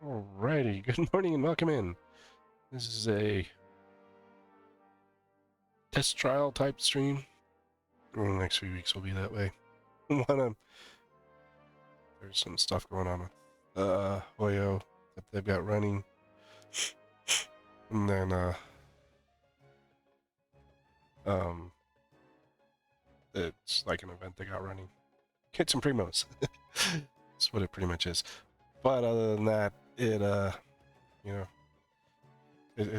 Alrighty, good morning and welcome in. This is a test trial type stream. Well, the next few weeks will be that way. There's some stuff going on with Hoyo that they've got running. And then it's like an event they got running. Get some primos. That's what it pretty much is. But other than that, it's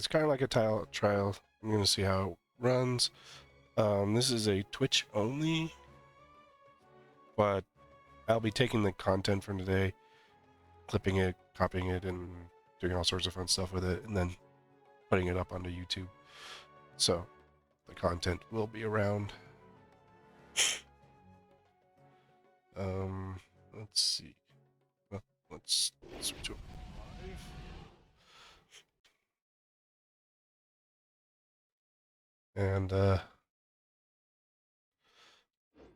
kind of like a trial. I'm gonna see how it runs. This is a Twitch only, but I'll be taking the content from today, clipping it, copying it, and doing all sorts of fun stuff with it, and then putting it up onto YouTube. So the content will be around. Let's see. Well, let's switch over to live. And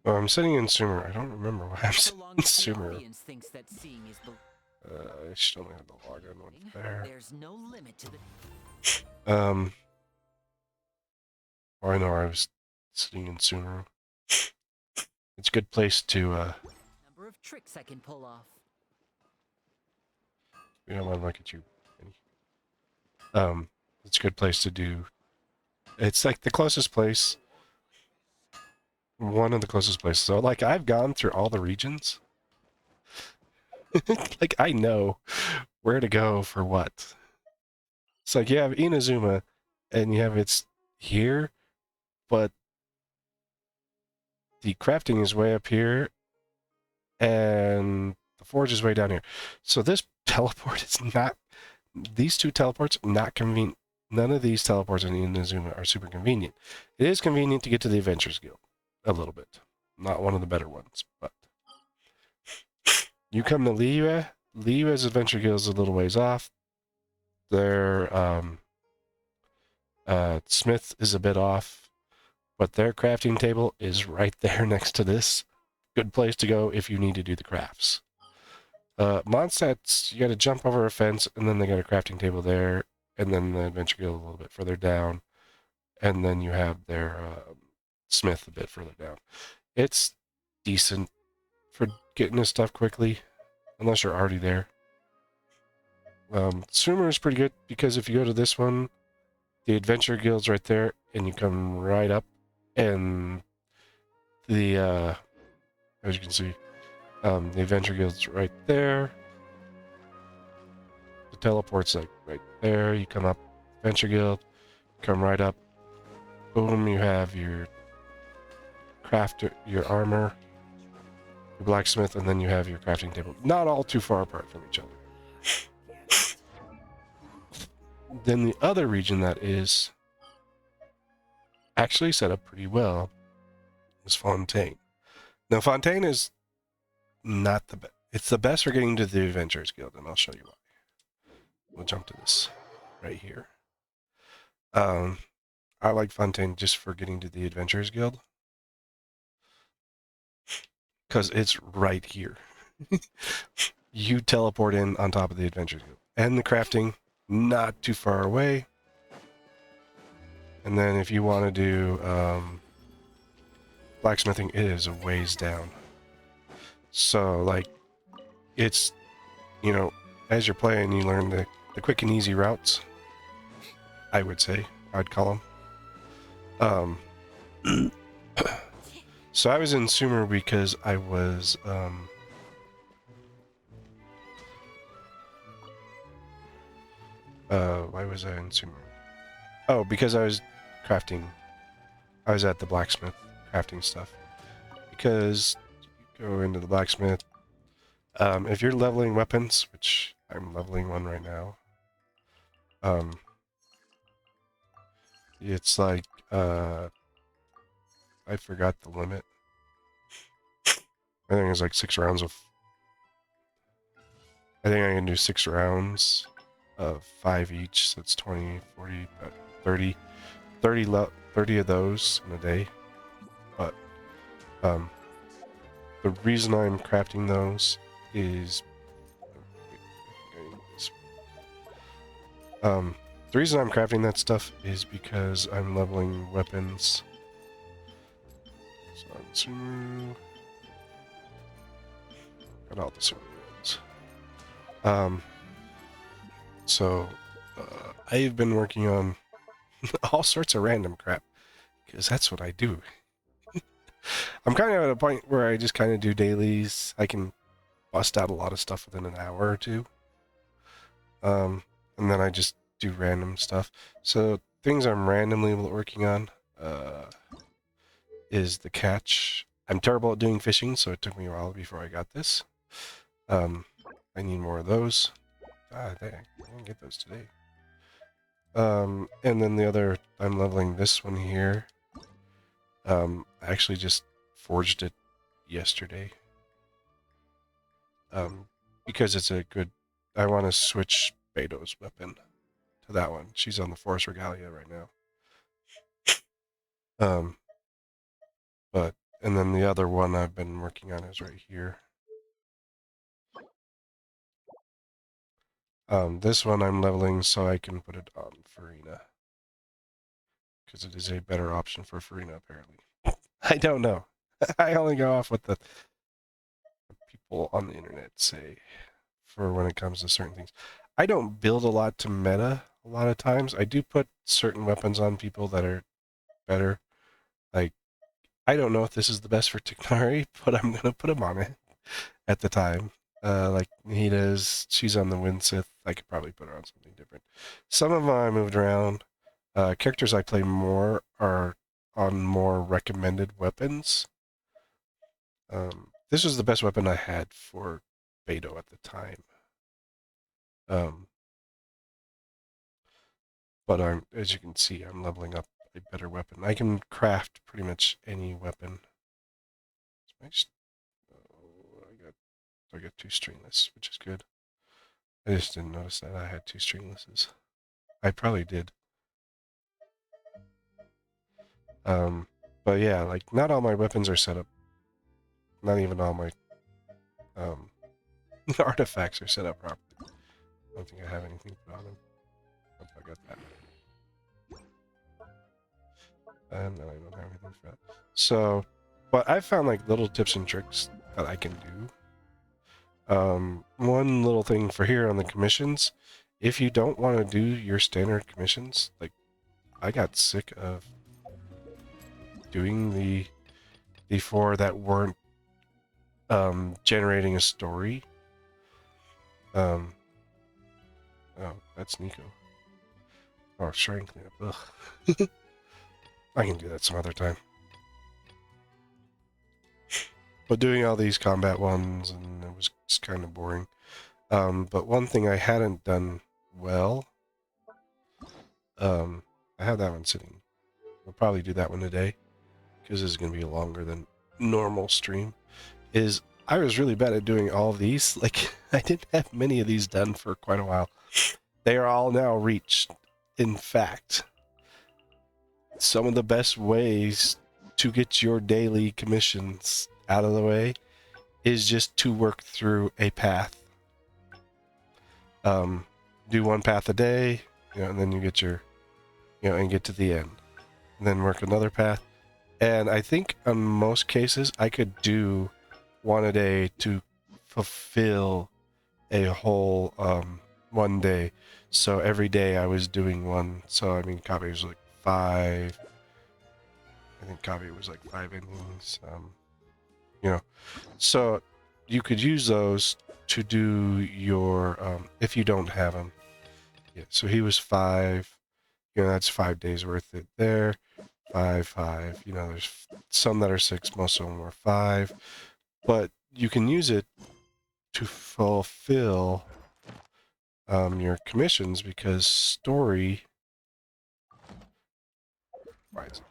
I'm sitting in Sumer. I don't remember why I'm sitting in Sumer. I should only have the login one there. There's no limit to the I know I was sitting in Sumer. It's a good place to number of tricks I can pull off. you know, I look at you. It's a good place to do. It's like the closest place. One of the closest places. So like I've gone through all the regions. Like I know where to go for what. It's like you have Inazuma and you have it's here, but the crafting is way up here and the forge is way down here. So this teleport is not, these two teleports not convenient. None of these teleports in Inazuma are super convenient. It is convenient to get to the Adventurers Guild a little bit. Not one of the better ones, but you come to Liyue. Liyue's Adventure Guild is a little ways off. Their Smith is a bit off, but their crafting table is right there next to this. Good place to go if you need to do the crafts. Mondstadt's, you got to jump over a fence, and then they got a crafting table there, and then the Adventure Guild a little bit further down, and then you have their Smith a bit further down. It's decent for getting this stuff quickly, unless you're already there. Sumer is pretty good because if you go to this one, the Adventure Guild's right there, and you come right up, and the as you can see, the Adventure Guild's right there. The teleport's like right there. You come up, Adventure Guild, come right up. Boom! You have your crafter, your armor, your blacksmith, and then you have your crafting table. Not all too far apart from each other. Then the other region that is actually set up pretty well is Fontaine. Now, Fontaine is not the best. It's the best for getting to the Adventurers Guild, and I'll show you why. We'll jump to this right here. I like Fontaine just for getting to the Adventurers Guild because it's right here. You teleport in on top of the Adventurers Guild, and the crafting not too far away. And then if you want to do blacksmithing, it is a ways down. So like it's, you know, as you're playing, you learn the quick and easy routes. I would say I'd call them. So I was in Sumer because I was why was I in Sumer? Oh, because I was crafting. I was at the blacksmith crafting stuff. Because you go into the blacksmith. If you're leveling weapons, which I'm leveling one right now, it's like I forgot the limit. I think it's like 6 rounds of. I think I can do 6 rounds of 5 each. So it's 20, 40, 30, 30 of those in a day. But the reason I'm crafting those is The reason I'm crafting that stuff is because I'm leveling weapons. So, got all the super ones. So, I've been working on all sorts of random crap because that's what I do. I'm kind of at a point where I just kind of do dailies. I can bust out a lot of stuff within an hour or two. And then I just do random stuff. So things I'm randomly working on is the catch. I'm terrible at doing fishing, so it took me a while before I got this. I need more of those. Dang, I didn't get those today. And then the other, I'm leveling this one here. I actually just forged it yesterday. Because it's a good, I want to switch Beto's weapon to that one. She's on the Force Regalia right now. And then the other one I've been working on is right here. This one I'm leveling so I can put it on Farina. Because it is a better option for Farina, apparently. I don't know. I only go off what the people on the internet say for when it comes to certain things. I don't build a lot to meta a lot of times. I do put certain weapons on people that are better. Like, I don't know if this is the best for Tignari, but I'm going to put him on it at the time. Like Nita's, she's on the Wind Sith. I could probably put her on something different. Some of them I moved around. Characters I play more are on more recommended weapons. This was the best weapon I had for Beto at the time. But as you can see, I'm leveling up a better weapon. I can craft pretty much any weapon. I got 2 stringless, which is good. I just didn't notice that I had 2 stringlesses. I probably did. But yeah, like, not all my weapons are set up. Not even all my artifacts are set up properly. I don't think I have anything put on them. Hope I got that. And no, I don't have anything for that. So, but I found like little tips and tricks that I can do. One little thing for here on the commissions, if you don't want to do your standard commissions, like, I got sick of doing the 4 that weren't generating a story. Oh, that's Nico. Oh, shrine cleanup. Ugh. I can do that some other time. But doing all these combat ones, and it was just kind of boring. But one thing I hadn't done well, I have that one sitting. We'll probably do that one today, because this is going to be a longer than normal stream, is I was really bad at doing all of these. Like, I didn't have many of these done for quite a while. They are all now reached. In fact, some of the best ways to get your daily commissions out of the way is just to work through a path. Do one path a day, and then you get your, and get to the end. And then work another path. And I think in most cases, I could do one a day to fulfill a whole one day. So every day I was doing one. So I mean, copy was like 5. I think copy was like 5 endings. So you could use those to do your if you don't have them. Yeah. So he was 5. That's 5 days worth it there. 5, 5. There's some that are 6. Most of them are 5. But you can use it to fulfill your commissions, because story. Why is it?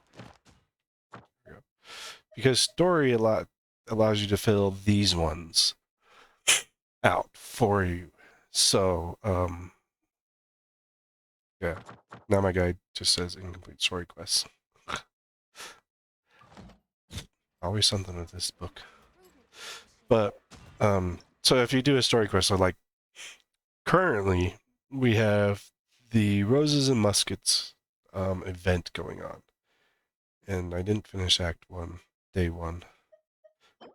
Because story allows you to fill these ones out for you. So, yeah. Now my guide just says incomplete story quests. Always something with this book. But, so if you do a story quest, so like, currently we have the Roses and Muskets event going on, and I didn't finish Act 1, Day 1,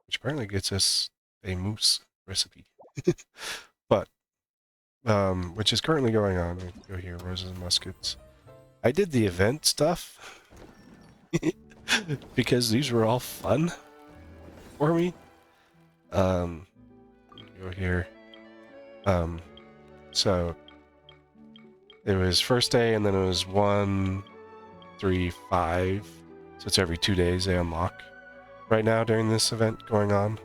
which apparently gets us a moose recipe. But which is currently going on. We go here, Roses and Muskets. I did the event stuff because these were all fun for me. Go here. So it was first day, and then it was 1, 3, 5. So it's every 2 days they unlock right now during this event going on.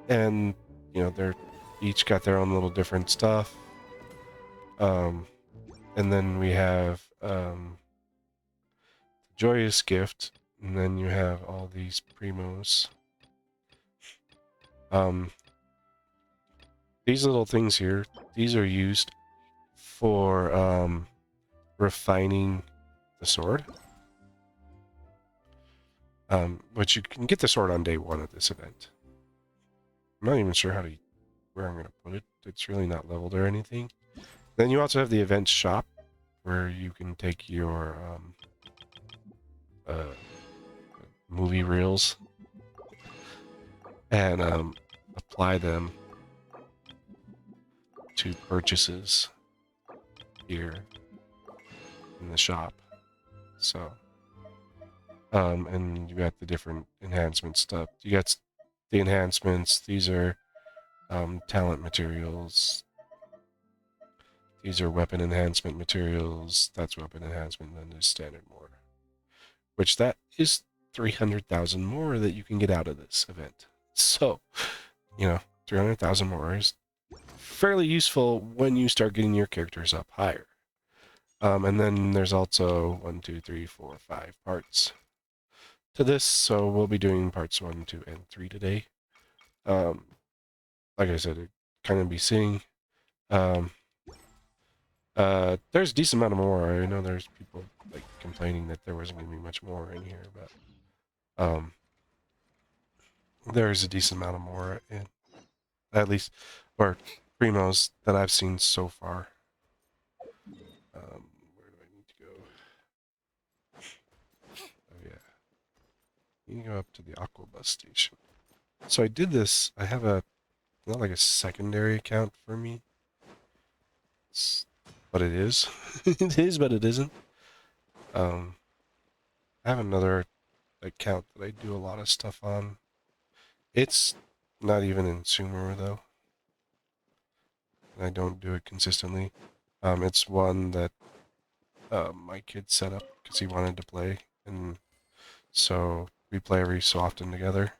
And you know, they're each got their own little different stuff. And then we have Joyous Gift, and then you have all these primos. These little things here, these are used for refining the sword. Which you can get the sword on day 1 of this event. I'm not even sure where I'm going to put it. It's really not leveled or anything. Then you also have the event shop, where you can take your movie reels and apply them to purchases here in the shop. So, and you got the different enhancement stuff. You got the enhancements. These are talent materials. These are weapon enhancement materials. That's weapon enhancement. And then there's standard more, which that is 300,000 more that you can get out of this event. So, you know, 300,000 more is fairly useful when you start getting your characters up higher. And then there's also 1, 2, 3, 4, 5 parts to this. So we'll be doing parts 1, 2, and 3 today. Like I said, it kind of be seeing. There's a decent amount of more. I know there's people like complaining that there wasn't going to be much more in here, but there is a decent amount of more in, at least, or primos that I've seen so far. Where do I need to go? Oh yeah, you can go up to the Aqua Bus station. So I did this. I have not like a secondary account for me, but it is. It is, but it isn't. I have another account that I do a lot of stuff on. It's not even in Sumer though. I don't do it consistently. It's one that my kid set up because he wanted to play, and so we play every so often together.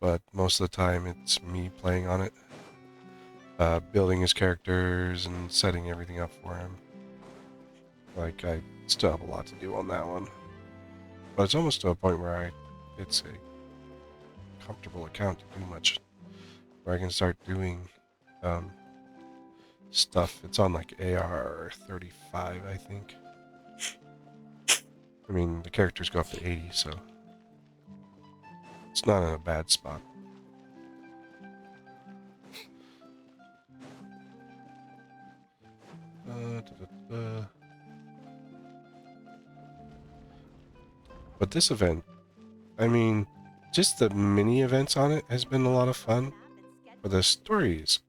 But most of the time, it's me playing on it, building his characters and setting everything up for him. Like, I still have a lot to do on that one, but it's almost to a point where it's a comfortable account to do much, where I can start doing stuff. It's on like AR 35, I think. I mean, the characters go up to 80, so it's not in a bad spot. But this event, I mean, just the mini events on it has been a lot of fun. But the stories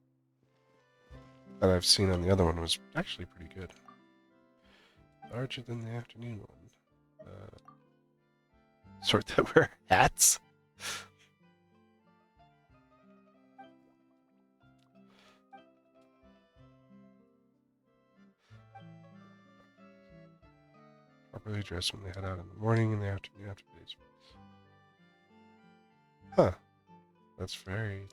that I've seen on the other one was actually pretty good. Larger than the afternoon one. Sort that wear hats. Properly dressed when they head out in the morning and the afternoon after days. Huh. That's very...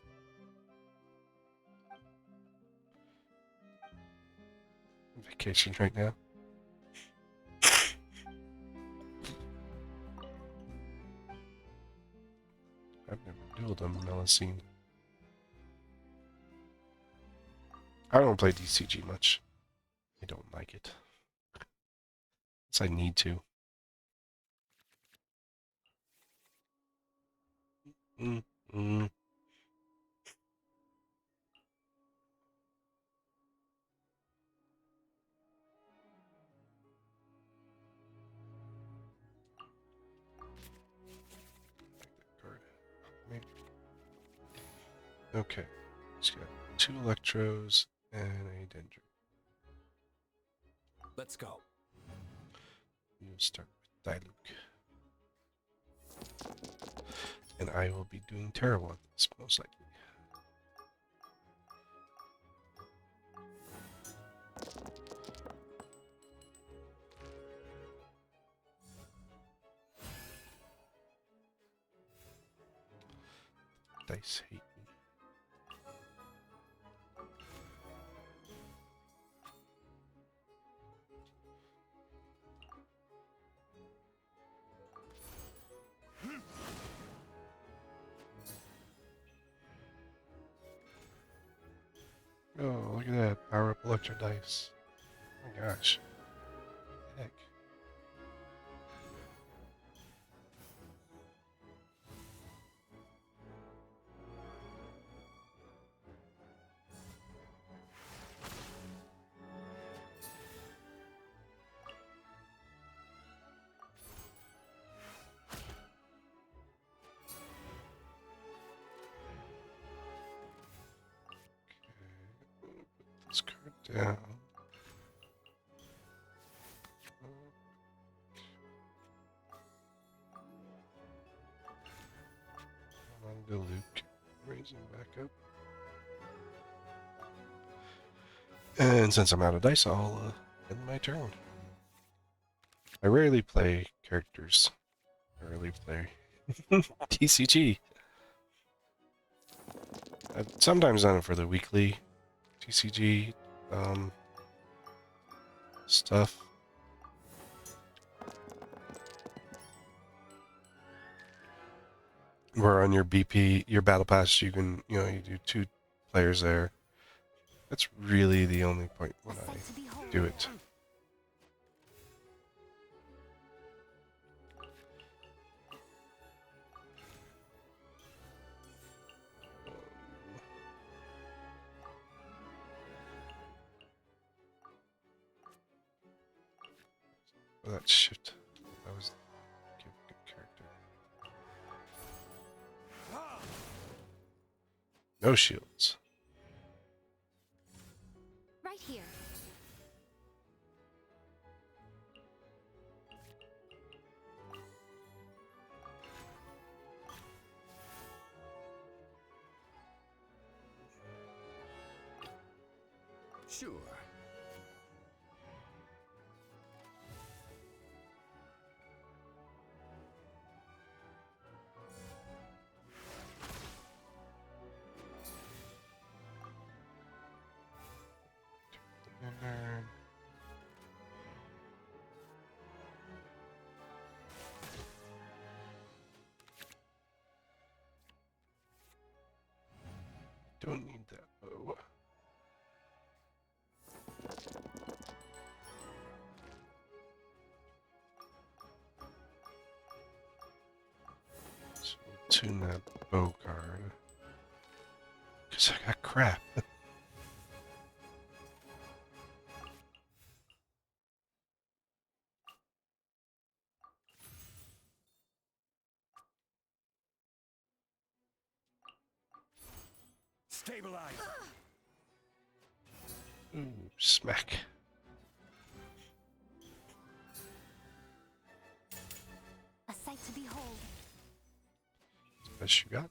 vacation right now. I've never dueled a Melusine. I don't play DCG much. I don't like it. Unless I need to. Mm-mm. Okay. She's got 2 electros and a dendron. Let's go. We'll start with Diluc. And I will be doing terrible at this, most likely. Dice hate me. Oh, look at that. Power up Electro Dice. Oh my gosh. Heck. This card down. On to Luke. Raising back up. And since I'm out of dice, I'll end my turn. I rarely play characters. I rarely play TCG. I've sometimes done it for the weekly TCG stuff. Where on your BP, your battle pass, you can, you do 2 players there. That's really the only point when I do it. Oh, that shift. That was a good character. No shields. Right here. Sure. Don't need that bow. So we'll tune that bow card. Because I got crap. Stabilize. Ooh, smack. A sight to behold. Best you got.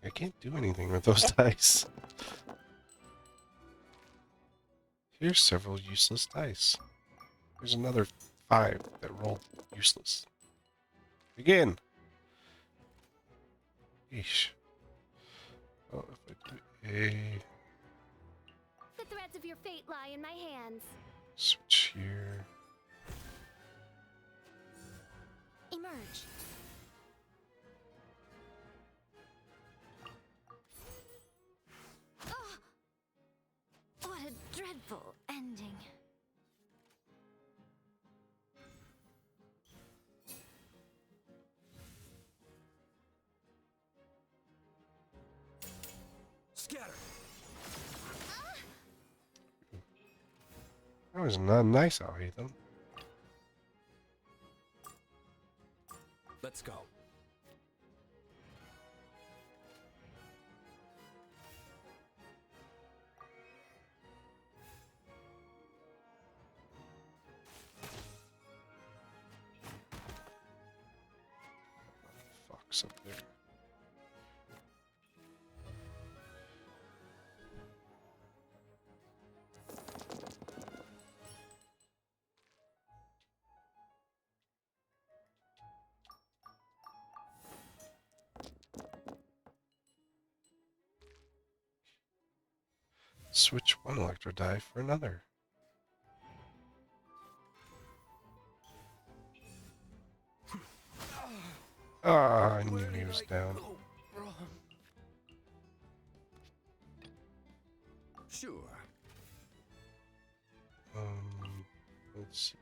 I can't do anything with those dice. Here's several useless dice. There's another 5 that rolled useless. Again. Eesh. Oh, if I do a The threads of your fate lie in my hands. switch here. Emerge. Oh, what a dreadful ending. Scatter. That was not nice, I'll hate them. Let's go. Fox up there. Switch one electro die for another. Ah, I knew he was down. Go wrong? Sure. Let's see.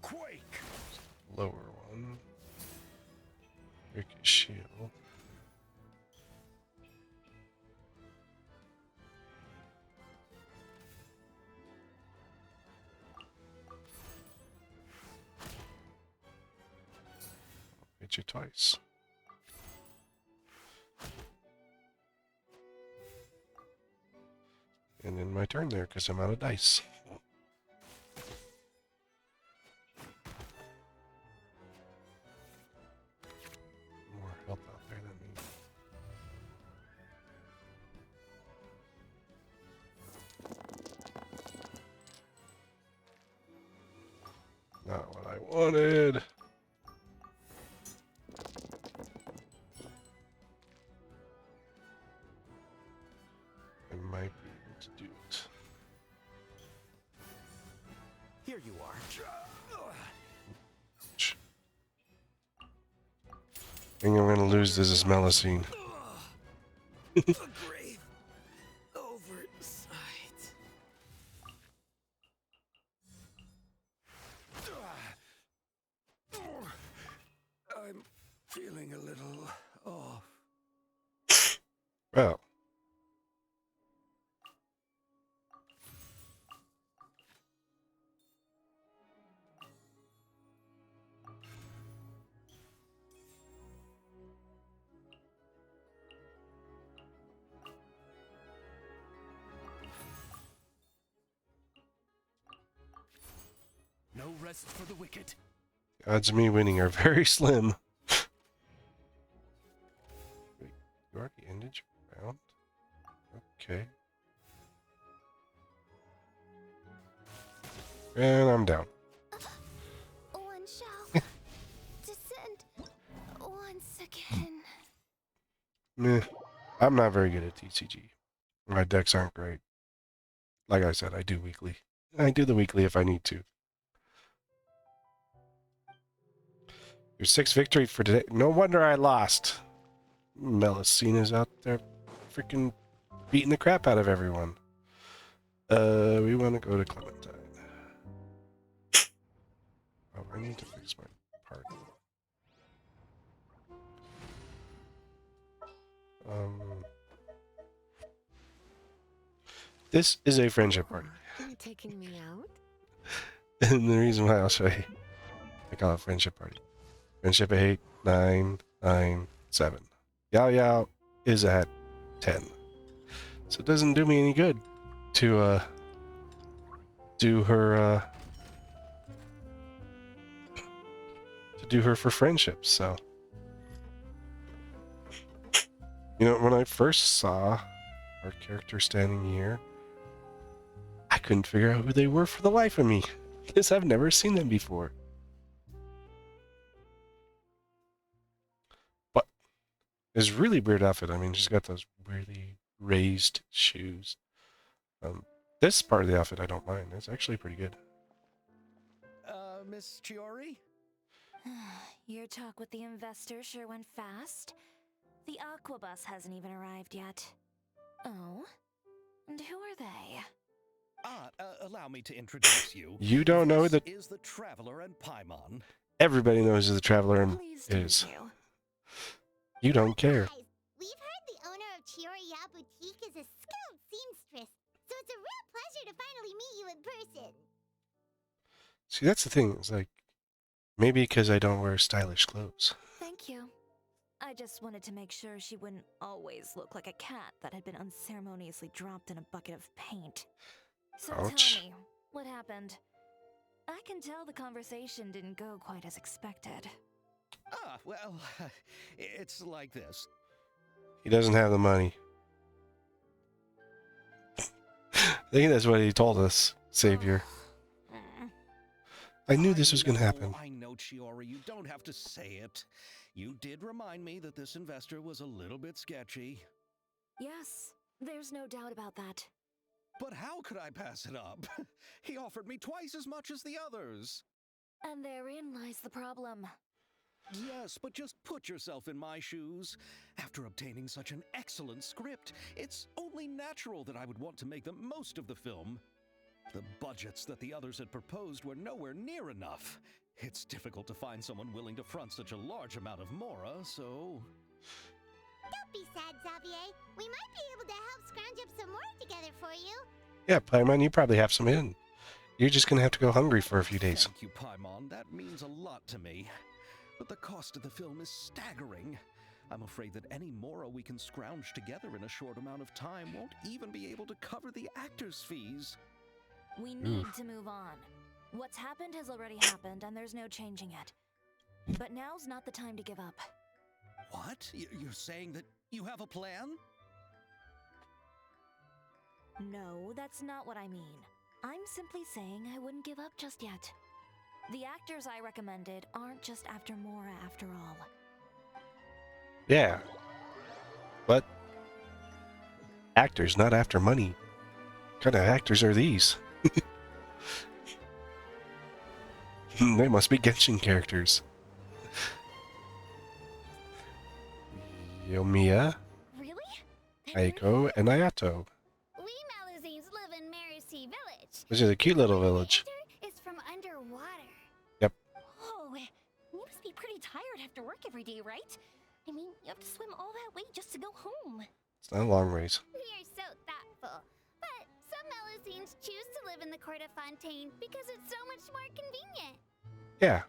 Quake. Lower one. Break his shield. Hit you twice. And then my turn there because I'm out of dice. More help out there than me. Not what I wanted. I might be able to do it. Here you are. I think I'm gonna lose this is Melusine. A grave oversight. I'm feeling a little off. Well. No rest for the wicked. Odds of me winning are very slim. Wait, you already ended your round? Okay. And I'm down. One shall descend once again. Meh. I'm not very good at TCG. My decks aren't great. Like I said, I do weekly. I do the weekly if I need to. Your 6th victory for today. No wonder I lost. Melusina's out there freaking beating the crap out of everyone. We want to go to Clementine. Oh, I need to fix my party. This is a friendship party. Are you taking me out? And the reason why I'll show you. I call it friendship party. Friendship at 8, 9, 9, 7. Yao Yao is at 10. So it doesn't do me any good to do her for friendships. So you know, when I first saw our character standing here, I couldn't figure out who they were for the life of me because I've never seen them before. But it's a really weird outfit. I mean, she's got those really raised shoes. This part of the outfit I don't mind. It's actually pretty good. Miss Chiori? Your talk with the investor sure went fast. The aqua bus hasn't even arrived yet. Oh? And who are they? Allow me to introduce you. You don't know This that is the Traveler and Paimon. everybody knows who the Traveler Pleased to is. meet you. You don't care. Guys, we've heard the owner of Chioriya Boutique is a skilled seamstress, so it's a real pleasure to finally meet you in person. See, that's the thing. It's like, maybe because I don't wear stylish clothes. Thank you. I just wanted to make sure she wouldn't always look like a cat that had been unceremoniously dropped in a bucket of paint. So Ouch. tell me, what happened? I can tell the conversation didn't go quite as expected. Well, it's like this. He doesn't have the money. I think that's what he told us, Savior. Mm. I knew this was going to happen. I know, Chiori, you don't have to say it. You did remind me that this investor was a little bit sketchy. Yes, there's no doubt about that. But how could I pass it up? He offered me twice as much as the others. And therein lies the problem. Yes, but just put yourself in my shoes. After obtaining such an excellent script, it's only natural that I would want to make the most of the film. The budgets that the others had proposed were nowhere near enough. It's difficult to find someone willing to front such a large amount of mora, so... Don't be sad, Xavier. We might be able to help scrounge up some more together for you. Yeah, Paimon, you probably have some in. You're just going to have to go hungry for a few days. Thank you, Paimon. That means a lot to me. But the cost of the film is staggering. I'm afraid that any mora we can scrounge together in a short amount of time won't even be able to cover the actors' fees. We need to move on. What's happened has already happened, and there's no changing it. But now's not the time to give up. What? You're saying that you have a plan? No, that's not what I mean. I'm simply saying I wouldn't give up just yet. The actors I recommended aren't just after Mora after all. Yeah. But actors, not after money. What kind of actors are these? They must be Genshin characters. Yomiya, Really? Aiko, and Ayato. We Malazines live in Marisi Village. Which is a cute little village. It's from underwater. Yep. Oh, you must be pretty tired after work every day, right? I mean, you have to swim all that way just to go home. It's not a long race. We are so thoughtful. But some Malazines choose to live in the court of Fontaine because it's so much more convenient. Yeah.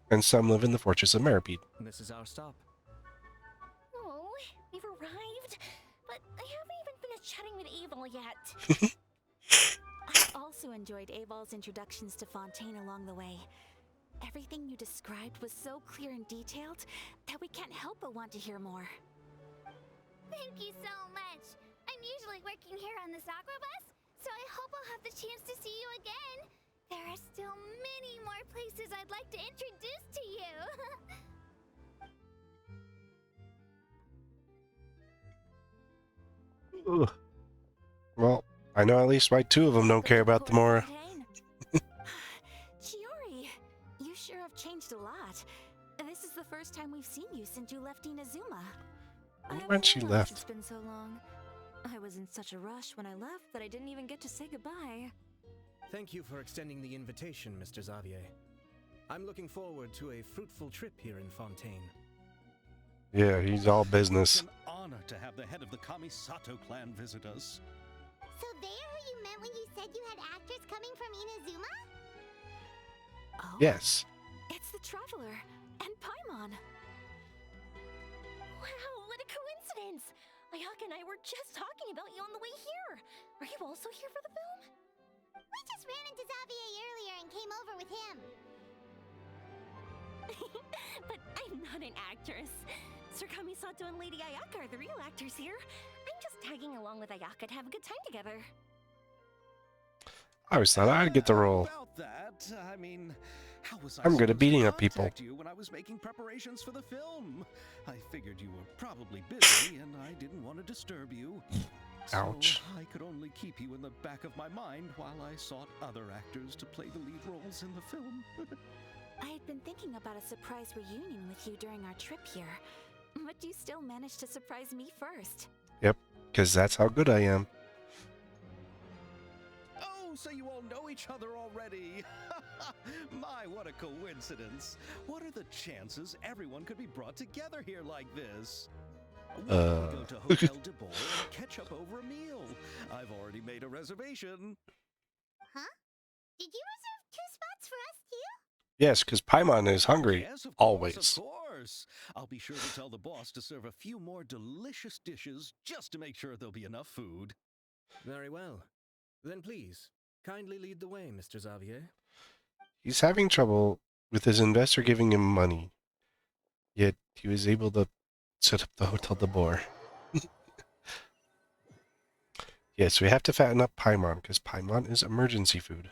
And some live in the Fortress of Meripede. This is our stop. Oh, we've arrived. But I haven't even finished chatting with Abel yet. I also enjoyed Aval's introductions to Fontaine along the way. Everything you described was so clear and detailed that we can't help but want to hear more. Thank you so much. I'm usually working here on this aqua bus, so I hope I'll have the chance to see you again. There are still many more places I'd like to introduce to you. Ugh. Well, I know at least why two of them don't care about the Mora. Chiori, you sure have changed a lot. This is the first time we've seen you since you left Inazuma. Wonder when she left. It's been so long. I was in such a rush when I left that I didn't even get to say goodbye. Thank you for extending the invitation, Mr. Xavier. I'm looking forward to a fruitful trip here in Fontaine. Yeah, he's all business. It's an honor to have the head of the Kamisato clan visit us. So they are who you meant when you said you had actors coming from Inazuma? Oh, Yes. it's the Traveler and Paimon. Wow, what a coincidence! Ayaka and I were just talking about you on the way here. Are you also here for the film? We just ran into Xavier earlier and came over with him. But I'm not an actress. Sir Kamisato and Lady Ayaka are the real actors here. I'm just tagging along with Ayaka to have a good time together. I always thought I'd get the role. About that, I mean, how was I I'm good at supposed beating to up people. contact you when I was making preparations for the film? I figured you were probably busy, and I didn't want to disturb you. Ouch. So I could only keep you in the back of my mind while I sought other actors to play the lead roles in the film. I had been thinking about a surprise reunion with you during our trip here, but you still managed to surprise me first. Yep, because that's how good I am. so you all know each other already. My, what a coincidence. What are the chances everyone could be brought together here like this? We go to Hotel de Boer and catch up over a meal. I've already made a reservation. Huh? Did you reserve 2 spots for us too? Yes, because Paimon is hungry. Yes, of Always. course, of course. I'll be sure to tell the boss to serve a few more delicious dishes just to make sure there'll be enough food. Very well. Then please, kindly lead the way, Mr. Xavier. He's having trouble with his investor giving him money. Yet he was able to set up the Hotel de Boer. Yes, we have to fatten up Paimon because Paimon is emergency food.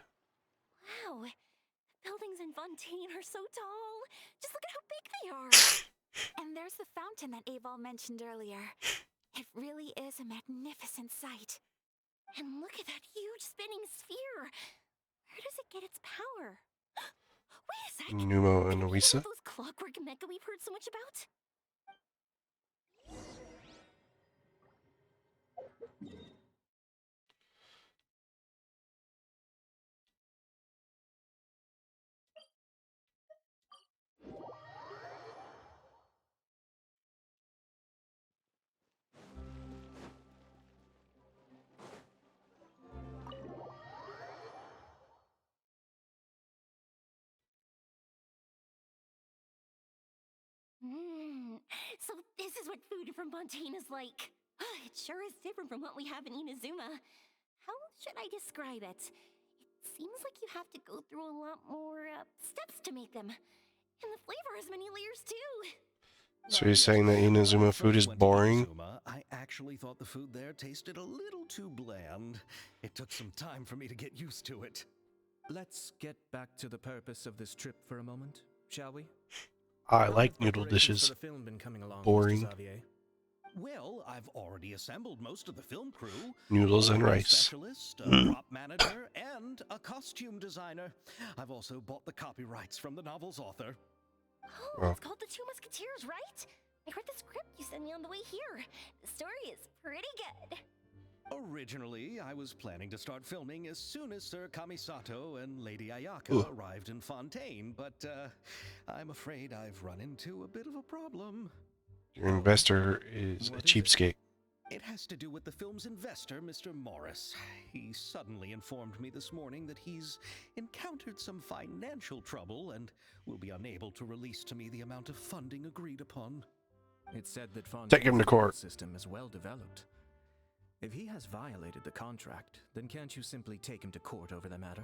Wow, the buildings in Fontaine are so tall. Just look at how big they are. And there's the fountain that Aval mentioned earlier. It really is a magnificent sight. And look at that huge spinning sphere. Where does it get its power? Wait a sec. Numo and Can it be one Oisa. of those clockwork mecha we've heard so much about? So this is what food from Fontaine is like. It sure is different from what we have in Inazuma. How should I describe it? It seems like you have to go through a lot more steps to make them. And the flavor has many layers too. So you're saying that Inazuma food is boring? I actually thought the food there tasted a little too bland. It took some time for me to get used to it. Let's get back to the purpose of this trip for a moment, shall we? I How like have noodle preparations dishes. for the film been coming along, Boring. Mr. Xavier? Well, I've already assembled most of the film crew. Noodles and A rice. specialist, a prop manager, and a costume designer. I've also bought the copyrights from the novel's author. Oh, Oh. it's called The Two Musketeers, right? I read the script you sent me on the way here. The story is pretty good. Originally, I was planning to start filming as soon as Sir Kamisato and Lady Ayaka Ooh. arrived in Fontaine, but I'm afraid I've run into a bit of a problem. Your investor is a What is it? cheapskate. It has to do with the film's investor, Mr. Morris. He suddenly informed me this morning that he's encountered some financial trouble and will be unable to release to me the amount of funding agreed upon. It's said that Take him to Fontaine's court. system is well developed. If he has violated the contract, then can't you simply take him to court over the matter?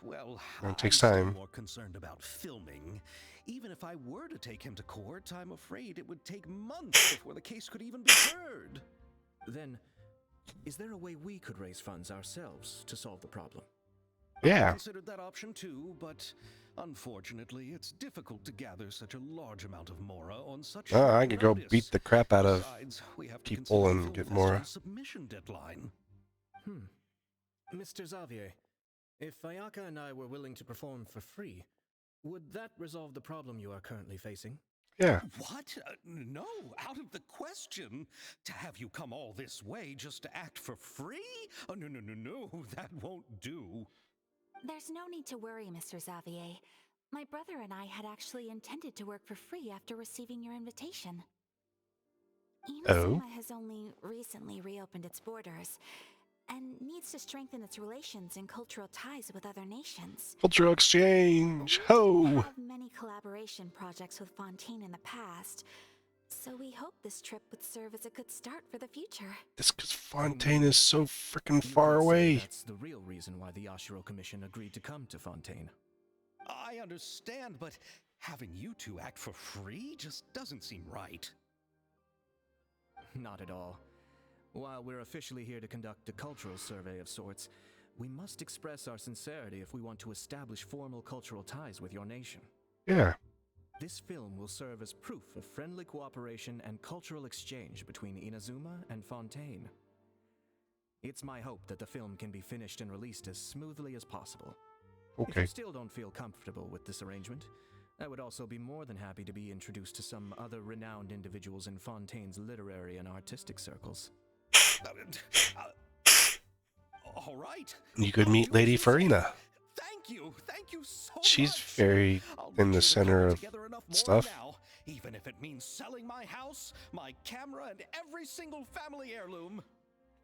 Well, It takes I'm still time. more concerned about filming. Even if I were to take him to court, I'm afraid it would take months before the case could even be heard. Then, is there a way we could raise funds ourselves to solve the problem? I Yeah. considered that option too, but unfortunately, it's difficult to gather such a large amount of mora on such I short could go notice. beat the crap out of Besides, we have to people consider the and film get festival's mora. submission deadline. Mr. Xavier, if Ayaka and I were willing to perform for free, would that resolve the problem you are currently facing? Yeah. What? No, out of the question. To have you come all this way just to act for free? Oh, no, that won't do. There's no need to worry, Mr. Xavier. My brother and I had actually intended to work for free after receiving your invitation. Inazuma has only recently reopened its borders and needs to strengthen its relations and cultural ties with other nations. Cultural exchange. We Ho! didn't have many collaboration projects with Fontaine in the past, so we hope this trip would serve as a good start for the future. That's because Fontaine is so freaking You far could say away. That's the real reason why the Yashiro Commission agreed to come to Fontaine. I understand, but having you two act for free just doesn't seem right. Not at all. While we're officially here to conduct a cultural survey of sorts, we must express our sincerity if we want to establish formal cultural ties with your nation. Yeah. This film will serve as proof of friendly cooperation and cultural exchange between Inazuma and Fontaine. It's my hope that the film can be finished and released as smoothly as possible. If Okay. you still don't feel comfortable with this arrangement, I would also be more than happy to be introduced to some other renowned individuals in Fontaine's literary and artistic circles. All right. You could I'll meet do as Lady you say. Farina. Thank you so She's much. very I'll in make the sure to center cobble of together enough more stuff. now, even if it means selling my house, my camera, and every single family heirloom.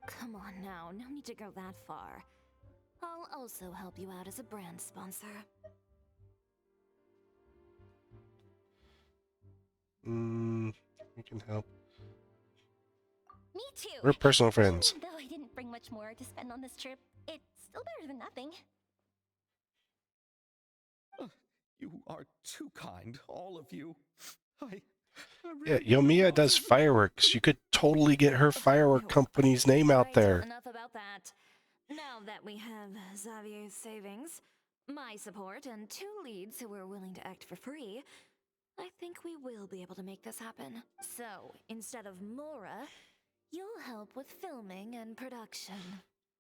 Come on now, no need to go that far. I'll also help you out as a brand sponsor. We can help. Me too. We're personal friends. Even though I didn't bring much more to spend on this trip, it's still better than nothing. You are too kind, all of you. I Yeah, really Yomiya does wasn't- fireworks. You could totally get her firework company's name out Right, there. enough about that. Now that we have Xavier's savings, my support, and 2 leads who are willing to act for free, I think we will be able to make this happen. So, instead of Mora, you'll help with filming and production.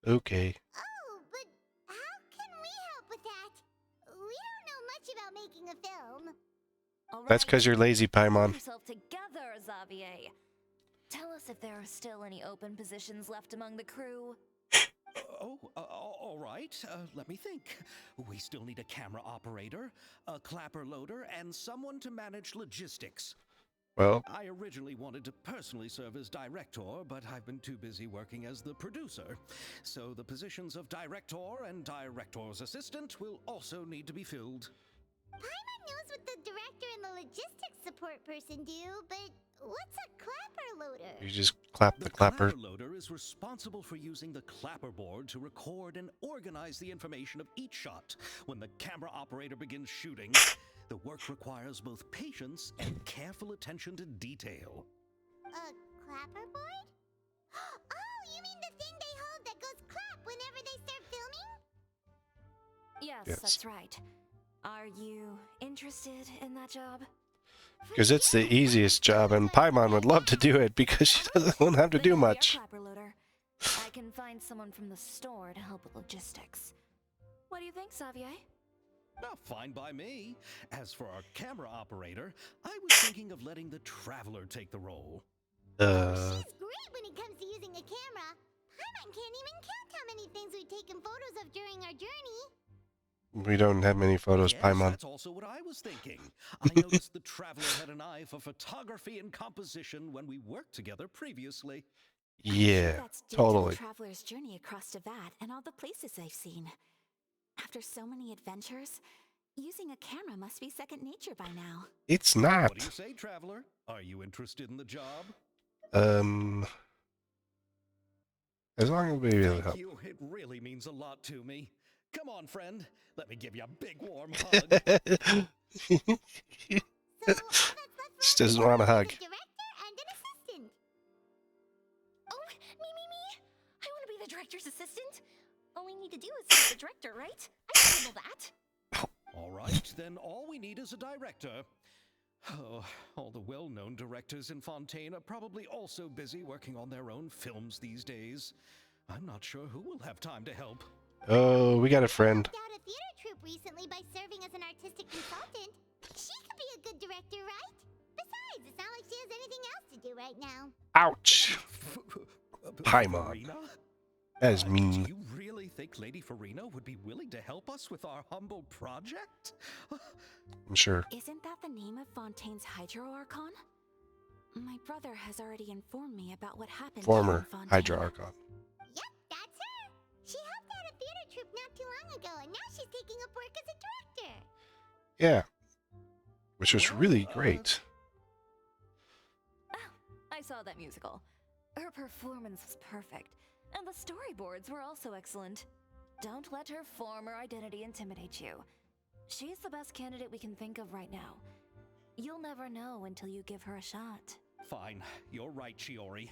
Okay. Oh, but how can we help with that? We don't know much about making a film. All That's right, because you're lazy, pull Paimon. yourself together, Xavier. Tell us if there are still any open positions left among the crew. All right. Let me think. We still need a camera operator, a clapper loader, and someone to manage logistics. Well, I originally wanted to personally serve as director, but I've been too busy working as the producer. So the positions of director and director's assistant will also need to be filled. Paimon knows what the director and the logistics support person do, but what's a clapper loader? you just clap the clapper. loader is responsible for using the clapperboard to record and organize the information of each shot. When the camera operator begins shooting, the work requires both patience and careful attention to detail. A clapperboard? Oh, you mean the thing they hold that goes clap whenever they start filming? Yes, Yes. that's right. Are you interested in that job? Because it's the easiest job, and Paimon would love to do it because she doesn't have to Then do I'll be your much. clapper loader. I can find someone from the store to help with logistics. What do you think, Xavier? Well, fine by me. As for our camera operator, I was thinking of letting the Traveler take the role. She's great when it comes to using a camera. Paimon can't even count how many things we've taken photos of during our journey. We don't have many photos, Yes, Paimon. that's also what I was thinking. I noticed the Traveler had an eye for photography and composition when we worked together previously. Yeah, That's due totally. to the traveler's journey across Teyvat and all the places they've seen. After so many adventures, using a camera must be second nature by now. It's What do you not. say, Traveler? Are you interested in the job? As long as we be able to Thank help. you. It really means a lot to me. Come on, friend. Let me give you a big warm hug. So all that's left for She us doesn't to want a do is hug. director and an assistant. Oh, me. I want to be the director's assistant. All we need to do is be the director, right? I can handle that. All right, then all we need is a director. Oh, all the well-known directors in Fontaine are probably also busy working on their own films these days. I'm not sure who will have time to help. Oh, we got a friend. Helped out a theater troupe recently by serving as an artistic consultant. She could be a good director, right? Besides, it's not like she has anything else to do right now. Ouch. Paimon. Farina? That is Do mean. you really think Lady Farina would be willing to help us with our humble project? I'm sure. Isn't that the name of Fontaine's Hydro Archon? My brother has already informed me about what happened here Former in Fontaine. Hydra Archon. Yep, that's her. She helped out a theater troupe not too long ago, and now she's taking up work as a director. Yeah. Which was Well, really great. I saw that musical. Her performance was perfect, and the storyboards were also excellent. Don't let her former identity intimidate you. She's the best candidate we can think of right now. You'll never know until you give her a shot. Fine, you're right, Shiori.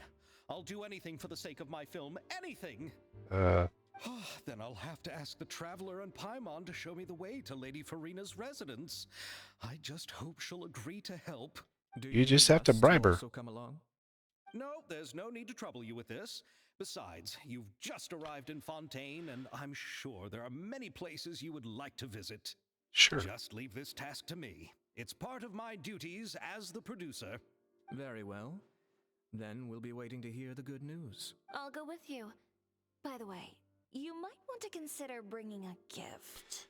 I'll do anything for the sake of my film, anything! Then I'll have to ask the Traveler and Paimon to show me the way to Lady Farina's residence. I just hope she'll agree to help. Do You just need have to us bribe her. also come along? No, there's no need to trouble you with this. Besides, you've just arrived in Fontaine, and I'm sure there are many places you would like to visit. Sure. Just leave this task to me. It's part of my duties as the producer. Very well. Then we'll be waiting to hear the good news. I'll go with you. By the way, you might want to consider bringing a gift.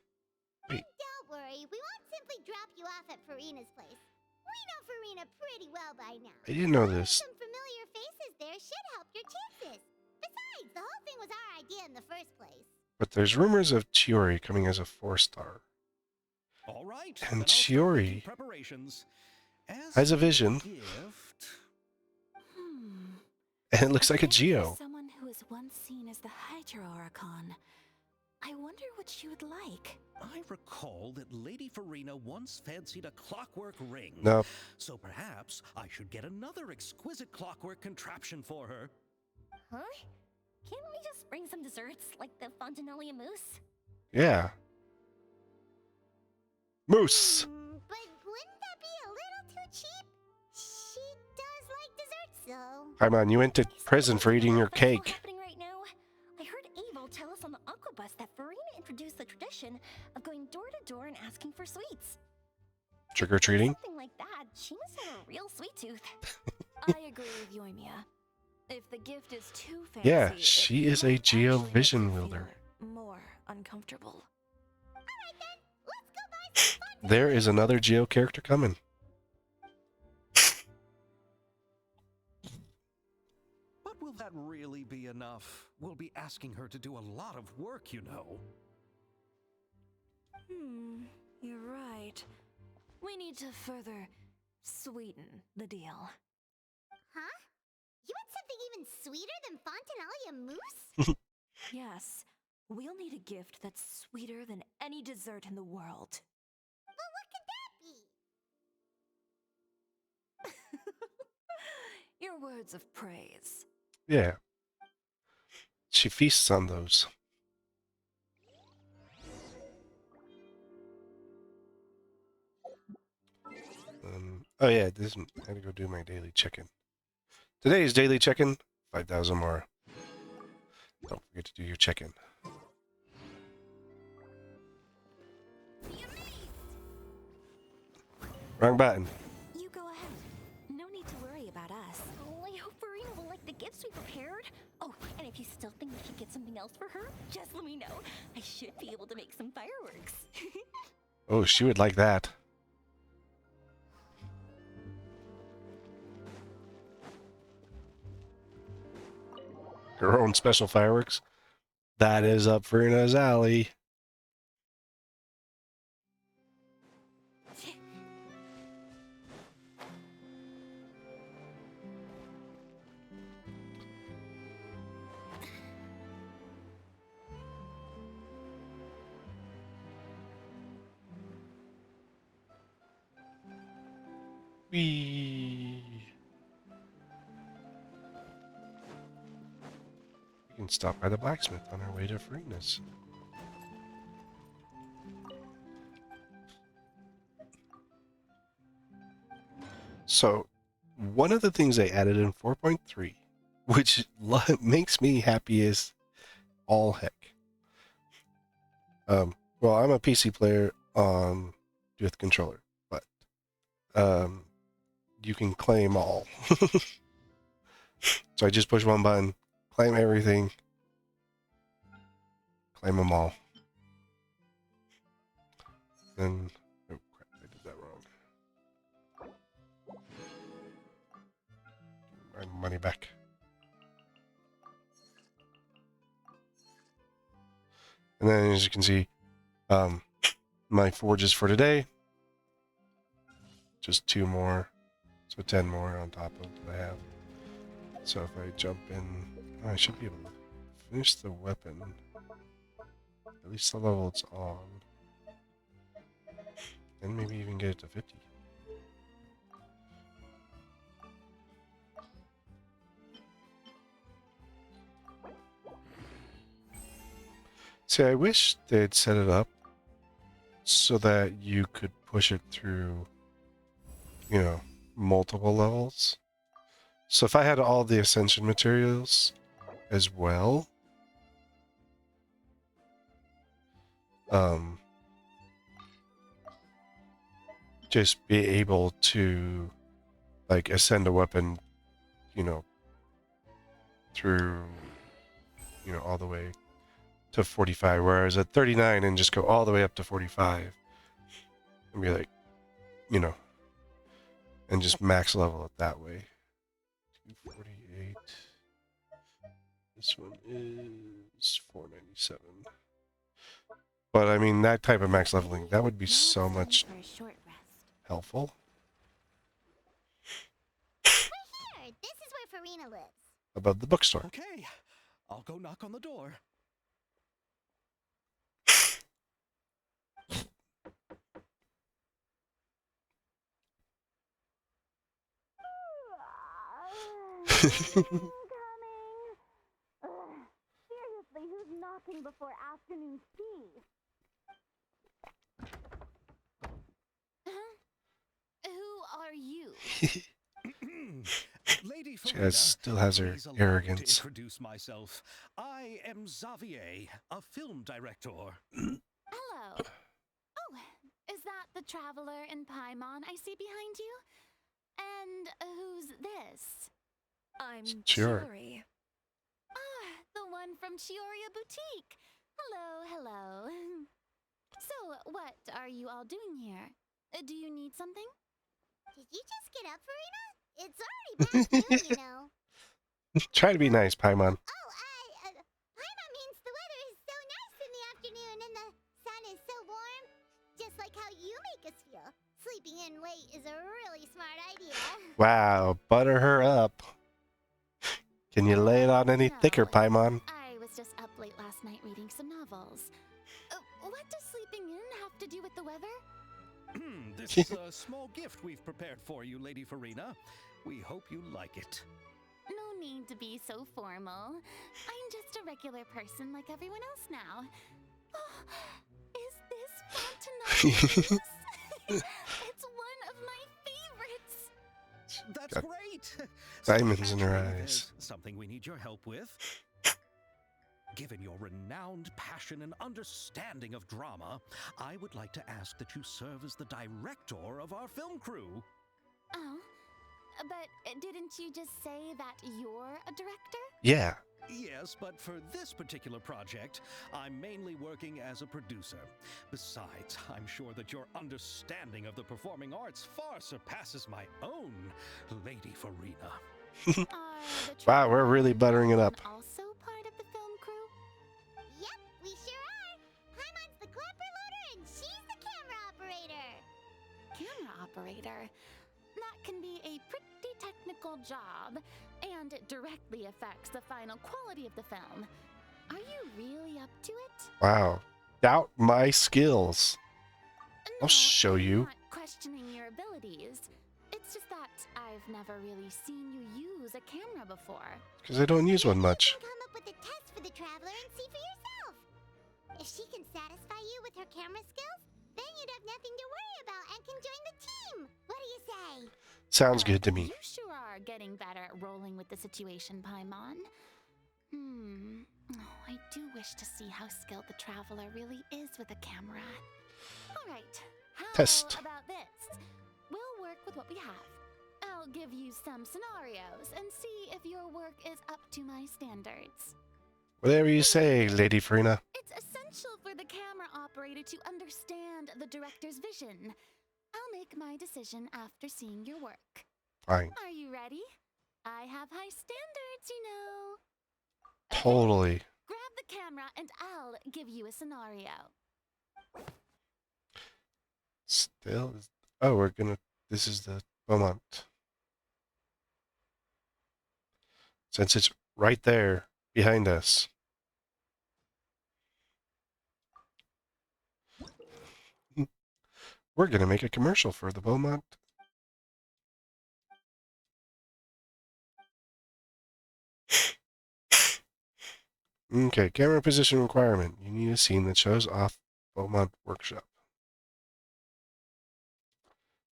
Wait. Don't worry, we won't simply drop you off at Farina's place. We know Farina pretty well by now. I didn't know this. Some familiar faces there should help your chances. Besides, the whole thing was our idea in the first place. But there's rumors of Chiori coming as a 4-star. All right. And then I'll start Chiori making preparations. As has a for vision. gift, And it looks like a Geo. Someone who was once seen as the Hydra Oricon. I wonder what she would like. I recall that Lady Farina once fancied a clockwork ring. No. So perhaps I should get another exquisite clockwork contraption for her. Huh? Can't we just bring some desserts, like the Fontanellia mousse? Yeah. Moose. But wouldn't that be a little too cheap? She does like desserts, though. Hi, man. You went to prison for eating your Festival cake. happening right now. I heard Abel tell us on the Aquabus that Farina introduced the tradition of going door to door and asking for sweets. Trick or treating. Something like that. She must have a real sweet tooth. I agree with Yoimiya. If the gift is too fancy, Yeah, it she is a might Geo actually make vision you wielder. feel more uncomfortable. Alright then, let's go buy some fun. There is another Geo character coming. But will that really be enough? We'll be asking her to do a lot of work, you know. You're right. We need to further sweeten the deal. Huh? You want something even sweeter than Fontanellia mousse? Yes, we'll need a gift that's sweeter than any dessert in the world. Well, what could that be? Your words of praise. Yeah. She feasts on those. Oh yeah, this I had to go do my daily check-in. Today's daily check-in, 5,000 more. Don't forget to do your check-in. Wrong button. You go ahead. No need to worry about us. Oh, I hope Farina will like the gifts we prepared. Oh, and if you still think we should get something else for her, just let me know. I should be able to make some fireworks. Oh, she would like that. Her own special fireworks. That is up Farina's alley. Whee! We can stop by the blacksmith on our way to Farina's. So, one of the things they added in 4.3, which makes me happy as all heck. Well, I'm a PC player with controller, but you can claim all. So I just push one button, claim everything, claim them all. Then, oh crap, I did that wrong. My money back. And then as you can see, my forges for today, just 2 more, so 10 more on top of what I have. So if I jump in, I should be able to finish the weapon, at least the level it's on, and maybe even get it to 50. See, I wish they'd set it up so that you could push it through, you know, multiple levels. So if I had all the ascension materials as well, just be able to like ascend a weapon, you know, through, you know, all the way to 45, whereas at 39 and just go all the way up to 45 and be like, you know, and just max level it that way. 248. This one is 497. But I mean, that type of max leveling, that would be Now so it's time much for a short rest. helpful. We're here. This is where Farina lives. Above the bookstore. Okay, I'll go knock on the door. Coming. Seriously, who's knocking before afternoon tea? Who are you? Lady She Farina, still has her please allow me to arrogance. introduce myself. I am Xavier, a film director. Hello. Oh, is that the traveler in Paimon I see behind you? And who's this? I'm Sure. Chiori. Ah, the one from Chioria Boutique. Hello, hello. So, what are you all doing here? Do you need something? Did you just get up, Farina? It's already past noon, you know. Try to be nice, Paimon. Oh, Paima means the weather is so nice in the afternoon and the sun is so warm. Just like how you make us feel. Sleeping in late is a really smart idea. Wow, butter her up. Can you lay it on any thicker, Paimon? I was just up late last night reading some novels. What does sleeping in have to do with the weather? This is a small gift we've prepared for you, Lady Farina. We hope you like it. No need to be so formal. I'm just a regular person like everyone else now. Oh, is this Fontenay? It's one of my favorites. That's Got great. diamonds in her actually, eyes. there's something we need your help with. Given your renowned passion and understanding of drama, I would like to ask that you serve as the director of our film crew. Oh, but didn't you just say that you're a director? Yeah. Yes, but for this particular project, I'm mainly working as a producer. Besides, I'm sure that your understanding of the performing arts far surpasses my own, Lady Farina. Wow, we're really buttering it up. Also part of the film crew? Yep, we sure are. Paimon's the clapper loader and she's the camera operator. Camera operator. That can be a pretty technical job, and it directly affects the final quality of the film. Are you really up to it? Wow. Doubt my skills. No, I'll show I'm you. not questioning your abilities. It's just that I've never really seen you use a camera before. Because I don't use one much. You can come up with a test for the traveler and see for yourself. If she can satisfy you with her camera skills, then you'd have nothing to worry about and can join the team. What do you say? Sounds good to me. You sure are getting better at rolling with the situation, Paimon. Oh, I do wish to see how skilled the traveler really is with a camera. All right, how Test. about this? We'll work with what we have. I'll give you some scenarios and see if your work is up to my standards. Whatever you say, Lady Farina. It's essential for the camera operator to understand the director's vision. I'll make my decision after seeing your work. Fine. Are you ready? I have high standards, you know. Totally. Grab the camera and I'll give you a scenario. Still. Oh, we're gonna. This is the Beaumont. Since it's right there behind us. We're gonna make a commercial for the Beaumont. Okay, camera position requirement. You need a scene that shows off Beaumont Workshop.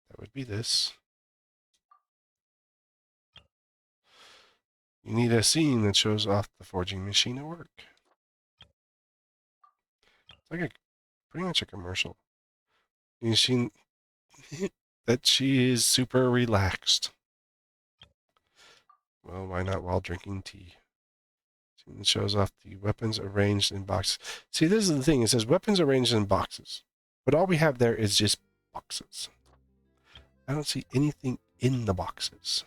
That would be this. You need a scene that shows off the forging machine at work. It's like pretty much a commercial. You've seen that she is super relaxed. Well, why not while drinking tea? It shows off the weapons arranged in boxes. See, this is the thing. It says weapons arranged in boxes. But all we have there is just boxes. I don't see anything in the boxes.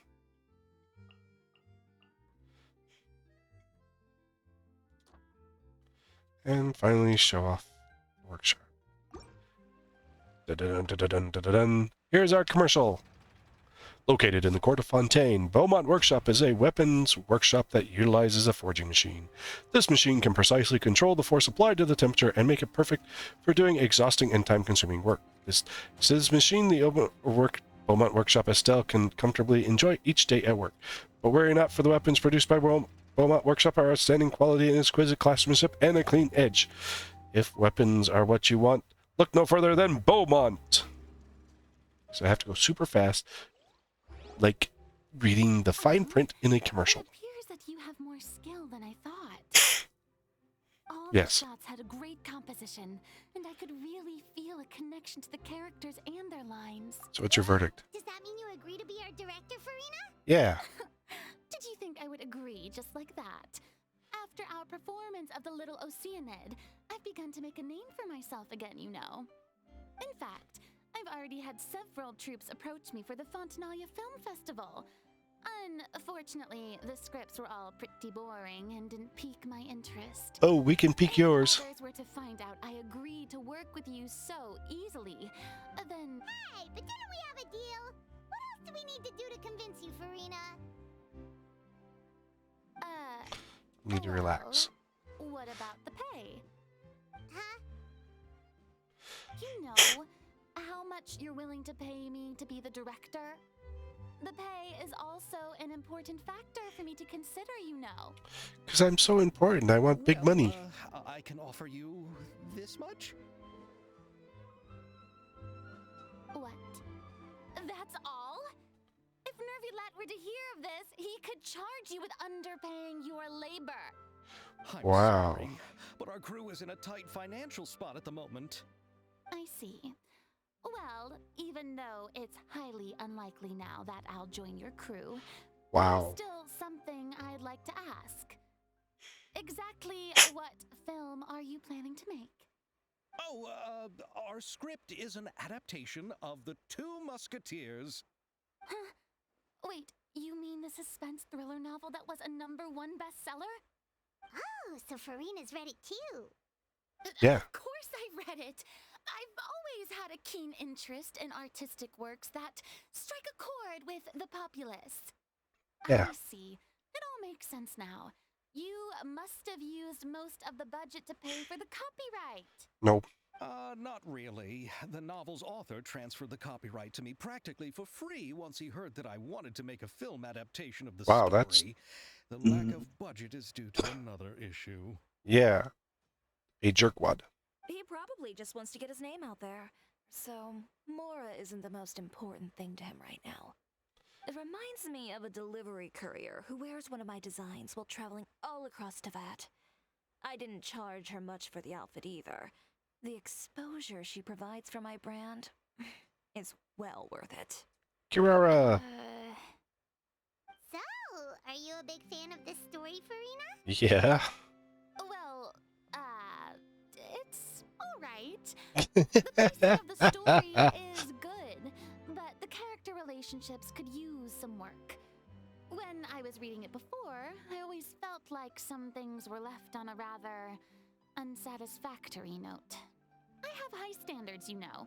And finally, show off the workshop. Dun-dun-dun-dun-dun-dun-dun. Here's our commercial. Located in the court of Fontaine, Beaumont Workshop is a weapons workshop that utilizes a forging machine. This machine can precisely control the force applied to the temperature and make it perfect for doing exhausting and time-consuming work. This machine, the Beaumont Workshop Estelle can comfortably enjoy each day at work. But worry not, for the weapons produced by Beaumont Workshop are outstanding quality and exquisite craftsmanship and a clean edge. If weapons are what you want, look no further than Beaumont. So I have to go super fast, like reading the fine print in a commercial. It appears that you have more skill than I thought. All Yes. the shots had a great composition, and I could really feel a connection to the characters and their lines. So what's your verdict? Does that mean you agree to be our director, Farina? Yeah. Did you think I would agree just like that? After our performance of the Little Oceanid, I've begun to make a name for myself again, you know. In fact, I've already had several troops approach me for the Fontanalia Film Festival. Unfortunately, the scripts were all pretty boring and didn't pique my interest. Oh, we can pick yours. If others were to find out I agreed to work with you so easily, then... Hey, but didn't we have a deal? What else do we need to do to convince you, Farina? Need to relax. Well, what about the pay? Huh? You know how much you're willing to pay me to be the director? The pay is also an important factor for me to consider, you know. Because I'm so important. I want big money. I can offer you this much? What? That's all? If Nervulat were to hear of this, he could charge you with underpaying your labor. I'm Wow. sorry, but our crew is in a tight financial spot at the moment. I see. Well, even though it's highly unlikely now that I'll join your crew, Wow. there's still something I'd like to ask. Exactly what film are you planning to make? Oh, our script is an adaptation of The Two Musketeers. Huh? Wait, you mean the suspense thriller novel that was a #1 bestseller? Oh, so Farina's read it too. Yeah. Of course I read it. I've always had a keen interest in artistic works that strike a chord with the populace. Yeah. I see. It all makes sense now. You must have used most of the budget to pay for the copyright. Nope. Not really. The novel's author transferred the copyright to me practically for free once he heard that I wanted to make a film adaptation of the Wow, story. that's- The lack of budget is due to another issue. Yeah. A jerkwad. He probably just wants to get his name out there. So, Mora isn't the most important thing to him right now. It reminds me of a delivery courier who wears one of my designs while traveling all across Teyvat. I didn't charge her much for the outfit either. The exposure she provides for my brand is well worth it. Kirara. So, are you a big fan of this story, Farina? Yeah. Well, it's alright. The pacing of the story is good, but the character relationships could use some work. When I was reading it before, I always felt like some things were left on a rather unsatisfactory note. I have high standards, you know.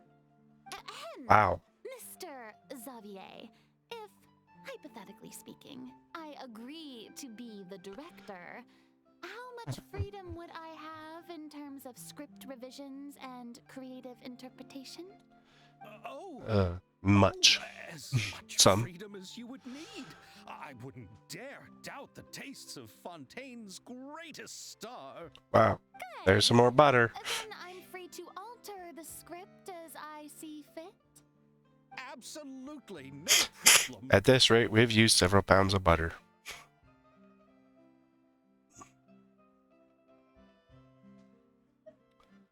Ahem. Wow. Mr. Xavier, if, hypothetically speaking, I agree to be the director, how much freedom would I have in terms of script revisions and creative interpretation? Much. As much Some. freedom as you would need. I wouldn't dare doubt the tastes of Fontaine's greatest star. Wow. There's some more butter. Then I'm free to alter the script as I see fit. Absolutely no problem. At this rate, we've used several pounds of butter.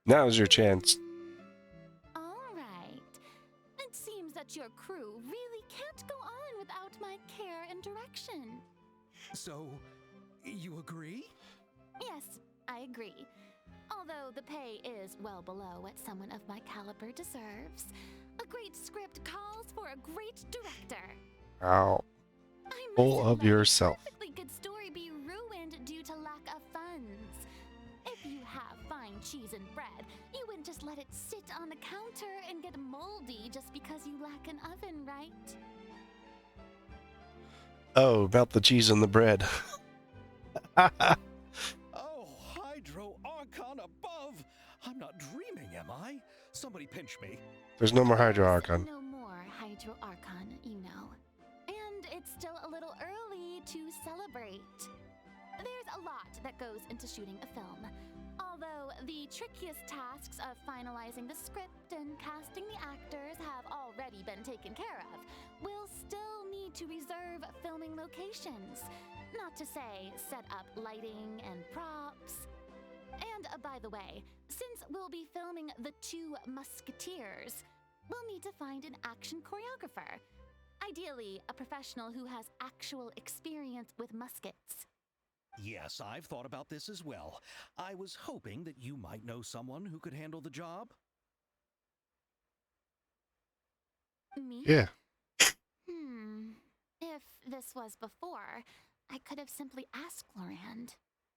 Now's your chance. All right. It seems that your crew really can't go on without my care and direction. So, you agree? Yes, I agree. Although the pay is well below what someone of my caliber deserves. A great script calls for a great director. Ow. I Full mustn't of let a yourself. perfectly good story be ruined due to lack of funds. If you have fine cheese and bread, you wouldn't just let it sit on the counter and get moldy just because you lack an oven, right? Oh, about the cheese and the bread. Oh, Hydro Archon above! I'm not dreaming, am I? Somebody pinch me. There's no more Hydro There's Archon. no more Hydro Archon, you know. And it's still a little early to celebrate. There's a lot that goes into shooting a film. Although the trickiest tasks of finalizing the script and casting the actors have already been taken care of, we'll still need to reserve filming locations. Not to say set up lighting and props. And by the way, since we'll be filming The Two Musketeers, we'll need to find an action choreographer. Ideally, a professional who has actual experience with muskets. Yes, I've thought about this as well. I was hoping that you might know someone who could handle the job. Me? Yeah. If this was before, I could have simply asked Lorand.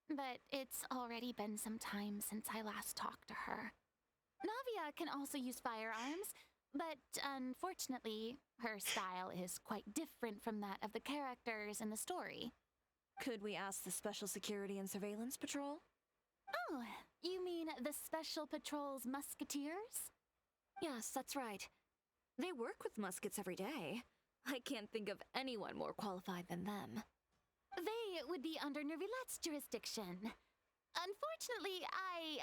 But it's already been some time since I last talked to her. Navia can also use firearms, but unfortunately, her style is quite different from that of the characters in the story. Could we ask the Special Security and Surveillance Patrol? Oh, you mean the Special Patrol's Musketeers? Yes, that's right. They work with muskets every day. I can't think of anyone more qualified than them. They would be under Nervilette's jurisdiction. Unfortunately, I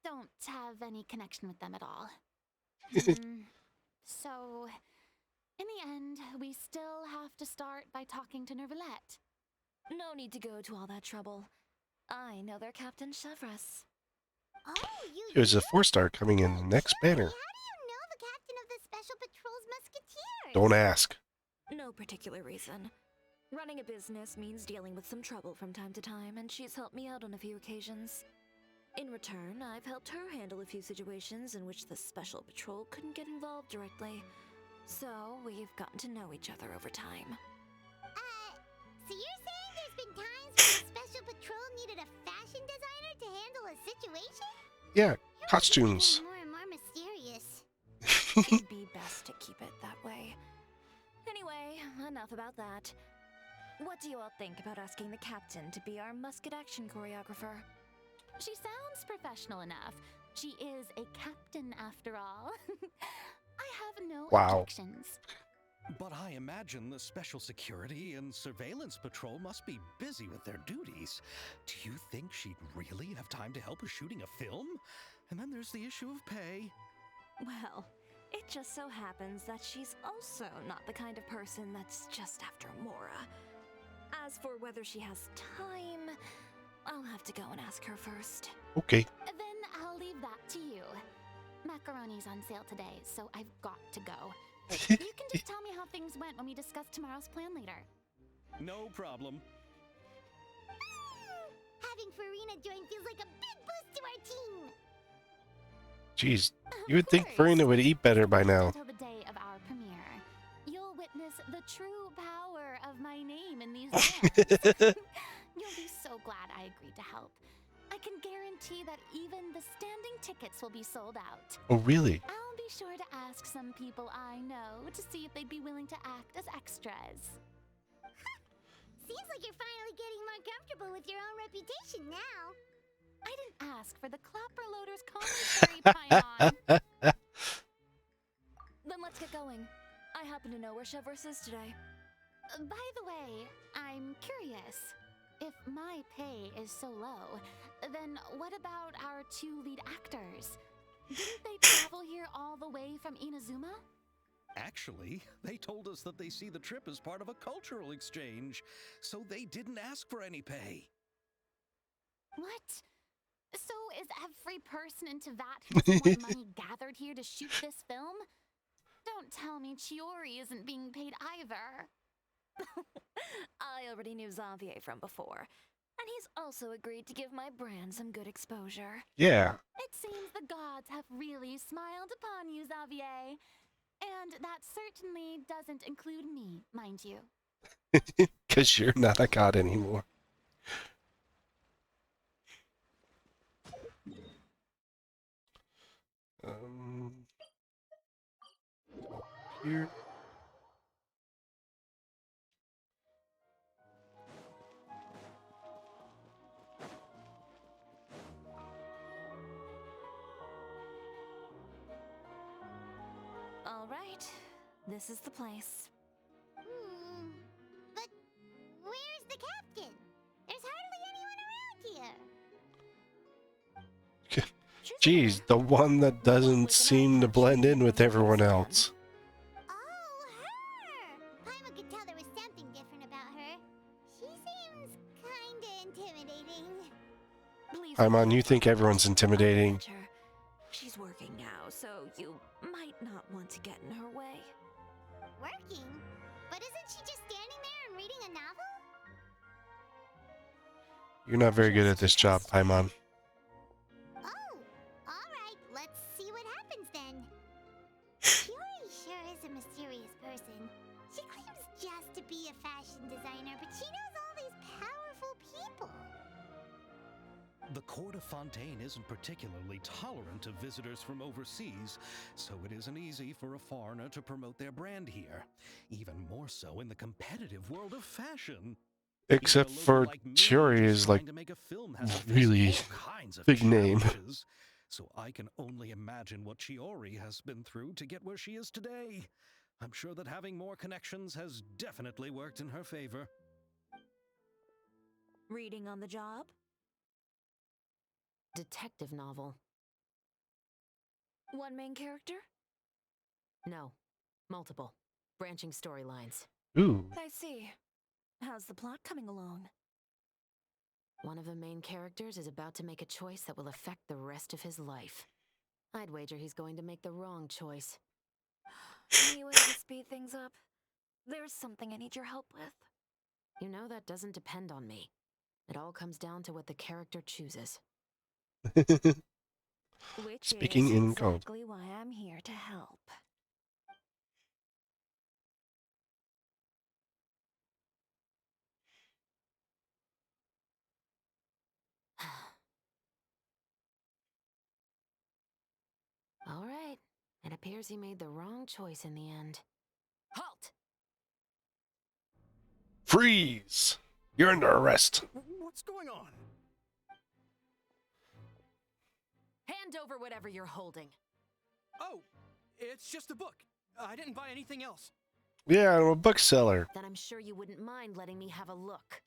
don't have any connection with them at all. So, in the end, we still have to start by talking to Nervilette. No need to go to all that trouble. I know their Captain Chevres. Oh, you Here's a do? 4-star coming in the next banner. How do you know the captain of the Special Patrol's Musketeers? Don't ask. No particular reason. Running a business means dealing with some trouble from time to time, and she's helped me out on a few occasions. In return, I've helped her handle a few situations in which the Special Patrol couldn't get involved directly. So, we've gotten to know each other over time. So you're saying there's been times when the Special Patrol needed a fashion designer to handle a situation? Yeah, You're costumes. becoming more and more mysterious. It'd be best to keep it that way. Anyway, enough about that. What do you all think about asking the captain to be our musket action choreographer? She sounds professional enough. She is a captain after all. I have no Wow. objections. But I imagine the Special Security and Surveillance Patrol must be busy with their duties. Do you think she'd really have time to help us shooting a film? And then there's the issue of pay. Well, it just so happens that she's also not the kind of person that's just after Mora. As for whether she has time, I'll have to go and ask her first. Okay. Then I'll leave that to you. Macaroni's on sale today, so I've got to go. You can just tell me how things went when we discuss tomorrow's plan later. No problem. Having Farina join feels like a big boost to our team. Jeez, Of you would think course. Farina would eat better by now. Until the day of our premiere, you'll witness the true power of my name in these bands. You'll be so glad I agreed to help. I can guarantee that even the standing tickets will be sold out. Oh, really? I'll be sure to ask some people I know to see if they'd be willing to act as extras. Seems like you're finally getting more comfortable with your own reputation now. I didn't ask for the clapper loaders commentary, Paimon. Then let's get going. I happen to know where Chevres is today. By the way, I'm curious. If my pay is so low, then what about our two lead actors? Didn't they travel here all the way from Inazuma? Actually, they told us that they see the trip as part of a cultural exchange, so they didn't ask for any pay. What? So is every person in Tevat who doesn't want money gathered here to shoot this film? Don't tell me Chiori isn't being paid either. I already knew Xavier from before. And he's also agreed to give my brand some good exposure. Yeah. It seems the gods have really smiled upon you, Xavier. And that certainly doesn't include me, mind you. Because you're not a god anymore. Here. All right, this is the place. But where's the captain? There's hardly anyone around here. Geez, the one that doesn't seem to blend in with everyone else. Oh, her! Paimon could tell there was something different about her. She seems kinda intimidating. Please Paimon, you think everyone's intimidating. She's working now, so you might not want to get in her way. Working? But isn't she just standing there and reading a novel? You're not very good at this job, Paimon. Oh, alright, let's see what happens then. Shiori sure is a mysterious person. She claims just to be a fashion designer, but she knows all these powerful people. The court of Fontaine isn't particularly tolerant of visitors from overseas, so it isn't easy for a foreigner to promote their brand here. Even more so in the competitive world of fashion. Except for Shiori is like really big name. So I can only imagine what Shiori has been through to get where she is today. I'm sure that having more connections has definitely worked in her favor. Reading on the job? Detective novel. One main character? No, multiple. Branching storylines. Ooh. I see. How's the plot coming along? One of the main characters is about to make a choice that will affect the rest of his life. I'd wager he's going to make the wrong choice. Any way to speed things up? There's something I need your help with. You know that doesn't depend on me. It all comes down to what the character chooses. Which Speaking is in code. exactly why I'm here to help. All right. It appears he made the wrong choice in the end. Halt! Freeze! You're under arrest. What's going on? Hand over whatever you're holding. Oh, it's just a book. I didn't buy anything else. Yeah, I'm a bookseller. Then I'm sure you wouldn't mind letting me have a look.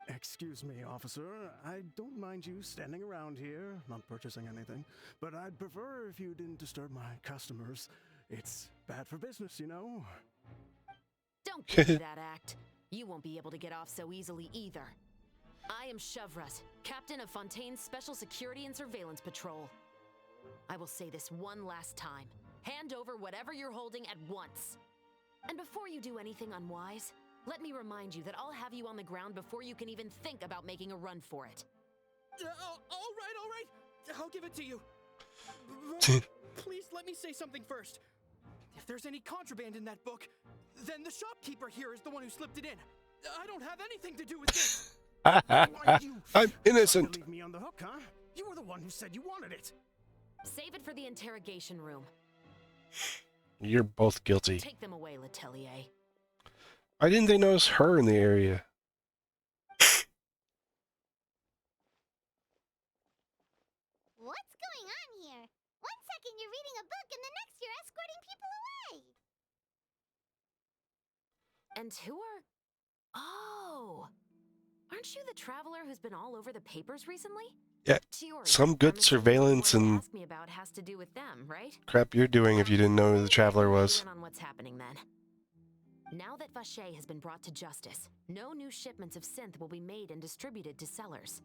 Excuse me, officer. I don't mind you standing around here, not purchasing anything, but I'd prefer if you didn't disturb my customers. It's bad for business, you know? Don't give me that act. You won't be able to get off so easily either. I am Shovras, captain of Fontaine's Special Security and Surveillance Patrol. I will say this one last time. Hand over whatever you're holding at once. And before you do anything unwise, let me remind you that I'll have you on the ground before you can even think about making a run for it. All right. I'll give it to you. But please let me say something first. If there's any contraband in that book, then the shopkeeper here is the one who slipped it in. I don't have anything to do with this. I'm innocent. Leave me on the hook, huh? You were the one who said you wanted it. Save it for the interrogation room. You're both guilty. Take them away, Letelier. Why didn't they notice her in the area? What's going on here? One second you're reading a book and the next you're escorting people away. And who are... Oh! Aren't you the traveler who's been all over the papers recently? Yeah, Shiori, some good I'm assuming surveillance what you and asked me about has to do with them, right? crap you're doing if you didn't know who the traveler was. On what's happening then. Now that Vache has been brought to justice, no new shipments of synth will be made and distributed to sellers.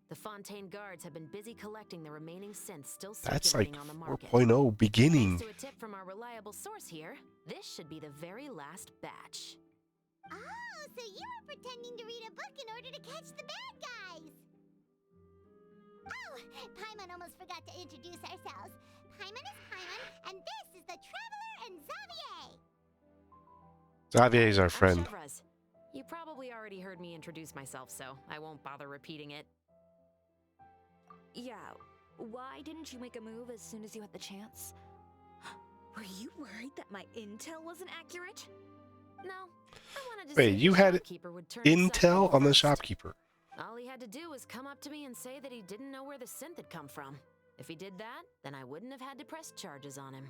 The Fontaine guards have been busy collecting the remaining synths still That's circulating like on the market. 4.0 beginning. Thanks to a tip from our reliable source here, this should be the very last batch. Oh, so you were pretending to read a book in order to catch the bad guys. Oh, Paimon almost forgot to introduce ourselves. Paimon is Paimon, and this is the Traveler and Xavier. Xavier's our I'm friend. Chevraz. You probably already heard me introduce myself, so I won't bother repeating it. Yeah, why didn't you make a move as soon as you had the chance? Were you worried that my intel wasn't accurate? No, I wanted to Wait, see if you the had shopkeeper would turn his side Intel on the first. shopkeeper. All he had to do was come up to me and say that he didn't know where the synth had come from. If he did that, then I wouldn't have had to press charges on him.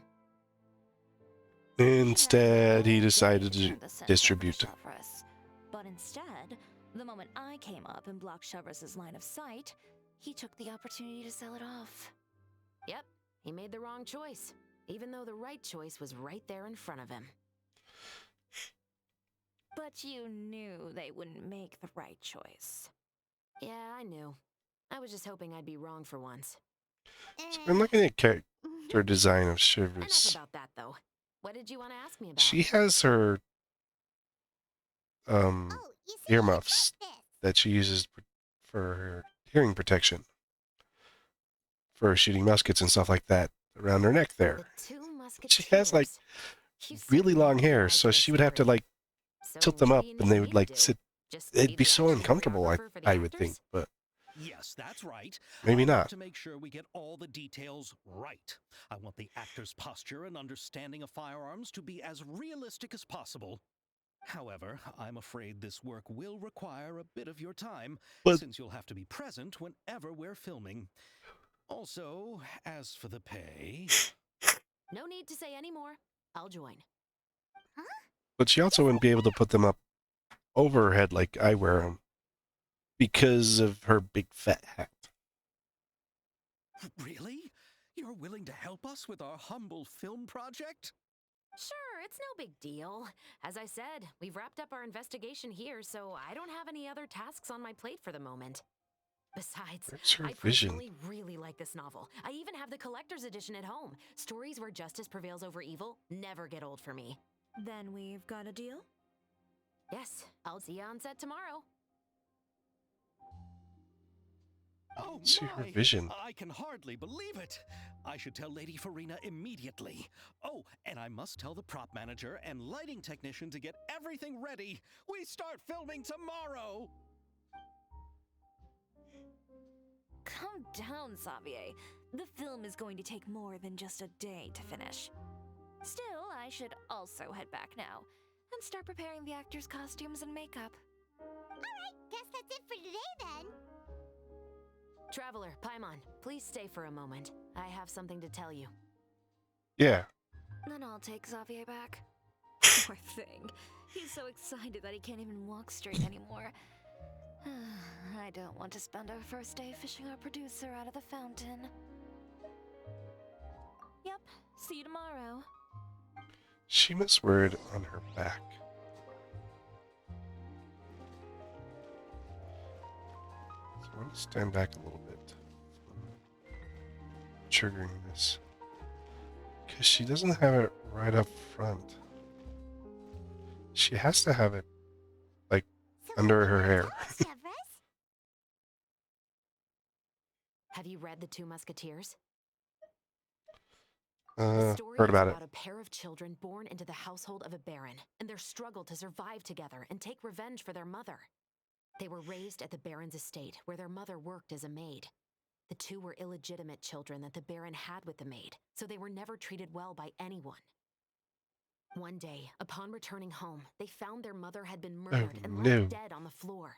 Instead, he Yeah, decided they to turned the scent distribute. over to Chevraz. But instead, the moment I came up and blocked Chevraz's line of sight, he took the opportunity to sell it off. Yep, he made the wrong choice, even though the right choice was right there in front of him. But you knew they wouldn't make the right choice. Yeah, I knew. I was just hoping I'd be wrong for once. So I'm looking at character design of Enough Shivers. about that, though. What did you want to ask me about? She has her Oh, you see, earmuffs this. that she uses for her hearing protection, for shooting muskets and stuff like that around her neck The there. two She has like Musketeers. You really certainly long have hair, eyes so for she would have to secret. like So tilt them what up do you and need they me would to like do? sit. Just It'd be be the so action uncomfortable, choreographer for the I would think, actors? but Yes, that's right. maybe I want not. to make sure we get all the details right. I want the actor's posture and understanding of firearms to be as realistic as possible. However, I'm afraid this work will require a bit of your time, But- since you'll have to be present whenever we're filming. Also, as for the pay... No need to say any more. I'll join. But she also wouldn't be able to put them up over her head like I wear them because of her big fat hat. Really? You're willing to help us with our humble film project? Sure, it's no big deal. As I said, we've wrapped up our investigation here, so I don't have any other tasks on my plate for the moment. Besides, Where's her I vision? personally really like this novel. I even have the collector's edition at home. Stories where justice prevails over evil never get old for me. Then we've got a deal? Yes, I'll see you on set tomorrow. Oh See her my! vision. I can hardly believe it. I should tell Lady Farina immediately. Oh, and I must tell the prop manager and lighting technician to get everything ready. We start filming tomorrow. Calm down, Xavier. The film is going to take more than just a day to finish. Still, I should also head back now and start preparing the actors' costumes and makeup. Alright, guess that's it for today then. Traveler, Paimon, please stay for a moment. I have something to tell you. Yeah. Then I'll take Xavier back. Poor thing. He's so excited that he can't even walk straight anymore. I don't want to spend our first day fishing our producer out of the fountain. Yep, see you tomorrow. She must wear it on her back. So I want to stand back a little bit from triggering this. Because she doesn't have it right up front. She has to have it, like, So under what her do you hair. tell us, Chevres? Have you read The Two Musketeers? The story Heard is about it. about a pair of children born into the household of a baron and their struggle to survive together and take revenge for their mother. They were raised at the baron's estate, where their mother worked as a maid. The two were illegitimate children that the baron had with the maid, so they were never treated well by anyone. One day, upon returning home, they found their mother had been murdered and no. left dead on the floor.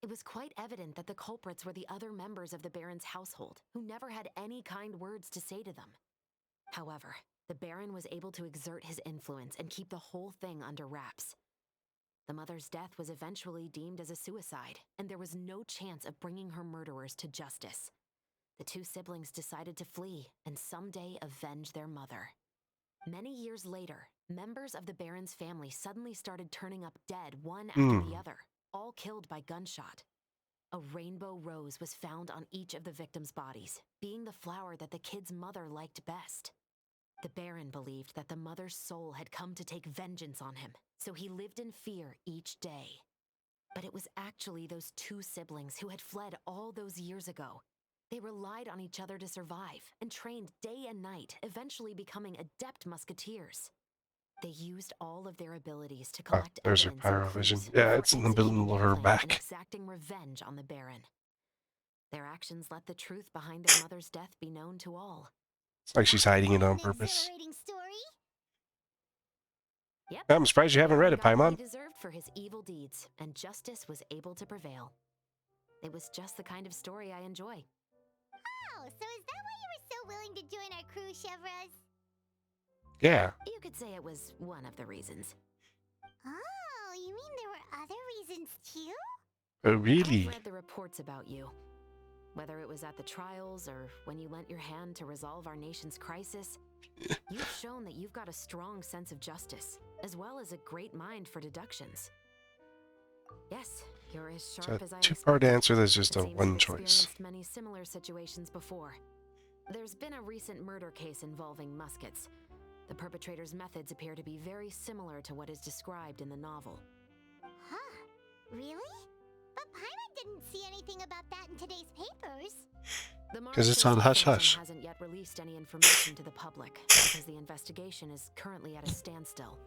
It was quite evident that the culprits were the other members of the baron's household, who never had any kind words to say to them. However, the baron was able to exert his influence and keep the whole thing under wraps. The mother's death was eventually deemed as a suicide, and there was no chance of bringing her murderers to justice. The two siblings decided to flee and someday avenge their mother. Many years later, members of the baron's family suddenly started turning up dead one after the other, all killed by gunshot. A rainbow rose was found on each of the victims' bodies, being the flower that the kid's mother liked best. The Baron believed that the mother's soul had come to take vengeance on him, so he lived in fear each day. But it was actually those two siblings who had fled all those years ago. They relied on each other to survive and trained day and night, eventually becoming adept musketeers. They used all of their abilities to Ah, collect there's her evidence and pyro vision. clues Yeah, before it's in the executing middle of their her plan and back. exacting revenge on the Baron. Their actions let the truth behind their mother's death be known to all. It's like she's hiding it on An purpose. exhilarating story. Yep. I'm surprised you haven't read He it, got what he Paimon. deserved for his evil deeds, and justice was able to prevail. It was just the kind of story I enjoy. Oh, so is that why you were so willing to join our crew, Chevras? Yeah. You could say it was one of the reasons. Oh, you mean there were other reasons too? Oh, really? I've read the reports about you. Whether it was at the trials or when you lent your hand to resolve our nation's crisis, you've shown that you've got a strong sense of justice, as well as a great mind for deductions. Yes, you're as It's sharp a as I two-part expected. answer. There's just It a seems one you've choice. experienced many similar situations before. There's been a recent murder case involving muskets. The perpetrator's methods appear to be very similar to what is described in the novel. Huh? Really? But Paimon didn't see anything about that in today's papers. The 'Cause it's on Marshal hush Phantom hush. hasn't yet released any information to the public because the investigation is currently at a standstill.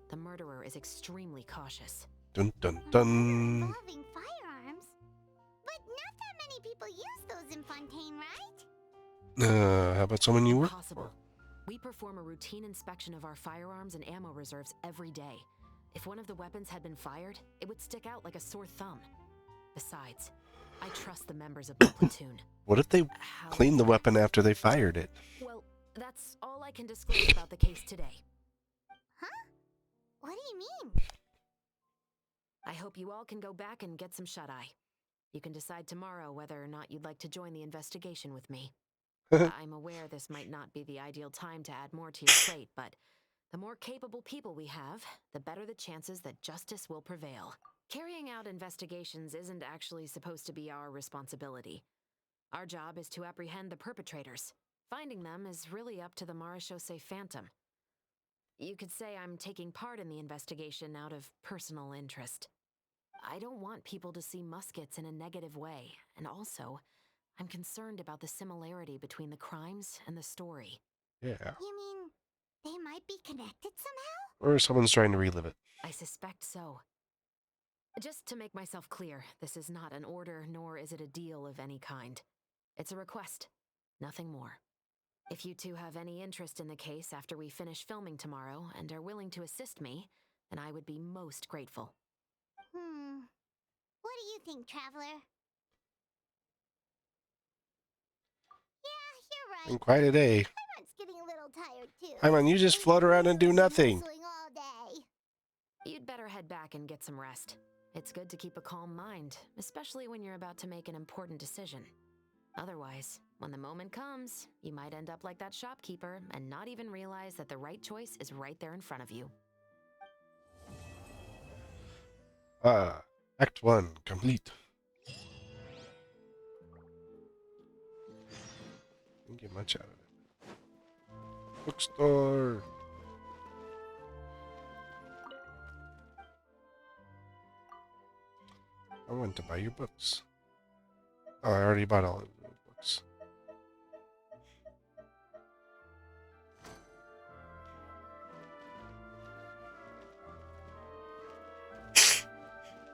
The murderer is extremely cautious. Dun dun A murder dun. involving firearms? But not that many people use those in Fontaine, right? How about someone you work Impossible. for? We perform a routine inspection of our firearms and ammo reserves every day. If one of the weapons had been fired, it would stick out like a sore thumb. Besides, I trust the members of my platoon. What if they cleaned the However- weapon after they fired it? Well, that's all I can disclose about the case today. Huh? What do you mean? I hope you all can go back and get some shut-eye. You can decide tomorrow whether or not you'd like to join the investigation with me. I'm aware this might not be the ideal time to add more to your plate, but the more capable people we have, the better the chances that justice will prevail. Carrying out investigations isn't actually supposed to be our responsibility. Our job is to apprehend the perpetrators. Finding them is really up to the Marechaussee Phantom. You could say I'm taking part in the investigation out of personal interest. I don't want people to see muskets in a negative way, and also, I'm concerned about the similarity between the crimes and the story. Yeah. You mean they might be connected somehow? Or someone's trying to relive it. I suspect so. Just to make myself clear, this is not an order, nor is it a deal of any kind. It's a request, nothing more. If you two have any interest in the case after we finish filming tomorrow and are willing to assist me, then I would be most grateful. What do you think, Traveler? Yeah, you're right. Been quite a day. Paimon's getting a little tired too. Paimon, you just float around and do nothing. Hustling all day. You'd better head back and get some rest. It's good to keep a calm mind, especially when you're about to make an important decision. Otherwise, when the moment comes, you might end up like that shopkeeper and not even realize that the right choice is right there in front of you. Act 1 complete. Didn't get much out of it. Bookstore. I went to buy your books. Oh, I already bought all of your books.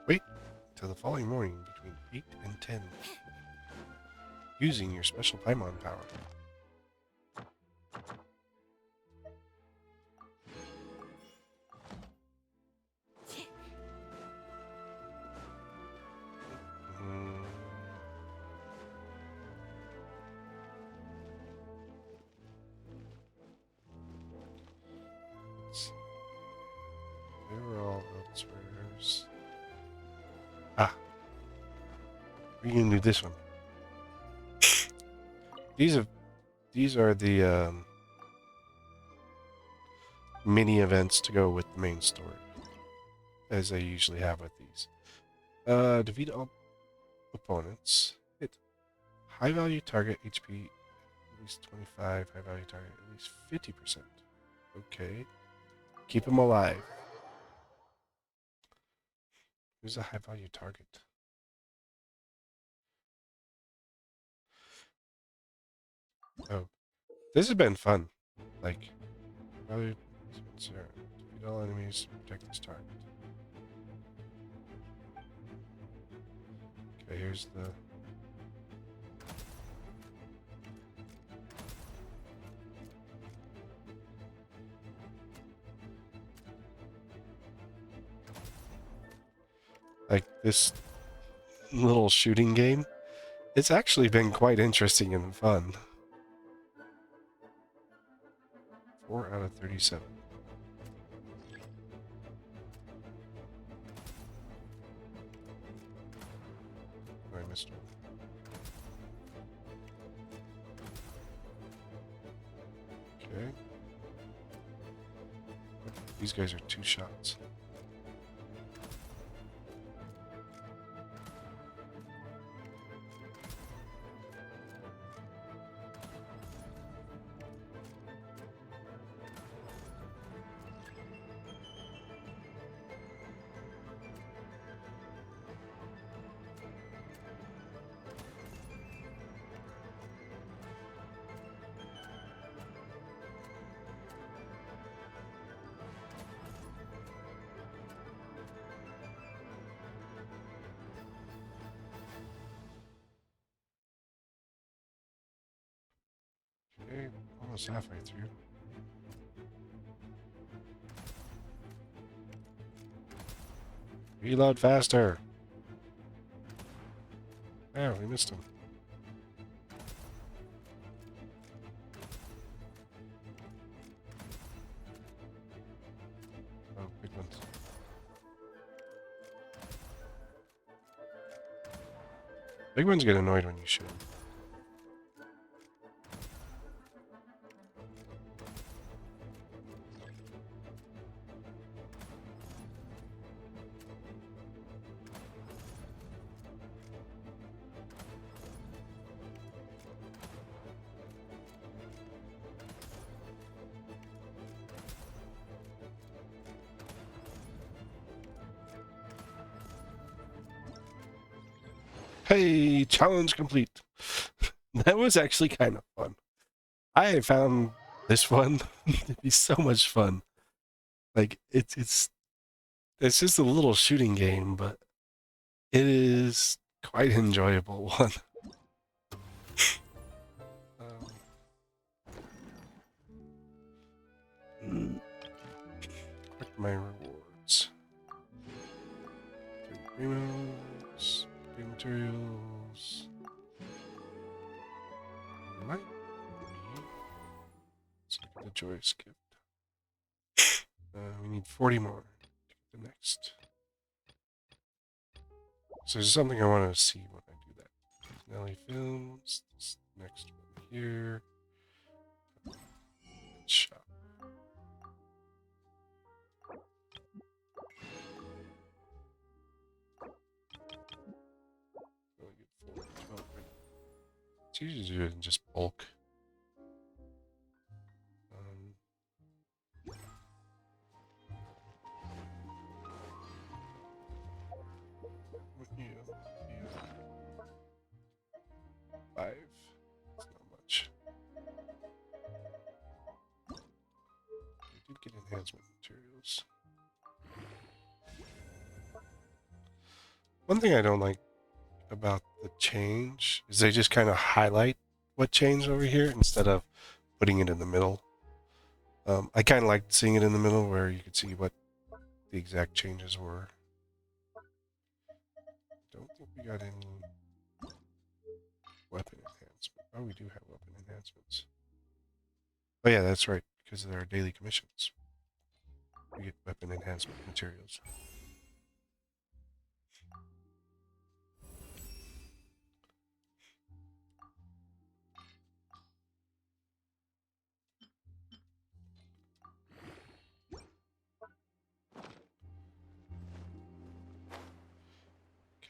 Wait till the following morning between 8 and 10. Using your special Paimon power. Mm. Let's see. They were all elsewheres. Ah. We can do this one. These are the mini events to go with the main story, as I usually have with these. Defeat all opponents. Hit high value target HP least 25. High value target, at least 50%. Okay. Keep him alive. Who's a high value target? Oh, this has been fun. Like, value concern. Defeat all enemies. Protect this target. Okay, here's the. Like this little shooting game. It's actually been quite interesting and fun. 4 out of 37. Oh, I missed one. Okay. These guys are 2 shots. Okay, almost halfway through. Reload faster. Oh, we missed him. Oh, big ones. Big ones get annoyed when you shoot. Hey, challenge complete. That was actually kind of fun. I found this one to be so much fun. Like it's just a little shooting game, but it is quite enjoyable one. Collect my rewards. Primos, big materials. Might be. Let's look at the joyous gift. We need 40 more to get the next. So there's something I want to see when I do that. Nelly Films, this next one here. Shop. It's easy to do it in just bulk. Yeah. 5. That's not much. I did get enhancement materials. One thing I don't like about the change is they just kind of highlight what changed over here instead of putting it in the middle. I kind of liked seeing it in the middle where you could see what the exact changes were. Don't think we got any weapon enhancement. Oh, we do have weapon enhancements. Oh yeah, that's right, because there are daily commissions. We get weapon enhancement materials.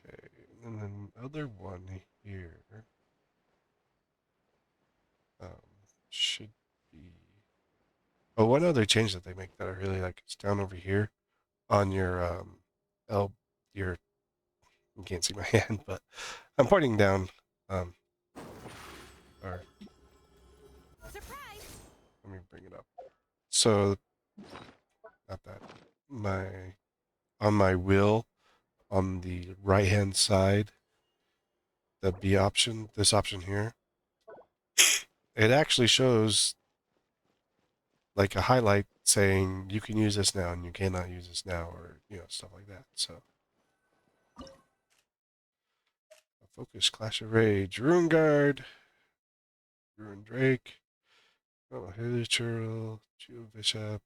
Okay, and then the other one here. Oh, one other change that they make that I really like is down over here on your L your you can't see my hand, but I'm pointing down. Or Surprise! let me bring it up. So not that. My on my wheel on the right hand side, the B option, this option here, it actually shows like a highlight saying you can use this now and you cannot use this now, or stuff like that. So focus, Clash of Rage, Rune Guard, Rune Drake, oh Haley Churl, Geo Bishop.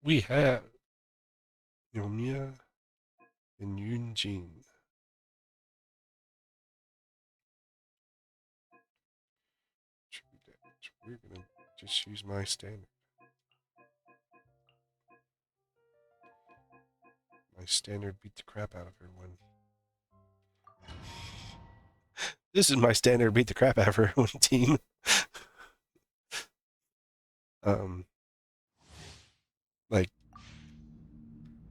We have Yomiya and Yunjin. We're gonna just use my standard. My standard beat the crap out of everyone. This is my standard beat the crap out of everyone team. Like,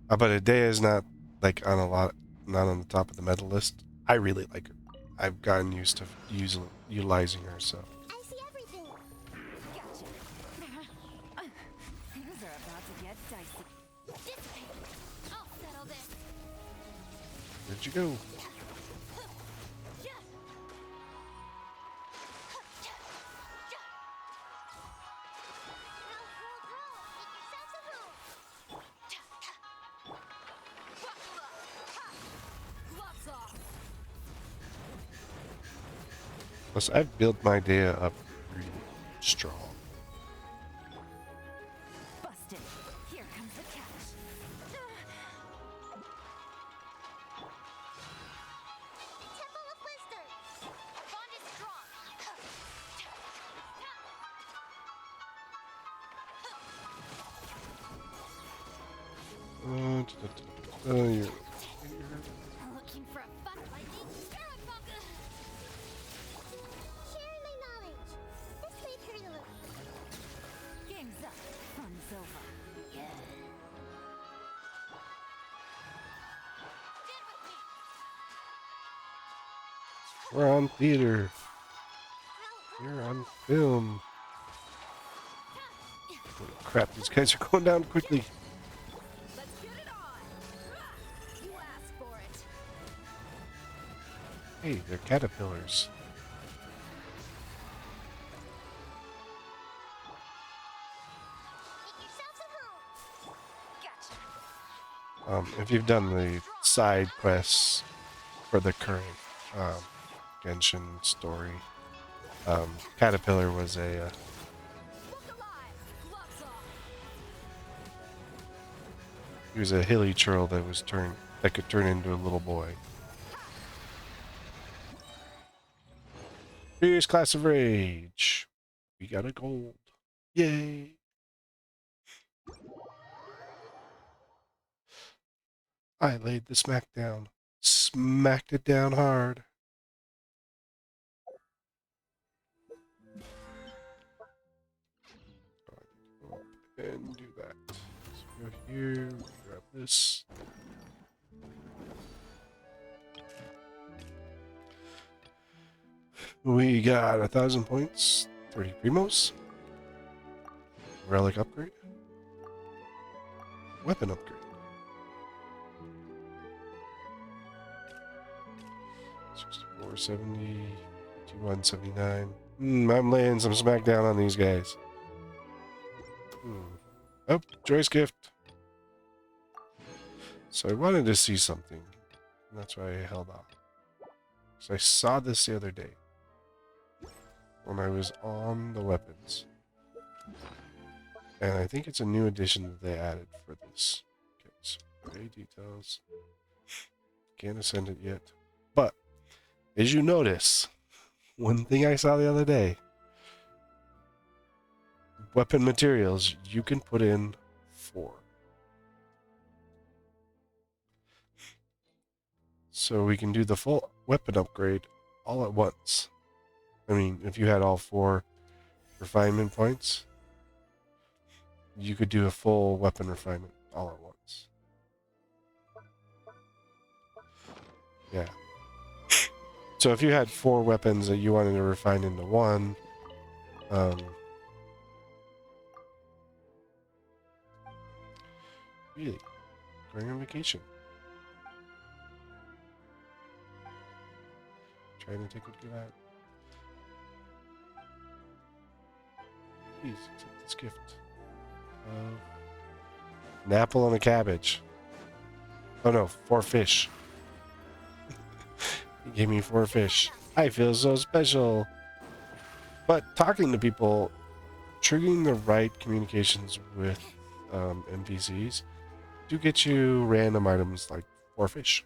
but Adea is not like not on the top of the medal list. I really like her. I've gotten used to utilizing her. So I see everything. Gotcha. Things are about to get dicey. Dissipate. I'll settle this. where'd you go? Plus, I've built my Dea up really strong. Busted. Here comes the catch. Temple of Wisdom. Bond is strong. You're Looking for a fight, lightning. Scarabunga. Sharing my knowledge. This may hurt a little. Game's up. Fun's over. Yeah. Stand with me. We're on theater. You're on film. Oh, crap, these guys are going down quickly. Let's get it on! You asked for it. Hey, they're caterpillars. Make yourselves at home. If you've done the side quests for the current Genshin story, Caterpillar was a Look alive! Gloves off! he was a hilly churl that could turn into a little boy. Here's Class of Rage. We got a gold. Yay! I laid the smack down. Smacked it down hard. And do that. So go here, grab this. We got 1,000 points, 30 primos, relic upgrade, weapon upgrade. 64, 70, 51, 79. I'm laying some smackdown on these guys. Oh, Joy's gift. So I wanted to see something. And that's why I held off. So I saw this the other day when I was on the weapons. And I think it's a new addition that they added for this. Okay, so array details. Can't ascend it yet. But as you notice, one thing I saw the other day, weapon materials you can put in 4. So we can do the full weapon upgrade all at once. I mean, if you had all 4 refinement points, you could do a full weapon refinement all at once. Yeah. So if you had 4 weapons that you wanted to refine into one, really, going on vacation. Trying to take a good out. Please accept this gift. An apple and a cabbage. Oh no, 4 fish. He gave me 4 fish. I feel so special. But talking to people, triggering the right communications with NPCs do get you random items like 4 fish.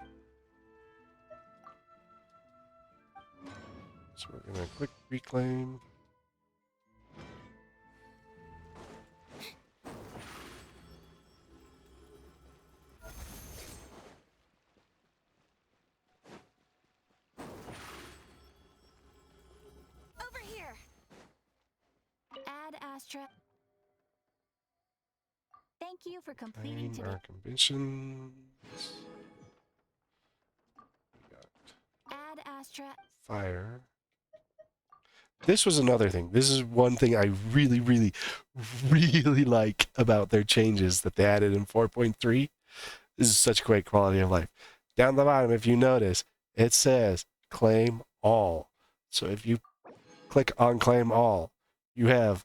So we're gonna quick reclaim. Over here. Add Astra. Thank you for completing Claim today. our conventions. We got Add Astra. fire. This was another thing. This is one thing I really, really, really like about their changes that they added in 4.3. This is such great quality of life. Down the bottom, if you notice, it says claim all. So if you click on claim all, you have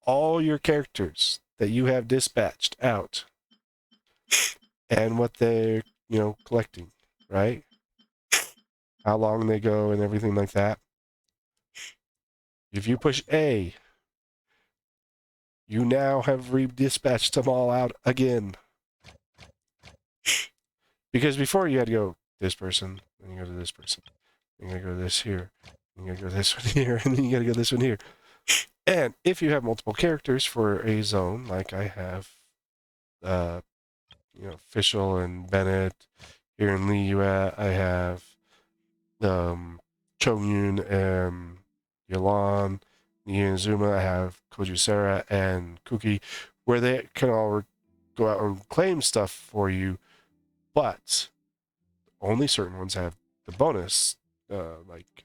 all your characters that you have dispatched out and what they're, collecting, right? How long they go and everything like that. If you push A, you now have redispatched them all out again. Because before you had to go this person, then you go to this person, then you gotta go to this here, then you gotta go to this one here, and then you gotta go this one here. And if you have multiple characters for a zone, like I have, Fischl and Bennett here in Liyue, I have Chongyun and Yalan, Inazuma, I have Kojusera and Kuki, where they can all go out and claim stuff for you, but only certain ones have the bonus, like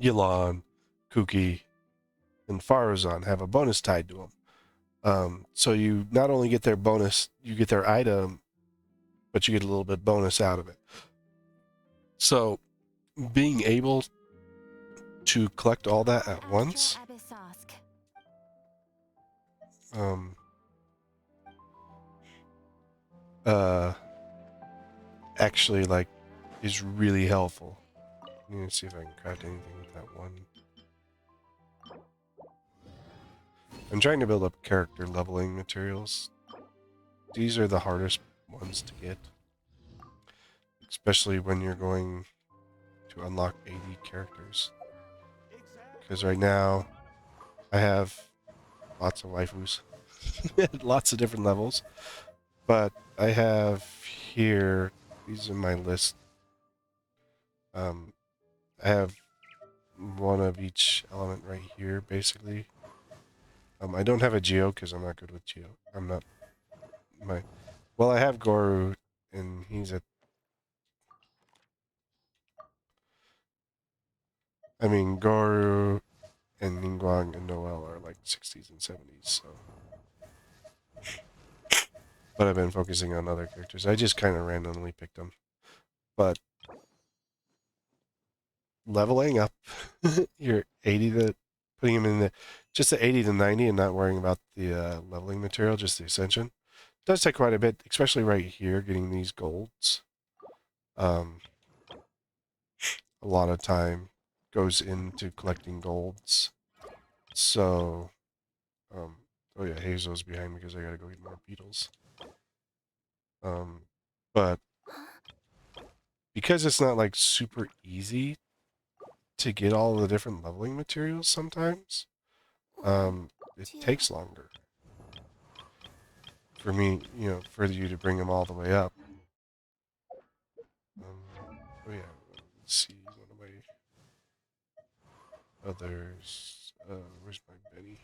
Yalan, Kuki, and Faruzan have a bonus tied to them. So you not only get their bonus, you get their item, but you get a little bit bonus out of it. So being able to collect all that at once, actually like is really helpful. Let me see if I can craft anything with that one. I'm trying to build up character leveling materials. These are the hardest ones to get, especially when you're going to unlock 80 characters. Because right now, I have lots of waifus, lots of different levels, but I have here, these are my list. I have one of each element right here, basically. I don't have a Geo because I'm not good with Geo. I'm not well, I have Goru, and he's at. I mean, Goru and Ningguang and Noel are like 60s and 70s, so. But I've been focusing on other characters. I just kind of randomly picked them. But leveling up your 80 to putting them in just the 80 to 90 and not worrying about the leveling material, just the ascension, does take quite a bit, especially right here, getting these golds. A lot of time goes into collecting golds. So, oh yeah, Hazel's behind me because I gotta go get more beetles. But because it's not like super easy to get all the different leveling materials sometimes, it takes longer for me, for you to bring them all the way up. Oh yeah, let's see, what am I? others. Where's my Benny?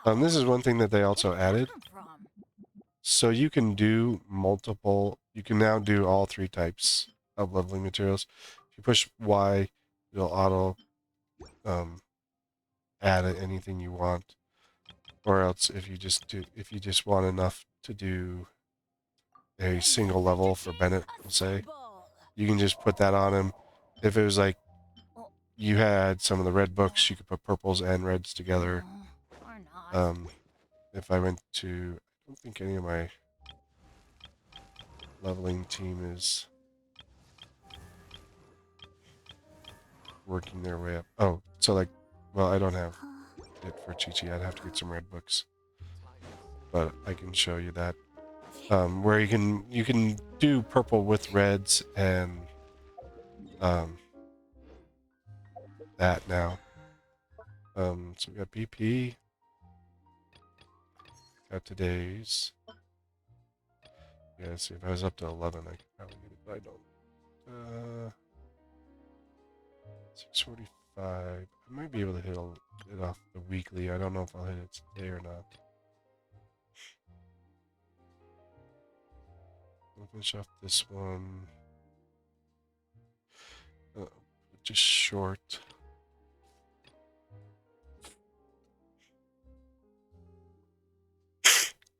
Oh, This is one thing that they also where did that added. come from? So you can do multiple. You can now do all 3 types of leveling materials. If you push Y, it'll auto add anything you want. Or else, if you just want enough to do a single level for Bennett, we'll say, you can just put that on him. If it was like you had some of the red books, you could put purples and reds together. Or not. If I went to, I don't think any of my leveling team is working their way up. Oh, so like, well, I don't have it for Chi-Chi. I'd have to get some red books, but I can show you that. Where you can do purple with reds and that now. So we got BP. Got today's. Yeah, see, if I was up to 11, I could probably get it, but I don't. 645. I might be able to hit it off the weekly. I don't know if I'll hit it today or not. I'll finish off this one. Just short.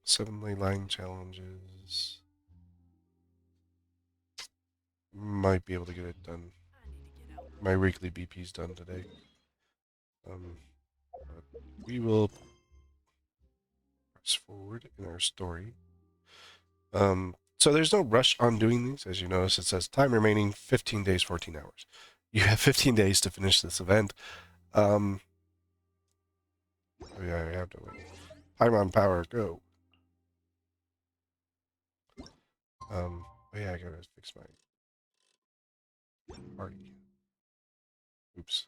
Seven ley line challenges. Might be able to get it done. My weekly BP's done today. But we will press forward in our story. So there's no rush on doing these. As you notice, it says time remaining 15 days, 14 hours. You have 15 days to finish this event. Oh yeah, I have to wait. Time on power, go. Oh yeah, I gotta fix my party. Oops.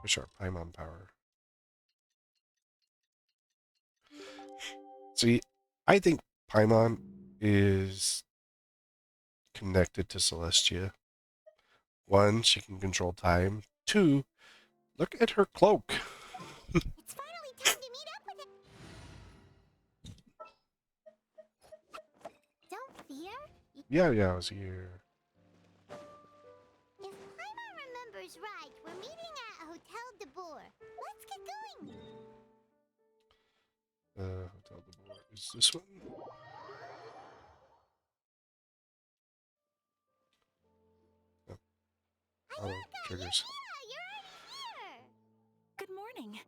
Push our Paimon power. See, I think Paimon is connected to Celestia. 1, she can control time. 2, look at her cloak. It's finally time to meet up with it. Don't fear. Yeah, I was here. If Paimon remembers right, we're meeting at Hotel de Boer. Let's get going. Hotel de Boer. Is this one? Oh. Oh, triggers. You're already here. Good morning.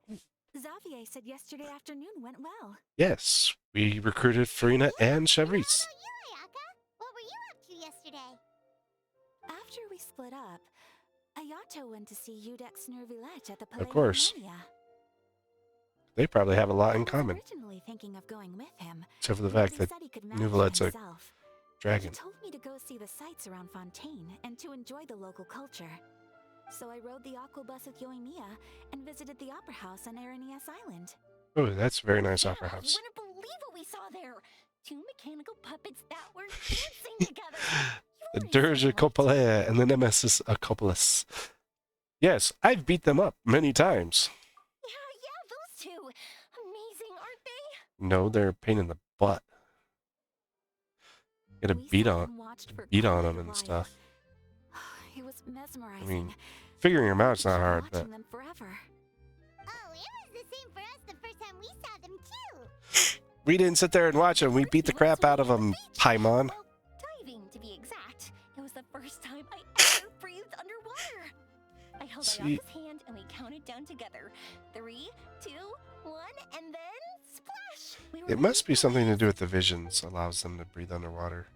Xavier said yesterday afternoon went well. Yes, we recruited Farina and Chevrice. How about you, Ayaka? What were you up to yesterday? After we split up, Ayato went to see Udex Nervillette at the Palais Of course. Harmonia. They probably have a lot in I was common, originally thinking of going with him, except for the but fact he that said he could manage Nouvelette's a himself. dragon. He told me to go see the sights around Fontaine and to enjoy the local culture. So I rode the aqua bus with Yoimiya and visited the opera house on Aranias Island. Oh, that's a very nice Yeah, opera house. You wouldn't believe what we saw there. 2 mechanical puppets that were dancing together. The You Dirge were Coppola and the Nemesis Acopolis. Yes, I've beat them up many times. Yeah, those two. Amazing, aren't they? No, they're a pain in the butt. Get a We beat sat on and watched for beat quite on a them and while. stuff. It was mesmerizing. I mean, figuring them out's not hard, but Watching them forever. Oh, it was the same for us the first time we saw them too. we didn't sit there and watch them. We beat the crap out of them, Paimon. Well, diving, to be exact. It was the first time I ever breathed underwater. I held See- Ayaka's hand and we counted down together. 3, 2, 1, and then splash! We were It must be ready for something to it. do with the visions allows them to breathe underwater.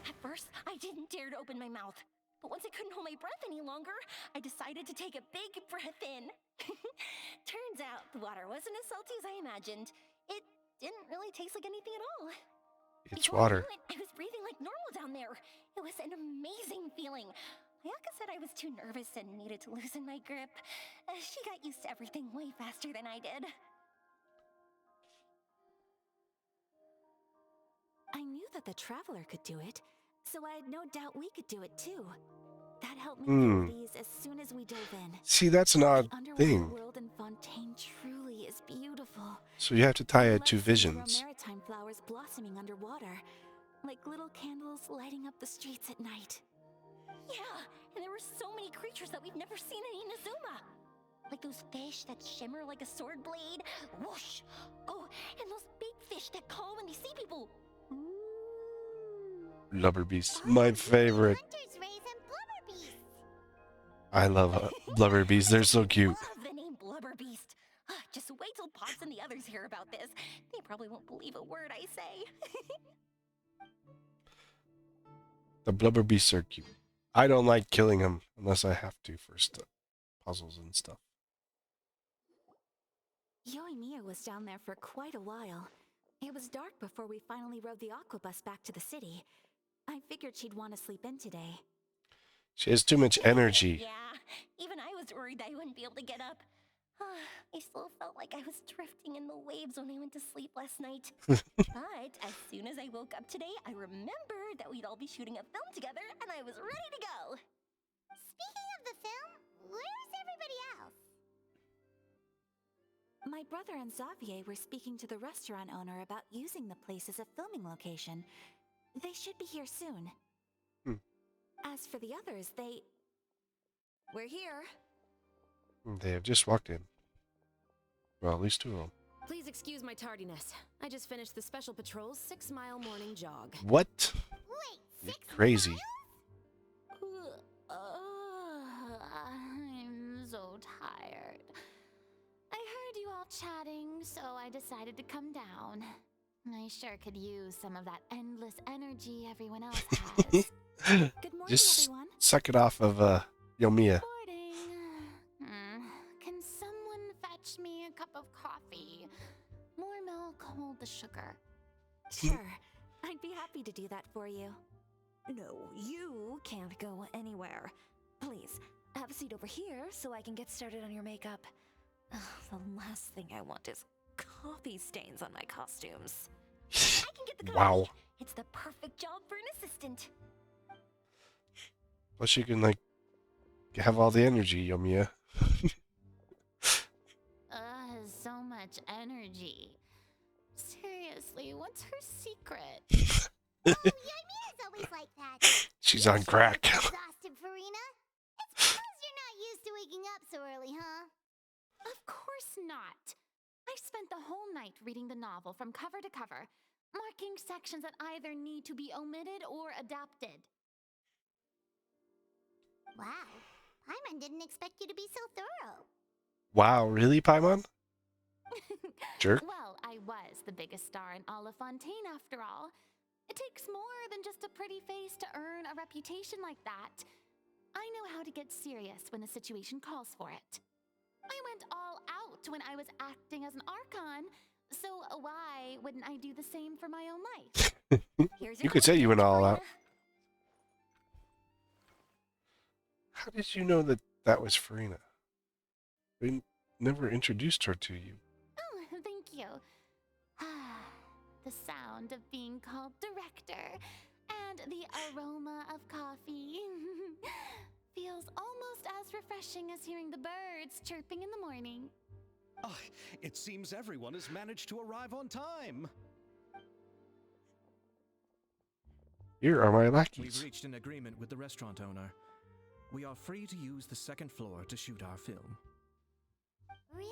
At first, I didn't dare to open my mouth. But once I couldn't hold my breath any longer, I decided to take a big breath in. Turns out the water wasn't as salty as I imagined. It didn't really taste like anything at all. It's Before I water. knew it, I was breathing like normal down there. It was an amazing feeling. Ayaka said I was too nervous and needed to loosen my grip. She got used to everything way faster than I did. I knew that the Traveler could do it, so I had no doubt we could do it too. That helped me feel at ease as soon as we dove in. See, that's an odd The underwater thing. world in Fontaine truly is beautiful. So you have to tie And it to let's see the visions. maritime flowers blossoming underwater, like little candles lighting up the streets at night. Yeah, and there were so many creatures that we've never seen in Inazuma. Like those fish that shimmer like a sword blade. Whoosh! Oh, and those big fish that call when they see people. Blubber beasts, my favorite. Hunters raise and blubber beasts. I love blubber beasts. They're so cute. Love the name Blubber Beast. Just wait till Pops and the others hear about this. They probably won't believe a word I say. The blubber beasts are cute. I don't like killing them unless I have to for puzzles and stuff. Yoimiya was down there for quite a while. It was dark before we finally rode the aquabus back to the city. I figured she'd want to sleep in today. She has too much energy. Yeah, even I was worried I wouldn't be able to get up. I still felt like I was drifting in the waves when I went to sleep last night. But as soon as I woke up today, I remembered that we'd all be shooting a film together, and I was ready to go. Speaking of the film, where's everybody else? My brother and Xavier were speaking to the restaurant owner about using the place as a filming location. They should be here soon. As for the others, we're here. They have just walked in. Well, at least two of them. Please excuse my tardiness. I just finished the Special Patrol's 6-mile morning jog. What? Wait, You're 6 crazy. miles? I'm so tired. I heard you all chatting, so I decided to come down. I sure could use some of that endless energy everyone else has. Good morning, Just everyone. suck it off of Yoimiya. Morning. Can someone fetch me a cup of coffee? More milk, hold the sugar. Sure, I'd be happy to do that for you. No, you can't go anywhere. Please, have a seat over here so I can get started on your makeup. Ugh, the last thing I want is coffee stains on my costumes. I can get the coffee. Wow. It's the perfect job for an assistant. Plus you can, like, have all the energy, Yoimiya. So much energy. Seriously, what's her secret? Oh, Yoimiya's always like that. She's on crack. Exhausted, Farina. It's because you're not used to waking up so early, huh? Of course not. I spent the whole night reading the novel from cover to cover, marking sections that either need to be omitted or adapted. Wow. Paimon didn't expect you to be so thorough. Wow, really, Paimon? Jerk. Well, I was the biggest star in all of Fontaine after all. It takes more than just a pretty face to earn a reputation like that. I know how to get serious when a situation calls for it. I went all out when I was acting as an Archon, so why wouldn't I do the same for my own life? Here's You your could say you went all Farina. out. How did you know that that was Farina? We never introduced her to you. Oh, thank you. The sound of being called director and the aroma of coffee feels almost as refreshing as hearing the birds chirping in the morning. Ah, it seems everyone has managed to arrive on time. Here are my We've lackeys. reached an agreement with the restaurant owner. We are free to use the second floor to shoot our film. Really?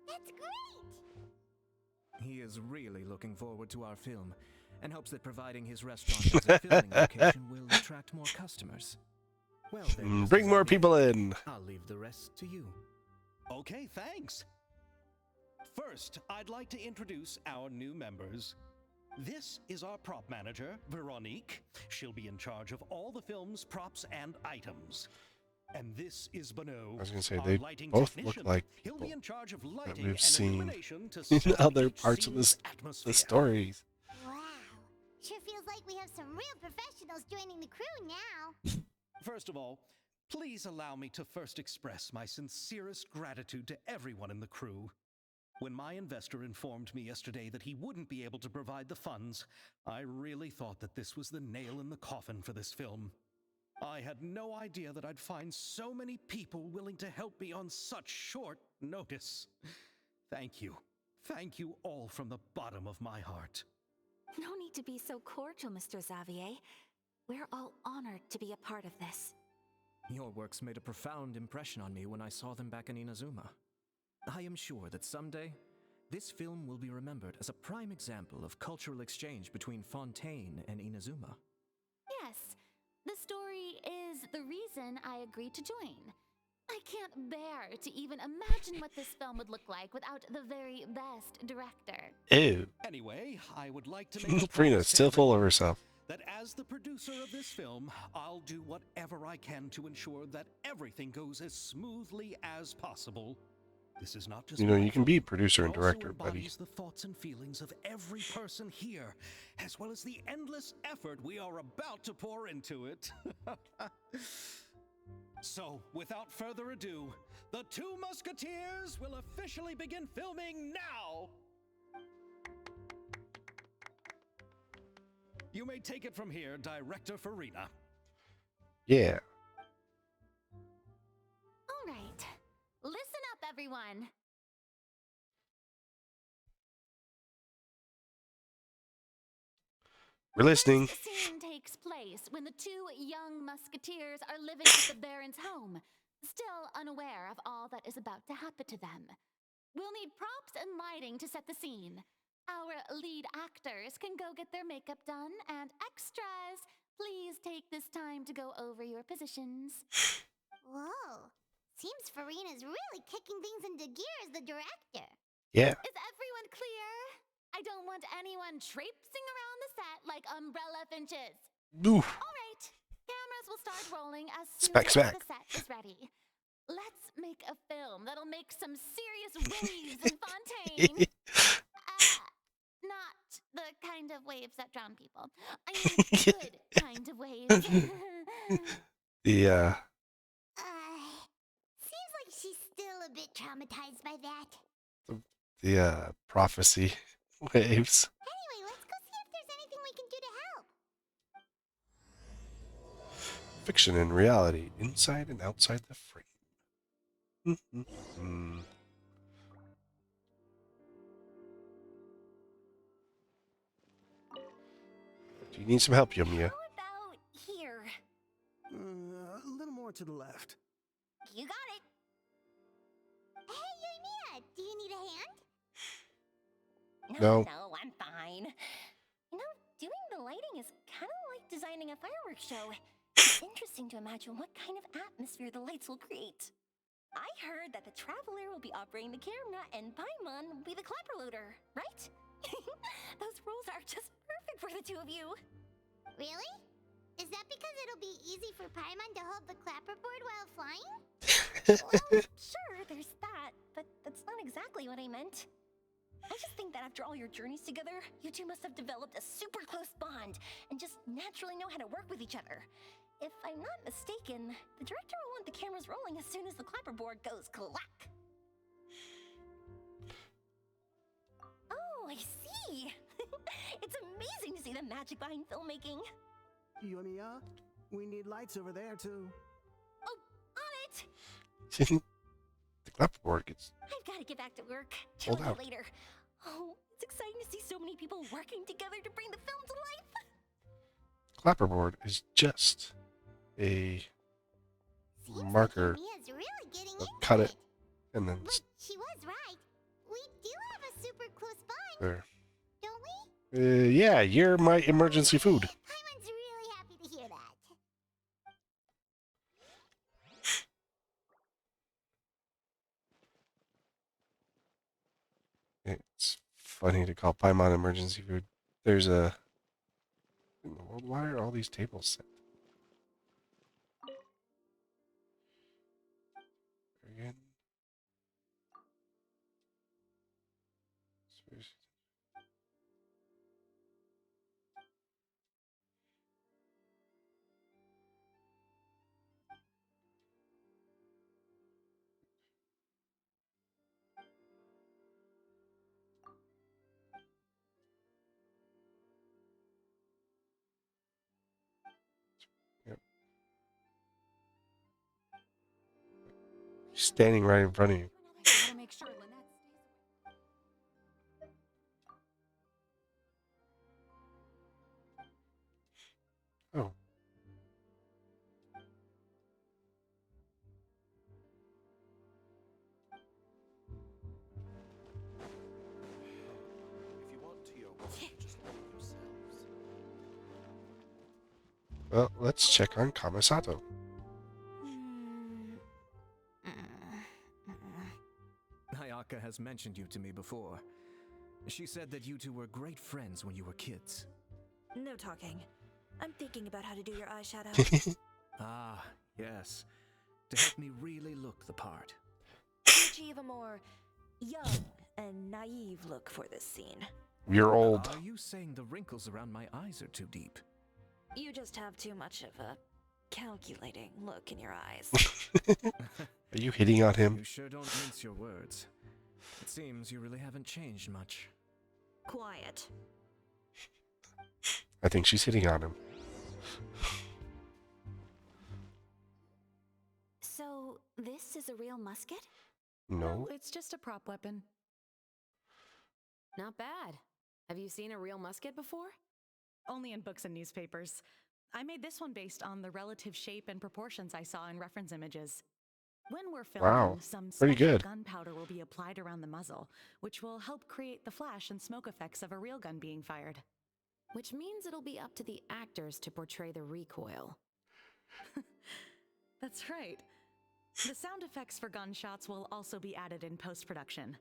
That's great! He is really looking forward to our film and hopes that providing his restaurant as a filming location will attract more customers. Well, then, Mr. Bring more Xavier, people in. I'll leave the rest to you. Okay, thanks. First, I'd like to introduce our new members. This is our prop manager, Veronique. She'll be in charge of all the film's props and items. And this is Bono, I was gonna say, our they lighting both technician. look like He'll be people in charge of that lighting we've and seen illumination to in set other each parts of scene's the atmosphere. stories. Wow. Sure feels like we have some real professionals joining the crew now. First of all, please allow me to first express my sincerest gratitude to everyone in the crew. When my investor informed me yesterday that he wouldn't be able to provide the funds, I really thought that this was the nail in the coffin for this film. I had no idea that I'd find so many people willing to help me on such short notice. Thank you. Thank you all from the bottom of my heart. No need to be so cordial, Mr. Xavier. We're all honored to be a part of this. Your works made a profound impression on me when I saw them back in Inazuma. I am sure that someday, this film will be remembered as a prime example of cultural exchange between Fontaine and Inazuma. Yes, the story is the reason I agreed to join. I can't bear to even imagine what this film would look like without the very best director. Ew. Anyway, I would like to make a Freena's promise to still full of everyone herself. that as the producer of this film, I'll do whatever I can to ensure that everything goes as smoothly as possible. This is not just You know, my you can film, be producer it and also director, buddy. embodies the thoughts and feelings of every person here, as well as the endless effort we are about to pour into it. So, without further ado, the Two Musketeers will officially begin filming now! You may take it from here, Director Farina. Yeah. All right, listen up, everyone. We're listening. The scene takes place when the two young musketeers are living at the Baron's home, still unaware of all that is about to happen to them. We'll need props and lighting to set the scene. Our lead actors can go get their makeup done, and extras, please take this time to go over your positions. Whoa. Seems Farina's really kicking things into gear as the director. Yeah. Is everyone clear? I don't want anyone traipsing around the set like umbrella finches. Oof. All right, cameras will start rolling as soon Smack, as smack. the set is ready. Let's make a film that'll make some serious waves in Fontaine. Not the kind of waves that drown people. I mean, good kind of waves. The Seems like she's still a bit traumatized by that. prophecy waves. Anyway, let's go see if there's anything we can do to help. Fiction and reality, inside and outside the frame. Do you need some help, Yomiya? How about here? A little more to the left. You got it. Hey, Yoimiya, do you need a hand? No. No, I'm fine. You know, doing the lighting is kind of like designing a fireworks show. It's interesting to imagine what kind of atmosphere the lights will create. I heard that the Traveler will be operating the camera and Paimon will be the clapper loader, right? Those roles are just perfect for the two of you. Really? Is that because it'll be easy for Paimon to hold the clapperboard while flying? Well, sure, there's that, but that's not exactly what I meant. I just think that after all your journeys together, you two must have developed a super close bond and just naturally know how to work with each other. If I'm not mistaken, the director will want the cameras rolling as soon as the clapperboard goes clack. Oh, I see! It's amazing to see the magic behind filmmaking. Yoimiya, we need lights over there too. Oh, on it! The clapperboard gets I've got to get back to work. Hold Tell you out. later. Oh, it's exciting to see so many people working together to bring the film to life. clapperboard is just a Seems like marker. Yoimiya's really getting I'll into cut it and then But she was right. We do have a super close bond, there. don't we? Yeah, you're my emergency food. Paimon's really happy to hear that. It's funny to call Paimon emergency food. There's a... In the world, why are all these tables set? Again. Standing right in front of you. I gotta make sure Lynette stays Oh. If you want to your way, just leave yourselves. Well, let's check on Kamisato. Hayaka has mentioned you to me before. She said that you two were great friends when you were kids. No talking. I'm thinking about how to do your eyeshadow. Ah, yes. To help me really look the part. To achieve a more young and naive look for this scene. You're old. Are you saying the wrinkles around my eyes are too deep? You just have too much of a calculating look in your eyes. Are you hitting on him? You sure don't mince your words. It seems you really haven't changed much. Quiet. I think she's hitting on him. So, this is a real musket? No. It's just a prop weapon. Not bad. Have you seen a real musket before? Only in books and newspapers. I made this one based on the relative shape and proportions I saw in reference images. When we're filming, Wow, some pretty special good. gunpowder will be applied around the muzzle, which will help create the flash and smoke effects of a real gun being fired. Which means it'll be up to the actors to portray the recoil. That's right. The sound effects for gunshots will also be added in post-production.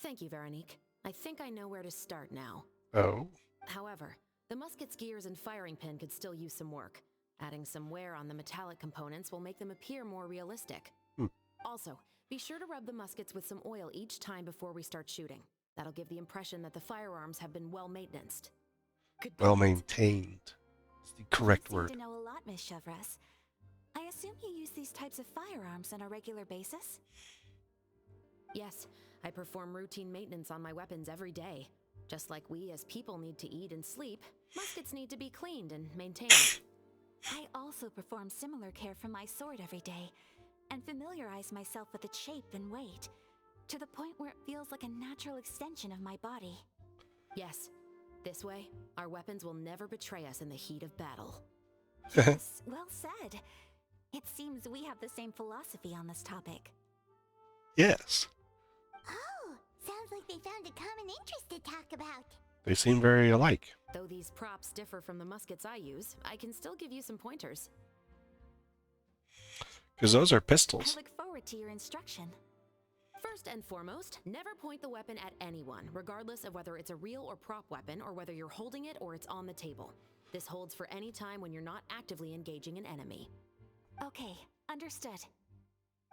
Thank you, Veronique. I think I know where to start now. Oh. However, the musket's gears and firing pin could still use some work. Adding some wear on the metallic components will make them appear more realistic. Also, be sure to rub the muskets with some oil each time before we start shooting. That'll give the impression that the firearms have been well maintained. Good Well point. maintained. It's the correct You word. seem to know a lot, Miss Chevres. I assume you use these types of firearms on a regular basis? Yes, I perform routine maintenance on my weapons every day. Just like we as people need to eat and sleep, muskets need to be cleaned and maintained. I also perform similar care for my sword every day, and familiarize myself with its shape and weight, to the point where it feels like a natural extension of my body. Yes, this way, our weapons will never betray us in the heat of battle. Yes, well said. It seems we have the same philosophy on this topic. Yes. Oh, sounds like they found a common interest to talk about. They seem very alike. Though these props differ from the muskets I use, I can still give you some pointers. Because those are I pistols. look forward to your instruction. First and foremost, never point the weapon at anyone, regardless of whether it's a real or prop weapon or whether you're holding it or it's on the table. This holds for any time when you're not actively engaging an enemy. Okay, understood.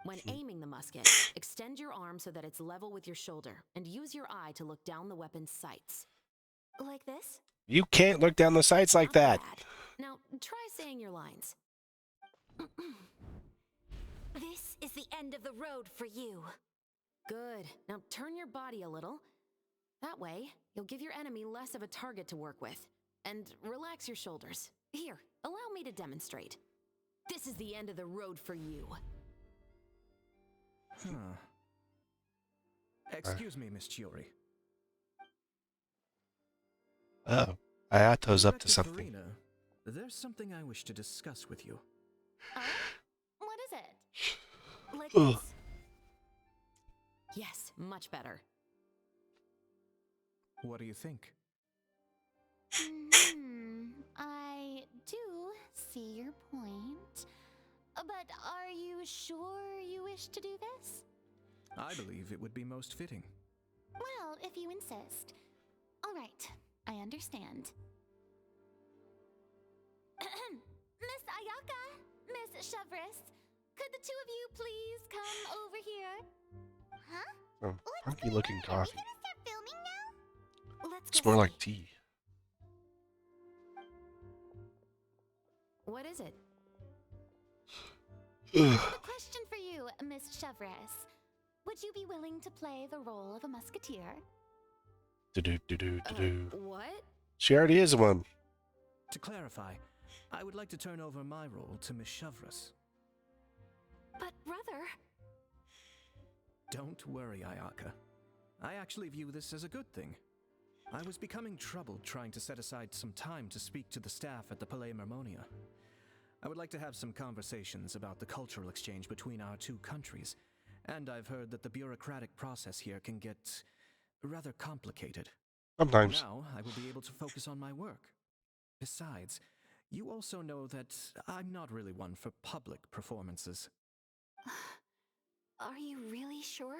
When aiming the musket, extend your arm so that it's level with your shoulder and use your eye to look down the weapon's sights. Like this? You can't look down the sights like Not that. bad. Now, try saying your lines. This is the end of the road for you. Good. Now turn your body a little. That way, you'll give your enemy less of a target to work with. And relax your shoulders. Here, allow me to demonstrate. This is the end of the road for you. Huh. Excuse me, Miss Chiori. Oh. Ayato's up to Inspector something. Farina, there's something I wish to discuss with you. Oh? What is it? Like Ugh. this? Yes, much better. What do you think? I do see your point. But are you sure you wish to do this? I believe it would be most fitting. Well, if you insist. All right, I understand. Miss Ayaka, Miss Chevres, could the two of you please come over here? Huh? Oh, funky looking Are we coffee. gonna start filming now? Let's It's go more see. like tea. What is it? Ugh. A question for you, Miss Chevres. Would you be willing to play the role of a musketeer? Do-do-do-do-do-do. What? She already is one. To clarify, I would like to turn over my role to Miss Chevres. But brother, Don't worry, Ayaka. I actually view this as a good thing. I was becoming troubled trying to set aside some time to speak to the staff at the Palais Mermonia. I would like to have some conversations about the cultural exchange between our two countries, and I've heard that the bureaucratic process here can get rather complicated. Sometimes. Now, I will be able to focus on my work. Besides, you also know that I'm not really one for public performances. Are you really sure?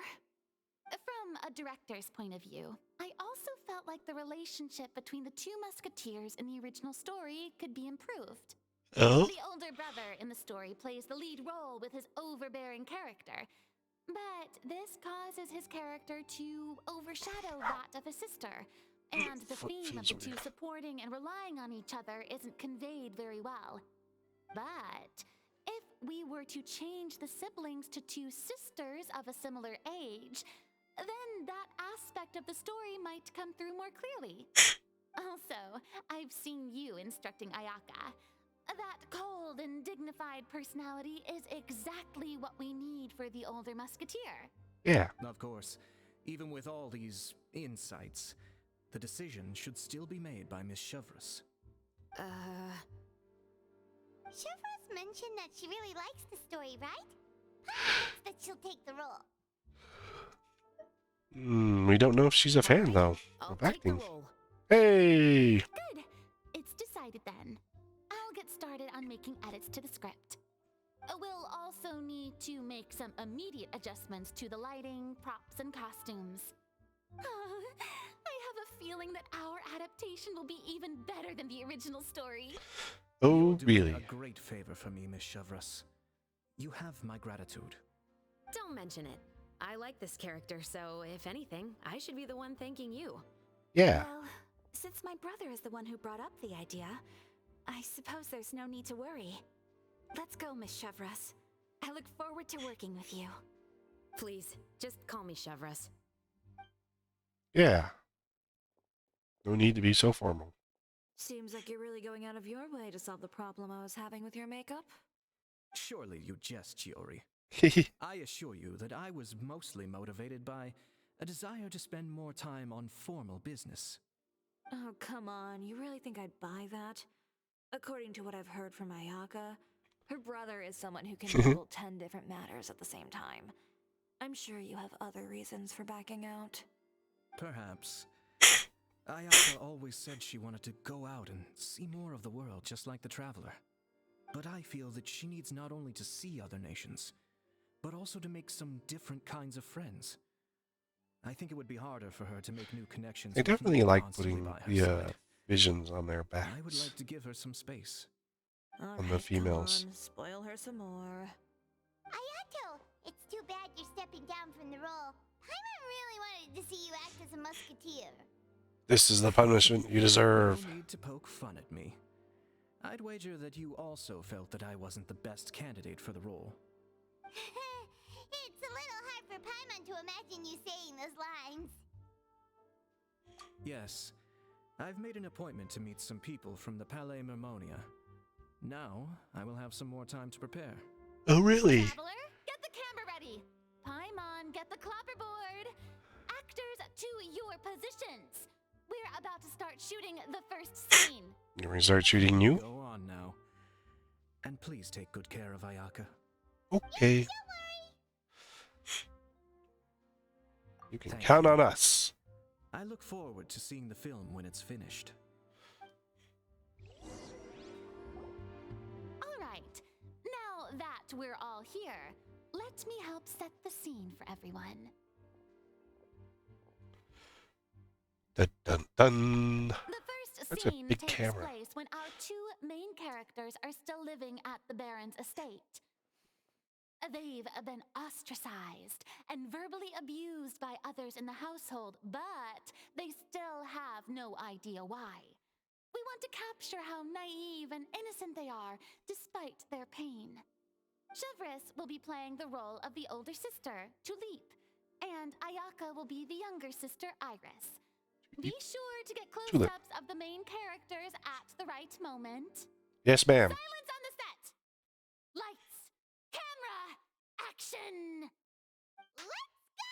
From a director's point of view, I also felt like the relationship between the two musketeers in the original story could be improved. Oh? The older brother in the story plays the lead role with his overbearing character, but this causes his character to overshadow that of his sister, and the theme of the two supporting and relying on each other isn't conveyed very well. But if we were to change the siblings to two sisters of a similar age, then that aspect of the story might come through more clearly. Also, I've seen you instructing Ayaka. That cold and dignified personality is exactly what we need for the older musketeer. Yeah. Of course, even with all these insights, the decision should still be made by Miss Chevreuse. Chevreuse mentioned that she really likes the story, right? How that she'll take the role? We don't know if she's a fan, though, I'll of take the acting. role. Hey! Good. It's decided then. I'll get started on making edits to the script. We'll also need to make some immediate adjustments to the lighting, props, and costumes. I have a feeling that our adaptation will be even better than the original story. Oh, You're doing really? a great favor for me, Miss Chevreuse. You have my gratitude. Don't mention it. I like this character, so if anything, I should be the one thanking you. Yeah. Well, since my brother is the one who brought up the idea, I suppose there's no need to worry. Let's go, Miss Chevreuse. I look forward to working with you. Please, just call me Chevreuse. Yeah. No need to be so formal. Seems like you're really going out of your way to solve the problem I was having with your makeup. Surely you jest, Chiori. I assure you that I was mostly motivated by a desire to spend more time on formal business. Oh, come on. You really think I'd buy that? According to what I've heard from Ayaka, her brother is someone who can juggle 10 different matters at the same time. I'm sure you have other reasons for backing out. Perhaps. Ayaka always said she wanted to go out and see more of the world, just like the Traveler. But I feel that she needs not only to see other nations, but also to make some different kinds of friends. I think it would be harder for her to make new connections. They with definitely people like constantly putting by her the side. visions on their backs. I would like to give her some space. On the females. Come on, spoil her some more. Ayato, it's too bad you're stepping down from the role. Paimon really wanted to see you act as a musketeer. This is the punishment you deserve. No need to poke fun at me. I'd wager that you also felt that I wasn't the best candidate for the role. It's a little hard for Paimon to imagine you saying those lines. Yes, I've made an appointment to meet some people from the Palais Mermonia. Now, I will have some more time to prepare. Oh, really? Traveler, get the camera ready. Paimon, get the clapperboard. Actors, to your positions. We're about to start shooting the first scene. You're gonna start shooting you? Go on now. And please take good care of Ayaka. Okay. Don't worry. You can Thank count you. on us. I look forward to seeing the film when it's finished. All right. Now that we're all here, let me help set the scene for everyone. Dun dun dun. The first That's a scene big takes camera. place when our two main characters are still living at the Baron's estate. They've been ostracized and verbally abused by others in the household, but they still have no idea why. We want to capture how naive and innocent they are, despite their pain. Chevreuse will be playing the role of the older sister, Tulip, and Ayaka will be the younger sister, Iris. Be sure to get Tulip. close-ups of the main characters at the right moment. Yes, ma'am. Silence on the set! Lights, camera, action! Let's go!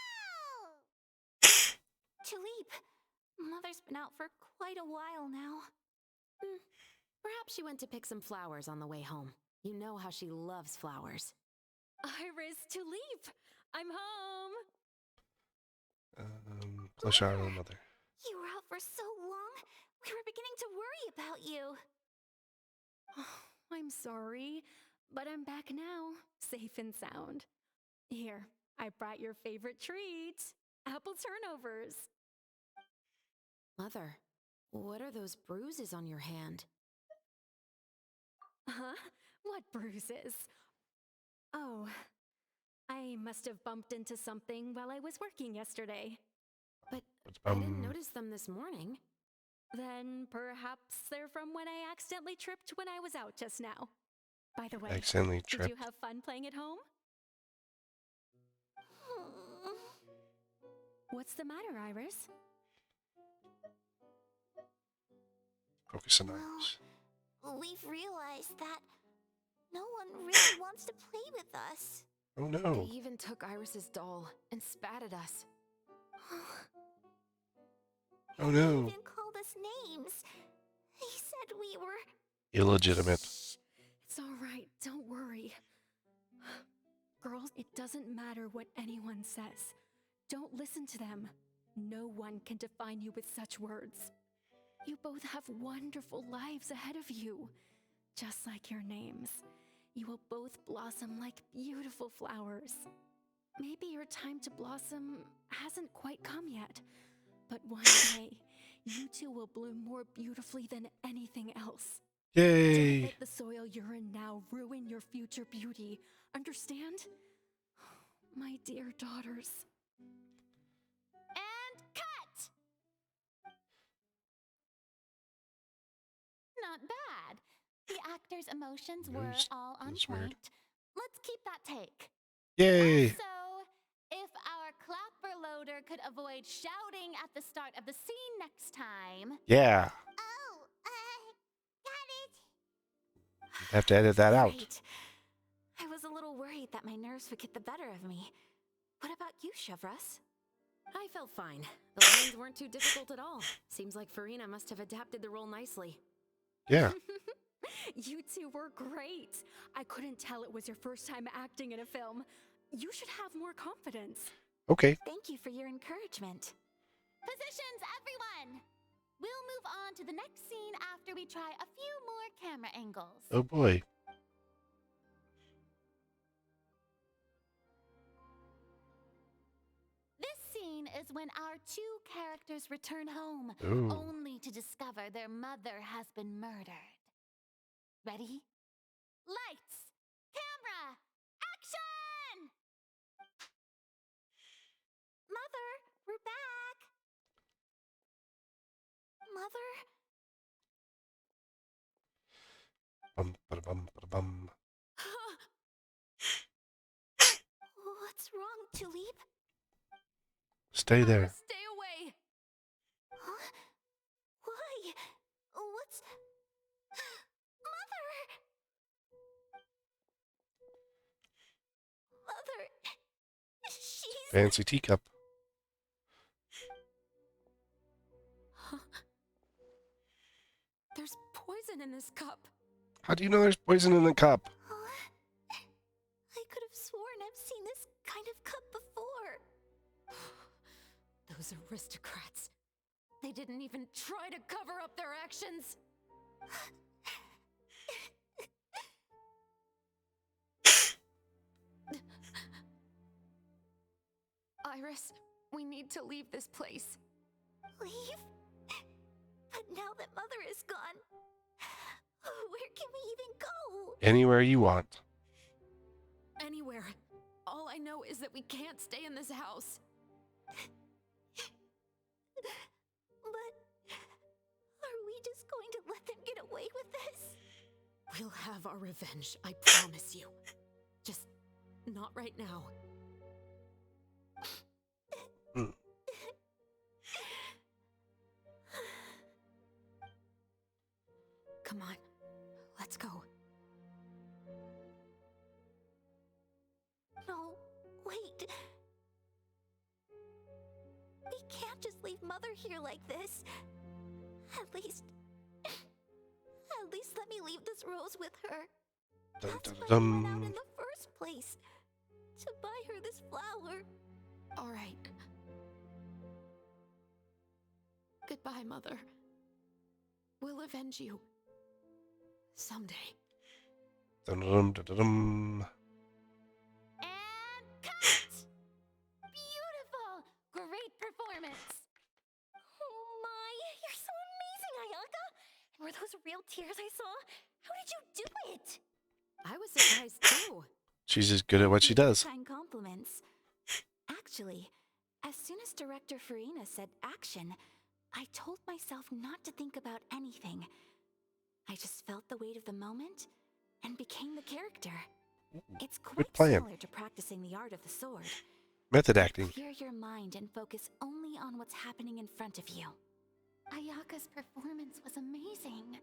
Tulip, Mother's been out for quite a while now. Perhaps she went to pick some flowers on the way home. You know how she loves flowers. Iris, Tulip! I'm home! Close shot of the mother. You were out for so long, we were beginning to worry about you. I'm sorry, but I'm back now, safe and sound. Here, I brought your favorite treat, apple turnovers. Mother, what are those bruises on your hand? Huh? What bruises? Oh, I must have bumped into something while I was working yesterday. But I didn't notice them this morning. Then perhaps they're from when I accidentally tripped when I was out just now. By the way, Accidentally did tripped. you have fun playing at home? What's the matter, Iris? Focus on Iris. We've realized that no one really wants to play with us. Oh no. They even took Iris's doll and spat at us. Oh They no. even called us names. He said we were... Illegitimate. Shh. It's all right. Don't worry. Girls, it doesn't matter what anyone says. Don't listen to them. No one can define you with such words. You both have wonderful lives ahead of you. Just like your names. You will both blossom like beautiful flowers. Maybe your time to blossom hasn't quite come yet, but one day, you two will bloom more beautifully than anything else. Yay! Don't let the soil you're in now ruin your future beauty. Understand? My dear daughters. And cut! Not bad. The actor's emotions were Nice. all on That's weird. point. Let's keep that take. Yay! So, if our clapper loader could avoid shouting at the start of the scene next time... Yeah. Oh, got it. Have to edit that out. Great. I was a little worried that my nerves would get the better of me. What about you, Chevros? I felt fine. The lines weren't too difficult at all. Seems like Farina must have adapted the role nicely. Yeah. You two were great. I couldn't tell it was your first time acting in a film. You should have more confidence. Okay. Thank you for your encouragement. Positions, everyone! We'll move on to the next scene after we try a few more camera angles. Oh boy. This scene is when our two characters return home, Ooh. only to discover their mother has been murdered. Ready? Lights! Camera! Action! Mother, we're back. Mother? Bum, ba-da-bum. What's wrong, Tulip? Stay there. Stay away. Huh? Why? What's... Mother! Mother... She's... Fancy teacup. There's poison in this cup. How do you know there's poison in the cup? I could have sworn I've seen this kind of cup before. Those aristocrats. They didn't even try to cover up their actions. Iris, we need to leave this place. Leave? But now that Mother is gone, where can we even go? Anywhere you want. Anywhere. All I know is that we can't stay in this house. But are we just going to let them get away with this? We'll have our revenge, I promise you. Just not right now. Come on, let's go. No, wait. We can't just leave mother here like this. At least let me leave this rose with her. Dun, That's dun, why I dun. went out in the first place. To buy her this flower. All right. Goodbye, Mother. We'll avenge you. Someday. Dun, dun, dun, dun, dun. And cut! Beautiful! Great performance! Oh my, you're so amazing, Ayaka! And were those real tears I saw? How did you do it? I was surprised too. She's just good at what she does. Kind compliments. Actually, as soon as Director Farina said action, I told myself not to think about anything. I just felt the weight of the moment and became the character. It's quite plan. similar to practicing the art of the sword. Method acting. Clear your mind and focus only on what's happening in front of you. Ayaka's performance was amazing.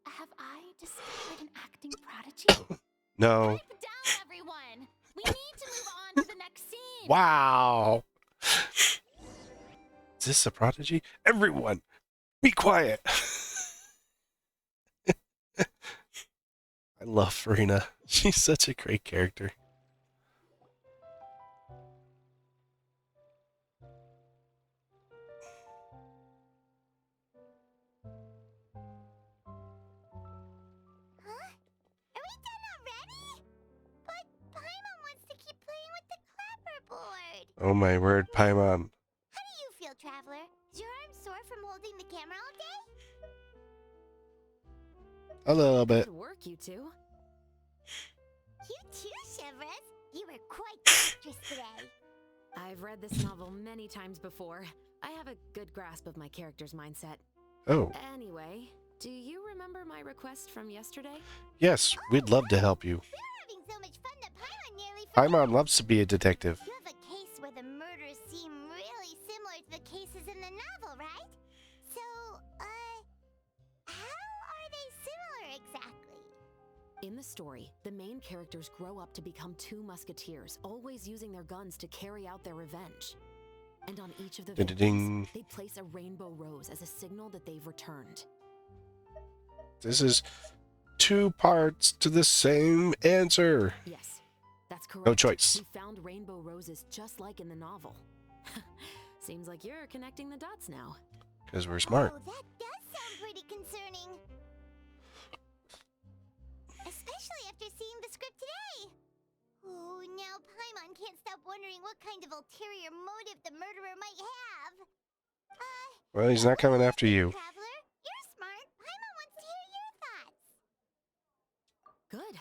Have I discovered an acting prodigy? No. Pipe down, everyone! We need to move on to the next scene! Wow. Is this a prodigy? Everyone, be quiet. I love Farina. She's such a great character. Huh? Are we done already? But Paimon wants to keep playing with the clapperboard. Oh my word, Paimon. How do you feel, Traveler? Is your arm sore from holding the camera all day? A little bit. Good work, you two. You too, Chevres. You were quite the actress today. I've read this novel many times before. I have a good grasp of my character's mindset. Oh, Anyway, do you remember my request from yesterday? yes, we'd love to help you. We were having so much fun that Paimon nearly Paimon loves to be a detective. You have a case where the murders seem really similar to the cases in the novel, right? So, how are they similar exactly? In the story, the main characters grow up to become two musketeers, always using their guns to carry out their revenge. And on each of the victims, Ding-ding. they place a rainbow rose as a signal that they've returned. This is 2 parts to the same answer. Yes, that's correct. No choice. We found rainbow roses just like in the novel. Seems like you're connecting the dots now. Because we're smart. Oh, that does sound pretty concerning. Especially after seeing the script today. Oh, now Paimon can't stop wondering what kind of ulterior motive the murderer might have. Well, he's not coming after you. Traveler, you're smart. Paimon wants to hear your thoughts. Good.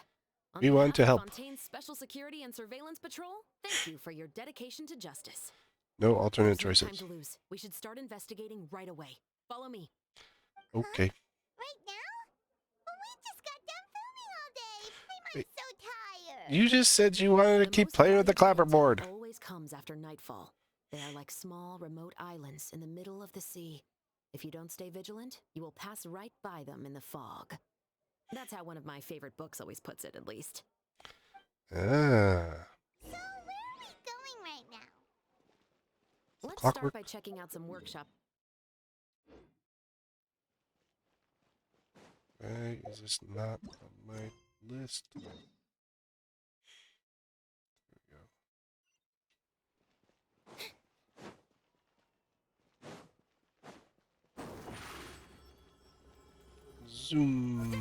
On We want behalf to of help. Fontaine's Special Security and Surveillance Patrol, thank you for your dedication to justice. No alternate There's no time choices. to lose. We should start investigating right away. Follow me. Okay. Right now? Well, we just got done filming all day. Paimon's so tired. You just said you wanted to The keep most playing with the valuable clapperboard. intel always comes after nightfall. They are like small, remote islands in the middle of the sea. If you don't stay vigilant, you will pass right by them in the fog. That's how one of my favorite books always puts it, at least. Ah. So, where are we going right now? Let's Clockwork. start by checking out some workshop. Why is this not on my list? There we go. Zoom.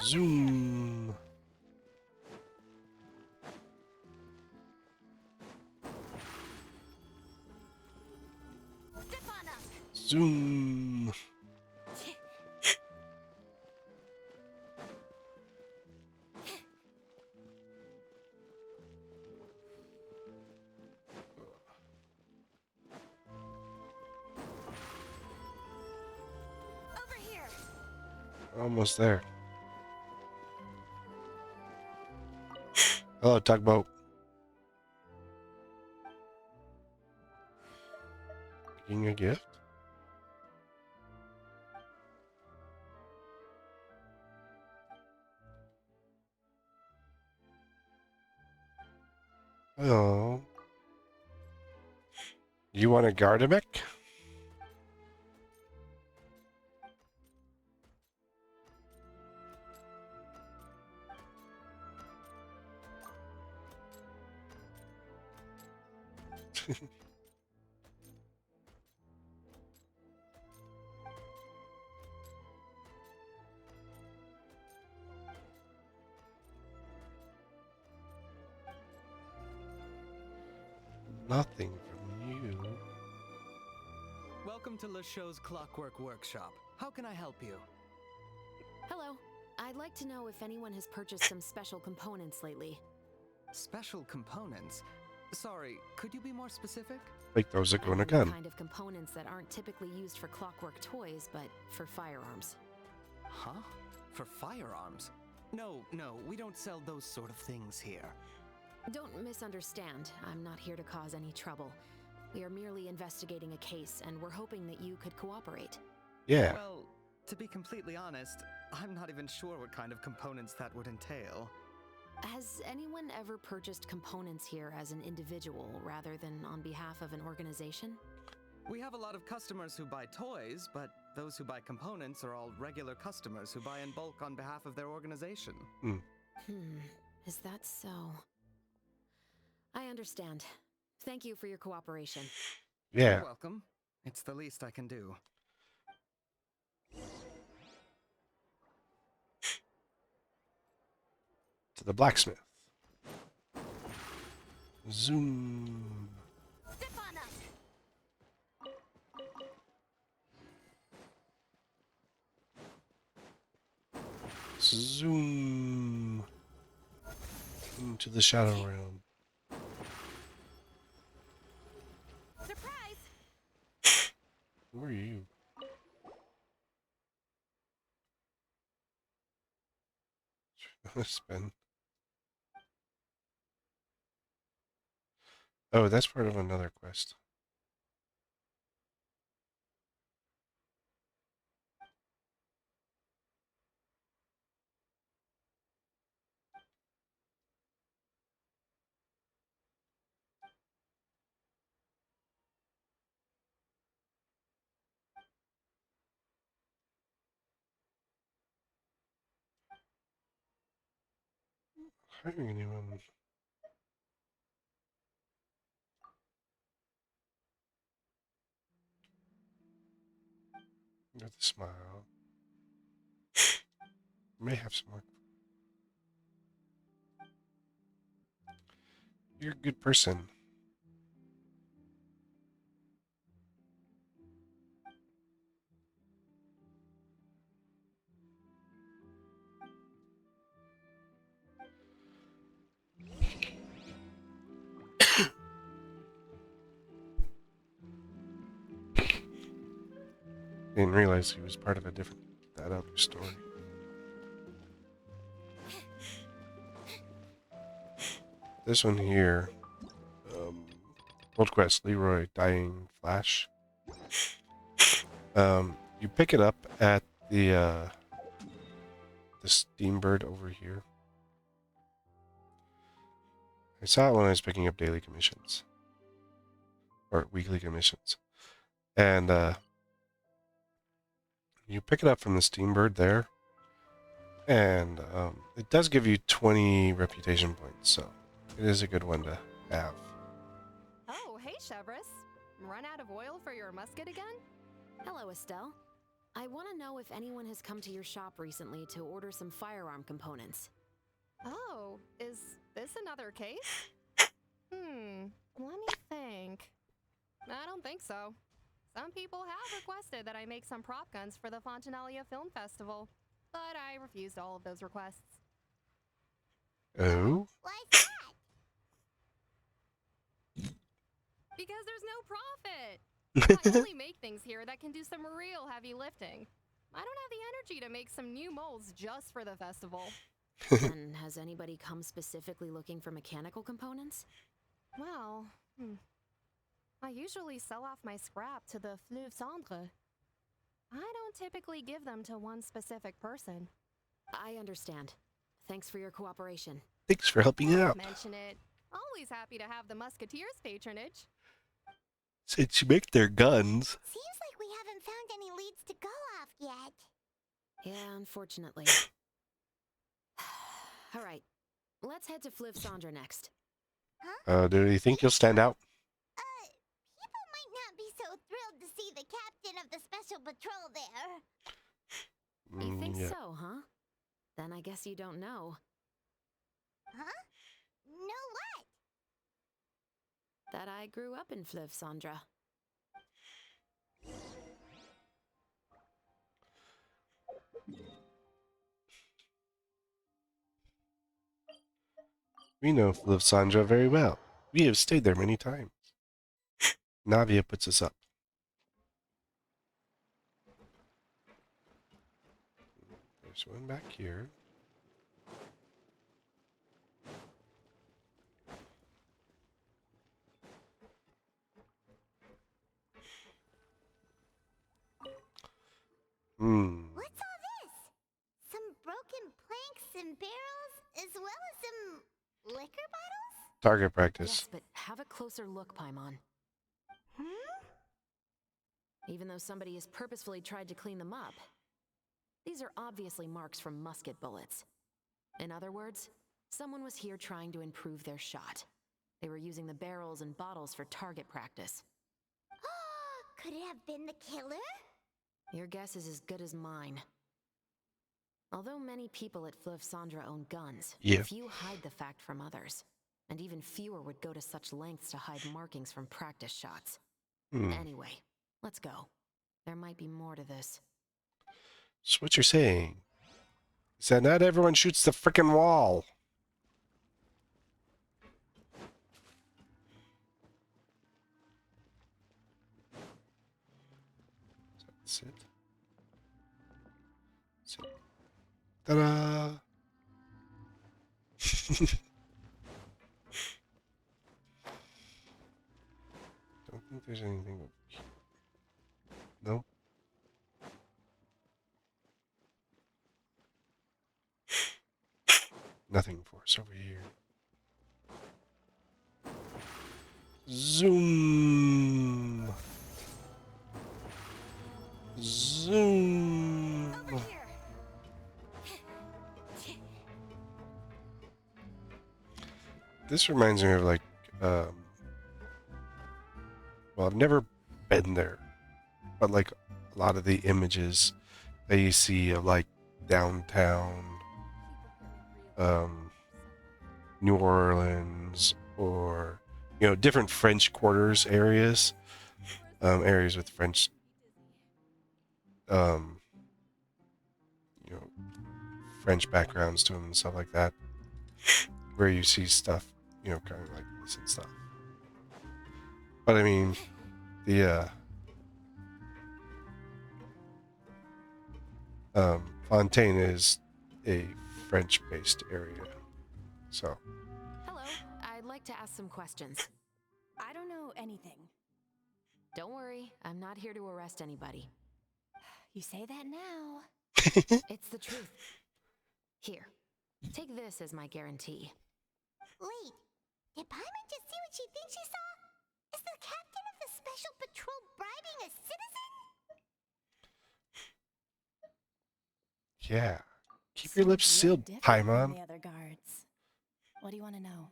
Zoom. Zoom. Over here. Almost there. Hello, tugboat. Making a gift? Oh. You want a Gardemek? Nothing from you. Welcome to LeChaux's Clockwork Workshop. How can I help you? Hello. I'd like to know if anyone has purchased some special components lately. Special components? Sorry, could you be more specific? Like those that go in a The gun. kind of components that aren't typically used for clockwork toys, but for firearms. Huh? For firearms? No, we don't sell those sort of things here. Don't misunderstand. I'm not here to cause any trouble. We are merely investigating a case, and we're hoping that you could cooperate. Yeah. Well, to be completely honest, I'm not even sure what kind of components that would entail. Has anyone ever purchased components here as an individual rather than on behalf of an organization? We have a lot of customers who buy toys, but those who buy components are all regular customers who buy in bulk on behalf of their organization. Is that so? I understand. Thank you for your cooperation. Yeah. You're welcome. It's the least I can do. To the blacksmith. Zoom. Step on up. Zoom. Into the shadow realm. Surprise! Who are you? Spin. Oh, that's part of another quest. Hiring anyone? With a smile. May have some work. You're a good person. Didn't realize he was part of that other story. This one here, Old Quest, Leroy, Dying Flash. You pick it up at the Steambird over here. I saw it when I was picking up daily commissions. Or weekly commissions. And, you pick it up from the Steambird there. And, it does give you 20 reputation points, so it is a good one to have. Oh, hey, Chevris. Run out of oil for your musket again? Hello, Estelle. I want to know if anyone has come to your shop recently to order some firearm components. Oh, is this another case? Let me think. I don't think so. Some people have requested that I make some prop guns for the Fontanalia Film Festival, but I refused all of those requests. Oh? Why's that? Because there's no profit! I only make things here that can do some real heavy lifting. I don't have the energy to make some new molds just for the festival. And has anybody come specifically looking for mechanical components? Well, I usually sell off my scrap to the Fleuve Cendre. I don't typically give them to one specific person. I understand. Thanks for your cooperation. Thanks for helping out. Mention it. Always happy to have the Musketeers' patronage. Since you make their guns. Seems like we haven't found any leads to go off yet. Yeah, unfortunately. All right, let's head to Fliv Sandra next. Do you think you'll stand out? People might not be so thrilled to see the captain of the special patrol there. You think Yeah. so, huh? Then I guess you don't know Huh? No what? that I grew up in Fliv Sandra. We know Fliv Sandra very well. We have stayed there many times. Navia puts us up. There's one back here. What's all this? Some broken planks and barrels, as well as some liquor bottles? Target practice. Yes, but have a closer look, Paimon. Even though somebody has purposefully tried to clean them up, these are obviously marks from musket bullets. In other words, someone was here trying to improve their shot. They were using the barrels and bottles for target practice. Could it have been the killer? Your guess is as good as mine. Although many people at Fliv Sandra own guns, Yeah. few hide the fact from others. And even fewer would go to such lengths to hide markings from practice shots. Anyway, let's go. There might be more to this. So what you're saying is that not everyone shoots the frickin' wall. Sit. Sit. Ta-da! Don't think there's anything over here. No? Nothing for us over here. Zoom! Zoom! This reminds me of like, well, I've never been there, but like a lot of the images that you see of like downtown, New Orleans, or, you know, different French quarters areas, areas with French, you know, French backgrounds to them and stuff like that, where you see stuff, you know, kind of like this and stuff. But I mean, the Fontaine is a French-based area, so. Hello, I'd like to ask some questions. I don't know anything. Don't worry, I'm not here to arrest anybody. You say that now. It's the truth. Here, take this as my guarantee. Wait, did Paimon just see what she thinks she saw? Is the captain of the special patrol bribing a citizen? Yeah. Keep your lips sealed, Paimon. The other guards. What do you want to know?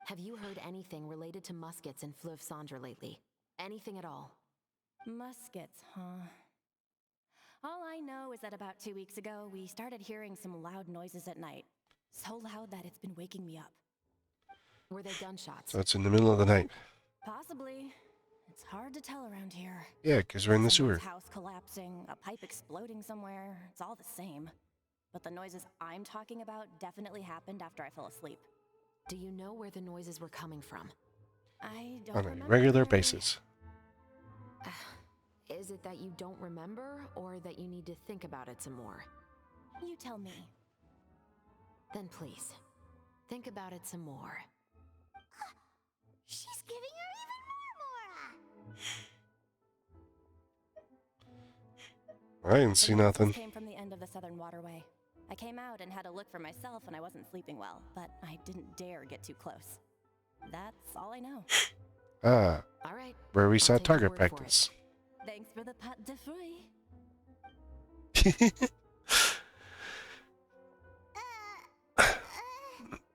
Have you heard anything related to muskets in Fliv Sandra lately? Anything at all? Muskets, huh? All I know is that about 2 weeks ago, we started hearing some loud noises at night. So loud that it's been waking me up. Were they gunshots? So it's in the middle of the night. Possibly. It's hard to tell around here. Yeah, because we're in the sewer. Someone's house collapsing, a pipe exploding somewhere. It's all the same. But the noises I'm talking about definitely happened after I fell asleep. Do you know where the noises were coming from? I don't On a remember. regular basis. Is it that you don't remember, or that you need to think about it some more? You tell me. Then please, think about it some more. She's giving her even more I didn't see The noises nothing. came from the end of the southern waterway. I came out and had a look for myself when I wasn't sleeping well, but I didn't dare get too close. That's all I know. Ah, All right. where we I'll saw take your target word for it. practice. Thanks for the pat de fruit.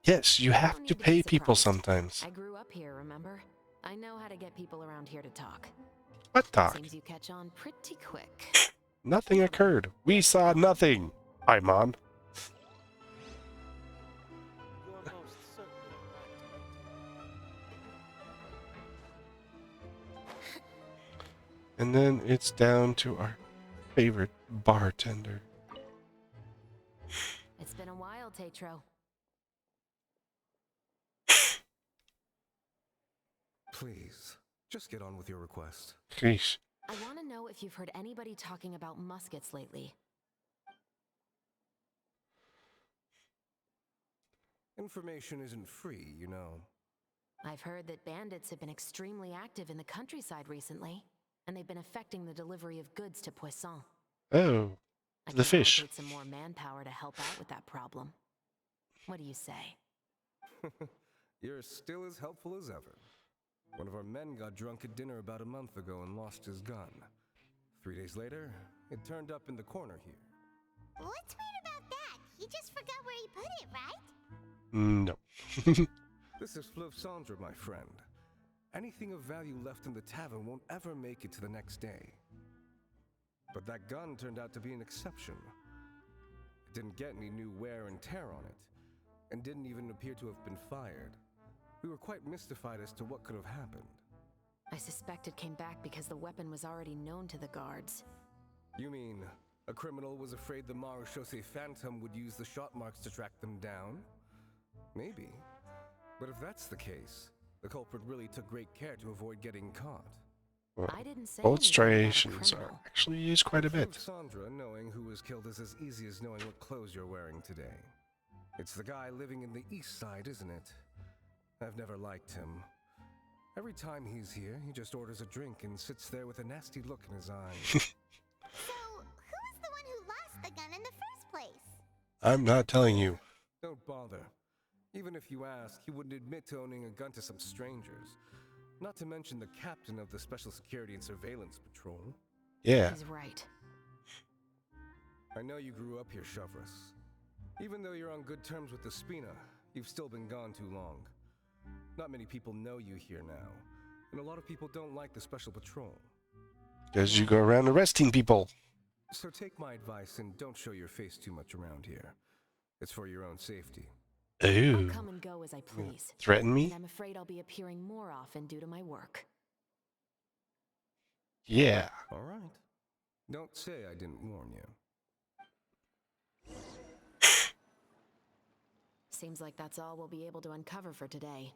Yes, you You have don't to need be pay people surprised. sometimes. I grew up here, remember? I know how to get people around here to talk. What talk? Seems you catch on pretty quick. Nothing occurred. We saw nothing. Paimon. And then it's down to our favorite bartender. It's been a while, Tetro. Please, just get on with your request. Sheesh. I want to know if you've heard anybody talking about muskets lately. Information isn't free, you know. I've heard that bandits have been extremely active in the countryside recently, and they've been affecting the delivery of goods to Poisson. Oh, I the could fish. allocate some more manpower to help out with that problem. What do you say? You're still as helpful as ever. One of our men got drunk at dinner about a month ago and lost his gun. 3 days later, it turned up in the corner here. What's weird about that? He just forgot where he put it, right? No. This is Fleuve Cendre, my friend. Anything of value left in the tavern won't ever make it to the next day. But that gun turned out to be an exception. It didn't get any new wear and tear on it, and didn't even appear to have been fired. We were quite mystified as to what could have happened. I suspect it came back because the weapon was already known to the guards. You mean, a criminal was afraid the Marechaussee Phantom would use the shot marks to track them down? Maybe. But if that's the case, the culprit really took great care to avoid getting caught. Well, I didn't say both anything about a striations are criminal. actually used quite a bit. Sandra, knowing who was killed is as easy as knowing what clothes you're wearing today. It's the guy living in the east side, isn't it? I've never liked him. Every time he's here, he just orders a drink and sits there with a nasty look in his eyes. So, who was the one who lost the gun in the first place? I'm not telling you. Don't bother. Even if you ask, he wouldn't admit to owning a gun to some strangers. Not to mention the captain of the Special Security and Surveillance Patrol. Yeah. He's right. I know you grew up here, Shovras. Even though you're on good terms with the Spina, you've still been gone too long. Not many people know you here now, and a lot of people don't like the Special Patrol. Because you go around arresting people. So take my advice and don't show your face too much around here. It's for your own safety. I'll Ooh. come and go as I please. Threaten me? And I'm afraid I'll be appearing more often due to my work. Yeah. All right. Don't say I didn't warn you. Seems like that's all we'll be able to uncover for today.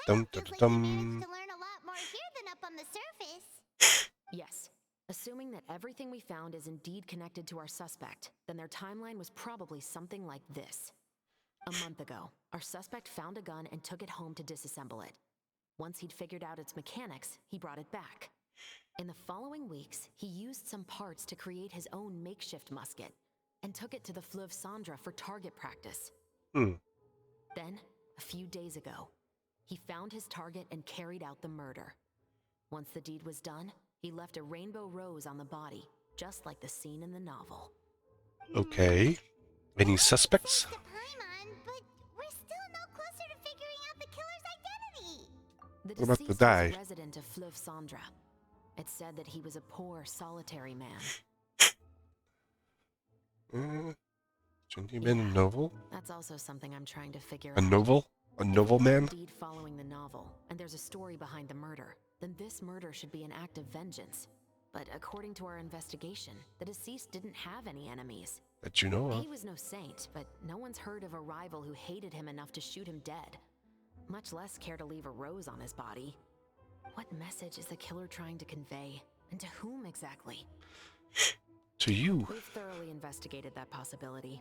Dum Feels dum like we dum. managed to learn a lot more here than up on the surface. Yes. Assuming that everything we found is indeed connected to our suspect, then their timeline was probably something like this. A month ago, our suspect found a gun and took it home to disassemble it. Once he'd figured out its mechanics, he brought it back. In the following weeks, he used some parts to create his own makeshift musket and took it to the Fleuve Cendre for target practice. Then, a few days ago, he found his target and carried out the murder. Once the deed was done, he left a rainbow rose on the body, just like the scene in the novel. Okay. Any suspects? To Paimon, but we're still no closer to figuring out the killer's identity. The What about the deceased die? was a resident of Fleuve Cendre. It's said that he was a poor, solitary man. Shouldn't he have been a novel? That's also something I'm trying to figure A out. novel? A novel If man? it's indeed following the novel, and there's a story behind the murder, then this murder should be an act of vengeance. But according to our investigation, the deceased didn't have any enemies. That you know of. He was no saint, but no one's heard of a rival who hated him enough to shoot him dead, much less care to leave a rose on his body. What message is the killer trying to convey, and to whom exactly? To you. We've thoroughly investigated that possibility.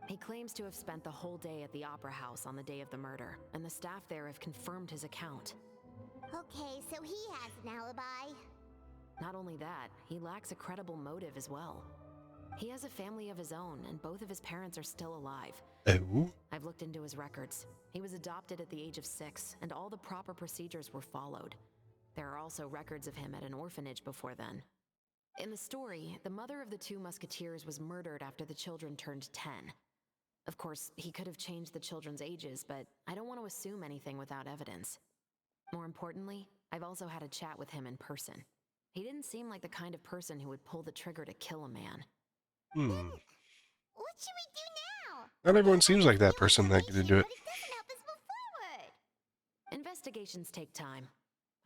He claims to have spent the whole day at the Opera House on the day of the murder, and the staff there have confirmed his account. Okay, so he has an alibi. Not only that, he lacks a credible motive as well. He has a family of his own, and both of his parents are still alive. Oh. I've looked into his records. He was adopted at the age of 6, and all the proper procedures were followed. There are also records of him at an orphanage before then. In the story, the mother of the 2 musketeers was murdered after the children turned 10. Of course, he could have changed the children's ages, but I don't want to assume anything without evidence. More importantly, I've also had a chat with him in person. He didn't seem like the kind of person who would pull the trigger to kill a man. What should we do now? Not everyone seems like that person that could do it. But it doesn't help us move forward. Investigations take time.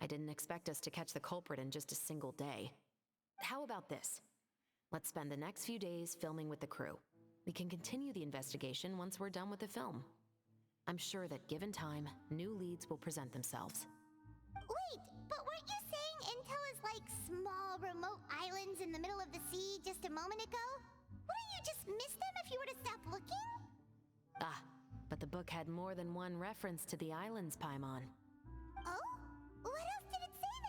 I didn't expect us to catch the culprit in just a single day. How about this? Let's spend the next few days filming with the crew. We can continue the investigation once we're done with the film. I'm sure that given time, new leads will present themselves. Wait, but weren't you saying Intel is like small, remote islands in the middle of the sea just a moment ago? Wouldn't you just miss them if you were to stop looking? Ah, but the book had more than one reference to the islands, Paimon. Oh? What else did it say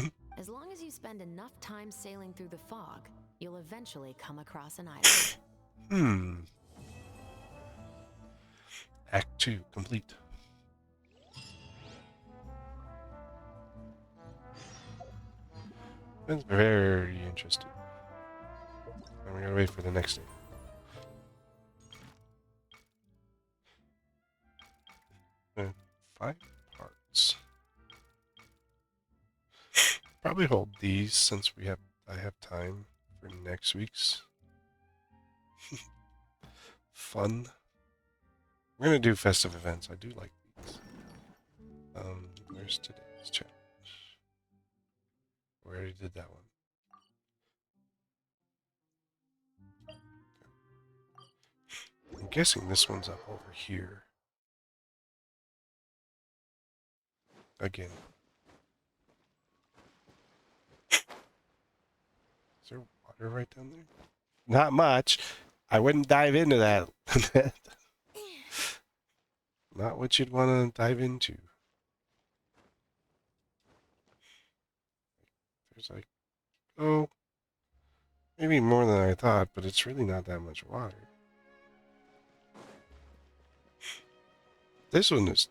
then? As long as you spend enough time sailing through the fog, you'll eventually come across an island. Act 2 complete. That's very interesting. And we gotta wait for the next day. And 5 parts. Probably hold these since I have time for next week's fun. We're gonna do festive events. I do like these. Where's today's challenge? We already did that one. I'm guessing this one's up over here. Again. Is there water right down there? Not much. I wouldn't dive into that. Not what you'd want to dive into. There's like, oh, maybe more than I thought, but it's really not that much water. This one is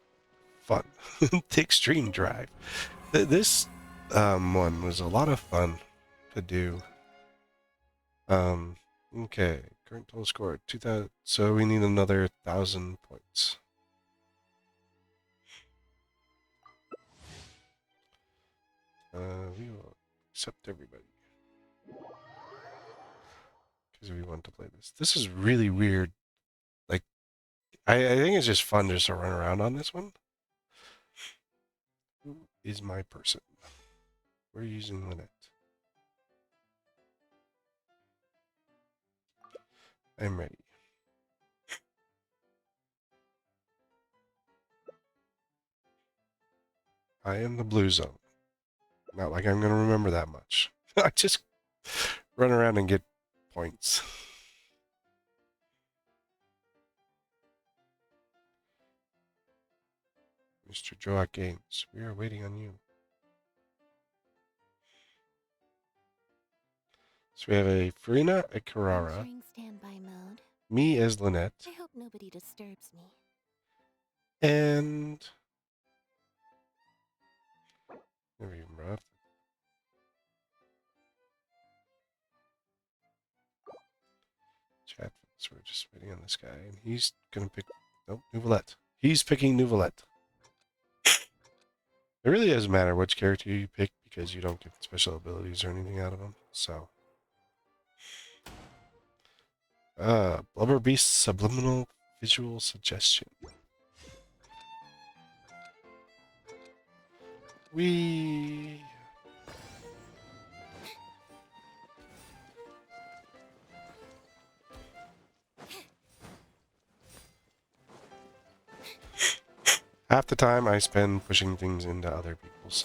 fun. The Extreme Drive. This one was a lot of fun to do. Okay, current total score 2,000. So we need another 1,000 points. We will accept everybody because we want to play this. This is really weird. Like, I think it's just fun just to run around on this one. Who is my person? We're using Lynette. I'm ready. I am the blue zone. Not like I'm going to remember that much. I just run around and get points. Mr. Joak Games, we are waiting on you. So we have a Farina, a Carrara, Entering standby mode. me as Lynette, I hope nobody disturbs me. and never even brought up. Chat. So we're just waiting on this guy, and he's gonna pick. Nope, Nouvelette. He's picking Nouvelette. It really doesn't matter which character you pick because you don't get special abilities or anything out of them. So, Blubber Beast Subliminal Visual Suggestion. We. Half the time I spend pushing things into other people's.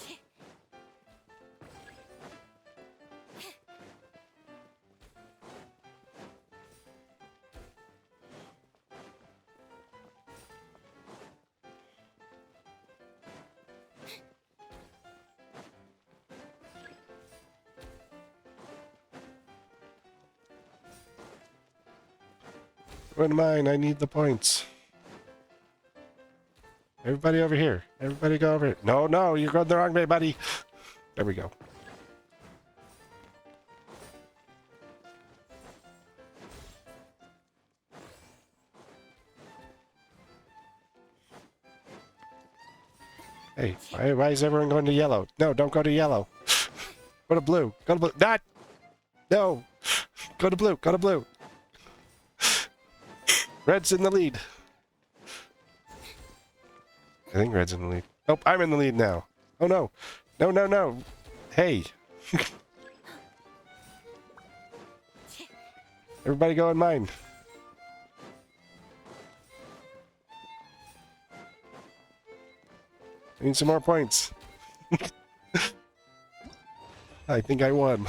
Go into mine. I need the points. Everybody over here. Everybody go over here. No, no, you're going the wrong way, buddy. There we go. Hey, why is everyone going to yellow? No, don't go to yellow. Go to blue. Go to blue. Not! No! Go to blue. Go to blue. Red's in the lead. I think Red's in the lead. Nope, I'm in the lead now. Oh no. No, no, no. Hey. Everybody go in mine. I need some more points. I think I won.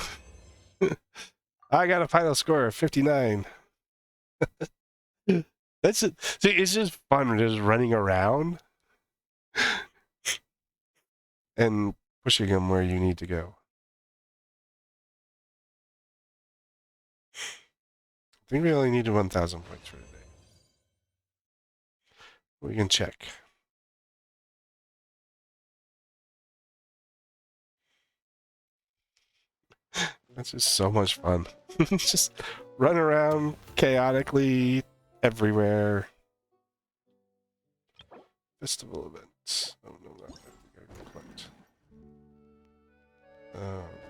I got a final score of 59. That's it. See, it's just fun just running around and pushing them where you need to go. I think we only needed 1,000 points for today. We can check. That's just so much fun. Just run around chaotically everywhere. Festival events. Oh no, not that. We gotta collect.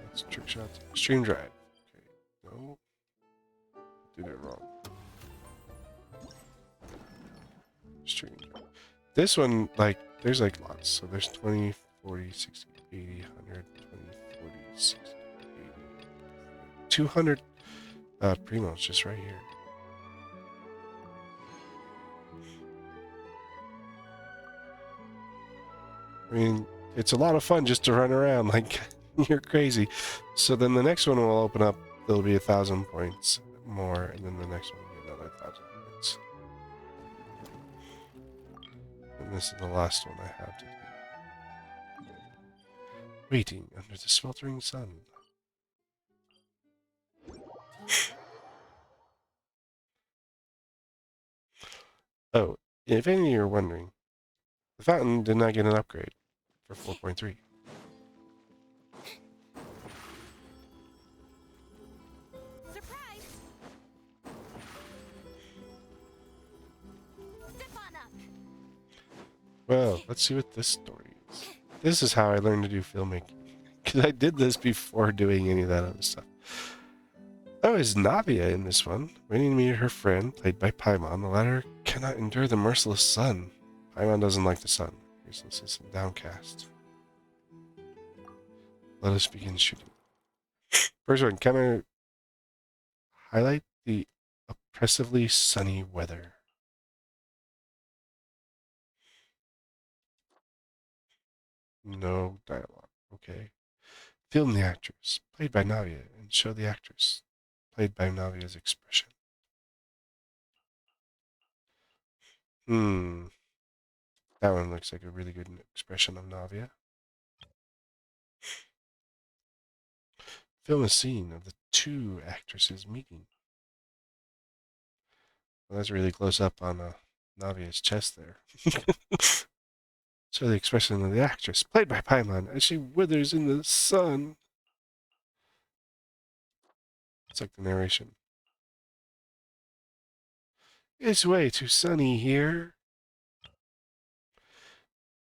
That's trick shots. Stream drive. Okay, no. Did it wrong. Stream drive. This one, like, there's like lots. So there's 20, 40, 60, 80, 100, 20, 40, 60. 200 primos just right here. I mean, it's a lot of fun just to run around like you're crazy. So then the next one will open up, there'll be 1,000 points more, and then the next one will be another 1,000 points. And this is the last one I have to do. Waiting under the sweltering sun. Oh, if any of you are wondering, the fountain did not get an upgrade for 4.3. Surprise! Step on up. Well, let's see what this story is. This is how I learned to do filmmaking. Because I did this before doing any of that other stuff. Oh, is Navia in this one? Waiting to meet her friend, played by Paimon. The latter cannot endure the merciless sun. Paimon doesn't like the sun. Useless and downcast. Let us begin shooting. First one, can I highlight the oppressively sunny weather? No dialogue. Okay. Film the actress, played by Navia, and show the actress, played by Navia's expression. That one looks like a really good expression of Navia. Film a scene of the two actresses meeting. Well, that's really close up on Navia's chest there. Show the expression of the actress, played by Paimon, as she withers in the sun. It's like the narration. It's way too sunny here.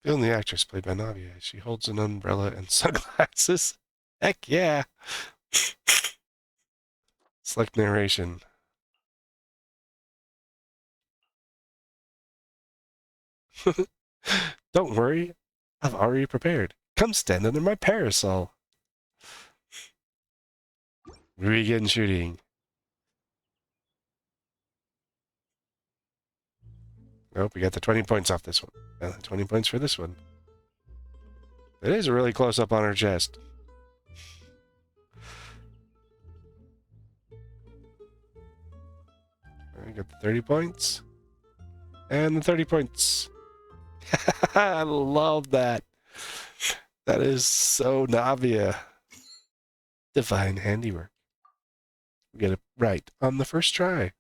Film the actress, played by Navia. She holds an umbrella and sunglasses. Heck yeah. It's like narration. Don't worry. I've already prepared. Come stand under my parasol. We begin shooting. Nope, we got the 20 points off this one. And 20 points for this one. It is really close up on her chest. I got the 30 points. And the 30 points. I love that. That is so Navia. Divine handiwork. We get it right on the first try.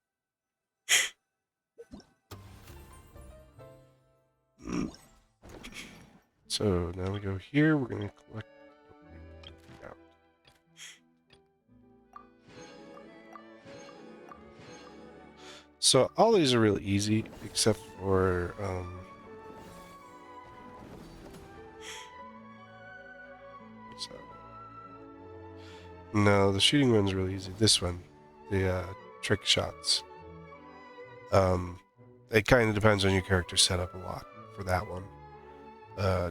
So now we go here. We're gonna collect. Out. So all these are really easy, except for so no, the shooting one's really easy. This one, the trick shots. It kind of depends on your character setup a lot for that one.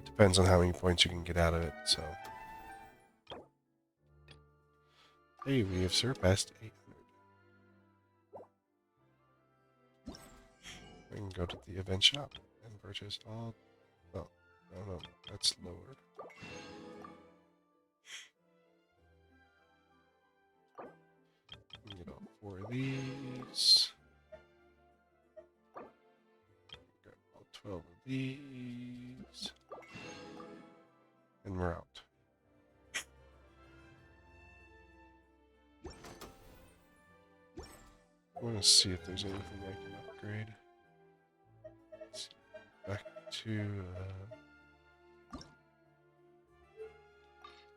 Depends on how many points you can get out of it. So, hey, we have surpassed 800. We can go to the event shop and purchase all. Oh, no, that's lower. We can get all 4 of these. Got all 12 of these. And we're out. I want to see if there's anything I can upgrade. Let's see. Back to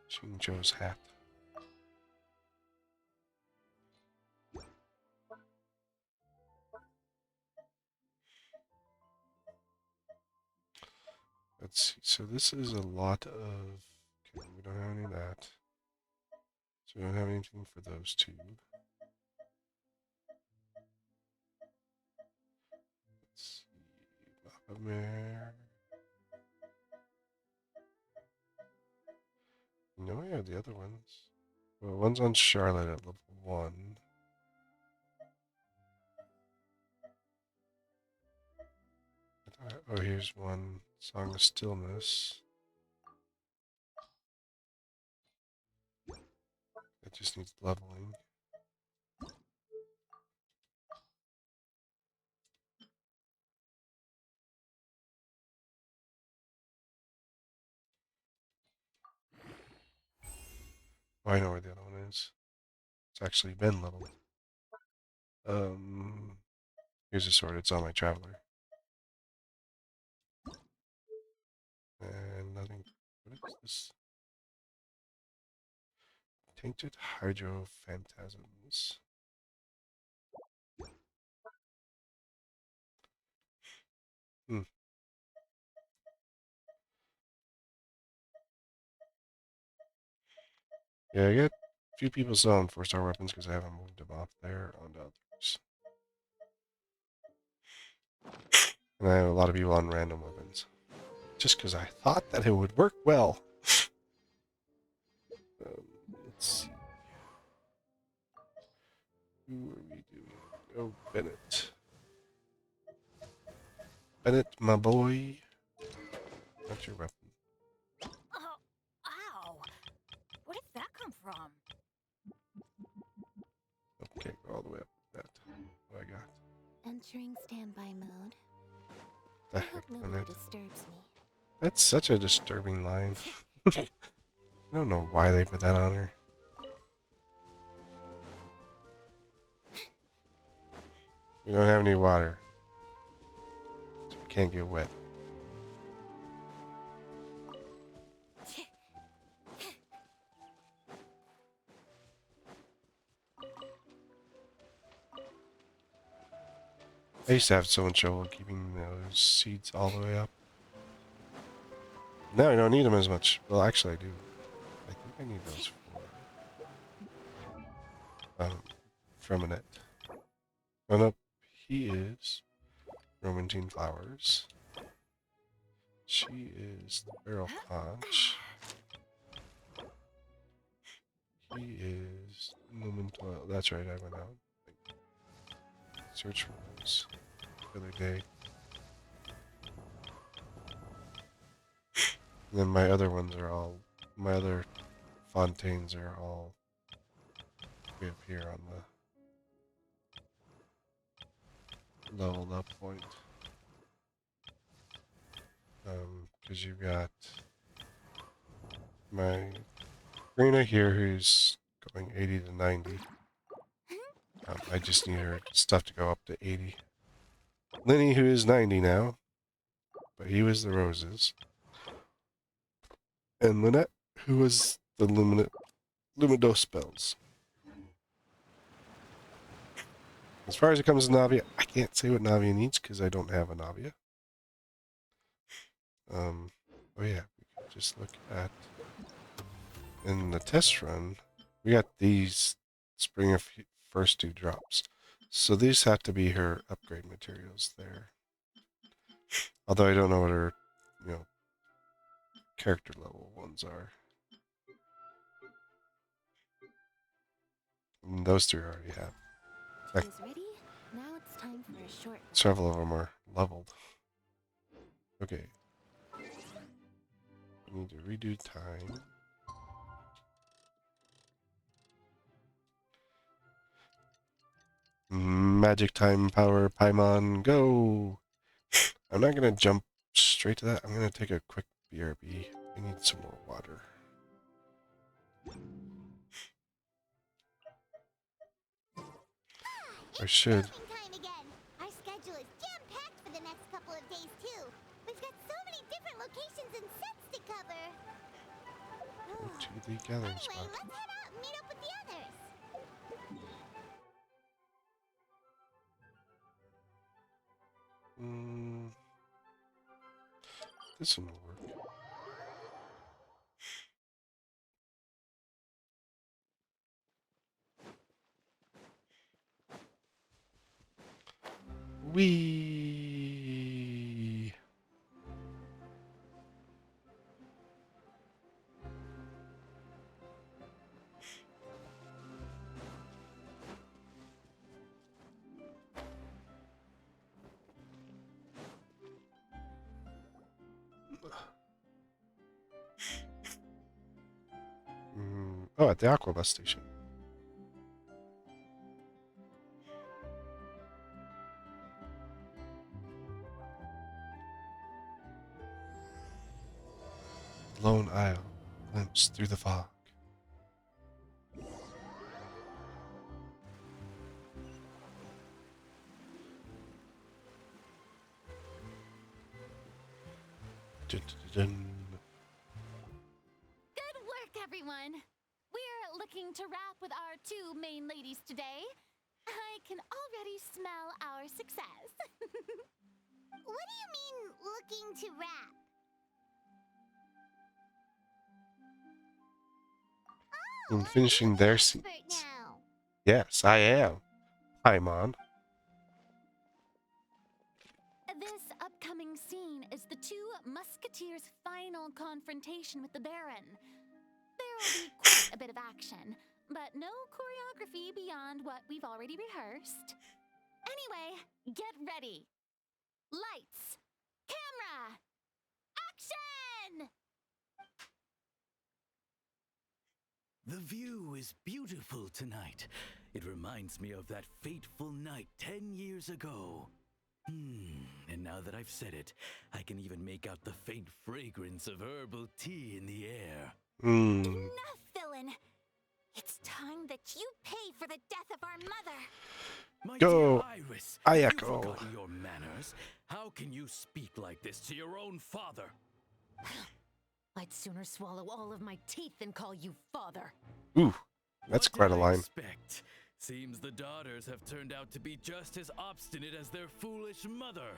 Shinjo's hat. Let's see. So this is a lot of. Okay, we don't have any of that. So we don't have anything for those two. Let's see. Mapamare. No, I have the other ones. Well, one's on Charlotte at level 1. Oh, here's one. Song of Stillness. It just needs leveling. Oh, I know where the other one is. It's actually been leveled. Here's a sword. It's on my Traveler. And nothing. What is this? Tainted Hydro Phantasms. Yeah, I get a few people selling 4-star weapons because I haven't moved them off there onto others. And I have a lot of people on random weapons. Just because I thought that it would work well. Let's see. Who are we doing? Oh, Bennett. Bennett, my boy. That's your weapon. Oh, ow! Where did that come from? Okay, go all the way up with that. What I got? Entering standby mode. The I heck, hope nobody Bennett. disturbs me. That's such a disturbing line. I don't know why they put that on her. We don't have any water. So we can't get wet. I used to have so much trouble keeping those seeds all the way up. Now I don't need them as much. Well, actually I do. I think I need those for from Annette. Oh no, he is Romantine Flowers. She is the Barrel Punch. He is Moment Oil. That's right, I went out. Search for those the other day. And then my other ones are all, my other Fontaines are all way up here on the leveled up point. Because you've got my Rena here who's going 80 to 90. I just need her stuff to go up to 80. Lenny who is 90 now, but he was the roses. and Lynette, who was the Lumidos spells. As far as it comes to Navia, I can't say what Navia needs because I don't have a Navia. Oh yeah, we can just look at in the test run. We got these Springer first 2 drops, so these have to be her upgrade materials there. Although I don't know what her, character level ones are. And those 3 I already have. Is ready? Now it's time for a short. Several of them are leveled. Okay. We need to redo time. Magic time power Paimon, go! I'm not gonna jump straight to that. I'm gonna take a quick BRB. I need some more water. I should. Time again. Our schedule is jam-packed for the next couple of days too. We've got so many different locations and sets to cover. To the gathering Anyway, spot. let's head out and meet up with the others. This one will work. Wee. Oh, at the Aquabus station. Lone Isle, glimpse through the fog. Dun, dun, dun. Good work, everyone. We're looking to wrap with our 2 main ladies today. I can already smell our success. What do you mean, looking to wrap? I'm finishing their Expert scenes. now. Yes, I am. Paimon. This upcoming scene is the 2 musketeers' final confrontation with the Baron. There will be quite a bit of action, but no choreography beyond what we've already rehearsed. Anyway, get ready. Lights, camera, action! The view is beautiful tonight. It reminds me of that fateful night 10 years ago. And now that I've said it, I can even make out the faint fragrance of herbal tea in the air. Enough, villain! It's time that you pay for the death of our mother! My Go, dear Iris, Ayako. you've forgotten your manners. How can you speak like this to your own father? I'd sooner swallow all of my teeth than call you father. Ooh, that's What quite did a I line. expect? Seems the daughters have turned out to be just as obstinate as their foolish mother.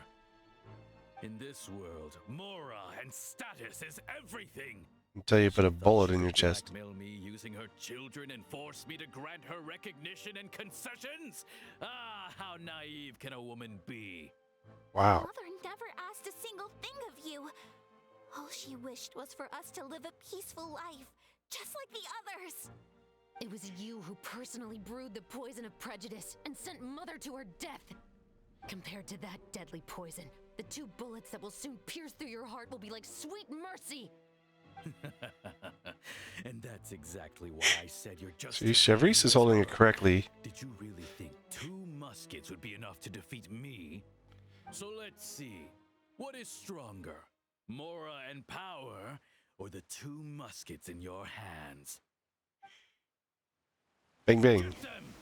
In this world, mora and status is everything. Until you put a She thought bullet she in your could chest. Blackmail me using her children and force me to grant her recognition and concessions? Ah, how naive can a woman be? Wow. Mother never asked a single thing of you. All she wished was for us to live a peaceful life, just like the others. It was you who personally brewed the poison of prejudice and sent Mother to her death. Compared to that deadly poison, the 2 bullets that will soon pierce through your heart will be like sweet mercy. And that's exactly why I said you're just. See, Chevrice is holding it correctly. Did you really think 2 muskets would be enough to defeat me? So let's see. What is stronger, mora and power, or the 2 muskets in your hands? Bang, bang. Get them!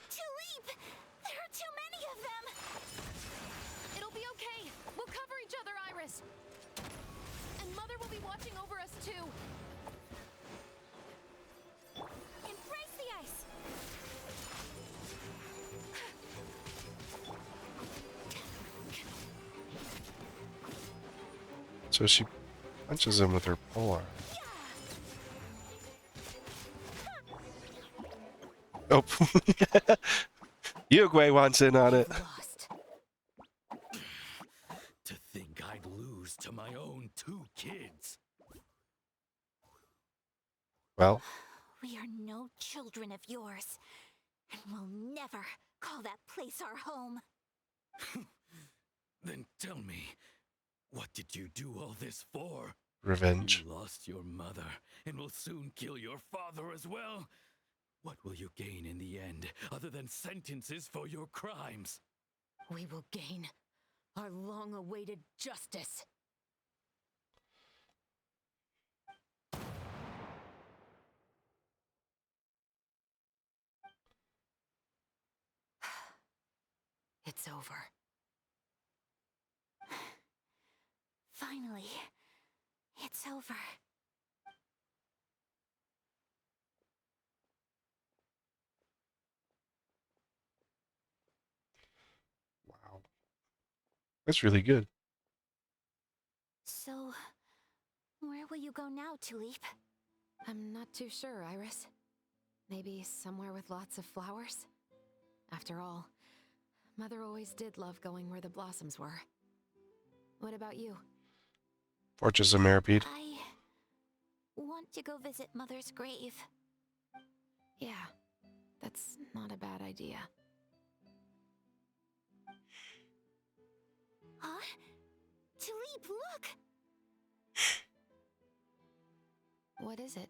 Tulip! There are too many of them! It'll be okay. We'll cover each other, Iris. And Mother will be watching over us too. Embrace the ice. So she punches him with her polearm. Oh. Uruguay wants in on it. Lost. To think I'd lose to my own 2 kids. Well, We are no children of yours, and we'll never call that place our home. Then tell me, what did you do all this for? revenge. You lost your mother, and will soon kill your father as well. What will you gain in the end, other than sentences for your crimes? We will gain our long-awaited justice. It's over. Finally, it's over. Wow. That's really good. So, where will you go now, Tulip? I'm not too sure, Iris. Maybe somewhere with lots of flowers? After all, Mother always did love going where the blossoms were. What about you? Fortress of Meripede. I want to go visit Mother's grave. Yeah, that's not a bad idea. Huh? Tulip, look! What is it?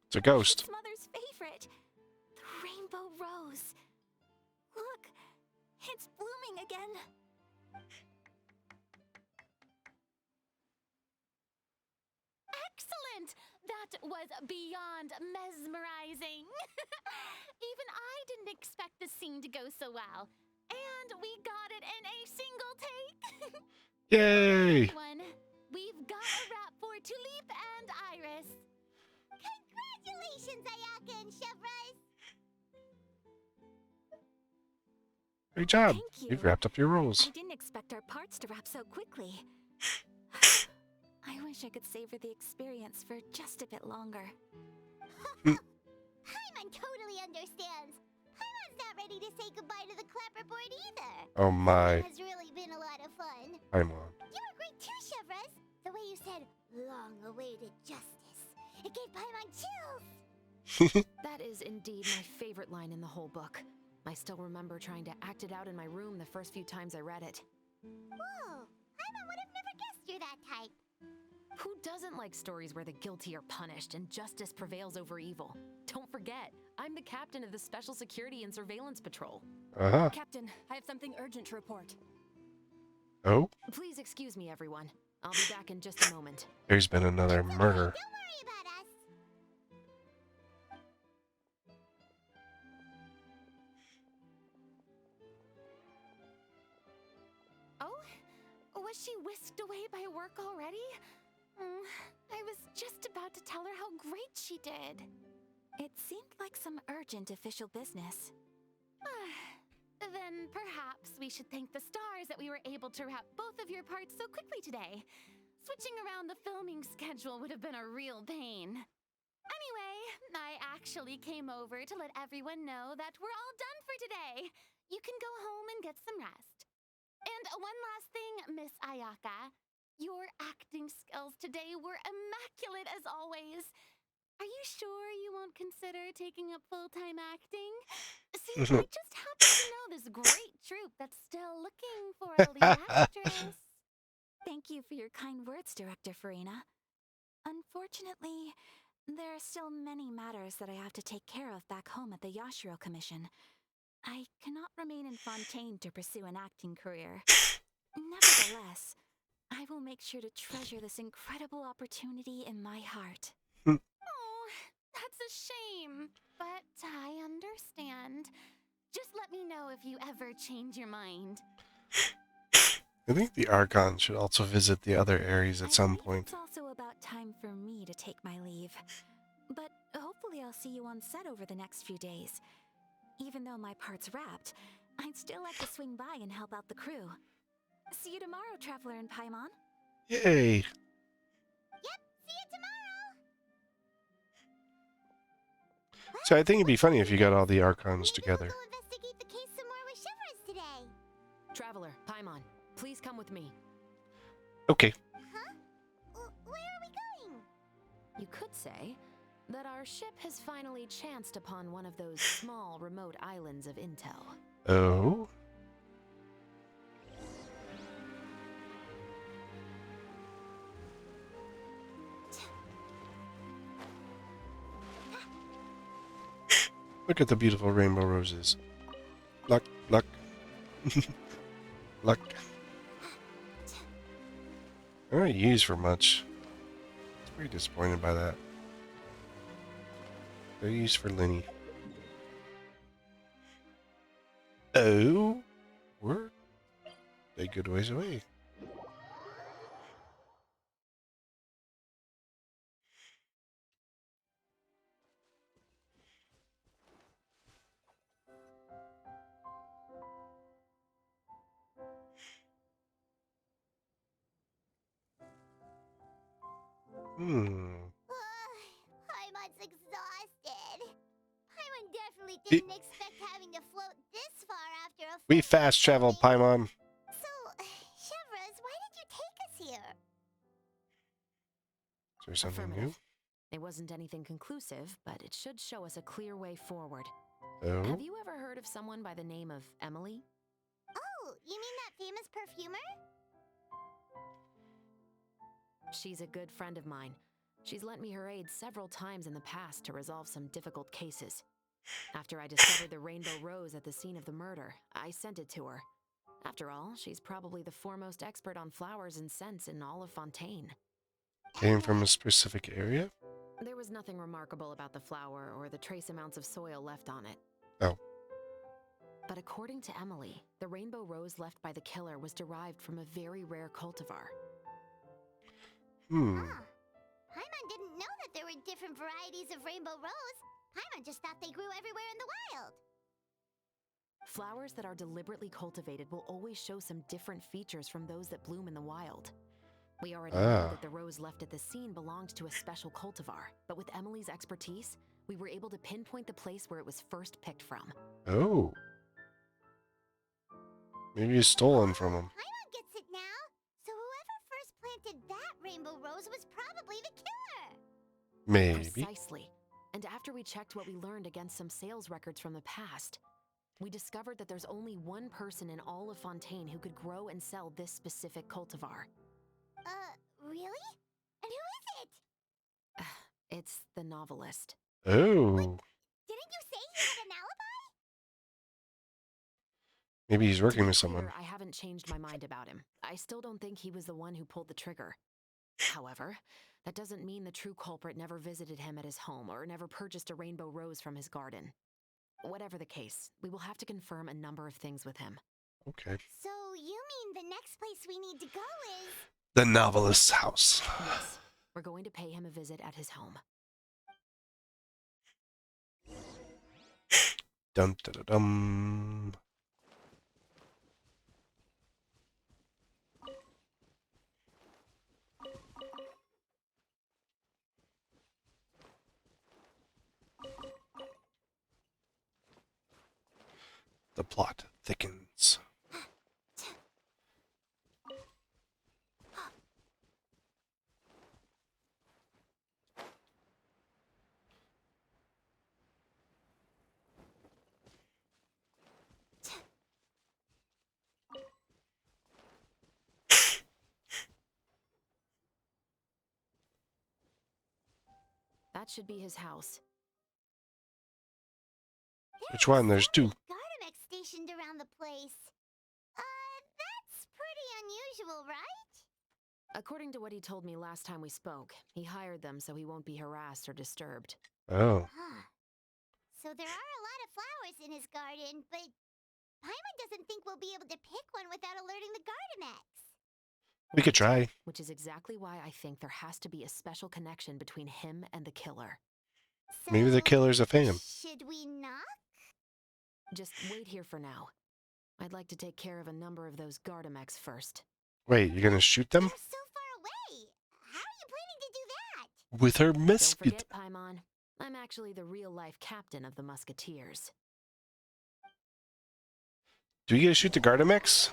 It's a ghost. It's Mother's favorite, the rainbow rose. Look, it's blooming again. Excellent! That was beyond mesmerizing. Even I didn't expect the scene to go so well. And we got it in a single take. Yay! We've got a wrap for Tulip and Iris. Congratulations, Ayaka and Chevrolet! Great job. Thank you. You've wrapped up your roles. I didn't expect our parts to wrap so quickly. I wish I could savor the experience for just a bit longer. Paimon totally understands. Paimon's not ready to say goodbye to the clapperboard either. Oh my. It has really been a lot of fun. I'm on. You were great too, Chevrolet. The way you said, long-awaited justice. It gave Paimon chills. That is indeed my favorite line in the whole book. I still remember trying to act it out in my room the first few times I read it. Whoa, Paimon would have never guessed you're that type. Who doesn't like stories where the guilty are punished and justice prevails over evil? Don't forget, I'm the captain of the Special Security and Surveillance Patrol. Uh-huh. Captain, I have something urgent to report. Oh, Please excuse me, everyone. I'll be back in just a moment. there's been another murder. Don't worry about us. Oh, was she whisked away by work already? I was just about to tell her how great she did. It seemed like some urgent official business. Then perhaps we should thank the stars that we were able to wrap both of your parts so quickly today. Switching around the filming schedule would have been a real pain. Anyway, I actually came over to let everyone know that we're all done for today. You can go home and get some rest. And one last thing, Miss Ayaka. Your acting skills today were immaculate as always. Are you sure you won't consider taking up full-time acting? See, I just happen to know this great troupe that's still looking for a lead actress. Thank you for your kind words, Director Farina. Unfortunately, there are still many matters that I have to take care of back home at the Yashiro Commission. I cannot remain in Fontaine to pursue an acting career. Nevertheless, I will make sure to treasure this incredible opportunity in my heart. Oh, that's a shame. But I understand. Just let me know if you ever change your mind. I think the Archon should also visit the other Ares at some I believe point. it's also about time for me to take my leave. But hopefully I'll see you on set over the next few days. Even though my part's wrapped, I'd still like to swing by and help out the crew. See you tomorrow, Traveler and Paimon. Yay! Yep, see you tomorrow. So I think it'd be funny if you got all the Archons Maybe together. we'll go investigate the case some more with Shivers today. Traveler, Paimon, please come with me. Okay. Huh? Where are we going? You could say that our ship has finally chanced upon one of those small, remote islands of intel. Oh. Look at the beautiful rainbow roses. Luck, luck. Luck. They're not used for much. I was pretty disappointed by that. They're used for Lenny. Oh, we're a good ways away. Paimon's exhausted. Paimon definitely It- didn't expect having to float this far after a We full fast travel, filming. Paimon. So, Shivers, why did you take us here? Is there something new? Affirmative. It wasn't anything conclusive, but it should show us a clear way forward. Oh, Have you ever heard of someone by the name of Emily? Oh, you mean that famous perfumer? She's a good friend of mine. She's lent me her aid several times in the past to resolve some difficult cases. After I discovered the rainbow rose at the scene of the murder, I sent it to her. After all, she's probably the foremost expert on flowers and scents in all of Fontaine. came from a specific area? There was nothing remarkable about the flower or the trace amounts of soil left on it. Oh. But according to Emily, the rainbow rose left by the killer was derived from a very rare cultivar. Huh. Paimon didn't know that there were different varieties of rainbow rose. Paimon just thought they grew everywhere in the wild. Flowers that are deliberately cultivated will always show some different features from those that bloom in the wild. We already know that the rose left at the scene belonged to a special cultivar, but with Emily's expertise, we were able to pinpoint the place where it was first picked from. Oh. Maybe you stolen from him. Paimon gets it now. So whoever first planted that rainbow rose was probably the killer. Maybe. Precisely. And after we checked what we learned against some sales records from the past, we discovered that there's only one person in all of Fontaine who could grow and sell this specific cultivar. Really? And who is it? It's the novelist. Oh. Didn't you say he had an alibi? Maybe he's To working be with clear, someone. I haven't changed my mind about him. I still don't think he was the one who pulled the trigger. However, that doesn't mean the true culprit never visited him at his home or never purchased a rainbow rose from his garden. Whatever the case, we will have to confirm a number of things with him. Okay. So you mean the next place we need to go is... The novelist's house. Yes, we're going to pay him a visit at his home. Dun dun dun dum. The plot thickens. That should be his house. Which one? There's two. Gardamex stationed around the place. That's pretty unusual, right? According to what he told me last time we spoke, he hired them so he won't be harassed or disturbed. Oh. Huh. So there are a lot of flowers in his garden, but Paimon doesn't think we'll be able to pick one without alerting the Gardamex. We could try. Which is exactly why I think there has to be a special connection between him and the killer. Maybe the killer's a fan. Should we knock? Just wait here for now. I'd like to take care of a number of those Gardamex first. Wait, you're gonna shoot them? They're so far away. How are you planning to do that? With her Don't musket. forget, Paimon, I'm actually the real-life captain of the Musketeers. Do we get to shoot the Gardamex?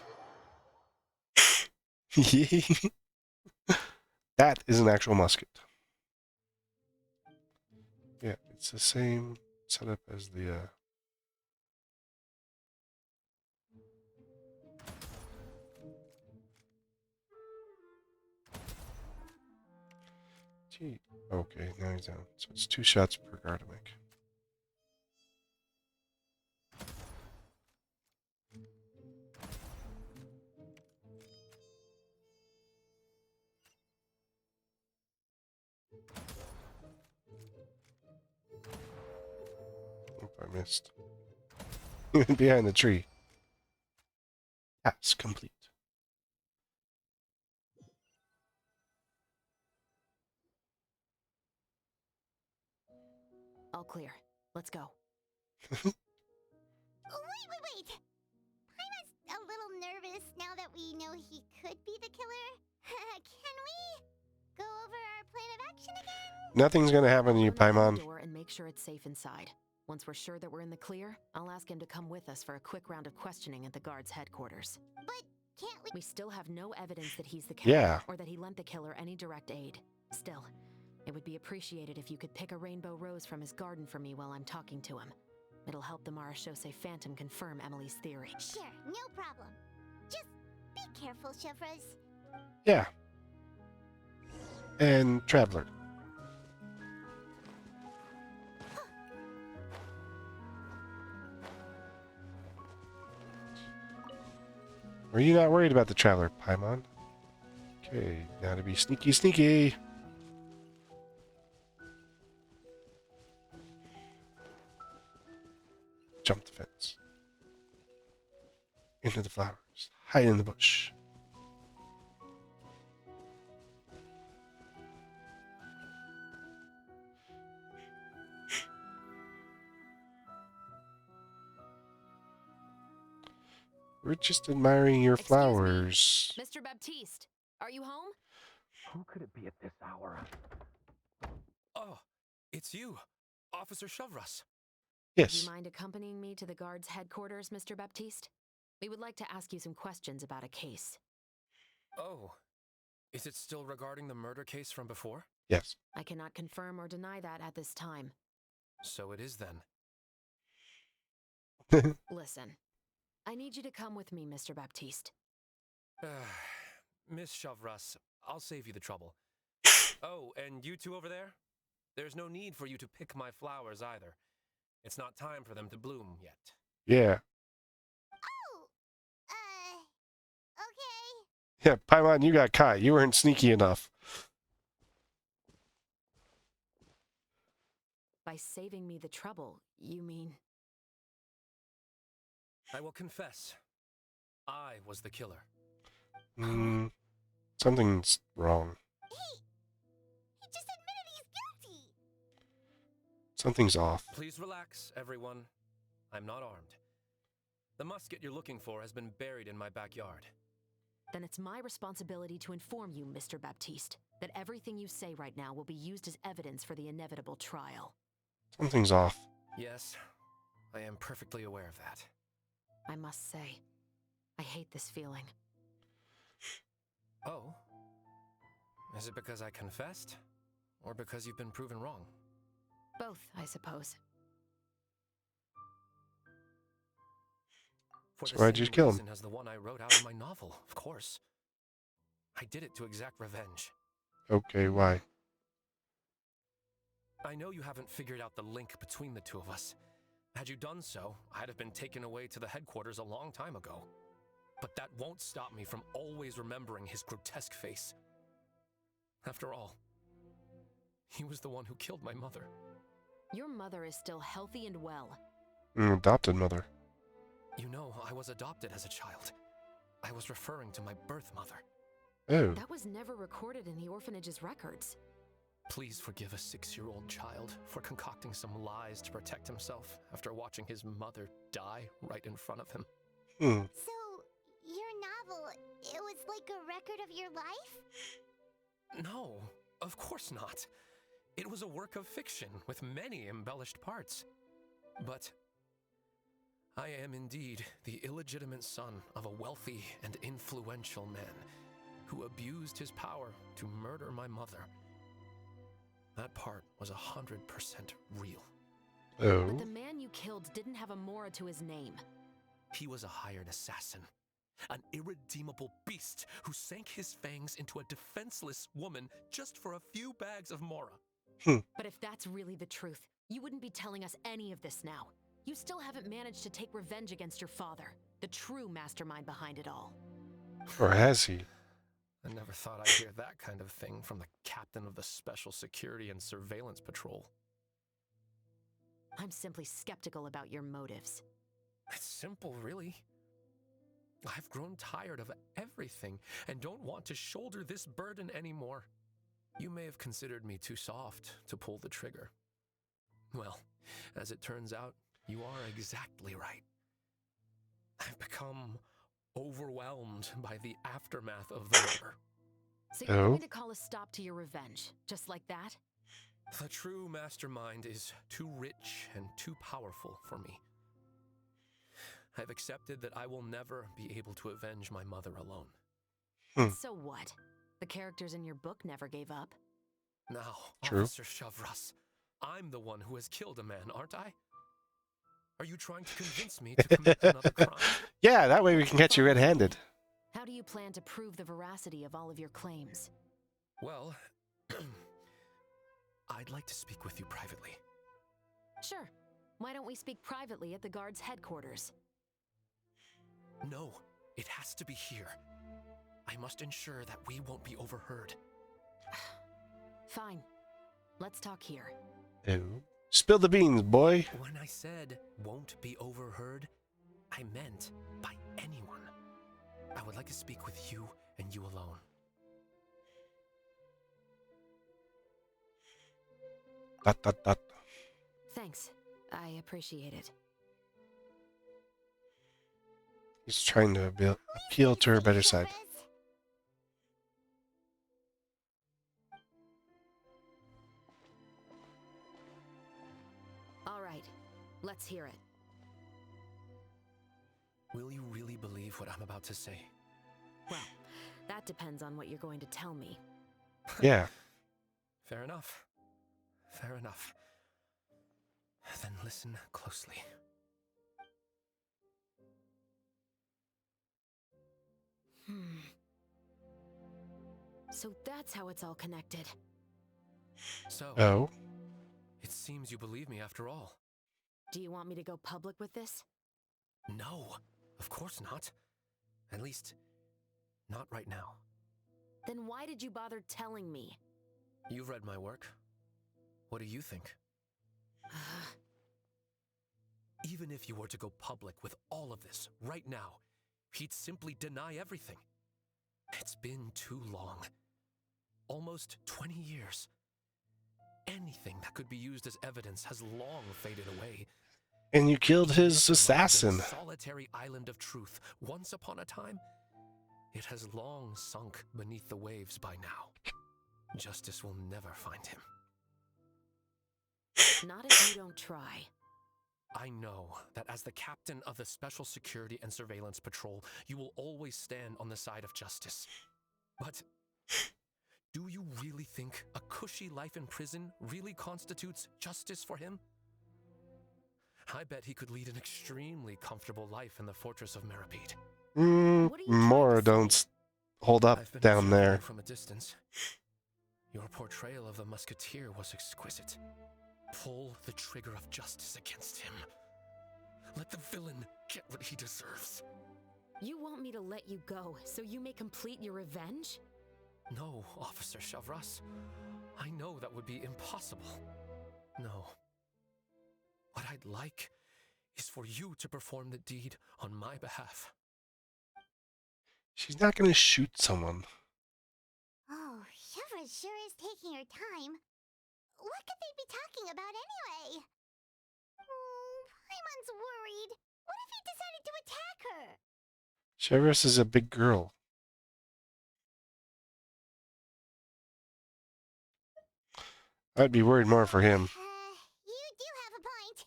That is an actual musket. Yeah, it's the same setup as the Gee. Okay, now he's down. So it's 2 shots per Gardamek. Oop, I missed. Behind the tree. Task complete. All clear. Let's go. Wait. Paimon's a little nervous now that we know he could be the killer. Can we go over our plan of action again? Nothing's gonna happen to you, Open Paimon. the door and make sure it's safe inside. Once we're sure that we're in the clear, I'll ask him to come with us for a quick round of questioning at the guard's headquarters. But can't we? We still have no evidence that he's the killer, Yeah. or that he lent the killer any direct aid. Still, it would be appreciated if you could pick a rainbow rose from his garden for me while I'm talking to him. It'll help the Marashose Phantom confirm Emily's theory. Sure, no problem. Just be careful, Chevrolet. Yeah. And Traveler. Were you not worried about the Traveler, Paimon? Okay, now to be sneaky, sneaky. Jump the fence. Into the flowers. Hide in the bush. We're just admiring your Excuse me, flowers. Mr. Baptiste, are you home? Who could it be at this hour? Oh, it's you, Officer Shovras. Do Yes. you mind accompanying me to the guard's headquarters, Mr. Baptiste? We would like to ask you some questions about a case. Oh, is it still regarding the murder case from before? Yes. I cannot confirm or deny that at this time. So it is then. Listen, I need you to come with me, Mr. Baptiste. Miss Shovras, I'll save you the trouble. Oh, and you two over there? There's no need for you to pick my flowers either. It's not time for them to bloom yet. Yeah. Oh, okay. Yeah, Paimon, you got caught. You weren't sneaky enough. By saving me the trouble, you mean... I will confess, I was the killer. Something's wrong. He just admitted he's guilty. Something's off. Please relax, everyone. I'm not armed. The musket you're looking for has been buried in my backyard. Then it's my responsibility to inform you, Mr. Baptiste, that everything you say right now will be used as evidence for the inevitable trial. Something's off. Yes, I am perfectly aware of that. I must say, I hate this feeling. Oh? Is it because I confessed? Or because you've been proven wrong? Both, I suppose. For So the why'd you same kill him? reason as the one I wrote out in my novel, of course. I did it to exact revenge. Okay, why? I know you haven't figured out the link between the two of us. Had you done so, I'd have been taken away to the headquarters a long time ago. But that won't stop me from always remembering his grotesque face. After all, he was the one who killed my mother. Your mother is still healthy and well. Adopted mother. You know, I was adopted as a child. I was referring to my birth mother. Oh. That was never recorded in the orphanage's records. Please forgive a 6-year-old child for concocting some lies to protect himself after watching his mother die right in front of him. Hmm. So, your novel, it was like a record of your life? No, of course not. It was a work of fiction with many embellished parts. But I am indeed the illegitimate son of a wealthy and influential man who abused his power to murder my mother. That part was 100% real. Oh. But the man you killed didn't have a Mora to his name. He was a hired assassin, an irredeemable beast who sank his fangs into a defenseless woman just for a few bags of Mora. But if that's really the truth, you wouldn't be telling us any of this now. You still haven't managed to take revenge against your father, the true mastermind behind it all. Or has he? I never thought I'd hear that kind of thing from the captain of the Special Security and Surveillance Patrol. I'm simply skeptical about your motives. It's simple, really. I've grown tired of everything and don't want to shoulder this burden anymore. You may have considered me too soft to pull the trigger. Well, as it turns out, you are exactly right. I've become overwhelmed by the aftermath of the murder. So you're going to call a stop to your revenge, just like that? The true mastermind is too rich and too powerful for me. I've accepted that I will never be able to avenge my mother alone. So what? The characters in your book never gave up. Now, True. Officer Shavras, I'm the one who has killed a man, aren't I? Are you trying to convince me to commit another crime? Yeah, that way we can catch you red-handed. How do you plan to prove the veracity of all of your claims? Well, I'd like to speak with you privately. Sure. Why don't we speak privately at the guard's headquarters? No, it has to be here. I must ensure that we won't be overheard. Fine. Let's talk here. Oh. Spill the beans, boy. When I said won't be overheard, I meant by anyone. I would like to speak with you and you alone. Dot, dot, dot. Thanks. I appreciate it. He's trying to appeal to her better side. All right. Let's hear it. Will you really believe what I'm about to say? Well, that depends on what you're going to tell me. Yeah. Fair enough. Fair enough. Then listen closely. So that's how it's all connected. So, Oh. it seems you believe me after all. Do you want me to go public with this? No, of course not. At least, not right now. Then why did you bother telling me? You've read my work. What do you think? Even if you were to go public with all of this right now, he'd simply deny everything. It's been too long. Almost 20 years. Anything that could be used as evidence has long faded away. And you killed his assassin. The solitary island of truth, once upon a time, it has long sunk beneath the waves by now. Justice will never find him. Not if you don't try. I know that as the captain of the Special Security and Surveillance Patrol, you will always stand on the side of justice. But do you really think a cushy life in prison really constitutes justice for him? I bet he could lead an extremely comfortable life in the fortress of Meripede. Mora don't hold up down there. From a distance. Your portrayal of the musketeer was exquisite. Pull the trigger of justice against him. Let the villain get what he deserves. You want me to let you go so you may complete your revenge? No, Officer Shavras. I know that would be impossible. No. What I'd like is for you to perform the deed on my behalf. She's not going to shoot someone. Sarah sure is taking her time. What could they be talking about anyway? Oh, Paimon's worried. What if he decided to attack her? Chevrus is a big girl. I'd be worried more for him. You do have a point.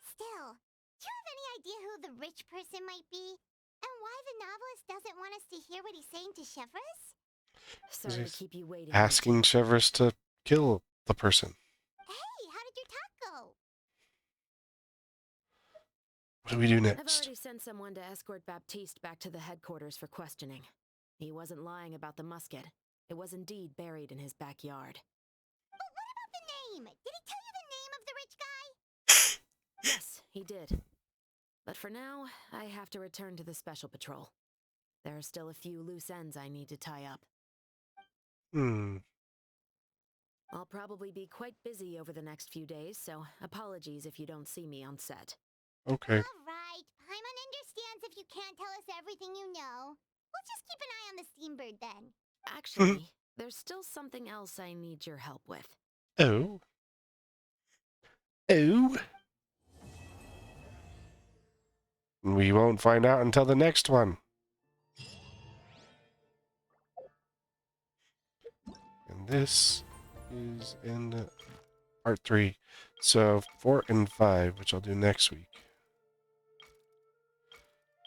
Still, do you have any idea who the rich person might be? And why the novelist doesn't want us to hear what he's saying to Chevrus? Sorry to keep you waiting. Asking Chevrus to kill the person. Hey, how did your talk go? What do we do I've next? already sent someone to escort Baptiste back to the headquarters for questioning. He wasn't lying about the musket. It was indeed buried in his backyard. But what about the name? Did he tell you the name of the rich guy? Yes, he did. But for now, I have to return to the Special Patrol. There are still a few loose ends I need to tie up. I'll probably be quite busy over the next few days, so apologies if you don't see me on set. Okay. Alright, Paimon understands if you can't tell us everything you know. We'll just keep an eye on the steambird then. Actually, there's still something else I need your help with. Oh. Oh. We won't find out until the next one. And this is in part 3. So 4 and 5, which I'll do next week,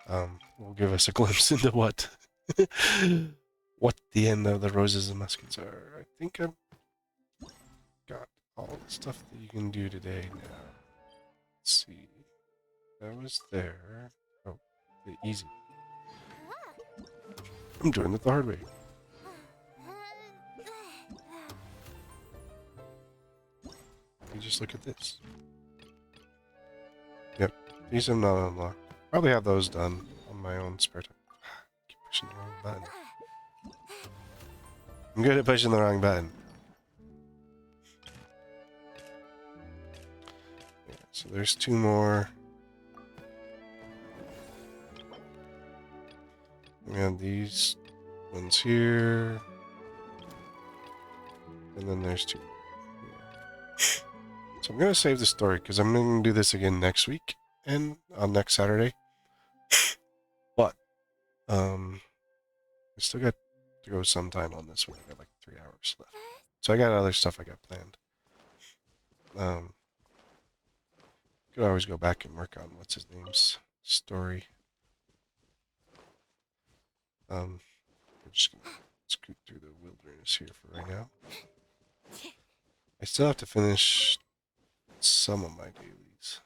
will give us a glimpse into what the end of the Roses and Muskets are. I think I've got all the stuff that you can do today now. Let's see. That was there. Oh, the easy. I'm doing it the hard way. You just look at this. Yep, these are not unlocked. Probably have those done on my own spare time. Keep pushing the wrong button. I'm good at pushing the wrong button. Yeah, so there's 2 more. We have these ones here. And then there's 2. So I'm going to save the story because I'm going to do this again next week and on next Saturday. But I still got to go sometime on this one. I got like 3 hours left. So I got other stuff I got planned. Could always go back and work on what's his name's story. We're just going to scoot through the wilderness here for right now. I still have to finish some of my dailies.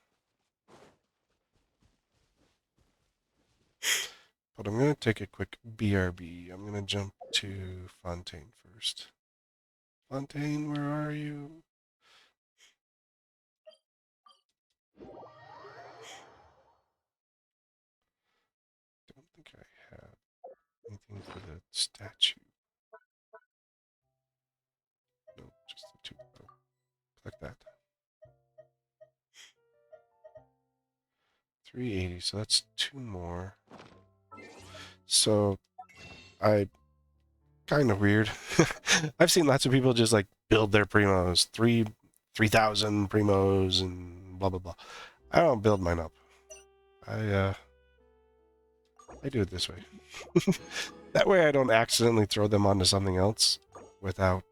But I'm going to take a quick BRB. I'm going to jump to Fontaine first. Fontaine, where are you? Don't think I have anything for the statue. No, just the 2. Oh, click that. 380, so that's 2 more. So, kind of weird. I've seen lots of people just like build their primos, 3,000 primos and blah blah blah. I don't build mine up. I do it this way. That way I don't accidentally throw them onto something else without.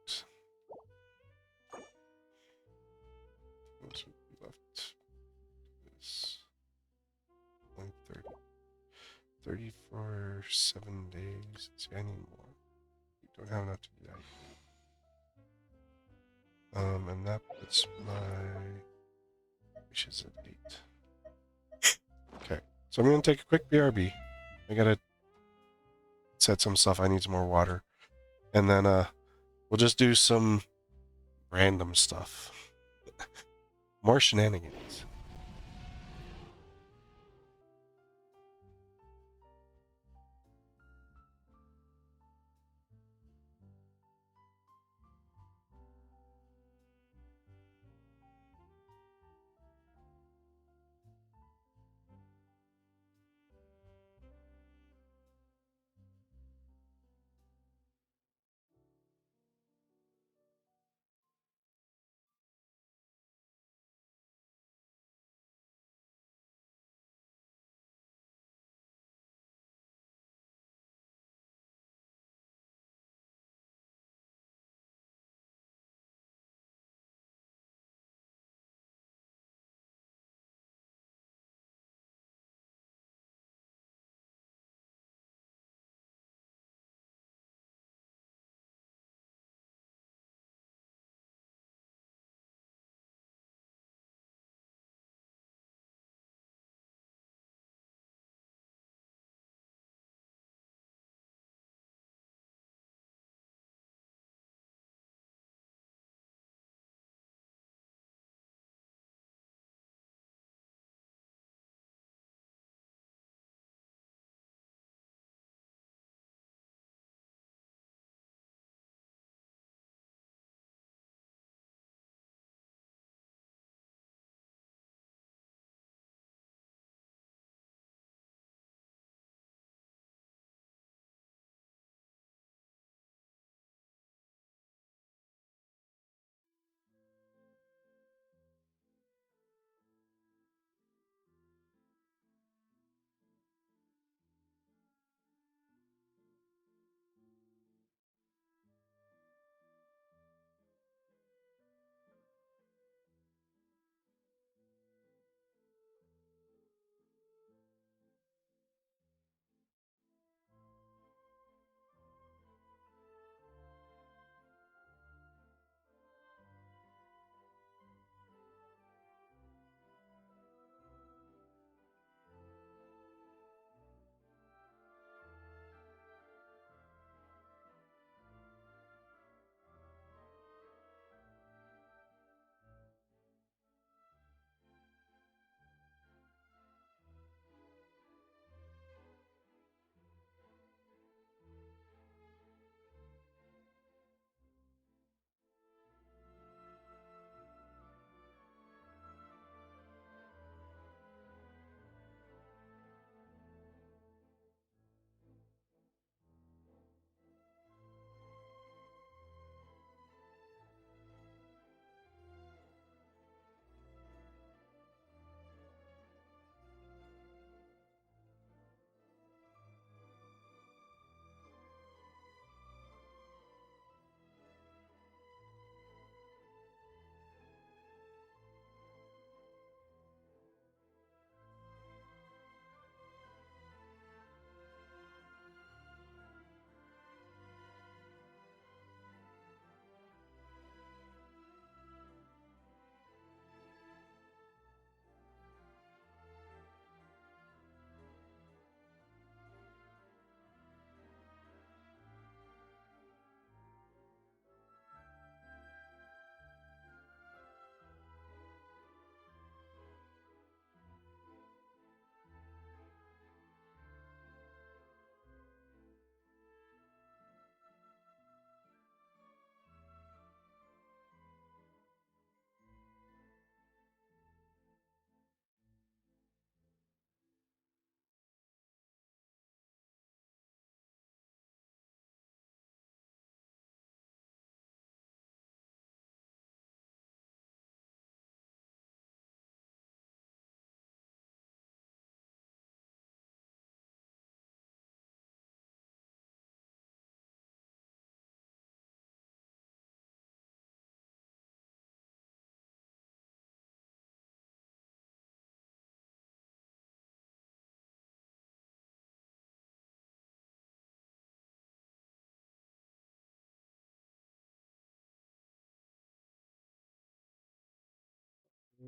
What's left? This 30. 30 for 7 days. See, I need more. Don't have enough to do that. And that puts my wishes at 8. Okay, so I'm gonna take a quick BRB. I gotta set some stuff. I need some more water, and then we'll just do some random stuff. More shenanigans.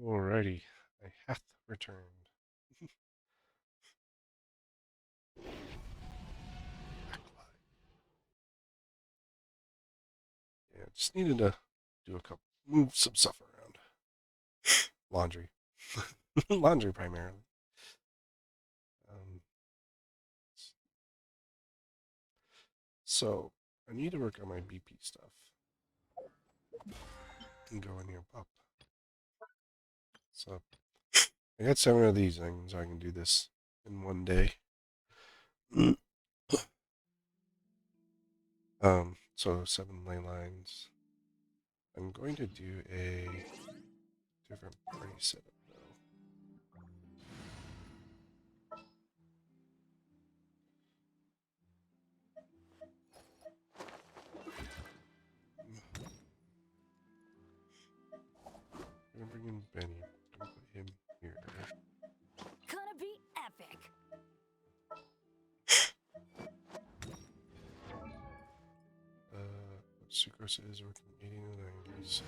Alrighty, I hath returned. Yeah, just needed to do a couple, move some stuff around. Laundry. Laundry primarily. Um, so, I need to work on my BP stuff. And go in here, pop. So, I got 7 of these things, so I can do this in one day. So 7 ley lines. I'm going to do a different party setup though. I'm gonna bring in Benny. I'm gonna put him here. Gonna be epic. Sucrose is working 80 to 90s.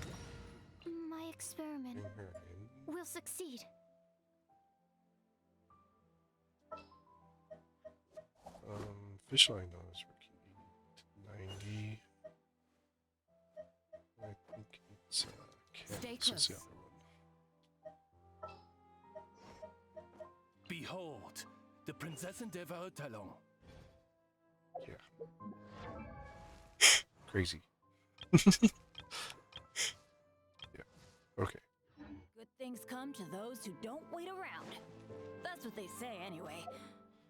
My experiment Bring her in. will succeed. Fishline though is working 80 to 90. I think it's Stay Candace is the close. other one. Behold, the Prinzessin der Talon. Yeah. Crazy. Yeah. Okay. Good things come to those who don't wait around. That's what they say anyway.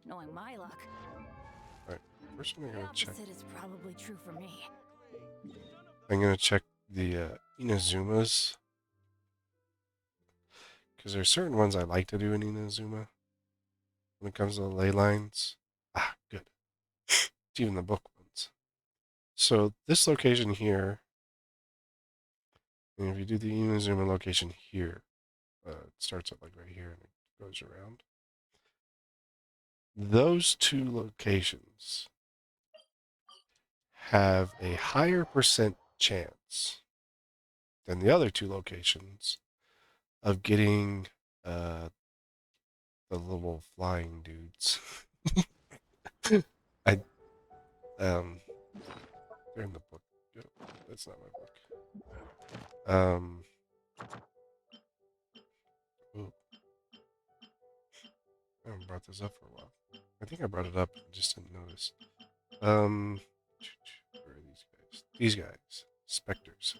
Knowing my luck, Alright. First I'm the gonna check. opposite is probably true for me. I'm gonna check the Inazumas. Because there's certain ones I like to do in Inazuma. When it comes to the ley lines. Ah, good. It's even the book ones. So this location here, and if you do the Inazuma location here, it starts up like right here and it goes around. Those 2 locations have a higher percent chance than the other 2 locations of getting the little flying dudes. They're in the book. That's not my book. Ooh. I haven't brought this up for a while. I think I brought it up and just didn't notice. Where are these guys? These guys. Specters.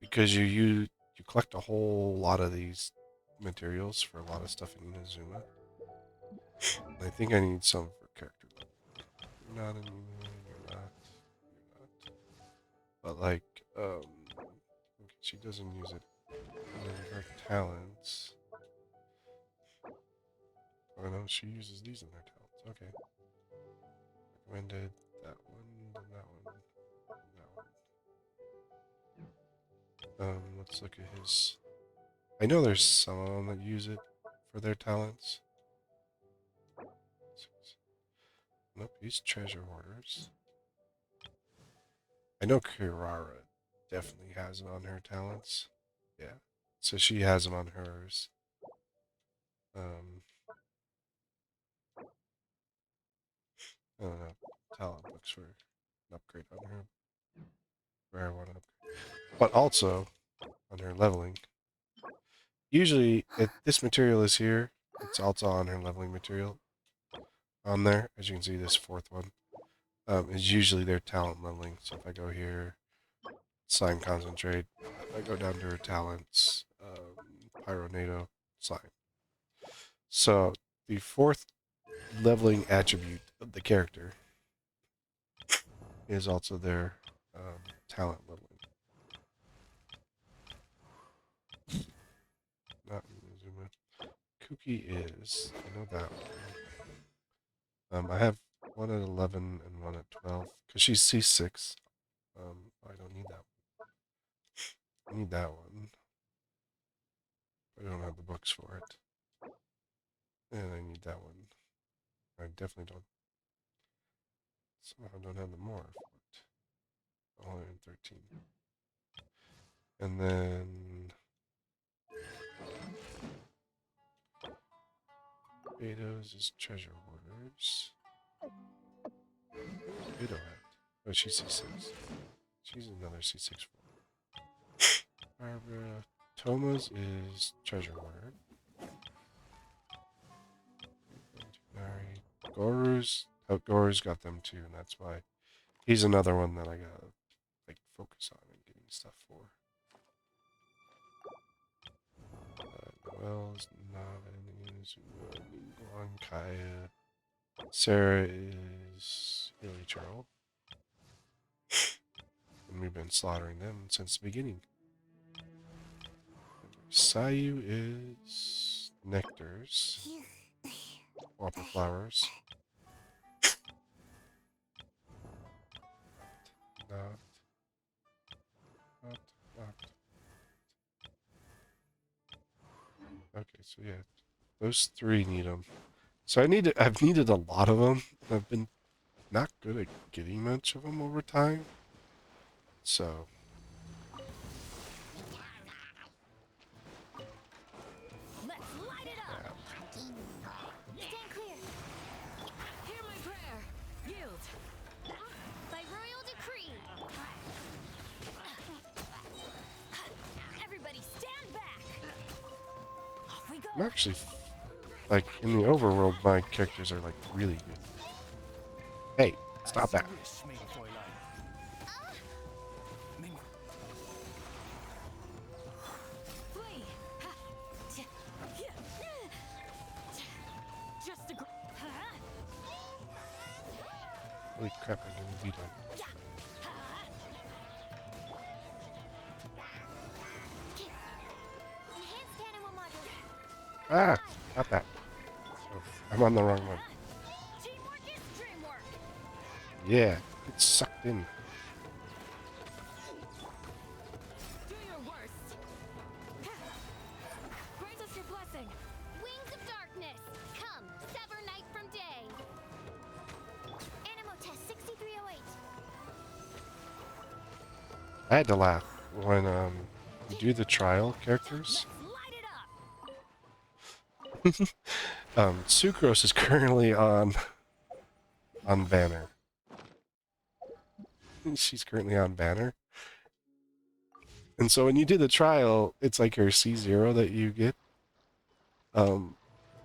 Because you collect a whole lot of these materials for a lot of stuff in Inazuma. I think I need some for character level. You're not in Inazuma, you're not. But like, okay, she doesn't use it. And then her talents. Oh no, she uses these in her talents. Okay. Recommended that one, then that one, and that one. Let's look at his. I know there's some of them that use it for their talents. Nope, he's treasure hoarders. I know Kirara definitely has it on her talents. Yeah. So she has them on hers. I don't know. Talent books for an upgrade on her. Where I want to upgrade. But also on her leveling. Usually, if this material is here, it's also on her leveling material. On there, as you can see, this 4th one is usually their talent leveling. So if I go here, slime concentrate, I go down to her talents, pyronado, slime. So the 4th leveling attribute of the character is also their talent leveling. Not Inazuma. Kuki is. I know that one. I have one at 11 and one at 12 because she's C6. I don't need that one. I need that one. I don't have the books for it. And I need that one. I definitely don't. Somehow don't have the morph. 113. And then Beto's is treasure hoarders. Beto at? Oh, she's C6. She's another C6 4. Barbara. Toma's is treasure hoarder. Goru's. Oh, Goru's got them too, and that's why he's another one that I gotta like focus on and getting stuff for. Noel's not Guan Kaya. Sarah is really Charles. And we've been slaughtering them since the beginning. Sayu is nectars. Whopper flowers. Not. Okay, so yeah, those three need them. So I've needed a lot of them, and I've been not good at getting much of them over time. So Let's light it up. Stand clear. Hear my prayer. Yield. By royal decree. Everybody stand back. Off we go. I'm actually like in the overworld, my characters are like really good. Hey, stop that! Flee. Just a Holy crap! I'm gonna beat him. Enhanced animal module. Ah, stop that! Oh, I'm on the wrong one. teamwork is dreamwork. Yeah, get sucked in. Do your worst. Grant us your blessing. Wings of darkness. Come, sever night from day. Animo test 6308. I had to laugh when you do the trial characters. Sucrose is currently on banner. She's currently on banner. And so when you do the trial, it's like your C0 that you get.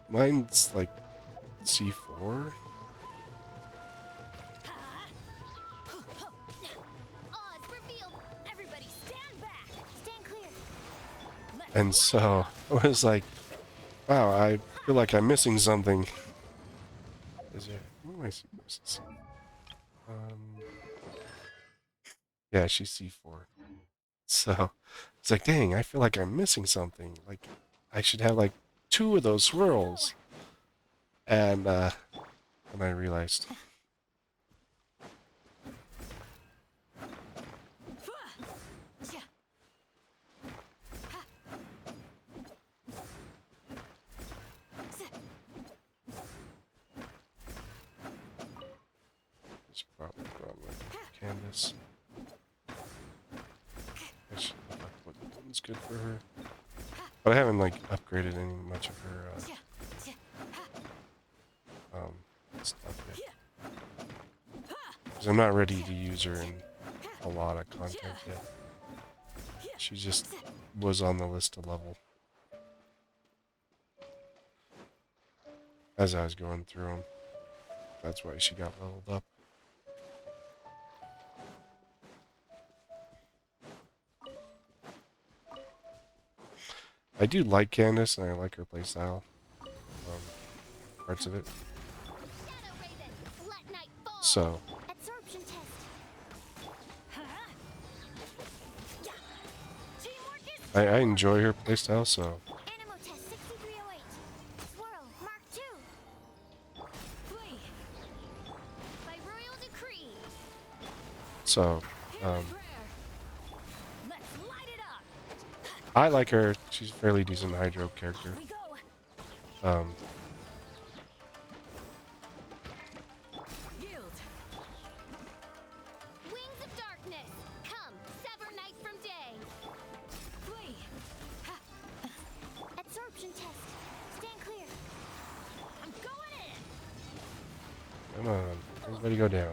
Mine's like C4. Oz revealed. Everybody stand back. Stand clear. And so I was like, wow, I feel like I'm missing something. Is there, what am I supposed to see? Yeah, she's C4. So it's like, dang, I feel like I'm missing something. Like, I should have like 2 of those swirls. And I realized. It's probably wrong with Candace. I should look up what one's good for her. But I haven't like upgraded any much of her stuff yet. Because I'm not ready to use her in a lot of content yet. She just was on the list to level. As I was going through them. That's why she got leveled up. I do like Candace, and I like her playstyle. Parts of it. So, Absorption test. I enjoy her playstyle, so. Animo test 6308. Swirl Mark 2. Flee. By royal decree. So, Let's light it up. I like her. She's a fairly decent Hydro character. We go. Yield. Wings of darkness. Come, sever night from day. Everybody go down.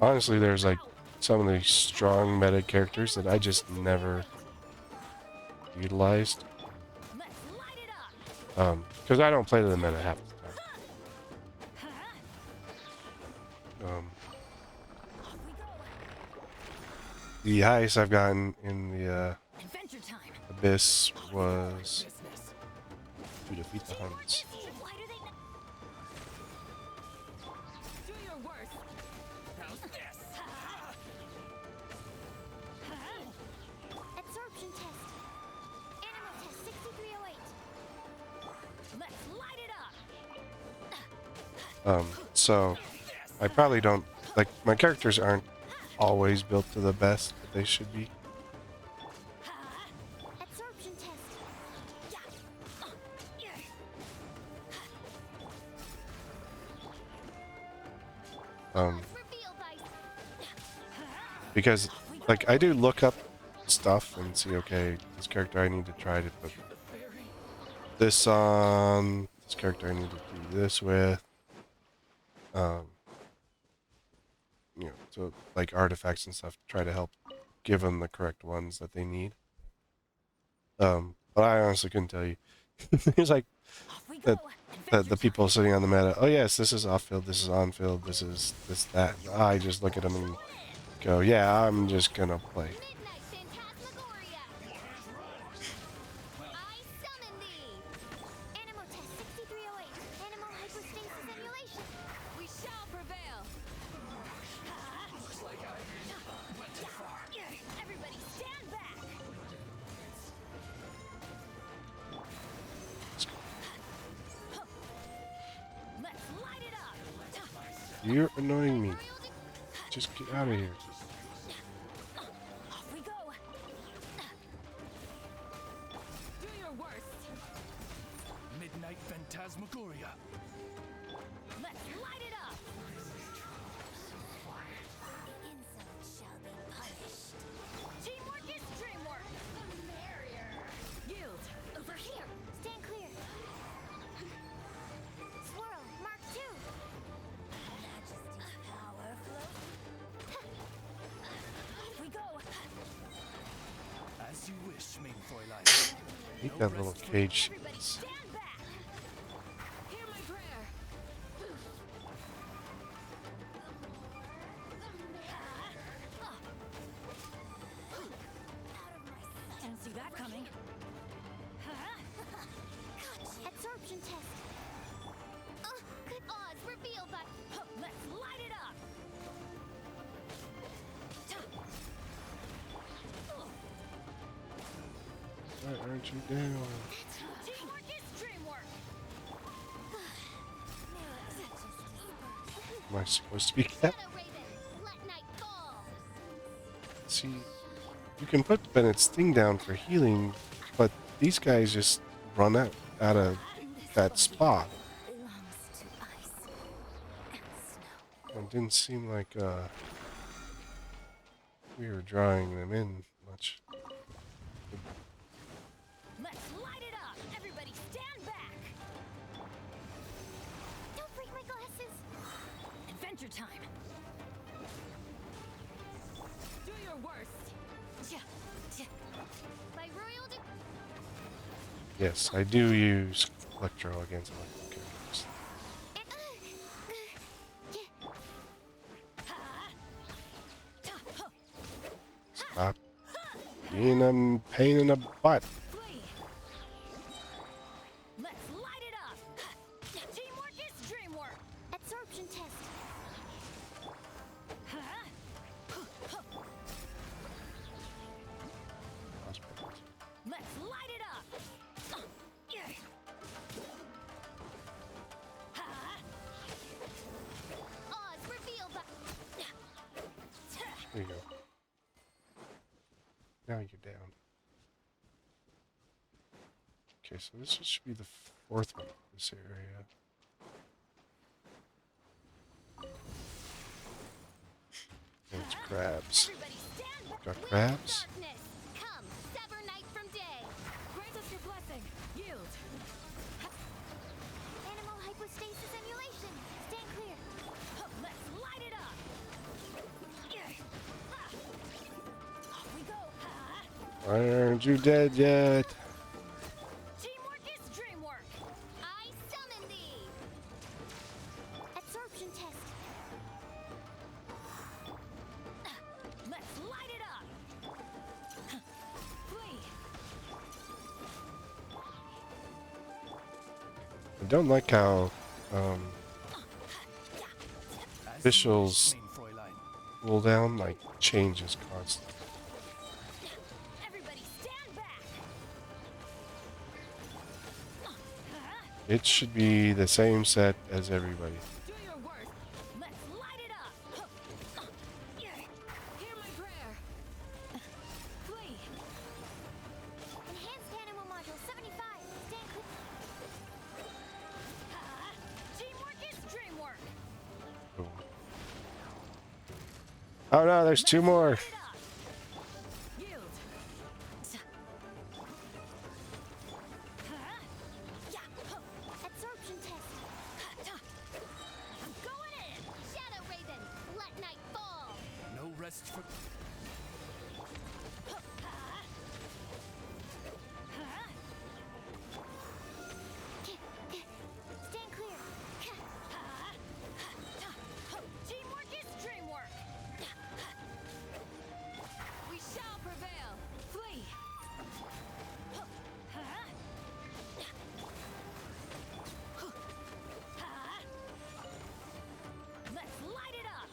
Honestly, there's like some of these strong meta characters that I just never utilized. Because I don't play the meta half the time. The highest I've gotten in the Abyss was to defeat the Huns. Absorption test. Animal test 6308. Let's light it up. So I probably don't like my characters aren't always built to the best that they should be. Absorption test. Because like I do look up stuff and see, okay, this character I need to try to put this on, this character I need to do this with. You know, so like artifacts and stuff, try to help give them the correct ones that they need. But I honestly couldn't tell you. There's like the people sitting on the meta. Oh yes, this is off field. This is on field. This is this that. I just look at them and go, yeah, I'm just gonna play. You're annoying me. Just get out of here. Midnight Phantasmagoria. Let's light it up. The insult shall be punished. Teamwork is dreamwork. The merrier. Yield. Over here. Stand clear. Swirl. Mark 2. Majesty's power flow. Off we go. As you wish, main Fräulein. Eat that little cage. Didn't see that coming. Absorption test. Good odds revealed by. Let's light it up. Why aren't you down? Teamwork is dreamwork. Am I supposed to be cat? See, you can put Bennett's thing down for healing, but these guys just run out of that spot. It didn't seem like we were drawing them in much. Let's light it up. Everybody stand back. Don't break my glasses. Adventure time. Do your worst. By royal Yes, I do use Electro against electro characters. Stop being a pain in the butt. Let's light it up. Teamwork is dreamwork. Absorption test. Let's light it up. Odds revealed by. There you go. Now you're down. Okay, so this should be the fourth one in this area. And it's crabs. Got crabs? Come, sever night from day. Grant us your blessing. Why aren't you dead yet? Teamwork is dreamwork. I summon thee. Absorption test. Let's light it up! Flee! I don't like how officials cooldown like changes constantly. Everybody stand back. It should be the same set as everybody. Do your worst! Let's light it up! Hear my prayer! Flee! Enhanced animal module 75. Stand clear. Teamwork is dreamwork. Oh no, there's two more. Yield! Absorption test. I'm going in! Shadow Raven, let night fall. No rest for. Stand clear. Teamwork is dreamwork. We shall prevail! Flee! Let's light it up!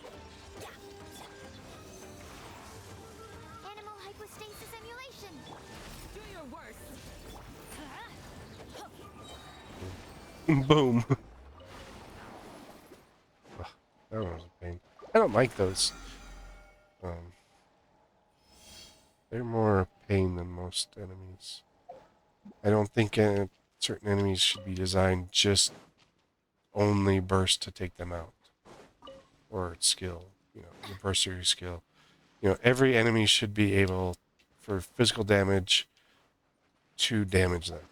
Animal hypostasis emulation. Do your worst! Boom. Ugh, that one was a pain. I don't like those. They're more a pain than most enemies. I don't think certain enemies should be designed just only burst to take them out. Or skill, you know, your bursary skill. You know, every enemy should be able, for physical damage, to damage them.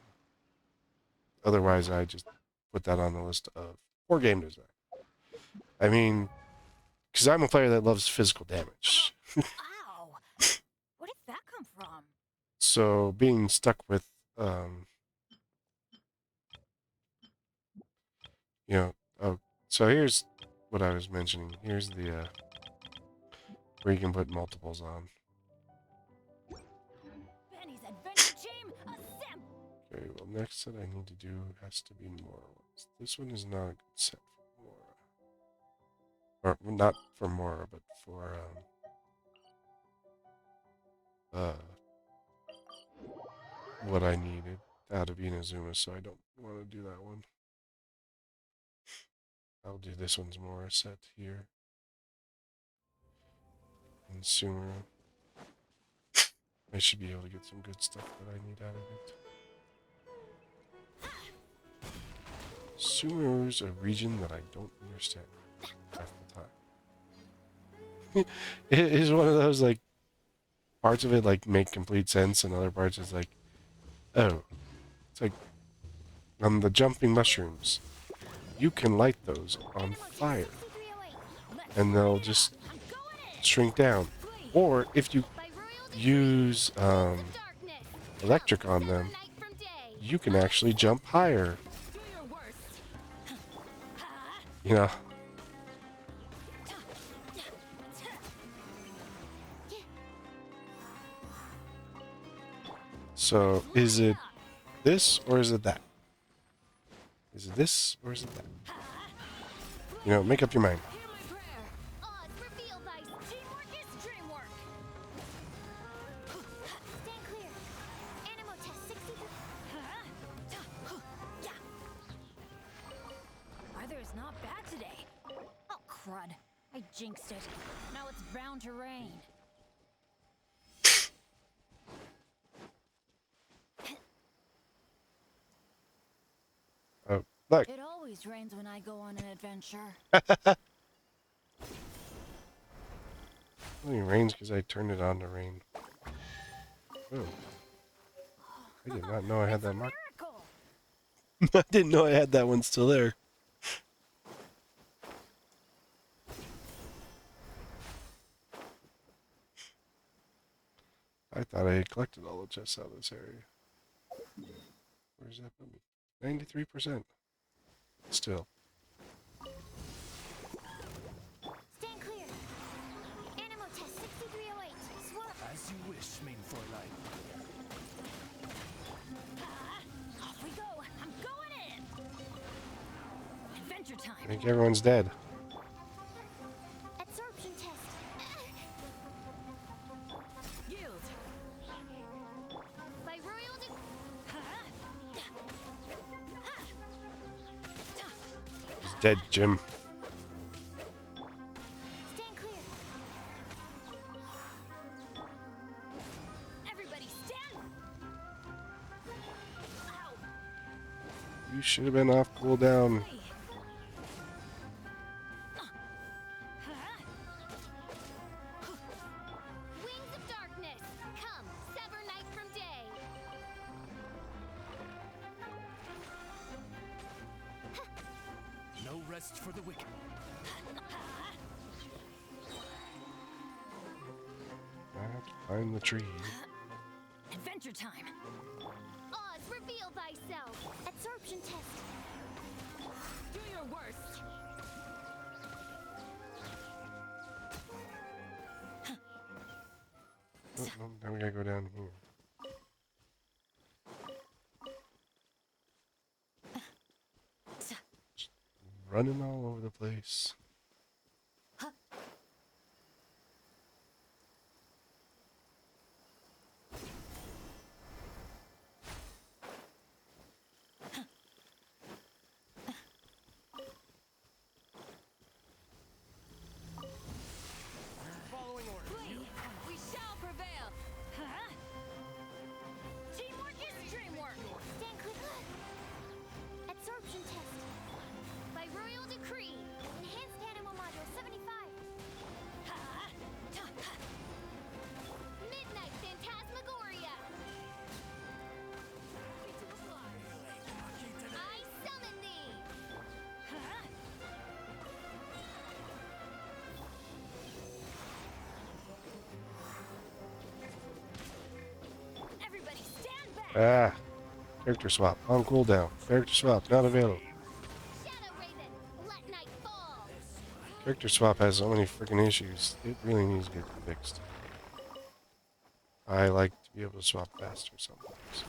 Otherwise, I just put that on the list of poor game design. I mean, because I'm a player that loves physical damage. Ow! Where did that come from? So being stuck with, you know, oh, so here's what I was mentioning. Here's the, where you can put multiples on. Benny's adventure team, assemble! Okay, well, next set I need to do has to be Mora ones. This one is not a good set for Mora. Or, well, not for Mora, but for, what I needed out of Inazuma, so I don't want to do that one. I'll do this one's Mora set here. And Sumeru. I should be able to get some good stuff that I need out of it. Sumeru's a region that I don't understand half the time. It is one of those, like, parts of it, like, make complete sense, and other parts is like, oh. It's like, on the jumping mushrooms, you can light those on fire. And they'll just shrink down. Or, if you use, electric on them, you can actually jump higher. You know? So, is it this or is it that? Is it this or is it that? You know, make up your mind. Odds reveal thy teamwork is dreamwork. Stand clear. Animal test 63. Weather's not bad today. Oh, crud. I jinxed it. Now it's bound to rain. Oh, look. It always rains when I go on an adventure. It only rains because I turned it on to rain. Oh. I did not know I had that mark. I didn't know I had that one still there. I thought I had collected all the chests out of this area. Where's that put me? 93%. Still. Stand clear. Animal test 6308. Swap. As you wish, main Fräulein. Off we go. I'm going in. Adventure time. I think everyone's dead. Absorption test. Yield. By royal He's dead, Jim. Stand clear. Everybody stand. Ow. You should have been off cooldown. Wings of darkness. Come, sever night from day. No rest for the wicked. I have to find the tree. Adventure time. Oz, reveal thyself. Absorption test. Do your worst. Oh, no, now we gotta go down here. Just running all over the place. Following orders. We shall prevail. Teamwork is dreamwork. Stand clear. Absorption test. By royal decree. Enhanced animal module 75. Midnight Phantasmagoria. I summon thee. Everybody stand back. Ah! Character swap. On cooldown. Character swap. Not available. Shadow Raven. Let night fall. Character swap has so many freaking issues. It really needs to get fixed. I like to be able to swap faster sometimes.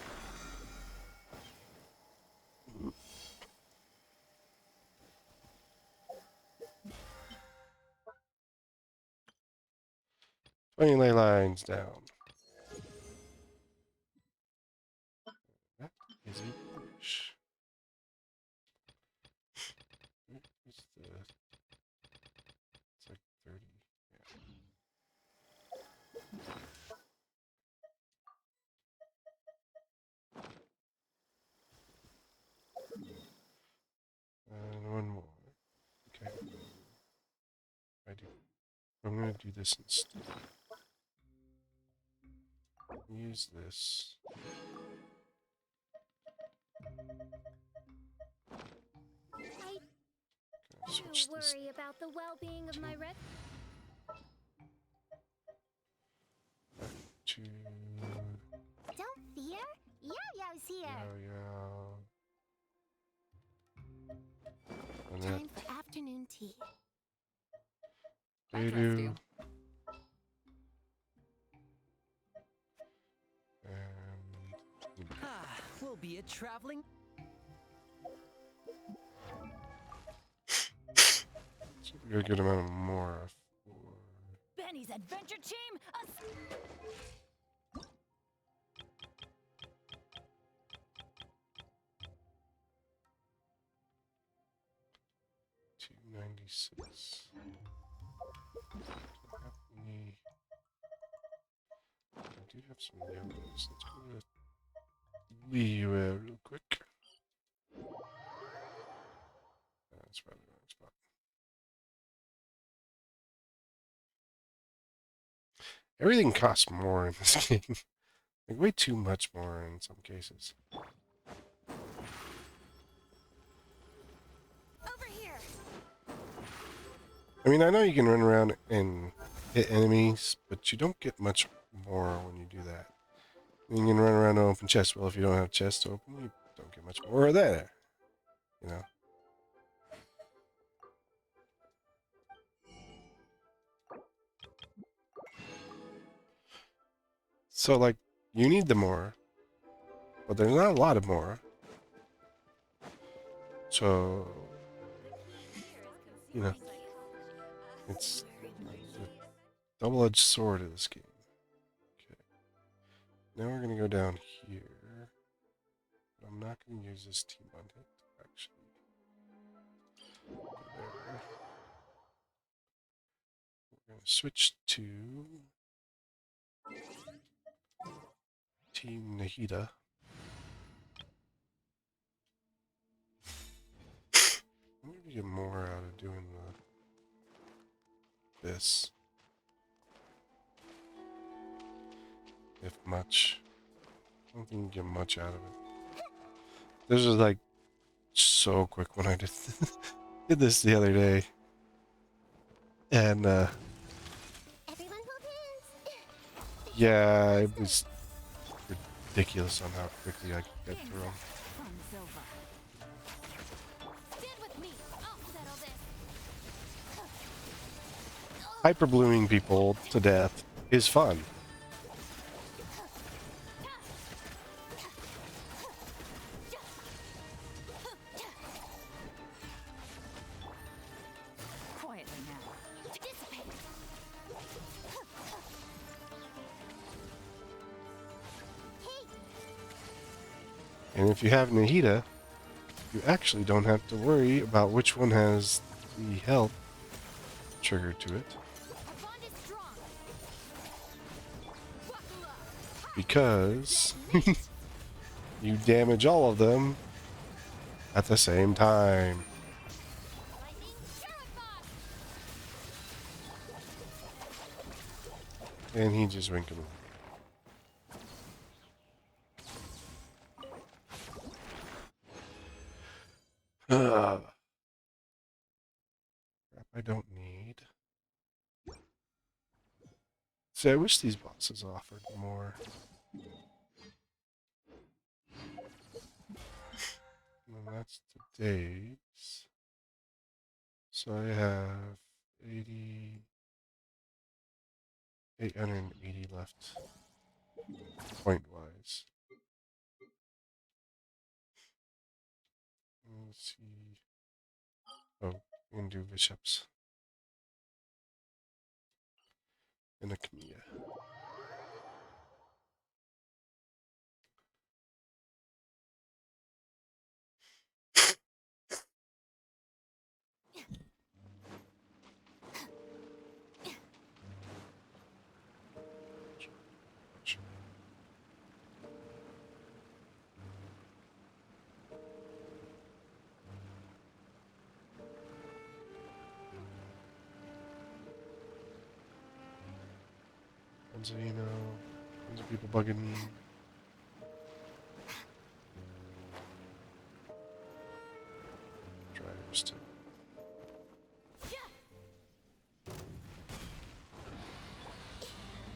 Twenty ley lines down. That is a push. Where's the? It's like 30. And one more. Okay. I'm gonna do this instead. Use this. I Switch do this. worry about the well-being of my red. To Don't fear. Yo-yo's here. And Time for afternoon tea. that do. And We'll be a traveling. so we got a good amount of more. Benny's adventure team. 296. I do have some yellows. Let's go to Liyue real quick. That's probably the wrong spot. Everything costs more in this game. Like, way too much more in some cases. Over here. I mean, I know you can run around and hit enemies, but you don't get much more when you do that. You can run around and open chests. Well, if you don't have chests to open, you don't get much more of that. You know. So, like, you need the more, but there's not a lot of more. So, you know, it's a double-edged sword of this game. Okay. Now we're going to go down here. I'm not going to use this team on it, actually. There. We're going to switch to Team Nahida. I'm going to get more out of doing this. If much. I don't think you get much out of it. This was like so quick when I did this the other day. And yeah, it was ridiculous on how quickly I could get through them. Hyperblooming people to death is fun. And if you have Nahida, you actually don't have to worry about which one has the health trigger to it. Because you damage all of them at the same time. And he just winked him. Crap, I don't need. See, I wish these bosses offered more. And that's today's. So I have 880 left, point-wise. Let's see. Oh, we can do bishops. And a Kamiya. So, you know, tons of people bugging me. Drivers too.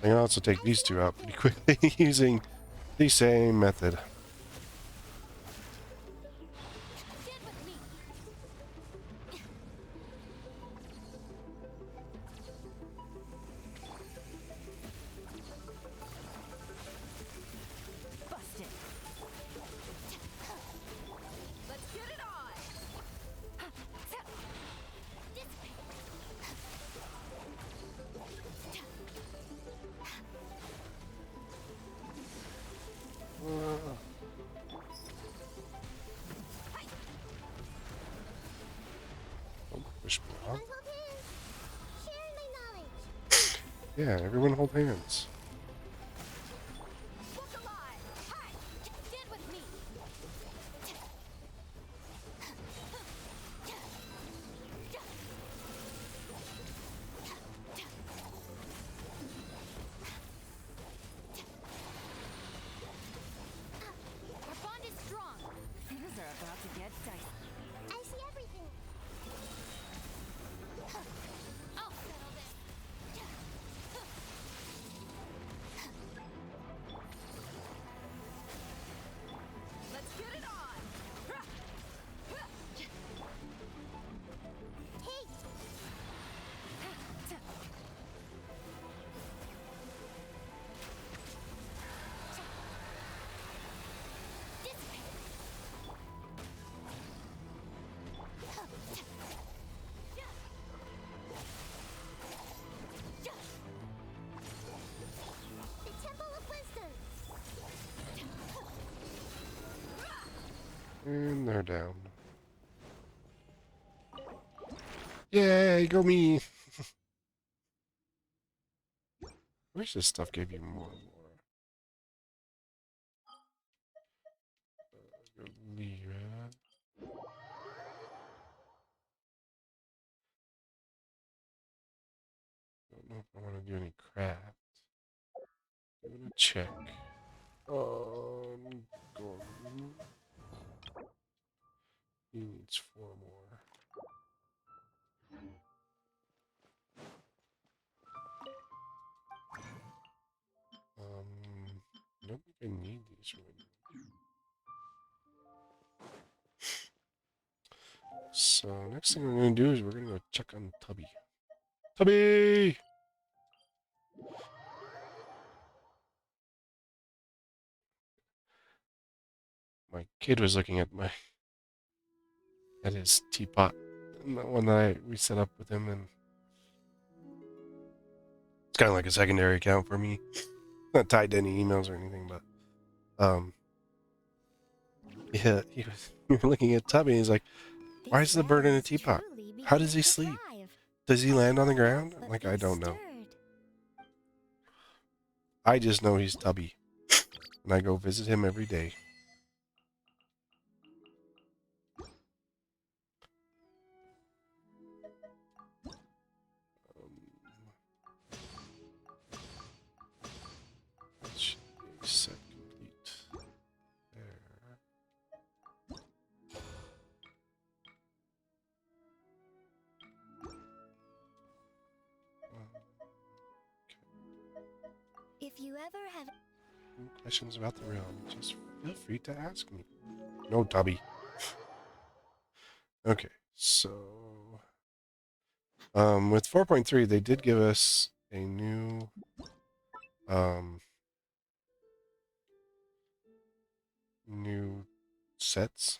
I can also take these two out pretty quickly using the same method. Yeah, everyone hold hands. they're down. Yay, go me! I wish this stuff gave you more and more. Go Lyra. Don't know if I want to do any craft. I'm gonna check. Gordon. He needs 4 more. I don't think I need these right now. So next thing we're gonna do is we're gonna go check on Tubby. Tubby! My kid was looking at his teapot, and the one that we set up with him, and it's kind of like a secondary account for me. Not tied to any emails or anything, but yeah, we were looking at Tubby, and he's like, "Why is the bird in a teapot? How does he sleep? Does he land on the ground?" I'm like, I don't know. I just know he's Tubby, and I go visit him every day. That should be set complete there. If you ever have Questions about the realm, just feel free to ask me. No, Tubby. Okay, so with 4.3, they did give us a new new sets.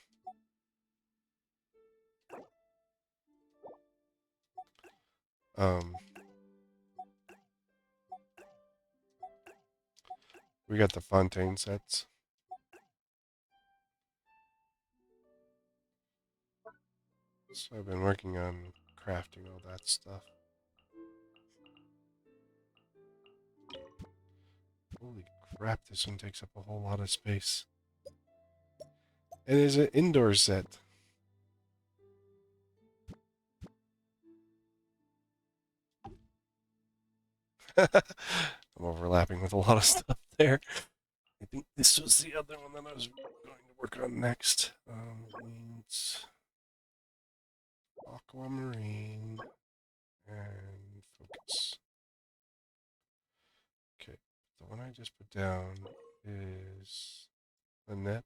We got the Fontaine sets. So I've been working on crafting all that stuff. Holy crap, this one takes up a whole lot of space. It is an indoor set. I'm overlapping with a lot of stuff there. I think this was the other one that I was going to work on next. Needs aquamarine and focus. Okay, the one I just put down is Annette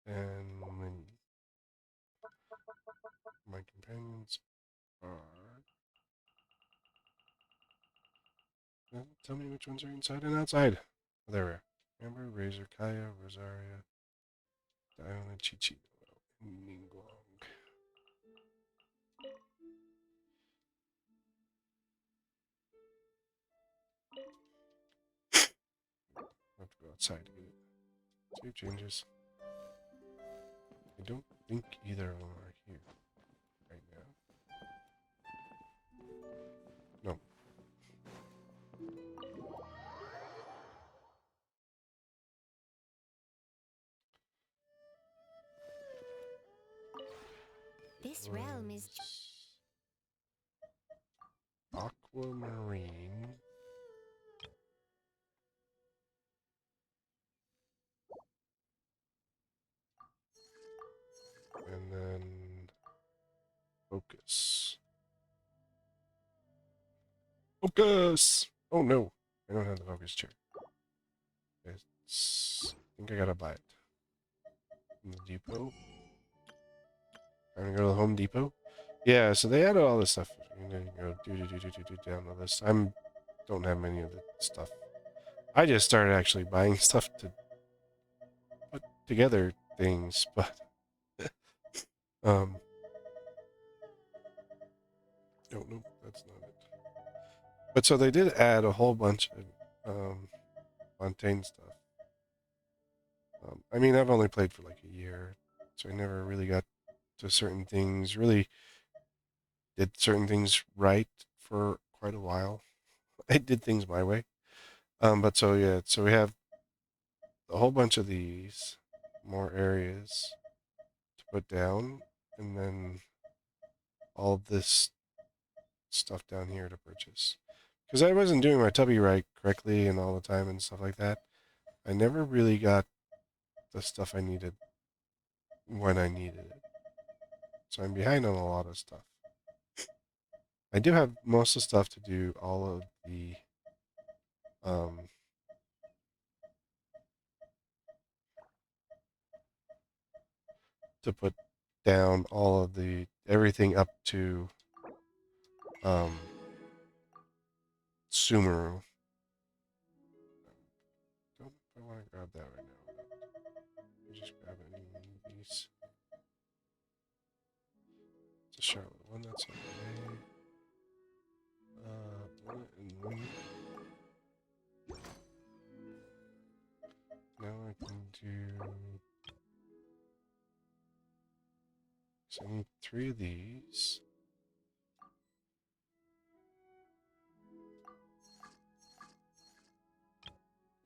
and Lynn. My companions are... Well, tell me which ones are inside and outside. Oh, there we are. Amber, Razor, Kaya, Rosaria, Diana, Chi-Chi, and Ningguang. I have to go outside to get it. Save changes. I don't think either of them are here right now. No. this realm is Aquamarine. And then focus. Focus! Oh no, I don't have the focus chair. I think I gotta buy it. In the depot. I'm gonna go to the Home Depot. Yeah, so they added all this stuff. I'm gonna go download this. Don't have many of the stuff. I just started actually buying stuff to put together things, but oh no, that's not it. But so they did add a whole bunch of Fontaine stuff. I mean, I've only played for like a year, So I never really got to certain things, really did certain things right for quite a while. I did things my way. But so yeah, so we have a whole bunch of these more areas to put down, and then all of this stuff down here to purchase. Because I wasn't doing my tubby right correctly and all the time and stuff like that. I never really got the stuff I needed when I needed it. So I'm behind on a lot of stuff. I do have most of the stuff to do all of the to put down all of the everything up to Sumeru. Don't know if I want to grab that right now. Let me just grab any one of these. It's a Charlotte one that's okay. One and one. Now I can do. So I need 3 of these.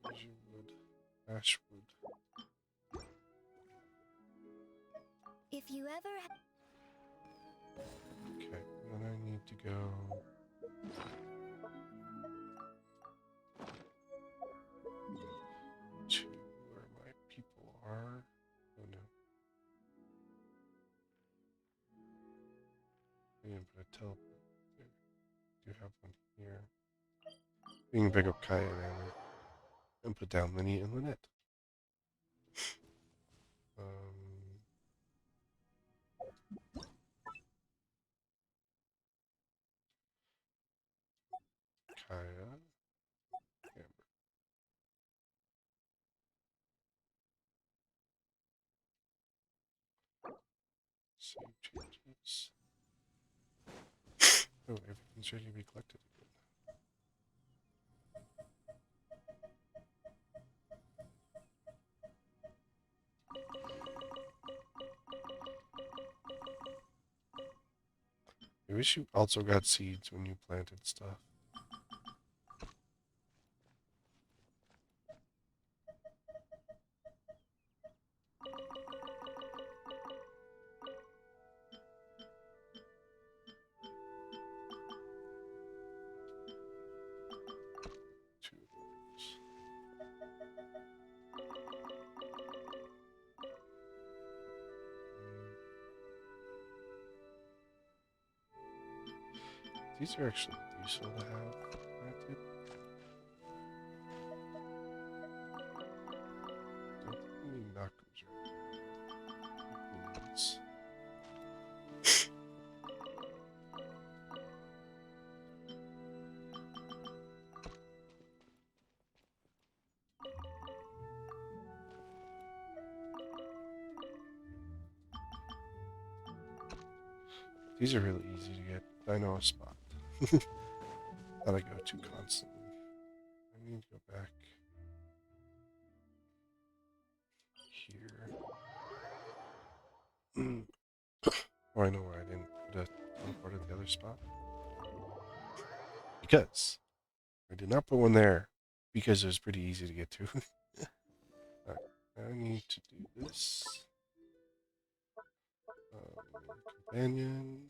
Wood, ashwood. If you ever. Okay, then I need to go. To where my people are. Oh no. I didn't put a teleport there. Do have one here. You can pick up Kaya and Amber and put down Linny and Lynette. Kaya, Amber. Save changes. Oh, everything's ready to be collected again. I wish you also got seeds when you planted stuff. These are actually useful to have planted. Don't think we need knuckles right now. Please. These are really easy to get. I know a spot that I go to constantly. I need to go back here. Oh, I know why I didn't put a teleport at the other spot. Because I did not put one there because it was pretty easy to get to. Alright, I need to do this. Companion.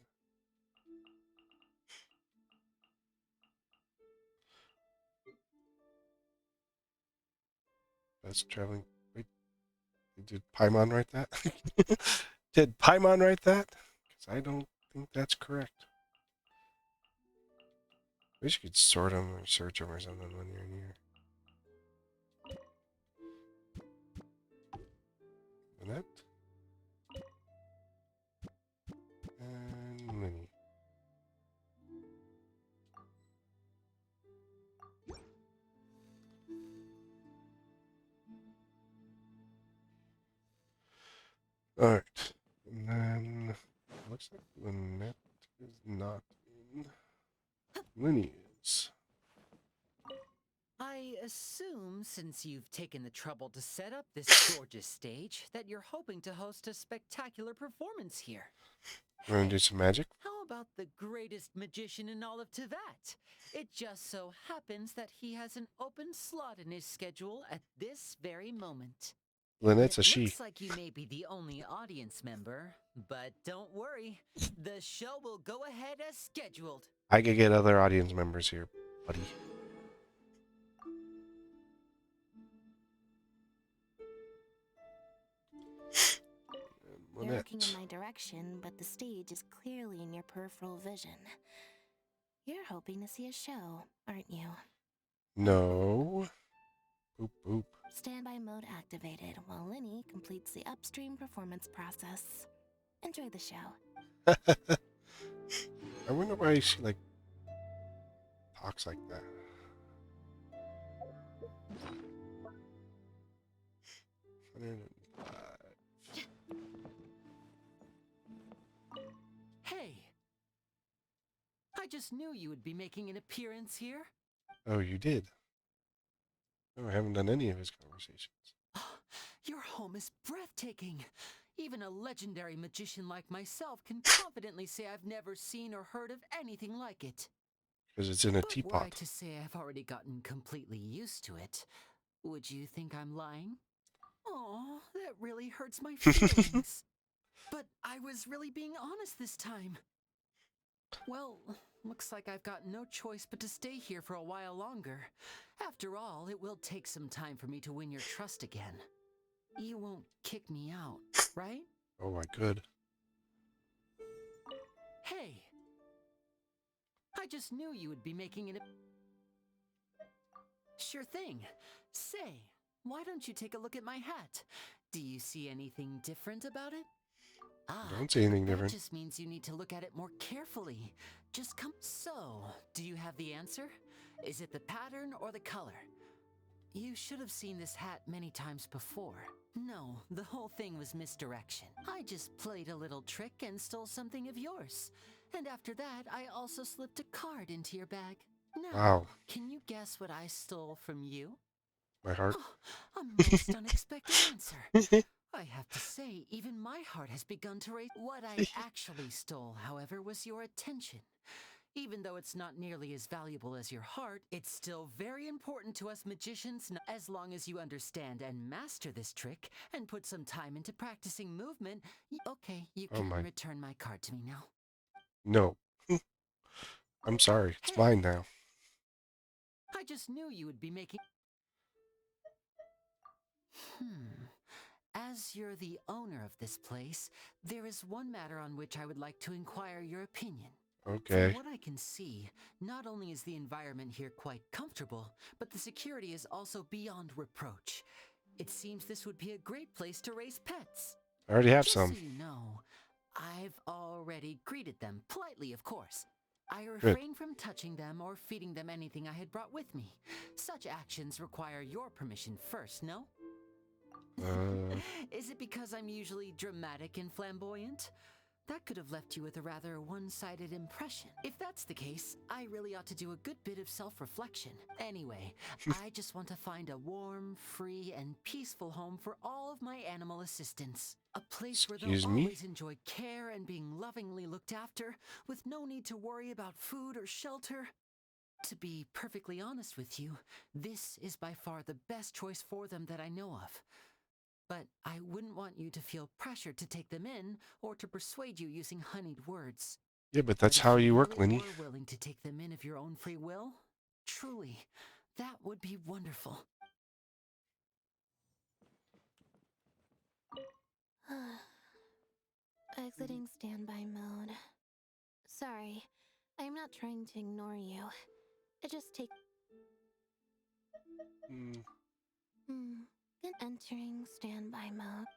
That's traveling. Wait, did Paimon write that? Did Paimon write that? Because I don't think that's correct. I wish you could sort them or search them or something when you're in here. Lynette. And Linny. Alright. And then looks like Lynette is not in. Linny is. I assume, since you've taken the trouble to set up this gorgeous stage, that you're hoping to host a spectacular performance here. You want to do some magic? How about the greatest magician in all of Teyvat? It just so happens that he has an open slot in his schedule at this very moment. Lynette's a It she. looks like you may be the only audience member, but don't worry. The show will go ahead as scheduled. I could get other audience members here, buddy. You're looking in my direction, but the stage is clearly in your peripheral vision. You're hoping to see a show, aren't you? No. Boop, boop. Standby mode activated while Linny completes the upstream performance process. Enjoy the show. I wonder why she, like, talks like that. Hey! I just knew you would be making an appearance here. Oh, you did? No, I haven't done any of his conversations. Your home is breathtaking. Even a legendary magician like myself can confidently say I've never seen or heard of anything like it. Because it's in a But were I teapot. to say I've already gotten completely used to it, would you think I'm lying? Oh, that really hurts my feelings. But I was really being honest this time. Well, looks like I've got no choice but to stay here for a while longer. After all, it will take some time for me to win your trust again. You won't kick me out, right? Oh, I could. Hey! I just knew you would be making an... Sure thing. Say, why don't you take a look at my hat? Do you see anything different about it? I don't see anything different. That just means you need to look at it more carefully. Just come... So, do you have the answer? Is it the pattern or the color? You should have seen this hat many times before. No, the whole thing was misdirection. I just played a little trick and stole something of yours. And after that, I also slipped a card into your bag. Now, Wow. Can you guess what I stole from you? My heart. A most unexpected answer. I have to say, even my heart has begun to race. What I actually stole, however, was your attention. Even though it's not nearly as valuable as your heart, it's still very important to us magicians. As long as you understand and master this trick and put some time into practicing movement, okay, you can return my card to me now. No. I'm sorry. It's mine now. I just knew you would be making... As you're the owner of this place, there is one matter on which I would like to inquire your opinion. Okay. From what I can see, not only is the environment here quite comfortable, but the security is also beyond reproach. It seems this would be a great place to raise pets. I already have Just some. so you know, I've already greeted them, politely of course. I Good. refrain from touching them or feeding them anything I had brought with me. Such actions require your permission first, no? Is it because I'm usually dramatic and flamboyant? That could have left you with a rather one-sided impression. If that's the case, I really ought to do a good bit of self-reflection. Anyway, I just want to find a warm, free, and peaceful home for all of my animal assistants. A place where they'll always enjoy care and being lovingly looked after, with no need to worry about food or shelter. To be perfectly honest with you, this is by far the best choice for them that I know of. But I wouldn't want you to feel pressured to take them in or to persuade you using honeyed words. Yeah, but that's how you work, Lenny. If you were willing to take them in of your own free will, truly, that would be wonderful. Exiting standby mode. Sorry, I'm not trying to ignore you. It just takes... Entering standby mode.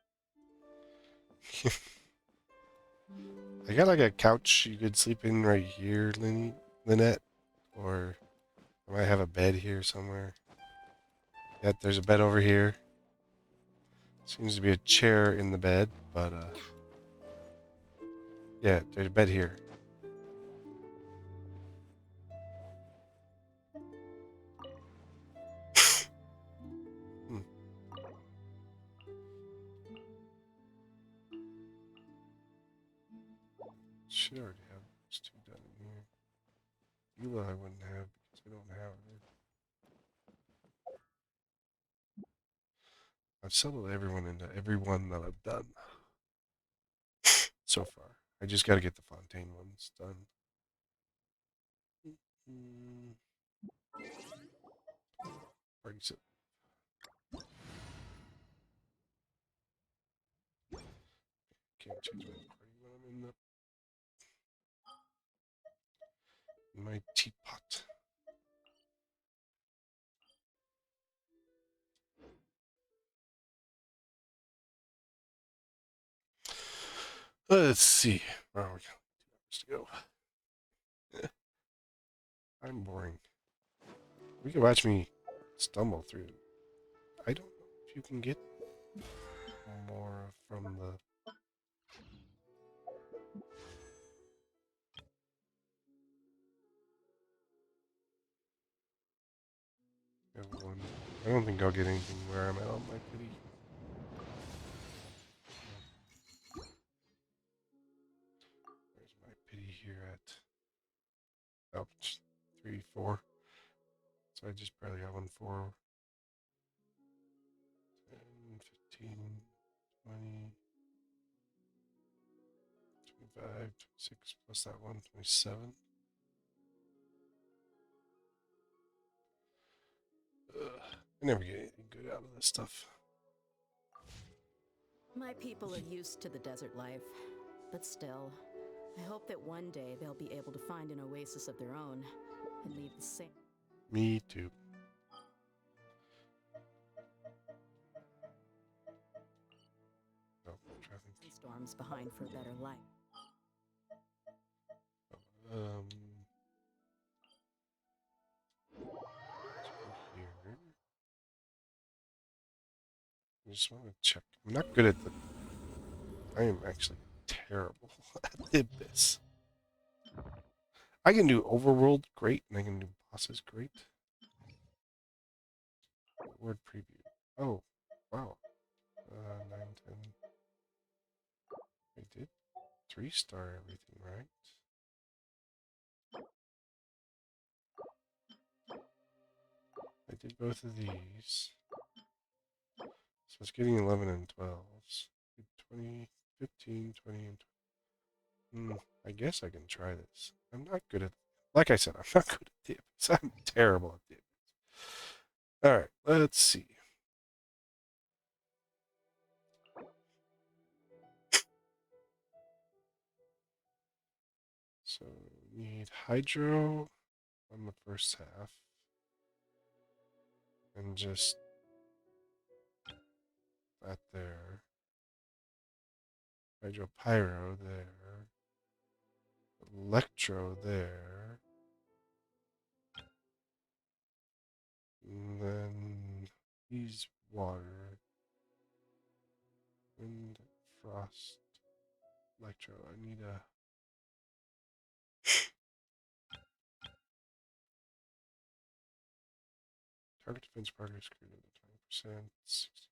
I got like a couch you could sleep in right here, Lynette. Or I might have a bed here somewhere. Yep, there's a bed over here. Seems to be a chair in the bed, but yeah, there's a bed here. should already have those two done in here. Eula I wouldn't have because I don't have it. I've settled everyone into everyone that I've done so far. I just got to get the Fontaine ones done. Party set. Can't change my party when I'm in my teapot. Let's see. Oh, we got 2 hours to go. I'm boring. We can watch me stumble through. I don't know if you can get more from the. One. I don't think I'll get anything where I'm at on my pity. Where's my pity here at? Oh, 3, 4. So I just barely got 1, 4, 10, 15, 20, 25, 26, plus that 1, 27. I never get anything good out of this stuff. My people are used to the desert life, but still, I hope that one day they'll be able to find an oasis of their own and leave the same. Me too. Oh, traffic. Storms behind for a better life. Here. I just want to check. I'm not good at the. I am actually terrible at this. I can do overworld great, and I can do bosses great. Word preview. Oh, wow. 9, 10. I did 3-star everything, right? I did both of these. So it's getting 11 and 12s. 20, 15, 20, and 20. I guess I can try this. I'm not good at. Like I said, I'm not good at dips. I'm terrible at dips. Alright, let's see. So we need hydro on the first half. And just that there. Hydro pyro there. Electro there. And then he's water. Wind, frost, electro. I need a. Target defense progress greater than 20%. 60.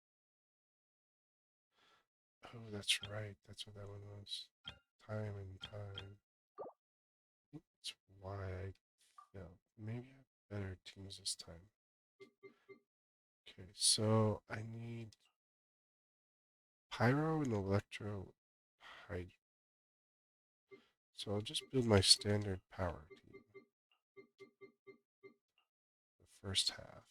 Oh, that's right. That's what that one was. Time and time. I think that's why I failed. Maybe I have better teams this time. Okay, so I need pyro and electro hydro. So I'll just build my standard power team. The first half.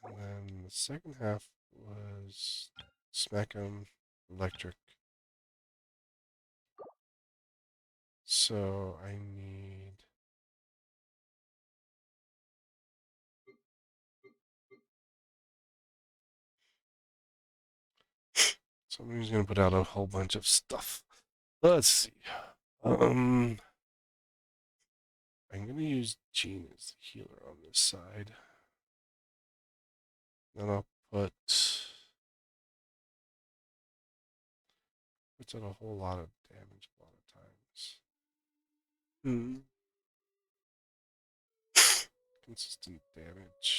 And then the second half was smack 'em electric. So I need. Somebody's gonna put out a whole bunch of stuff. Let's see. I'm gonna use Jean as the healer on this side. Then I'll put. Puts out a whole lot of damage a lot of times. Consistent damage.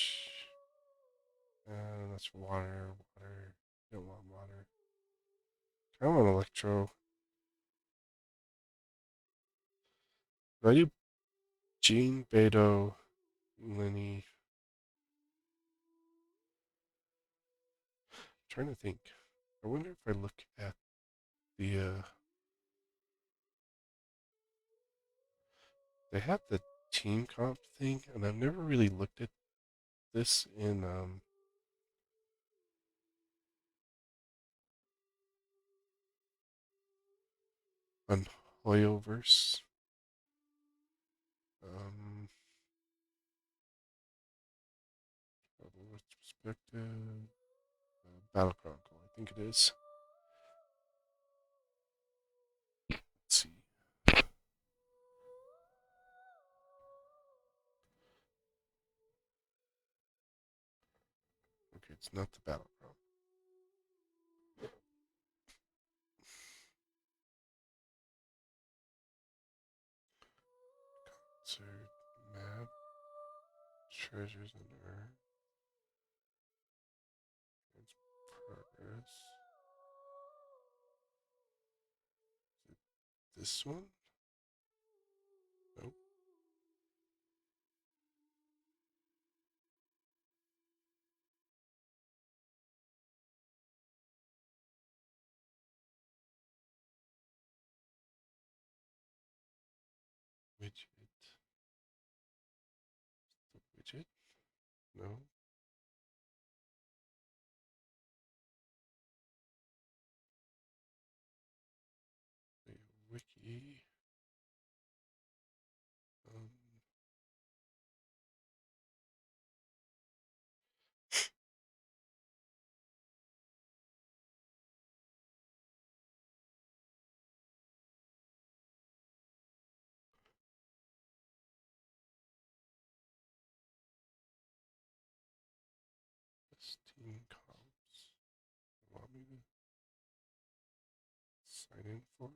That's water. Water. Don't want water. Come on, Electro. Are you Jean, Beto, Lenny? I'm trying to think. I wonder if I look at the they have the team comp thing, and I've never really looked at this in on Hoyoverse. Perspective, Battle Chronicle, I think it is. Let's see. Okay, it's not the Battle Chronicle. Concert map, treasures under its progress. Is it this one? Nope. Widget. The widget? No. The wiki. Um, Steam comps. Want me to sign in for it?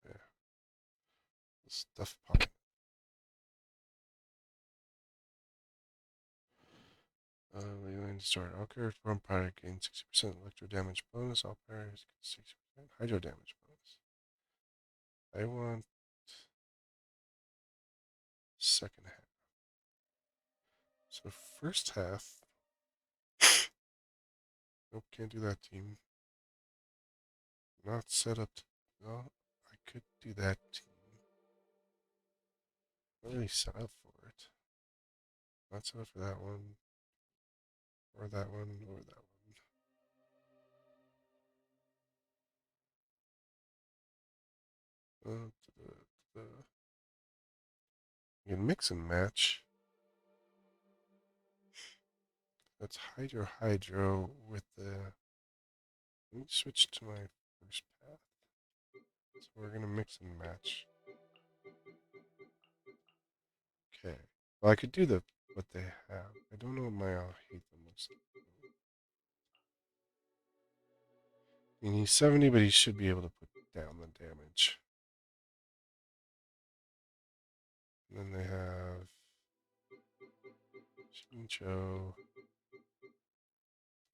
Yeah. The stuff popping. Leyline start. All character one product gain 60% electro damage bonus. All players get 60% hydro damage bonus. I want second half. So first half. Nope, can't do that team. Not set up to. Well, I could do that team. Not really set up for it. Not set up for that one. Or that one, or that one. You can mix and match. That's Hydro with the. Let me switch to my first path. So we're gonna mix and match. Okay. Well, I could do what they have. I don't know what my Alhaitham looks like. I mean, he's 70, but he should be able to put down the damage. And then they have Shincho,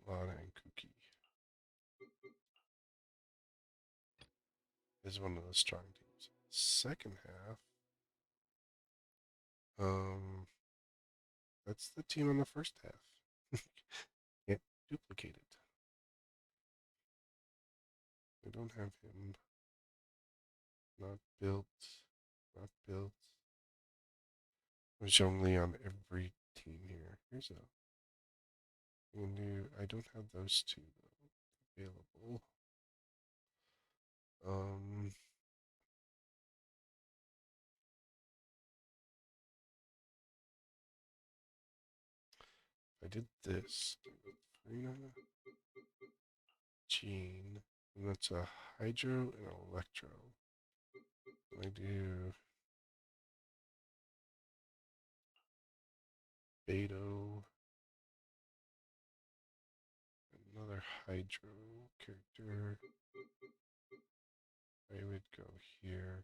Lana, and Kuki. Is one of the strong teams. Second half, that's the team on the first half. Can't duplicate it. I don't have him. Not built. Not built. Zhongli on every team here. Here's a. I don't have those two though available. I did this. Farina, Gene, and that's a Hydro and an Electro. I do Beto, another Hydro character. I would go here.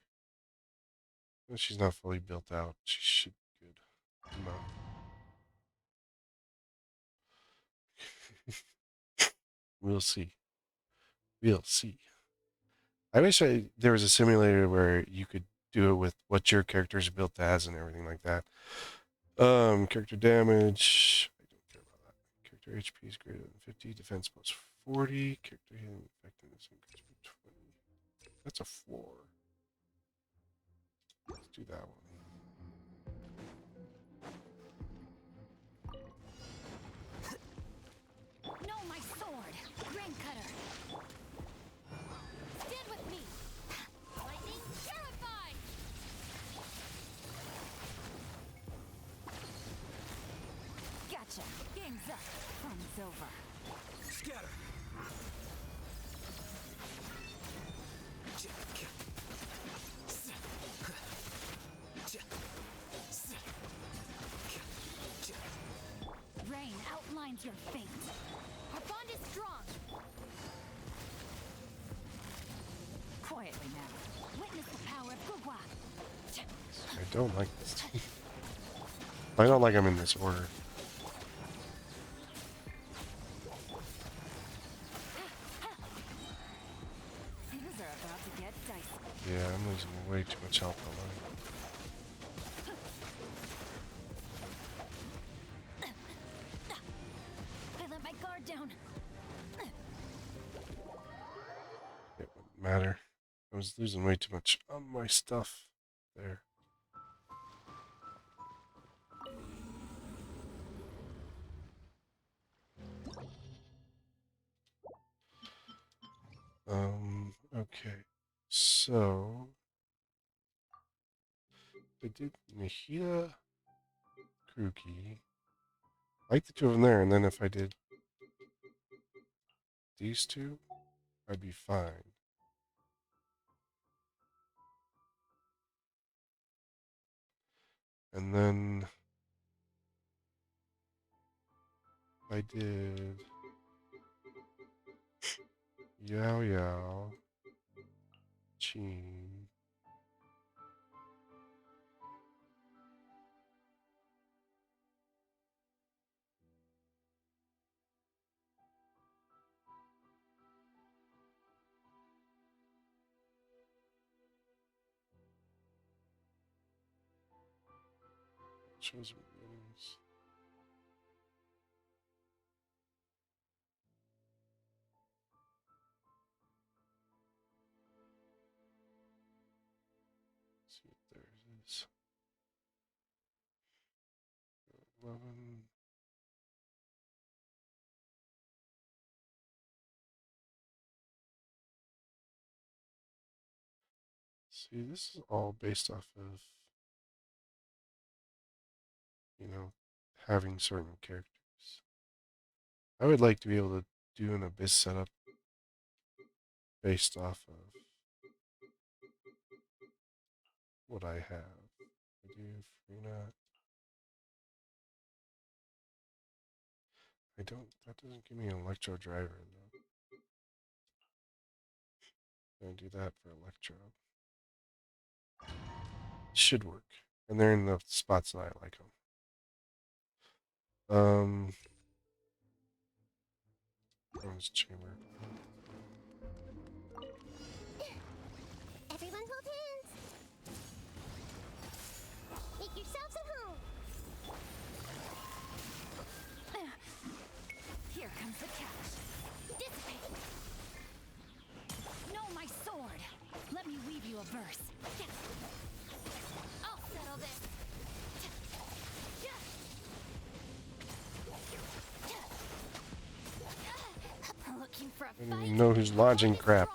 Well, she's not fully built out. She should be good. No. We'll see. We'll see. I wish there was a simulator where you could do it with what your character's built as and everything like that. Character damage. I don't care about that. Character HP is greater than 50. Defense plus 40. Character healing effectiveness increased by 20. That's a floor. Let's do that one. No, my sword! Grain cutter! Stand with me! Lightning terrified! Gotcha! Game's up. Fun's over. Scatter! Rain outlines your fate. Our bond is strong. Quietly now. Witness the power of Gugwa. I don't like this. I don't like them in this order. Things are about to get dicey. Yeah, I'm losing way too much health on mine. I let my guard down. It wouldn't matter. I was losing way too much on my stuff there. Okay. So I did Nahida, Kruki. I like the two of them there, and then if I did these two, I'd be fine. And then I did Yao Yao, Chin. Shows beginnings. See if there it is. 11. See, this is all based off of, you know, having certain characters. I would like to be able to do an Abyss setup based off of what I have. I do Freena. I don't, that doesn't give me an Electro driver though. I'm gonna do that for Electro. Should work. And they're in the spots that I like them. Bronze chamber. Everyone hold hands. Make yourselves at home. Here comes the catch. Dissipate. No, my sword. Let me weave you a verse. I'll settle this. Looking for a I don't fight? even know who's launching crap.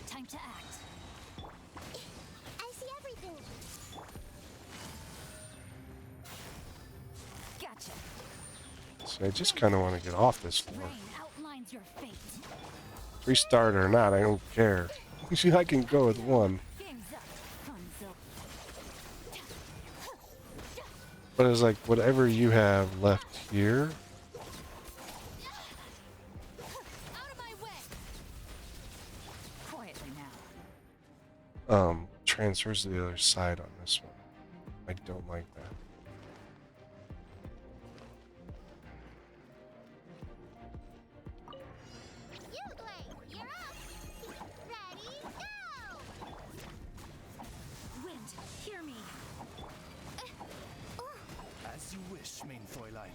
Time to act. I see everything. Gotcha. So I just kind of want to get off this floor. Rain outlines your fate. Restart or not, I don't care. I can go with one. Game's up. Fun's up. But it's like, whatever you have left here, Out of my way. Quietly now. transfers to the other side on this one. I don't like that. you wish, mein Fräulein.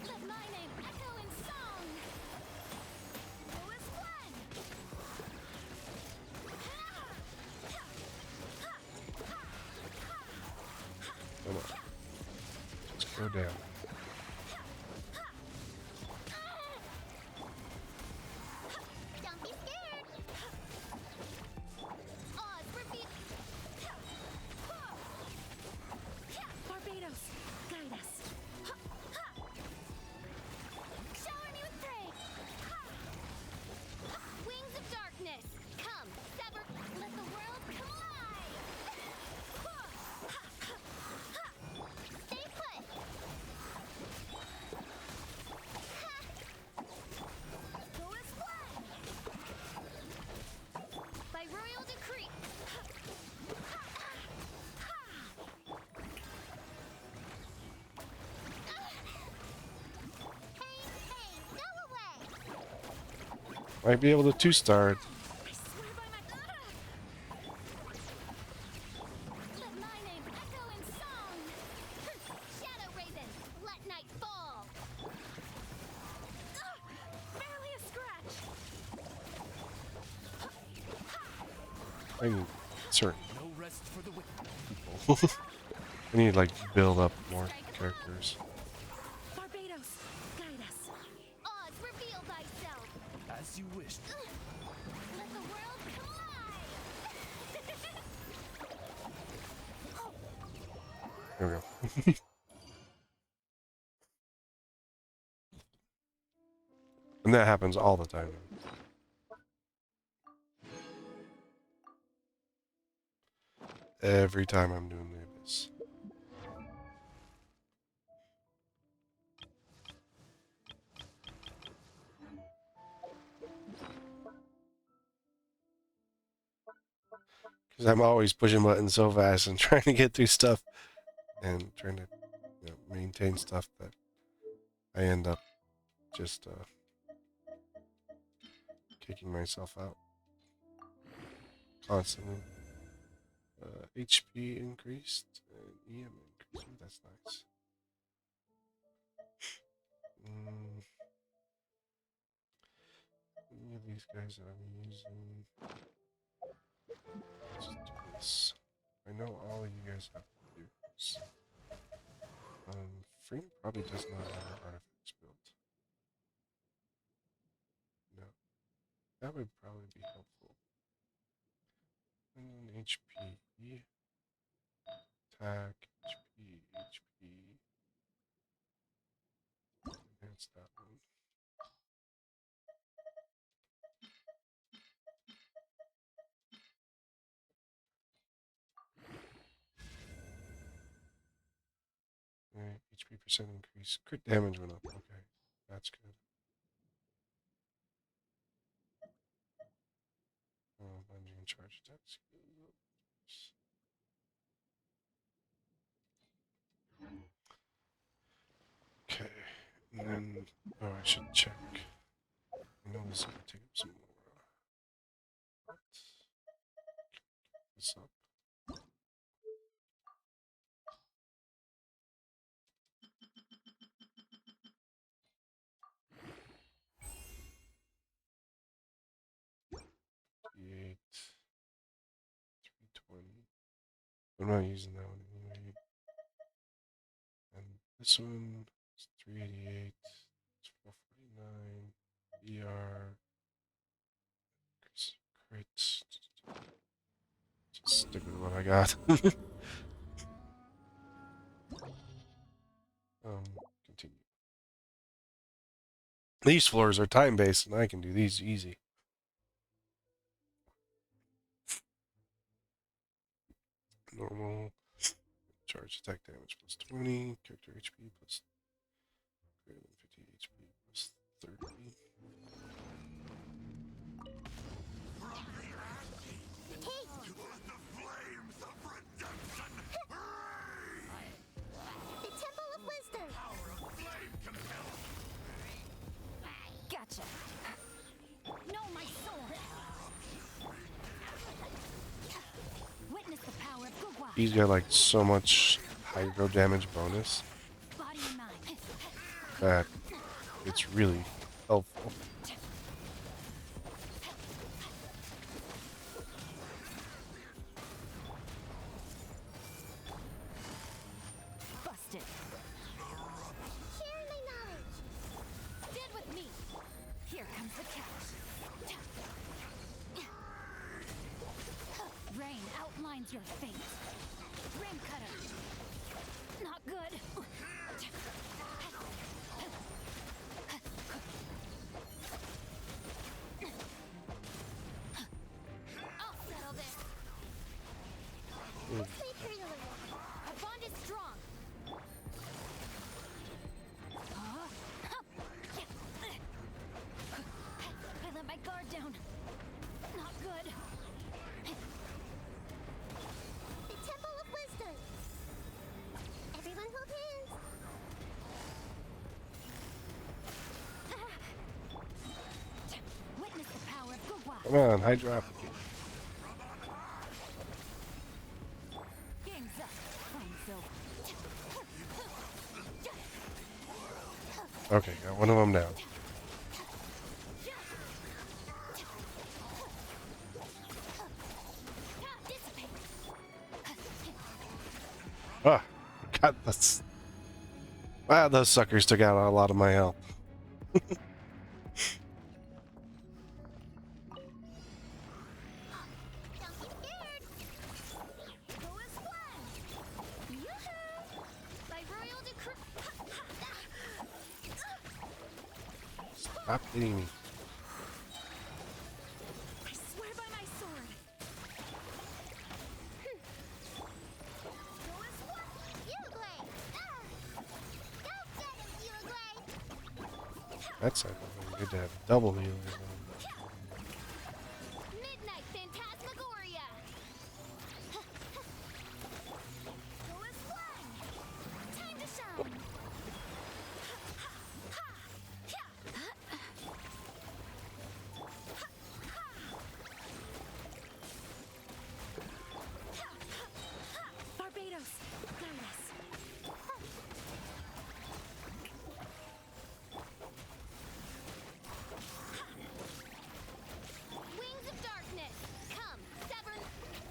Let my name echo in song. Who is one? Come on. Just go down. Don't be scared. Oz, repeat. Barbados, guide us. Shower me with praise. Wings of darkness. Come, sever. Let the world come alive. Stay put. Who is one? By royal decree. Hey, go away. Might be able to 2-star it. I swear by my. Let my name echo in song. Shadow Raven, let night fall. Barely a scratch. I need certain No rest for the wicked. people. I need to like build up more characters. Barbados, guide us. Oz, reveal thyself. As you wish. Let the world come alive. Here we go. And that happens all the time. Every time I'm doing this. Because I'm always pushing buttons so fast and trying to get through stuff and trying to maintain stuff that I end up just kicking myself out constantly. HP increased and EM increased. Ooh, that's nice. Any of these guys that I'm using. Let's just do this. I know all of you guys have to do this. Freem probably does not have artifacts built. No. That would probably be helpful. And then HP. Attack, HP. Enhance that one. Alright, HP percent increase. Crit damage went up. Okay, that's good. Bungee and charge attacks. Okay, and then I should check. I know this is gonna take up some more. This up. D8, 320. I'm not using that one anyway. And this one is 388. It's 449. ER. Crits. Just stick with what I got. Continue. These floors are time-based, and I can do these easy. Normal. Charge attack damage plus 20. Character HP plus greater than 50 HP plus 30. The Temple of Wisdom. Gotcha. No, my sword. Witness the power of Gugwa. He's got like so much hydro damage bonus, Body and mind. that it's really helpful. Busted. Share my knowledge. Stand with me. Here comes the catch. Rain outlines your fate. Rim cutter. Not good. I'll settle this. Play pretty little. Our bond is strong. I let my guard down. Not good. The Temple of Wisdom. Everyone hold hands. Witness the power of Gugwa. Come on, hydro application. Game's up. Flame's over. Okay, got one of them down. Ah, God, that's... Wow, those suckers took out a lot of my health. Don't be scared. Go as one. Yoo-hoo! By royal decree. Stop hitting me. I swear by my sword. Go as one. Uruguay. Go get him, Uruguay. That's good to have double healers. Midnight Phantasmagoria. Go as one. Time to shine. Barbados. Glorious. Wings of darkness. Come, Severn.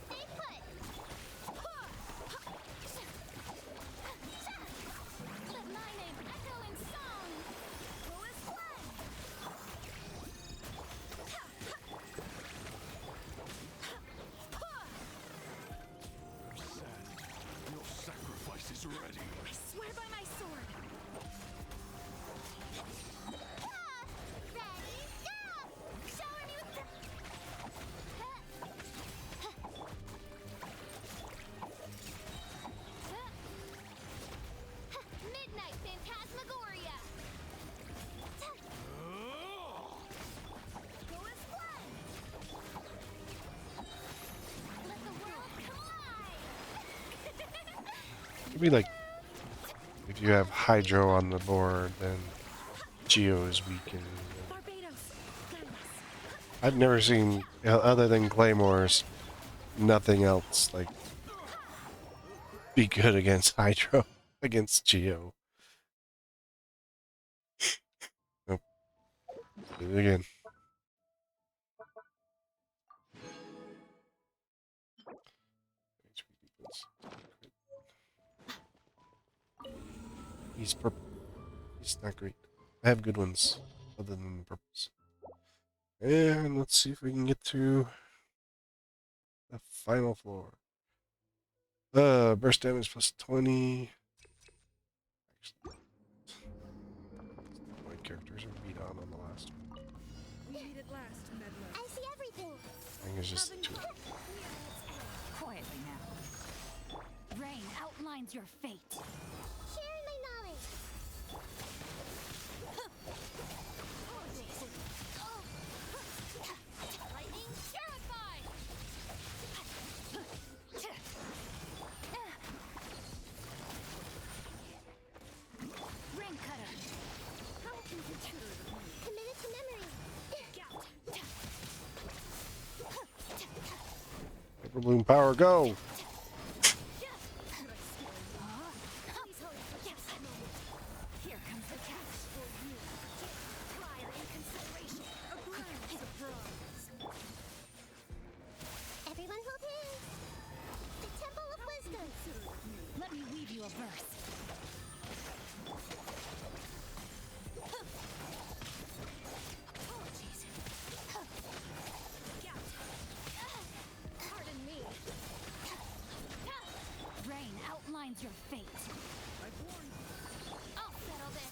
Stay put. Let my name echo in song. Go as one. Your sacrifice is ready. I swear by my sword. Ready, go! Shower me with the... Midnight Phantasmagoria. Go as one. Let the world collide. It'd be like if you have hydro on the board, then Geo is weakened. Barbados. Glorious. I've never seen, other than Claymores, nothing else like be good against hydro against Geo. Nope. Do it again. He's purple. He's not great. I have good ones other than the purples. And let's see if we can get to the final floor. Burst damage plus 20. Actually, my characters are beat on the last one. We meet at last, Medler. I see everything. I think it's just two. Quietly now. Rain outlines your fate. Share my knowledge. Lightning purify. Ring cutter. How committed to memory. Hyper Bloom power, go! you a verse. Apologies. Pardon me. Rain outlines your fate. I'll settle this.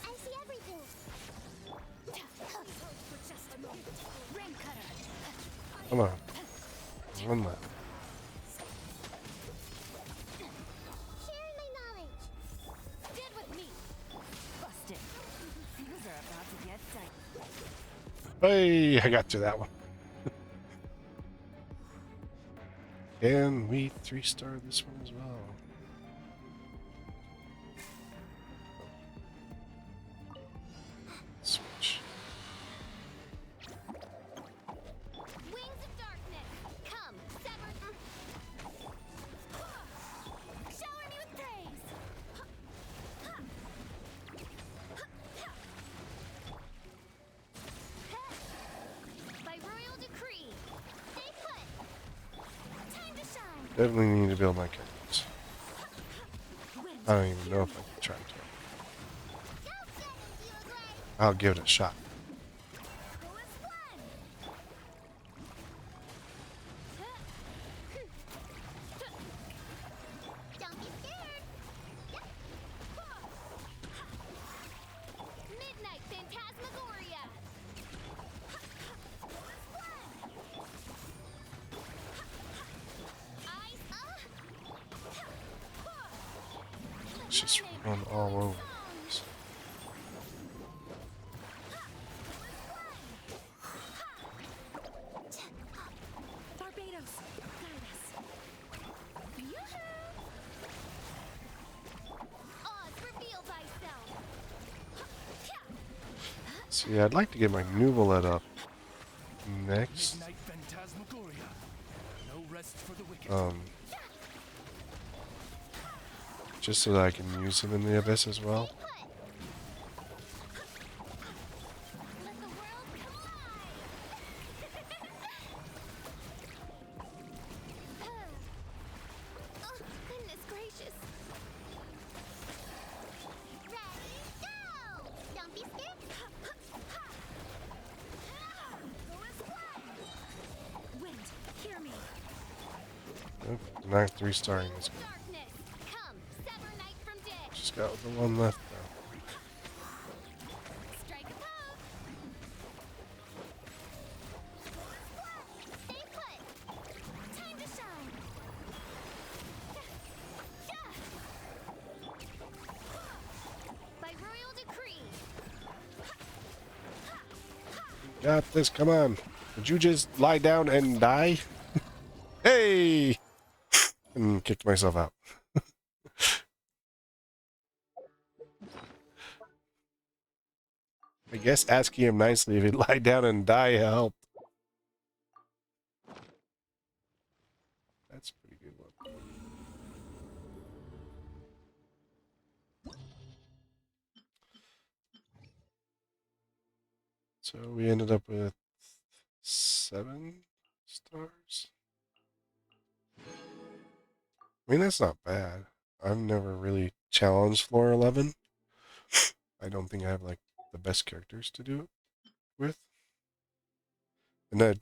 I see everything. For just a moment. Rain cutter. Come on. One left. Share my knowledge. Get with me. Busted. Things are about to get tight. Hey, I got to that one. Can we 3-star this one as well? Switch. Wings of darkness, come, sever. Shower me with praise. By royal decree, Stay put. time to shine. Definitely need to build my characters. I don't even know if I can try to. Don't get into you agree. I'll give it a shot. Go as one. Don't be scared. Midnight Phantasmagoria. Eyes Let's just run all over this. Barbados, guide us. Oz, reveal thyself. See, I'd like to get my Nuvolet up next. Midnight Phantasmagoria. No rest for the wicked. Just so that I can use him in the Abyss as well. Let the world collide. Oh, goodness gracious. Ready, go! Don't be scared. Go as one. Wind, hear me. Nope, not 3-starring this one. Darkness, come, sever night from day. Just got the one left now. Strike a pose. Stay put. Time to shine. By royal decree. Got this, come on. Would you just lie down and die? Hey! And kicked myself out. I guess asking him nicely if he'd lie down and die helped. That's a pretty good one. So we ended up with 7 stars. I mean, that's not bad. I've never really challenged floor 11. I don't think I have like the best characters to do it with. And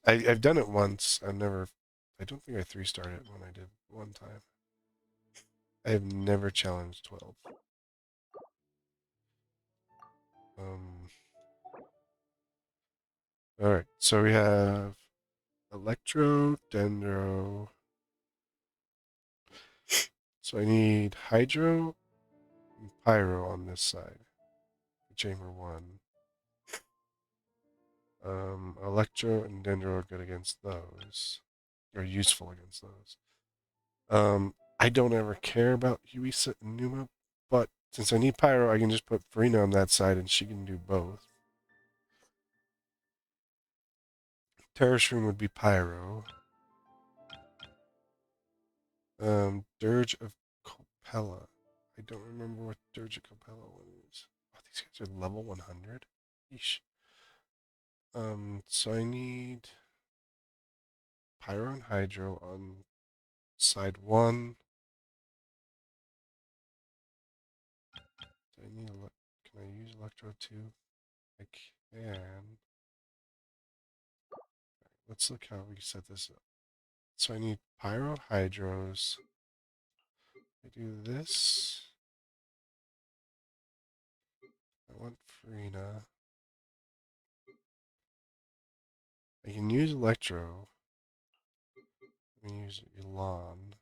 I've done it once. I don't think I 3-starred it when I did one time. I have never challenged 12. Alright, so we have Electro, Dendro. So I need Hydro and Pyro on this side. Chamber 1. Electro and Dendro are good against those. Or useful against those. I don't ever care about Huisa and Numa, but since I need Pyro, I can just put Farina on that side and she can do both. Terrashroom would be Pyro. Dirge of Copella. I don't remember what Dirge of Copella is. Oh, these guys are level 100? Yeesh. So I need Pyro and Hydro on side 1. Do I need can I use Electro too? I can. Let's look how we set this up. So I need Pyro Hydros. I do this. I want Farina. I can use Electro. I can use Elan.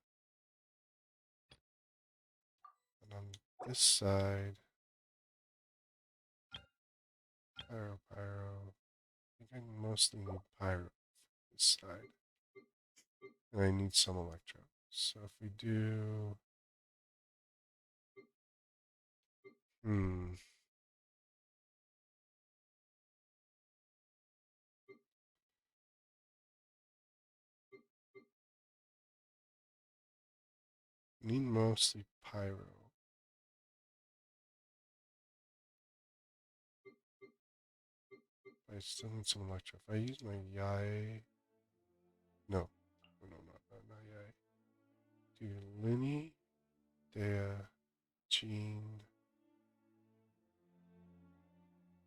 And on this side, Pyro. I think I mostly need Pyro for this side. And I need some Electro. So if we do... Need mostly Pyro. I still need some Electro. If I use my Yai... No, not Yai. Do Lini, Dea, Jean.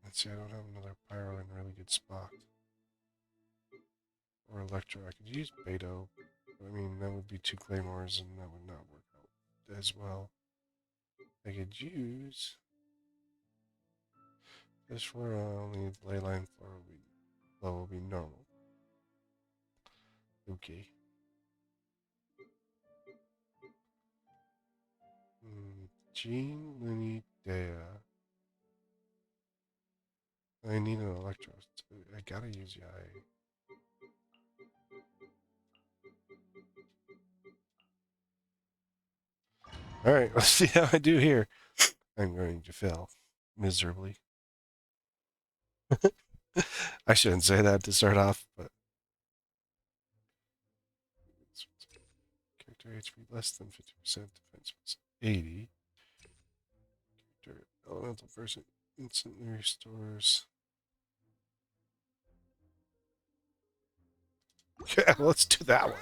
Let's see, I don't have another Pyro in a really good spot. Or Electro. I could use Beto. I mean, that would be 2 Claymores and that would not work out as well. I could use... This floor, only the leyline floor will be normal. Okay. Jean, Lini, Dea. I need an Electro. I gotta use Yai. Alright, let's see how I do here. I'm going to fail miserably. I shouldn't say that to start off, but... Character HP less than 50%, defense 80. Character elemental person instantly restores... Yeah, let's do that one.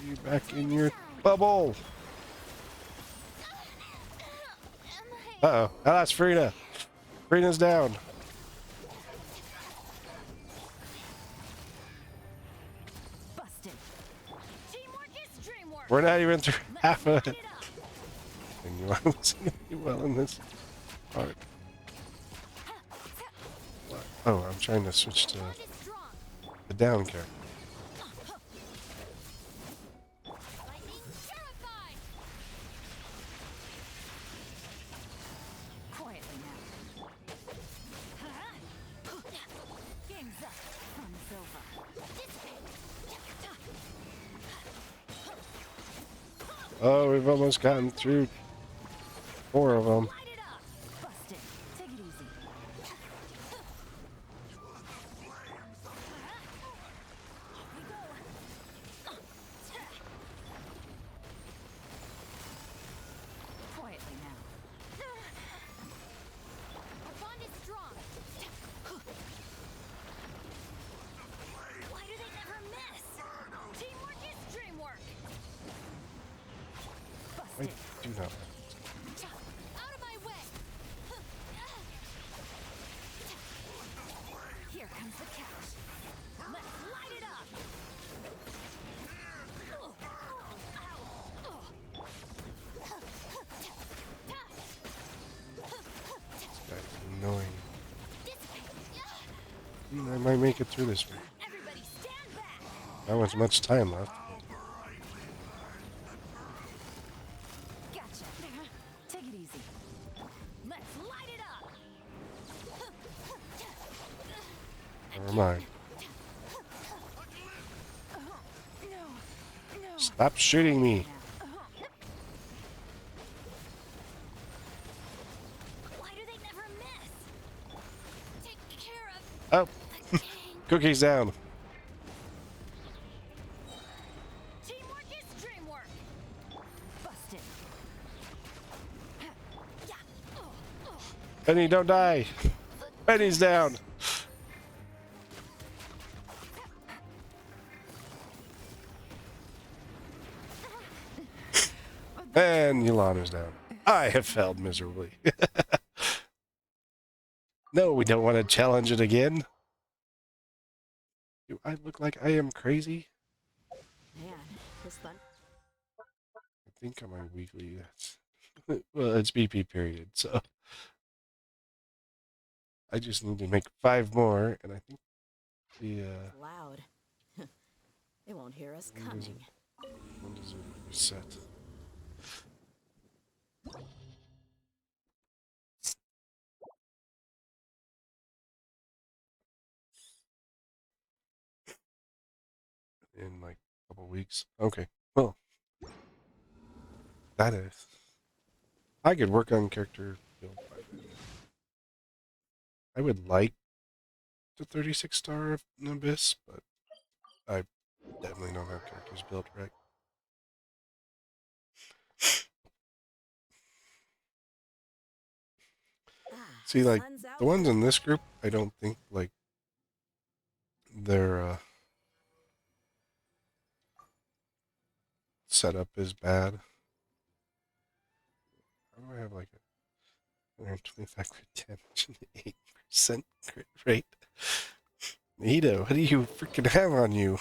You back in your bubble. Uh-oh. Oh, that's Frida. Frida's down. We're not even through half of it. And you want to listen to me well in this part. Oh, I'm trying to switch to the down character. Oh, we've almost gotten through 4 of them. I Busted. do not. Out of my way! Here comes the catch. Let's light it up. That's annoying. I might make it through this one. Everybody stand back. Not with much time left. Gotcha. Take it easy. Let's light it up. Never mind. Stop shooting me. Why do they never miss? Take care of Oh, the gang. cookies down. Teamwork is dreamwork. Busted. Benny, don't die. Benny's down. And Yolana's down. I have failed miserably. No, we don't want to challenge it again. Do I look like I am crazy? Man, this fun. I think on my weekly, that's... Well, it's BP period, so... I just need to make 5 more, and I think the, Loud. They won't hear us When does coming. when does it reset? In like a couple weeks. Okay. Well, that is. I could work on character build by then. I would like the 36 star of Abyss, but I definitely don't have characters built right. See, like, Sun's out. the ones in this group, I don't think, like, their setup is bad. How do I have, like, a 125 crit damage and 8% crit rate? Nito, what do you freaking have on you?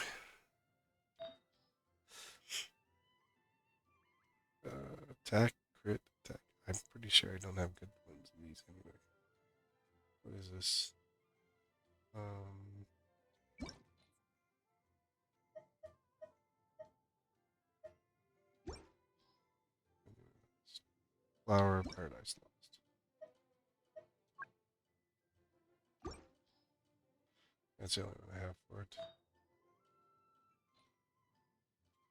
Attack, crit, attack. I'm pretty sure I don't have good ones in these anyway. What is this? Flower of Paradise Lost. That's the only one I have for it.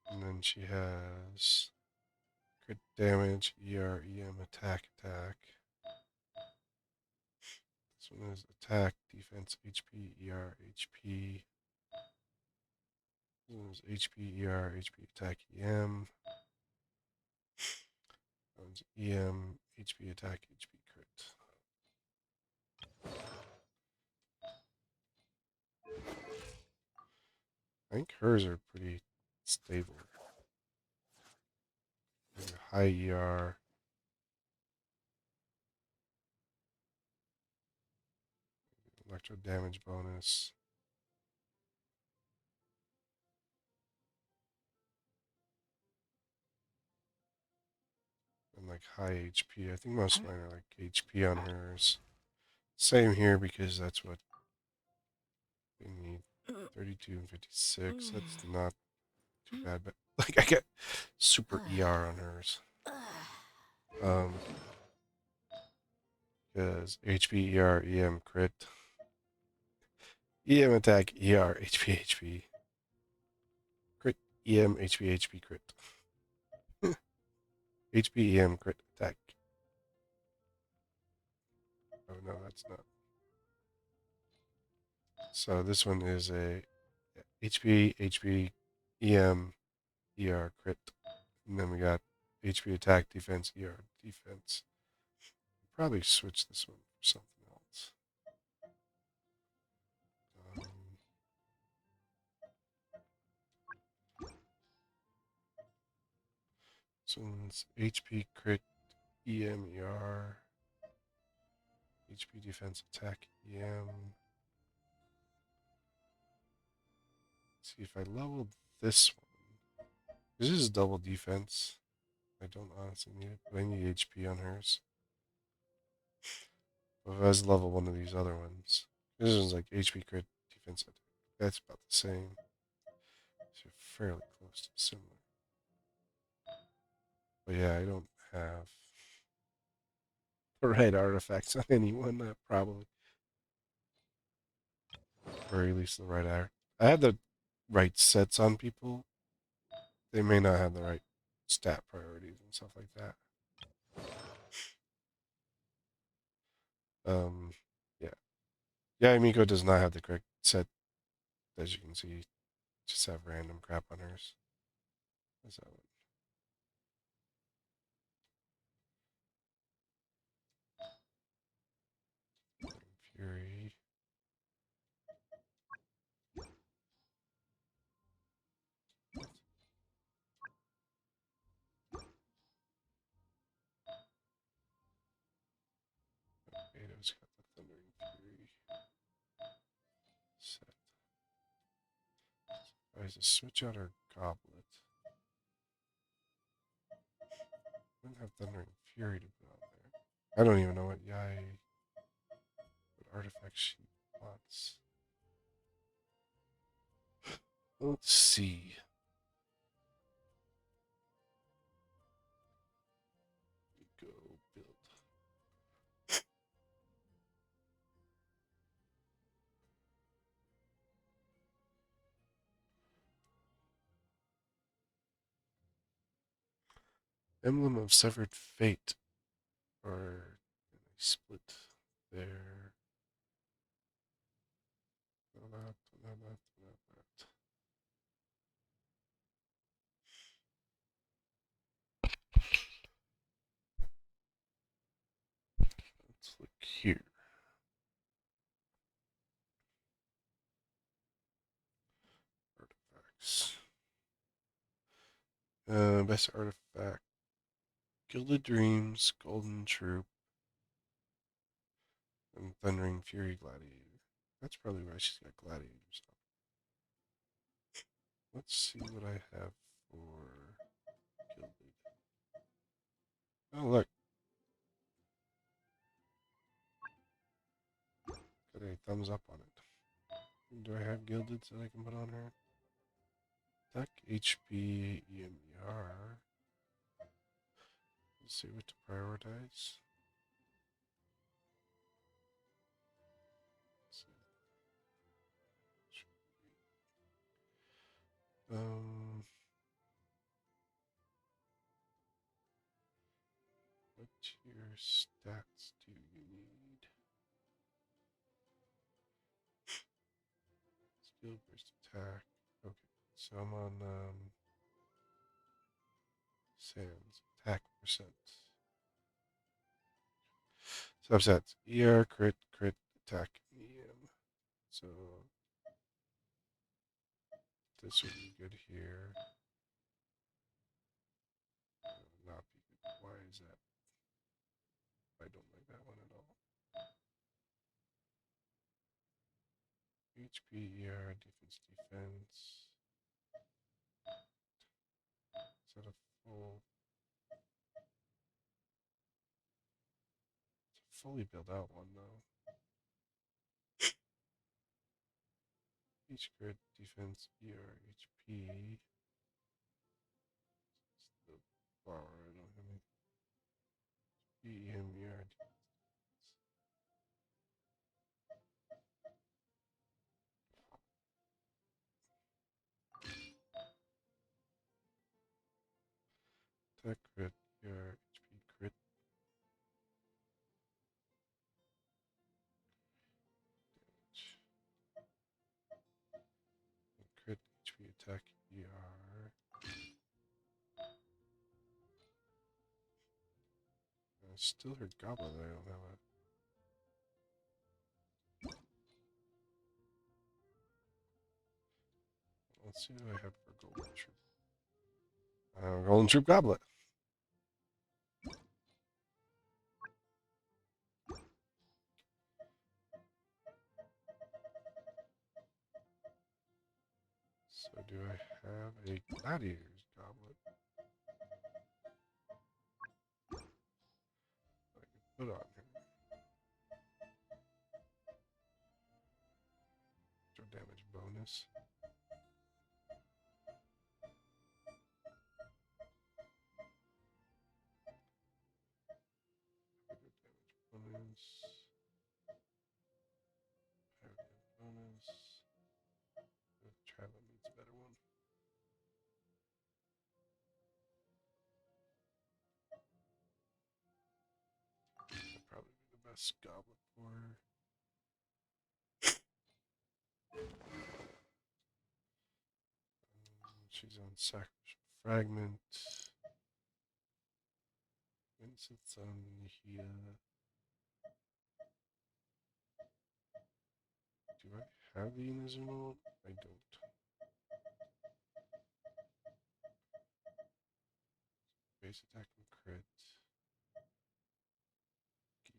And then she has crit damage, ER, EM, attack, attack. This one is attack, defense, HP, ER, HP. This one is HP, ER, HP, attack, EM. That one's EM, HP, attack, HP, crit. I think hers are pretty stable. High ER. Electro damage bonus. And like high HP. I think most of mine are like HP on hers. Same here because that's what we need. 32 and 56. That's not too bad, but like I get super ER on hers. Because HP, ER, EM, crit. EM attack, ER, HP, HP. Crit, EM, HP, HP, crit. HP, EM, crit, attack. Oh no, that's not. So this one is a HP, HP, EM, ER, crit. And then we got HP, attack, defense, ER, defense. Probably switch this one for something else. This one's HP crit EMER. HP defense attack EM. Let's see if I leveled this one. This is double defense. I don't honestly need it, but I need HP on hers. But if I was to level one of these other ones, this one's like HP crit defense attack. That's about the same. So fairly close to similar. But yeah, I don't have the right artifacts on anyone, probably. Or at least the right art. I had the right sets on people. They may not have the right stat priorities and stuff like that. Yeah. Yeah, Miko does not have the correct set, as you can see. Just have random crap on hers. What's that one? Fury. Beto's got the Thundering Fury set. I have to switch out her goblet. I don't have Thundering Fury to put on there. I don't even know what artifact she wants. Let's see. Go build. Emblem of Severed Fate. Or split there. Not that. Let's look here. Artifacts. Best artifact. Gilded Dreams, Golden Troop, and Thundering Fury Gladiator. That's probably why she's got gladiators up. Let's see what I have for Gilded. Oh, look. Got a thumbs up on it. Do I have Gilded that I can put on her? Attack, HP, EMER. Let's see what to prioritize. What tier stats do you need? Skill burst attack. Okay, so I'm on Sands attack percent. Subsets: ER, crit, attack, EM. So this would be good here. Not be good. Why is that? I don't like that one at all. HP, ER, defense. Is that a full? It's a fully built out one though. Each grid, defense, ER, HP. The bar, I don't have any. EMER. Attack crit, ER, HP crit. Crit, HP attack, ER. Still her goblet, I don't have it. Let's see what I have for Golden Troop. Golden Troop Goblet. So do I have a gladiator's goblet I can put on him? Extra damage bonus. Bonus. Bonus. Travel needs a better one. That'd probably be the best goblet for her. She's on sacrificial fragment. Vincent's on Nihia. Do I have the Inazuma one? I don't. Base attack and crit.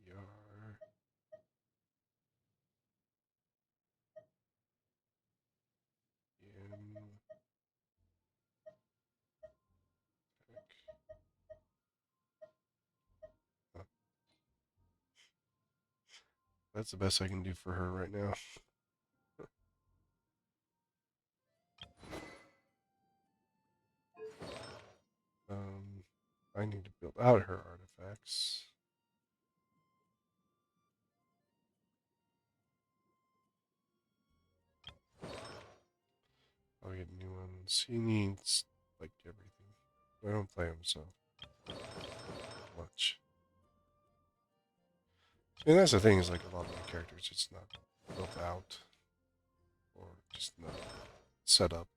GR. M. Attack. Oh. That's the best I can do for her right now. I need to build out her artifacts. I'll get new ones. He needs, like, everything. I don't play him so much. And that's the thing, is like a lot of my characters, it's not built out. Or just not set up.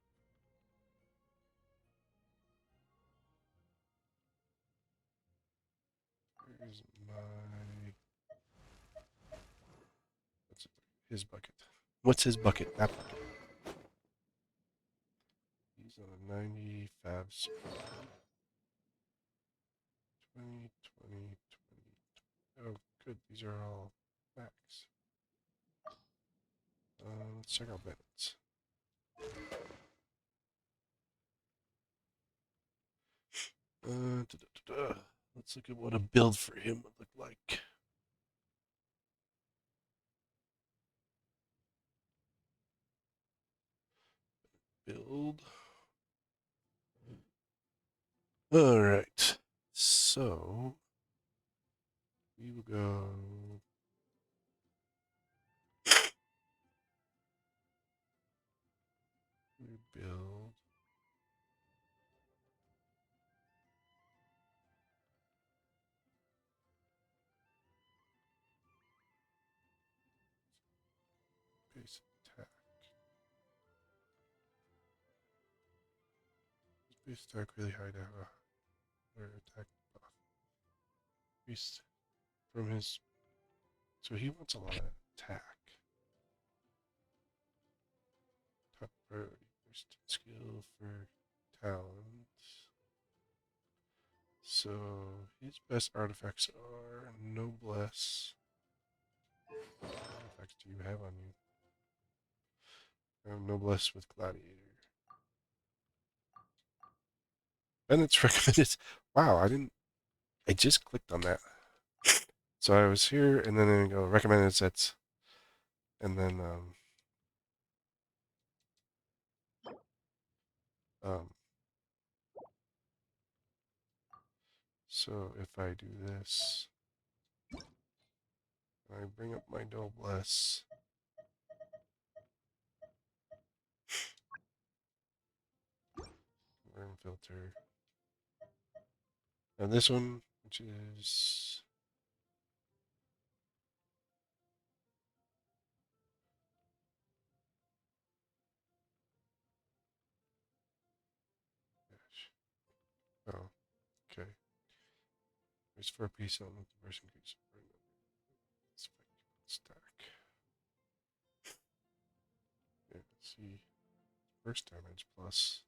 Where's my... What's his bucket? What's his bucket? That bucket. He's on a 90 fab speed. 20, 20, 20. Oh, good. These are all max. Let's check out Bennett's. Let's look at what a build for him would look like. Build. All right. So we will go. Rebuild. Base attack. Base attack really high to have a higher attack buff. Beast from his. So he wants a lot of attack. Top priority. First skill for talents. So his best artifacts are Noblesse. What artifacts do you have on you? I have Noblesse with Gladiator. And it's recommended. Wow, I just clicked on that. So I was here, and then I go recommended sets, and then so if I do this, I bring up my Noblesse. Burn filter. And this one, which is oh, okay. There's 4 piece on the person increase. Stack. Yeah, let's see. First damage plus.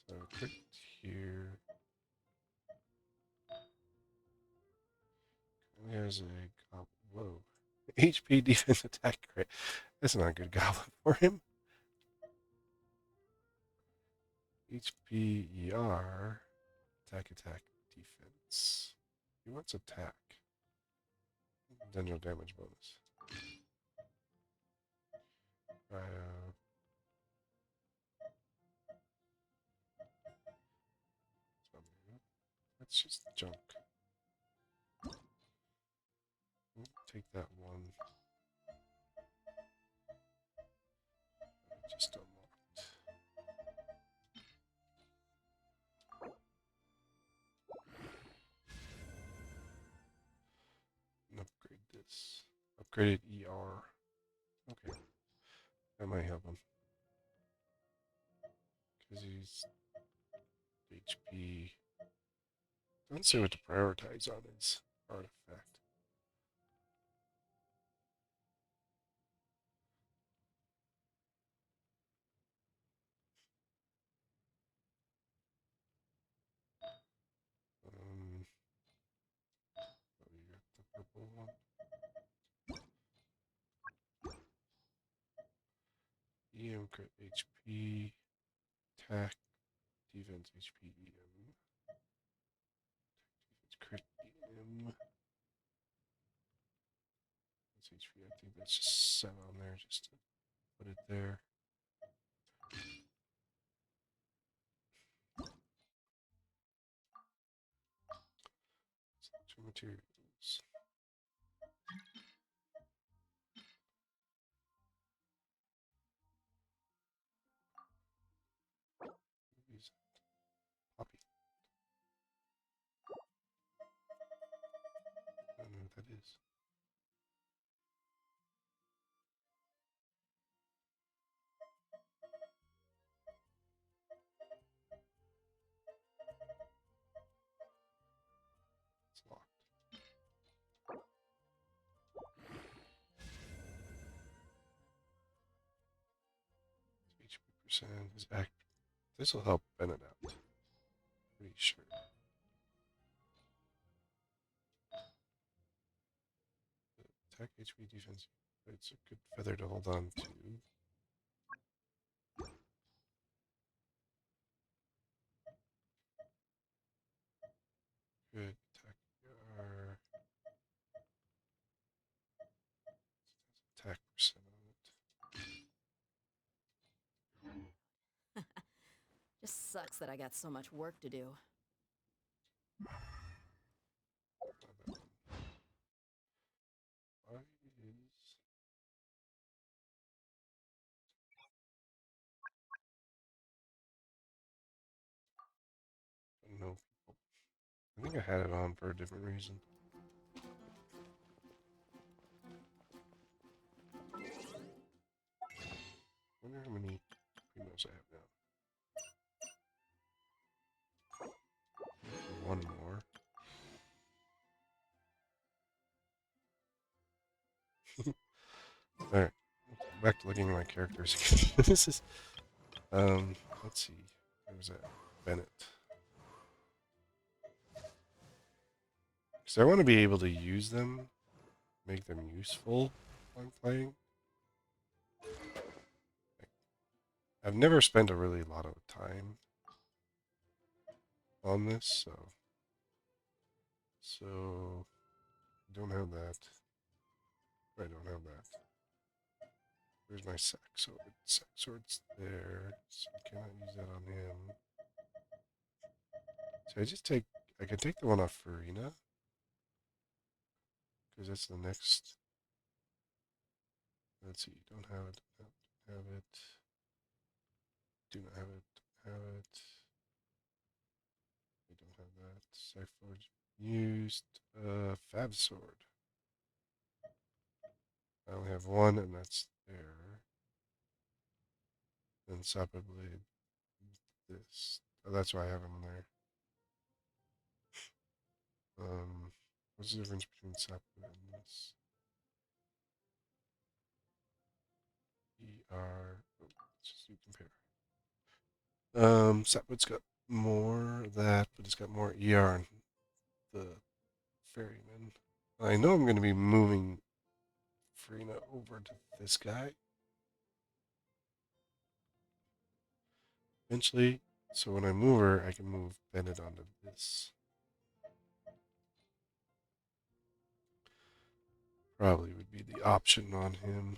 So click here. And there's a goblin. Whoa. HP defense attack crit. That's not a good goblin for him. HP, ER, attack, defense. He wants attack. General damage bonus. That's just junk. Take that one. Just unlocked. And upgrade this. Upgraded ER. Okay. That might help him. Because he's HP. Don't say what to prioritize on his artifact. Oh, you got the purple one. EM crit HP, attack, defense HP, EM. Defense crit EM. That's HP. I think that's just set on there just to put it there. Two materials. Poppy. I don't know what that is. It's locked. HP percent is act. This will help Bennett out. Pretty sure. Attack, HP, defense. It's a good feather to hold on to. Good attack. Attack percent on it. Just sucks that I got so much work to do. Why is... No people. I think I had it on for a different reason. I wonder how many primos I have now. One more. Alright. Back to looking at my characters. This is let's see. Where was that? Bennett. Because I want to be able to use them, make them useful while playing. I've never spent a really lot of time on this, so don't have that. I don't have that. Where's my sack sword? Sack sword's there, so I cannot use that on him. So I can take the one off Farina, because that's the next. Let's see, don't have it, don't have it. Do not have it, don't have it. We don't have that. Sack forge used. Fab sword. I only have one, and that's there. Then Sapper blade. This. Oh, that's why I have them there. What's the difference between Sapper and this? ER. Oh, let's just do compare. Sapwood's got more of that, but it's got more ER and the ferryman. I know I'm going to be moving Farina over to this guy. Eventually, So when I move her, I can move Bennett onto this. Probably would be the option on him.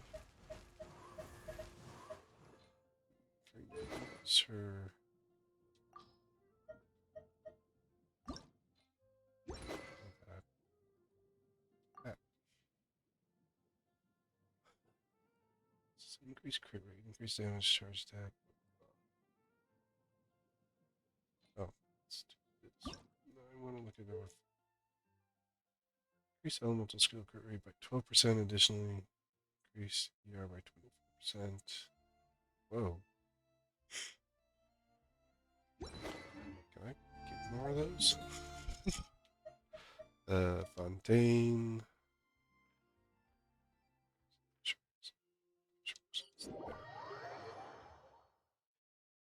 Sure. Increase crit rate, increase damage charge attack. Oh, let's do this. No, I want to look at our increase elemental skill crit rate by 12%. Additionally, increase ER by 24%. Whoa. Can I get more of those? Fontaine.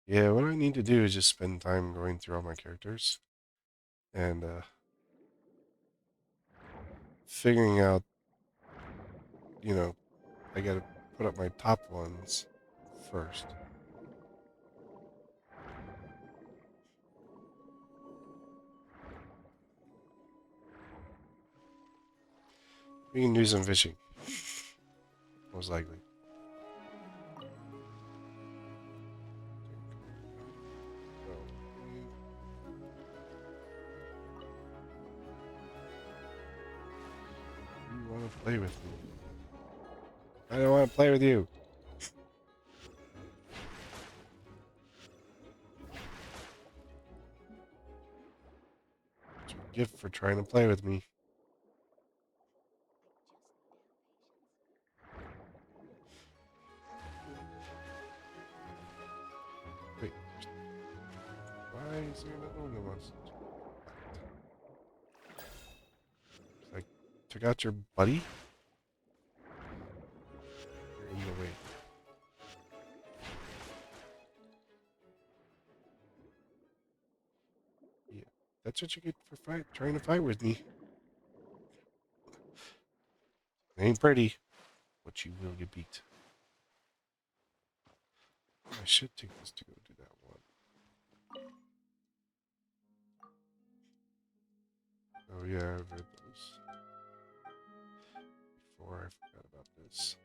Yeah, what I need to do is just spend time going through all my characters and figuring out, you know, I gotta put up my top ones first. We can do some fishing. Most likely. You want to play with me? I don't want to play with you. It's a gift for trying to play with me. Wait. Why is there no one that wants to? Like, took out your buddy? You're in the way. Yeah, that's what you get for trying to fight with me. It ain't pretty, but you will get beat. I should take this to go do that one. Oh yeah, I've read those. Before I forgot about this.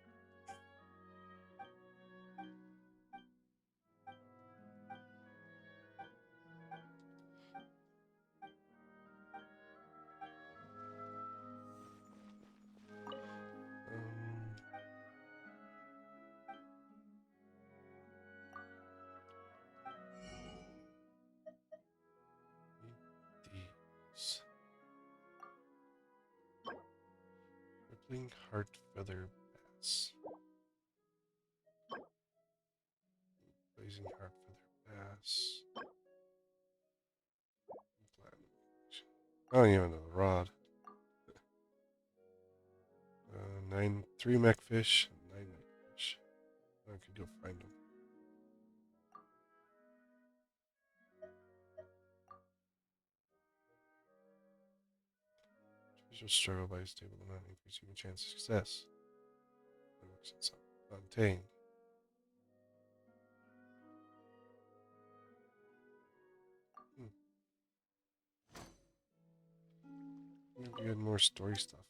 These. Rippling heart feather bass. Blazing heart feather bass. I don't even know the rod. 3 mech fish, 9 mech fish. I could go find them. Visual struggle by a stable amount, increasing your chance of success. Fontaine. Maybe we had more story stuff.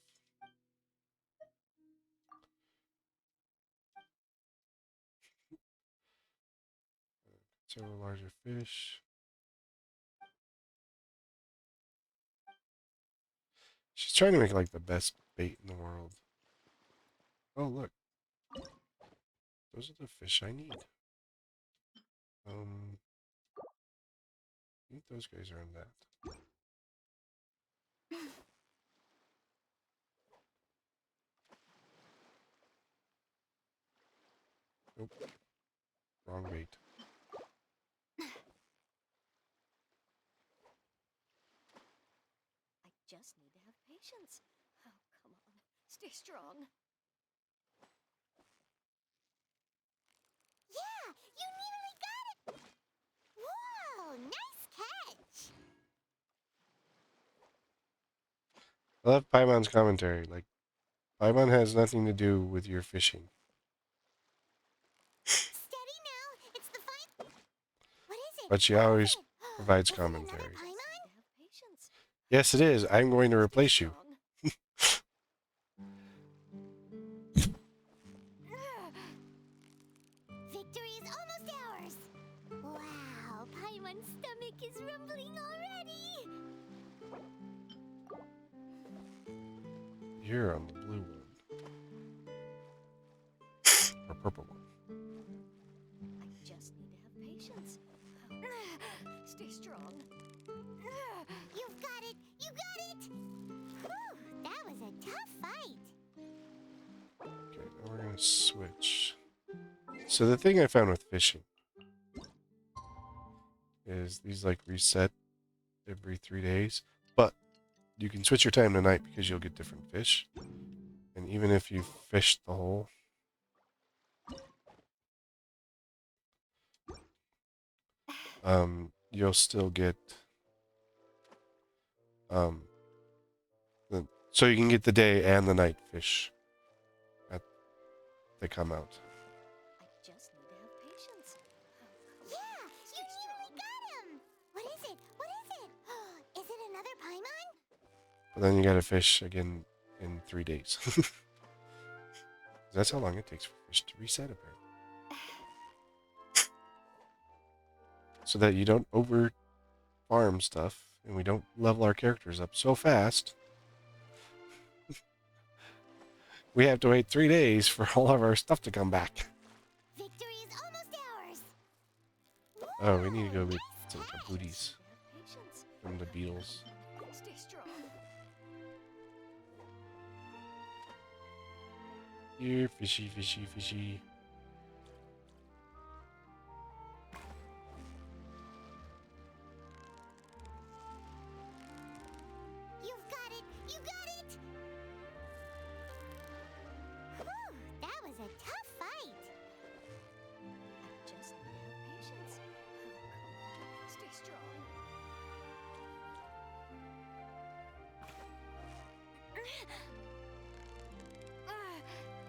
Several larger fish. She's trying to make like the best bait in the world. Oh look. Those are the fish I need. I think those guys are on that. Nope. Wrong bait. I just need to have patience. Oh, come on. Stay strong. Yeah, you nearly got it! Whoa, nice catch! I love Paimon's commentary. Like, Paimon has nothing to do with your fishing. Steady now, it's the fight. What is but she always provides commentary. Yes, it is. I'm going to replace you. Victory is almost ours. Wow, Paimon's stomach is rumbling already. You're on the blue one. Or purple one. I just need to have patience. Stay strong. You've got it! You got it! Whew, that was a tough fight. Okay, now we're gonna switch. So the thing I found with fishing is these like reset every 3 days, but you can switch your time to night because you'll get different fish. And even if you fish the hole, you'll still get so you can get the day and the night fish that they come out. I just need to have patience. Yeah, you nearly got him! What is it? What is it? Is it another Paimon? But then you gotta fish again in 3 days. That's how long it takes for fish to reset, apparently. So that you don't over farm stuff and we don't level our characters up so fast. We have to wait 3 days for all of our stuff to come back. Victory is almost ours. Oh, we need to go get some booties from the beetles. Stay strong. Here, fishy, fishy, fishy. You've got it! You got it! Whew, that was a tough fight. I just need to have patience. Stay strong.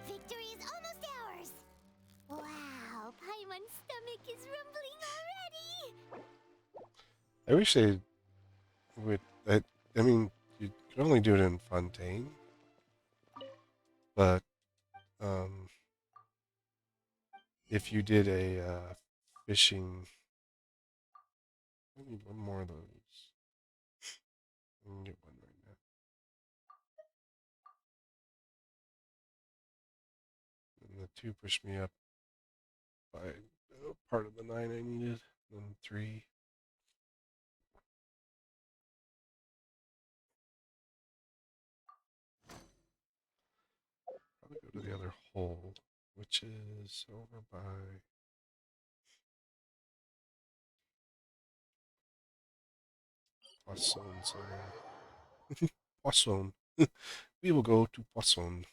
Victory is almost ours. Wow, Paimon's stomach is rumbling already. I wish they would. I mean, you could only do it in Fontaine, but if you did a fishing, I need one more of those. I can get one right now. And the 2 pushed me up by part of the 9 I needed, and 3. Probably go to the other hole, which is over by Poisson somewhere. Poisson. We will go to Poisson.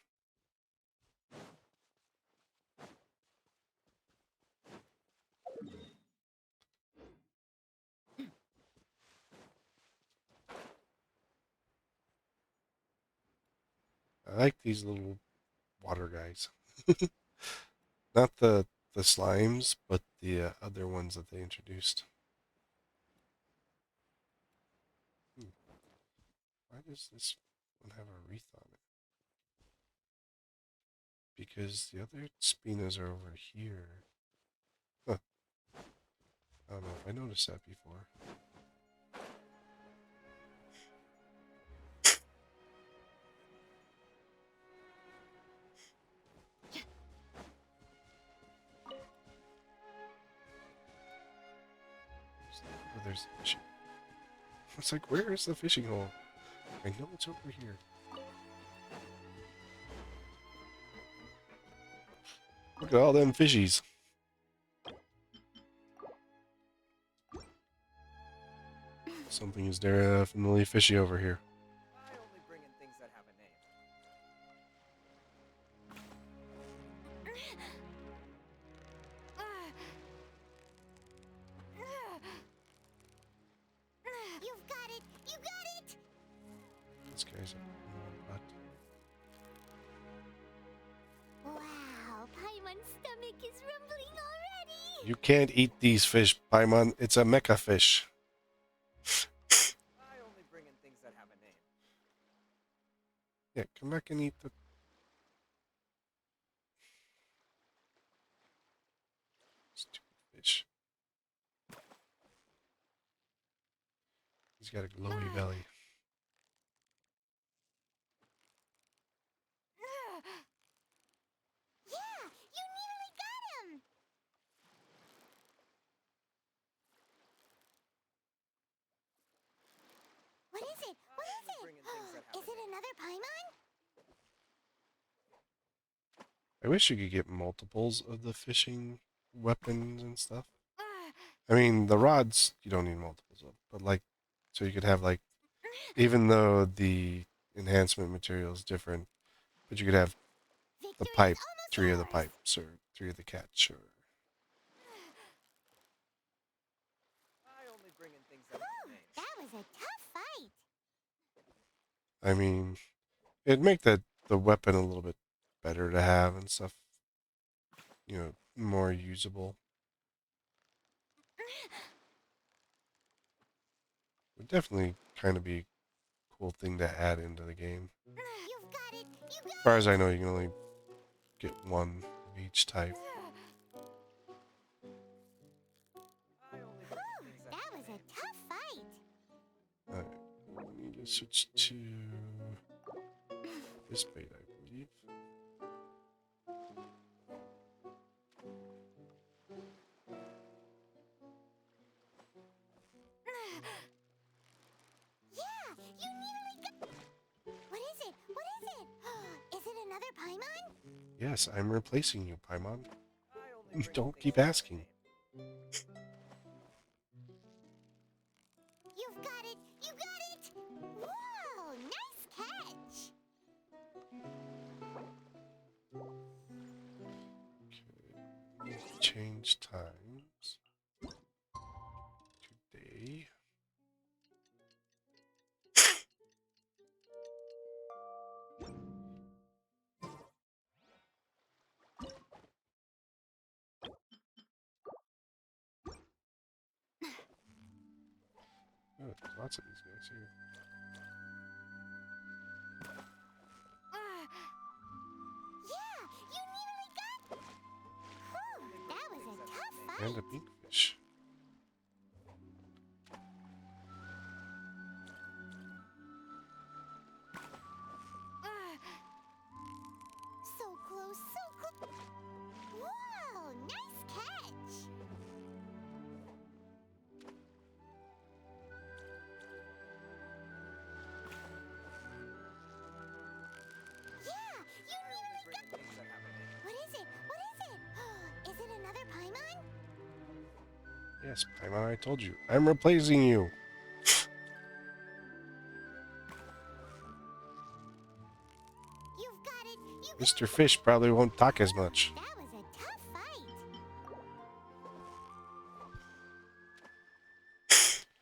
I like these little water guys. Not the slimes, but the other ones that they introduced. Why does this one have a wreath on it? Because the other spinas are over here. Huh. I don't know if I noticed that before. Oh, there's the fishing. It's like, where is the fishing hole? I know it's over here. Look at all them fishies. Something is definitely fishy over here. I only bring in things that have a name. You've got it! You got it! This guy's a butt. Wow, Paimon's stomach is rumbling already. You can't eat these fish, Paimon. It's a mecha fish. I only bring in things that have a name. Yeah, come back and eat the... Stupid fish. He's got a glowy belly. Yeah, you nearly got him! What is it? What is it? Is it another Paimon? I wish you could get multiples of the fishing weapons and stuff. I mean, the rods, you don't need multiples of, but like, so you could have like, even though the enhancement material is different, but you could have the pipe, 3 of the pipes, or 3 of the catch, or... I only bring in things that have a name. That was a tough fight. I mean, it'd make the weapon a little bit better to have and stuff. You know, more usable. Would definitely kind of be a cool thing to add into the game. You've got it. You got As far as I know, you can only get 1 of each type. That was a tough fight. Alright, we need to switch to this bait, I believe. Yeah, you nearly got... What is it? What is it? Is it another Paimon? Yes, I'm replacing you, Paimon. Don't keep asking. You've got it. You got it. Whoa, nice catch. Okay, change times. Today. Oh, there's lots of these guys here. Yeah, you nearly got... Whew, that was a tough fight. And a pinkfish. So close, so close. Whoa, nice catch. Yeah, you nearly got... What is it? What is it? Is it another Paimon? Yes, Paimon, I told you. I'm replacing you. You've got it. You got Mr. Fish probably won't talk as much. That was a tough fight.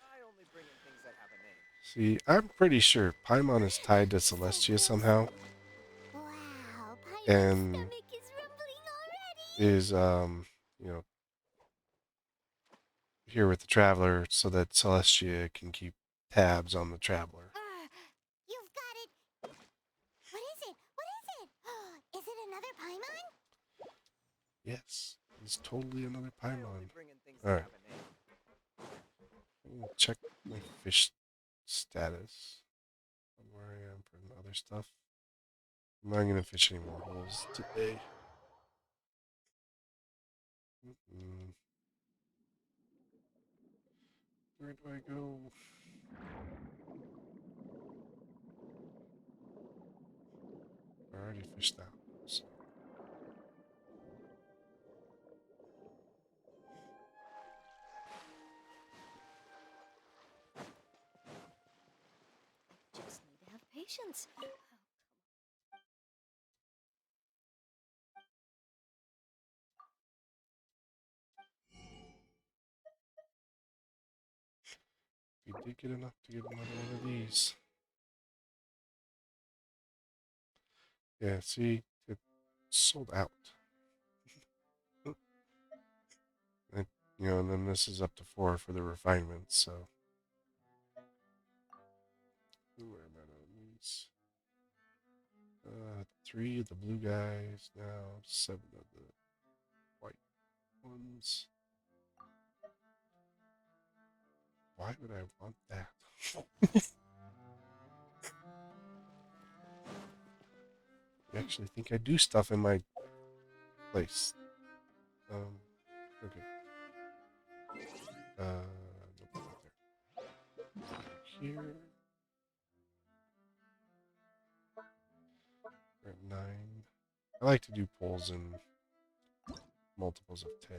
I only bring in things that have a name. See, I'm pretty sure Paimon is tied to Celestia somehow. Wow, Paimon's And stomach is rumbling already. is, you know, here with the Traveler so that Celestia can keep tabs on the Traveler. You've got it. What is it? What is it? Is it another Paimon? Yes, it's totally another Paimon. Bring in things that Alright, have a name. I'm gonna check my fish status. Where I am for the other stuff. I'm not gonna fish any more holes today. Where do I go? I already fished that one, so. Just need to have patience. We did get enough to get another one of these. Yeah, see, it sold out. And You know, and then this is up to 4 for the refinements, so. Who are my enemies? 3 of the blue guys, now 7 of the white ones. Why would I want that? I actually think I do stuff in my place. Okay. Nope, not there. Here. We're at 9. I like to do polls in multiples of 10.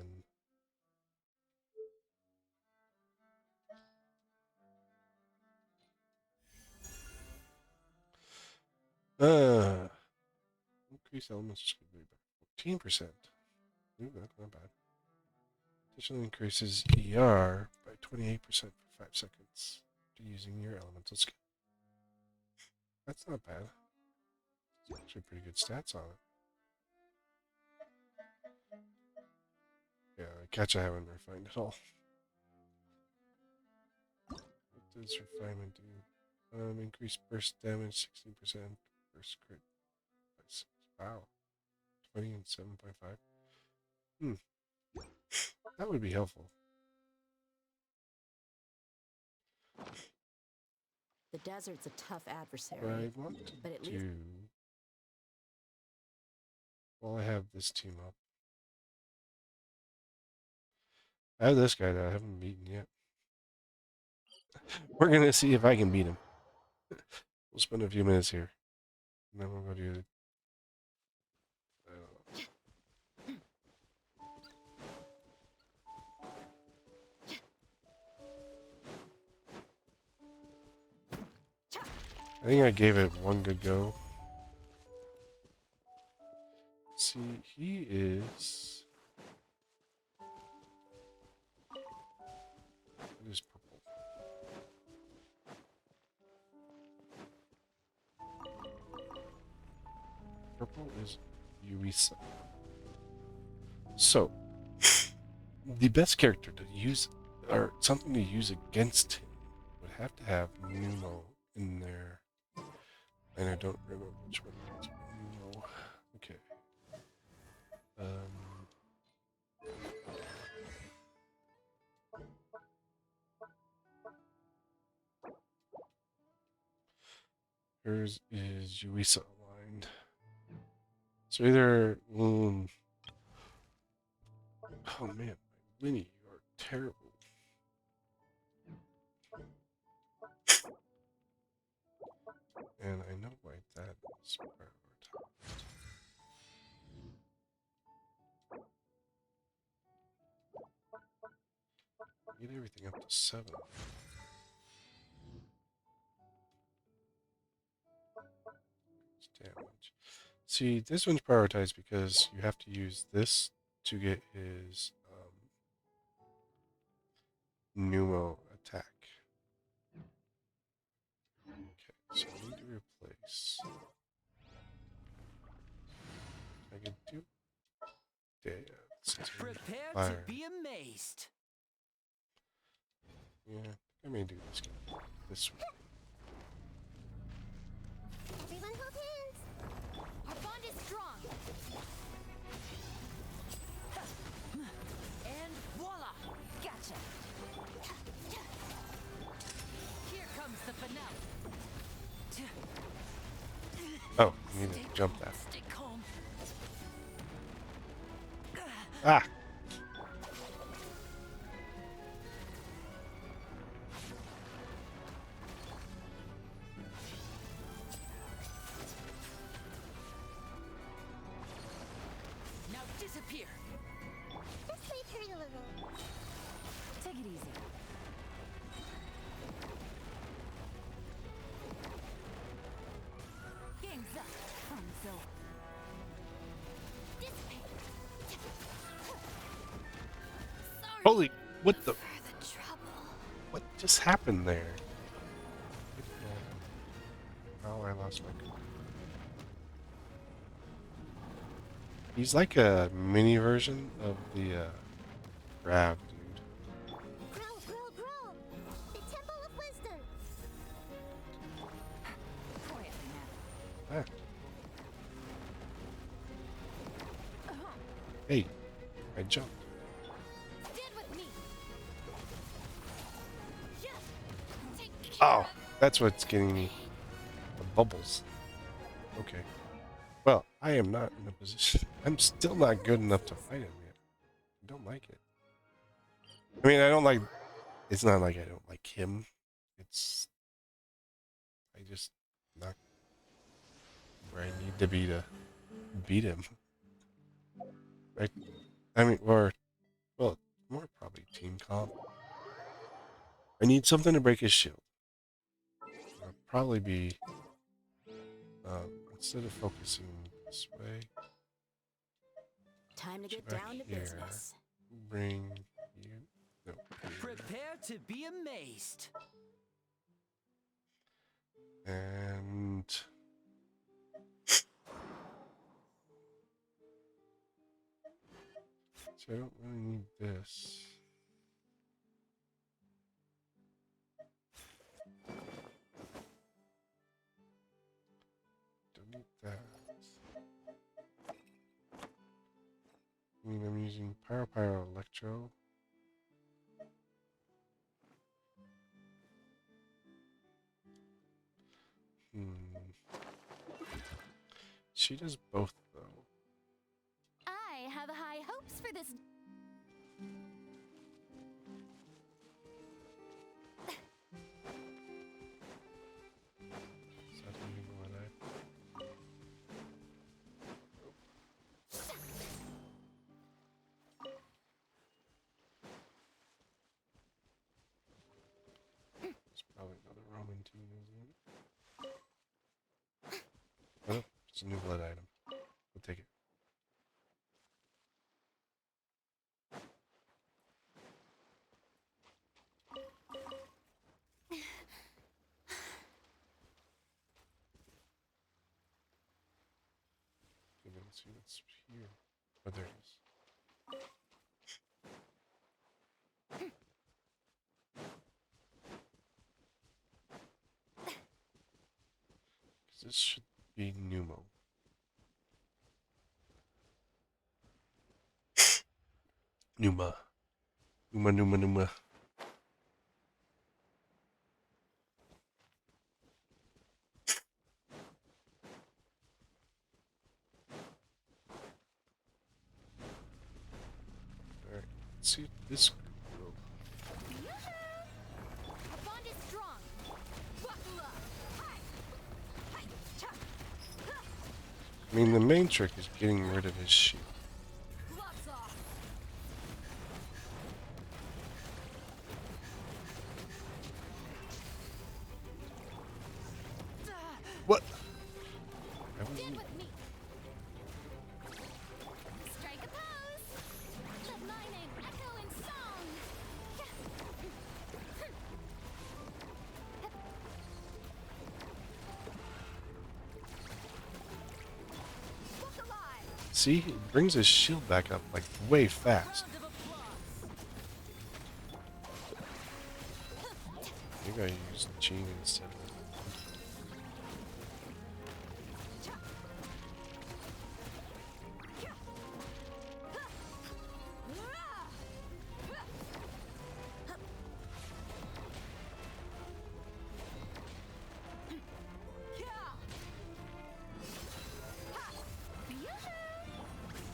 Increase elements by 14%. Ooh, that's not bad. Additionally increases ER by 28% for 5 seconds after using your elemental skill. That's not bad. It's actually pretty good stats on it. Yeah, catch I haven't refined at all. What does refinement do? Increase burst damage 16%. Burst crit by 6. Wow. 20 and 7.5. That would be helpful. The desert's a tough adversary. But I want to but at do... least While I have this team up. I have this guy that I haven't beaten yet. We're going to see if I can beat him. We'll spend a few minutes here. And then we'll go do it. I think I gave it one good go. See, he is... It is purple. Purple is Yuisa. So, the best character to use, or something to use against him, would have to have Numo in there. And I don't remember which one it is. Numo. Okay. Hers is Yuisa aligned. So either... oh man, Winnie, you are terrible. And I know why that is prioritized. Get everything up to 7. Damage. See, this one's prioritized because you have to use this to get his Numo attack. Okay, so I need to replace. I can do dance. Prepare Fire. to be amazed. Yeah, I may do this guy. This one. Everyone hold hands. our bond is strong. And voila! Gotcha. Here comes the finale. Oh, you need to jump that. Stay calm. Ah! Now disappear. This might hurt a little. Take it easy. Game's up. So. Holy, what the? For the trouble. What just happened there? Oh, I lost my cool. He's like a mini version of the Grav dude. Ah. Hey, I jumped. Oh, that's what's getting me. The bubbles. Okay. Well, I am not in a position. I'm still not good enough to fight him yet. I don't like it. I mean, I don't like. It's not like I don't like him. It's. I just not where I need to be to beat him. Right? I mean, or well, more probably team comp. I need something to break his shield. It'll probably be instead of focusing this way. Time to get back down to here, business. Bring you. No. Prepare to be amazed. And so I don't really need this. Don't need that. I mean, I'm using Pyro Electro. She does both, though. I have high hopes for this. Is that even what I... It's probably another Roman team, isn't it? Oh, it's a new blood item. We'll take it. Okay, let's see what's here. Oh, there it is. This should be Numo. Numa. Numa. Alright, let's see this group. Our bond is strong. Buckle up. I mean, the main trick is getting rid of his shield. Gloves off. What? Stand with me. Strike a pose. Let my name echo in song. Book alive. See, he brings his shield back up like way fast. Round of applause. Maybe I use Gene instead of it.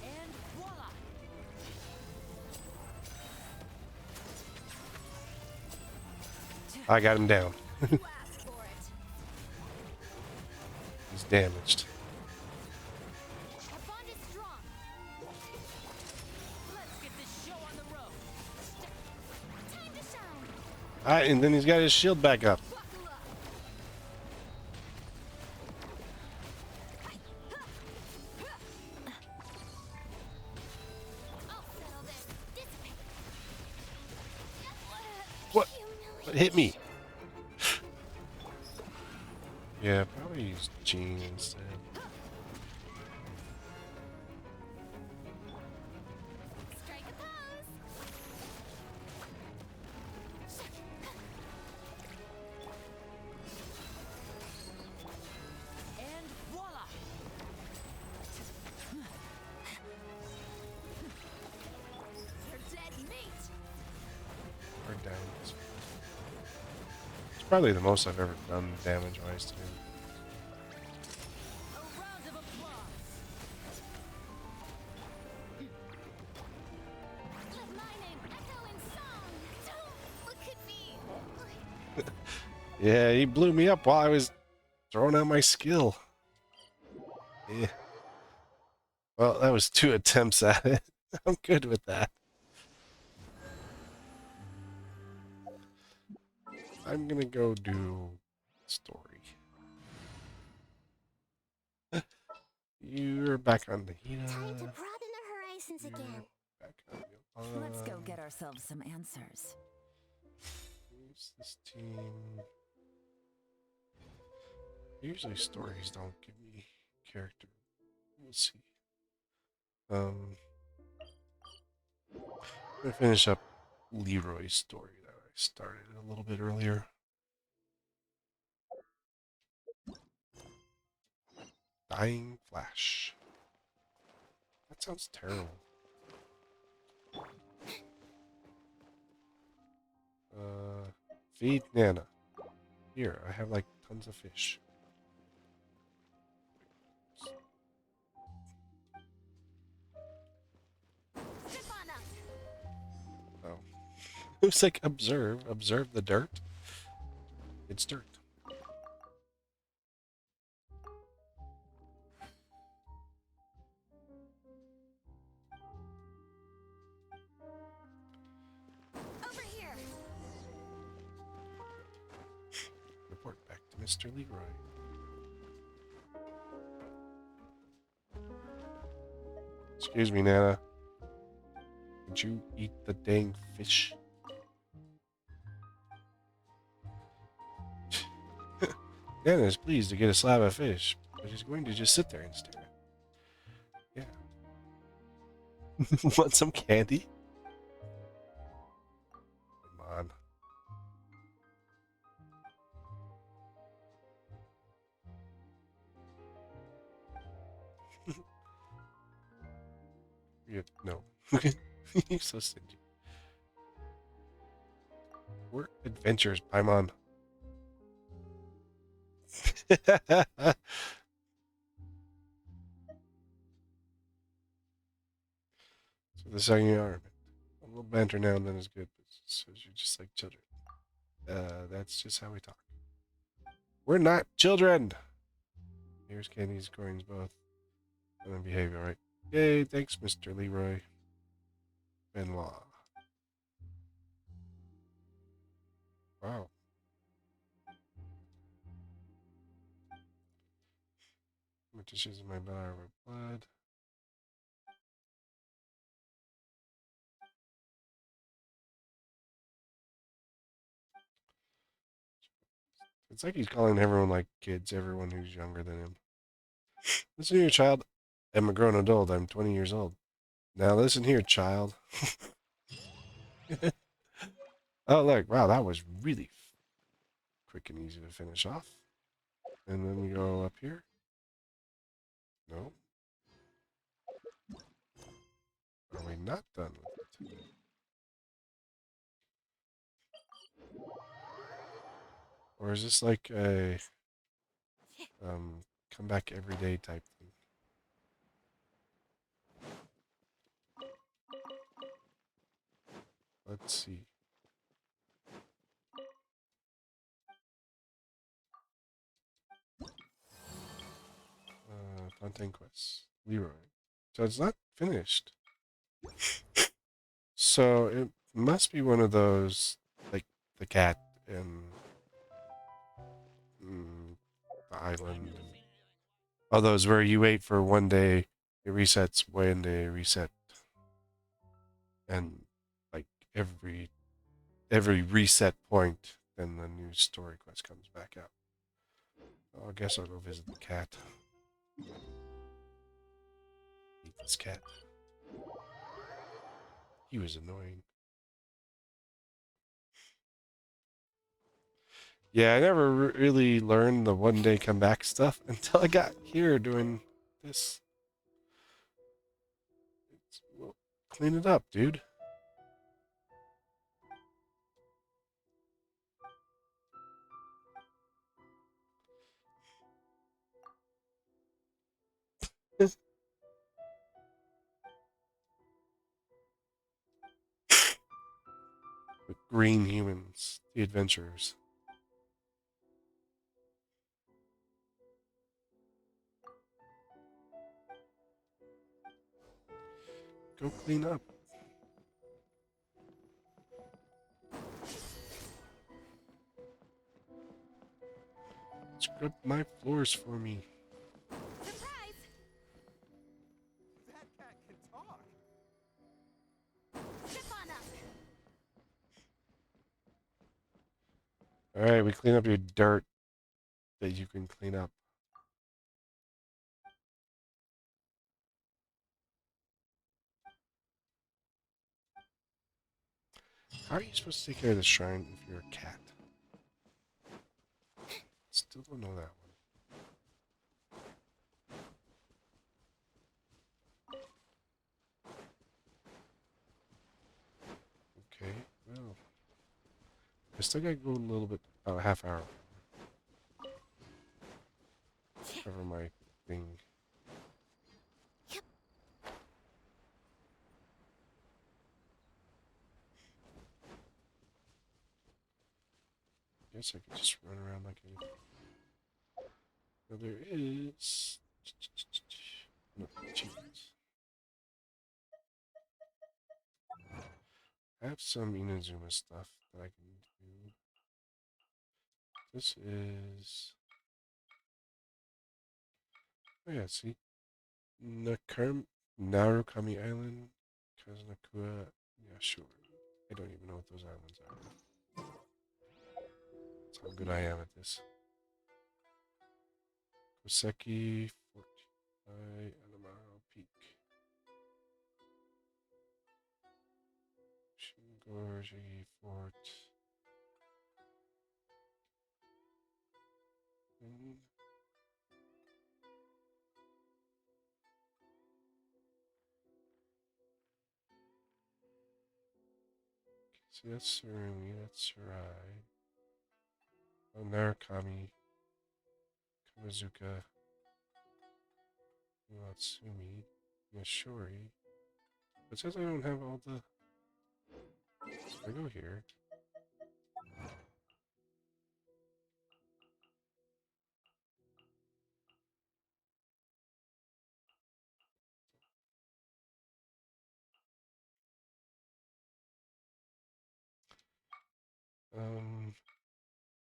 And voila. I got him down. You asked for it. He's damaged. Our bond is strong. Let's get this show on the road. Time to shine. And then he's got his shield back up. Buckle up. I'll settle this. Dissipate. What? What hit me? Yeah, probably use Gene instead. Strike a pose. And voila! Probably the most I've ever done damage-wise to him. Yeah, he blew me up while I was throwing out my skill. Yeah. Well, that was 2 attempts at it. I'm good with that. I'm gonna go do story. You're back on the Hina. Time to broaden the horizons again. Back on Let's go get ourselves some answers. Who's this team? Usually stories don't give me character. We'll see. I'm gonna finish up Leroy's story that I started a little bit earlier. Dying Flash. That sounds terrible. Feed Nana. Here, I have like tons of fish. Oh. It was like observe the dirt. It's dirt. Over here. Report back to Mr. Leroy. Excuse me, Nana. Did you eat the dang fish? Nana is pleased to get a slab of fish, but he's going to just sit there and stare. Yeah. Want some candy? Come on. No. You're so stingy. We're adventures, Paimon. So the second you are. A little banter now and then is good, but so you're just like children. That's just how we talk. We're not children! Here's candies, coins, both. And then behave, alright? Yay, thanks, Mr. Leroy. Benoit. Wow. Which is my bar with blood. It's like he's calling everyone like kids, everyone who's younger than him. Listen here, child. I'm a grown adult. I'm 20 years old. Now listen here, child. Oh, look. Wow, that was really quick and easy to finish off. And then we go up here. No. Are we not done with it? Or is this like a come back every day type thing? Let's see. Content quests. Leroy. So it's not finished. So it must be one of those, like the cat and the island. All those where you wait for one day, it resets when they reset. And like every reset point, then the new story quest comes back out. Oh, I guess I'll go visit the cat. Eat this cat. He was annoying. Yeah, I never really learned the one day come back stuff until I got here doing this. Well, clean it up, dude. green humans, the adventurers. Go clean up. Scrub my floors for me. Surprise! That cat can talk. Step on up. Alright, we clean up your dirt that you can clean up. How are you supposed to take care of the shrine if you're a cat? Still don't know that one. Okay, well. I still gotta go a little bit, about a half hour. Cover my thing. Guess I could just run around like a... Well, there is... No, achievements. I have some Inazuma stuff that I can do. This is... Oh yeah, see? Narukami Island, Kazunakura... Yeah, sure. I don't even know what those islands are. That's how good I am at this. Koseki, Fort Anamaro Peak. Shingorji Fort. So that's Surumi, that's Sarai. Oh, Narukami, Kamizuka, Matsumi, Yashori. It says I don't have all the... So I go here.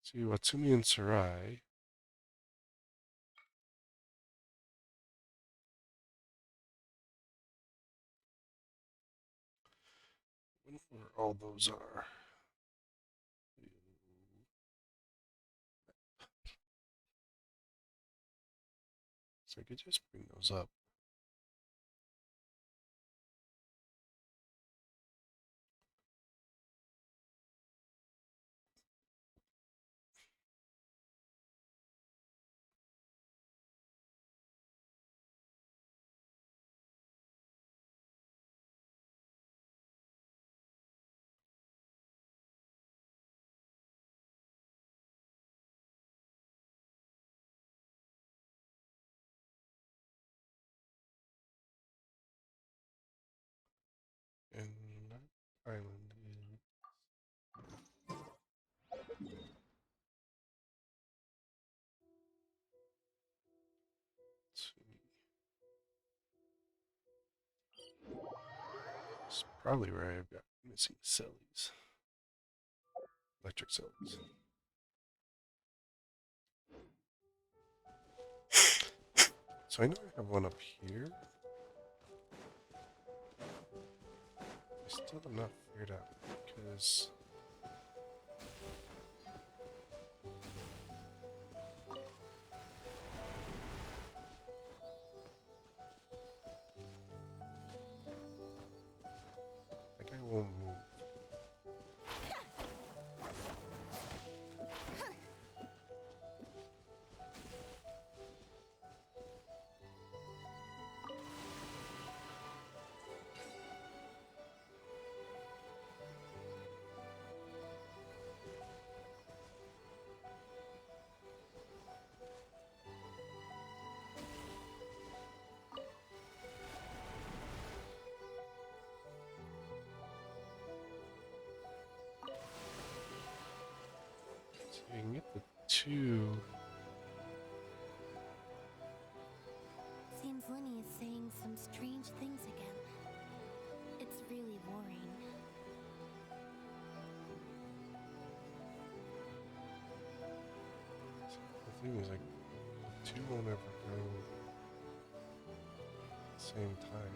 See, Watsumi and Sarai. I wonder where all those are. So I could just bring those up. And that island is... It's probably where I've got missing cellies. Electric cellies. So I know I have one up here. I still have not figured out because... That guy won't move. get the 2. Seems Lenny is saying some strange things again. It's really worrying. The thing is, like, the 2 won't ever go at the same time.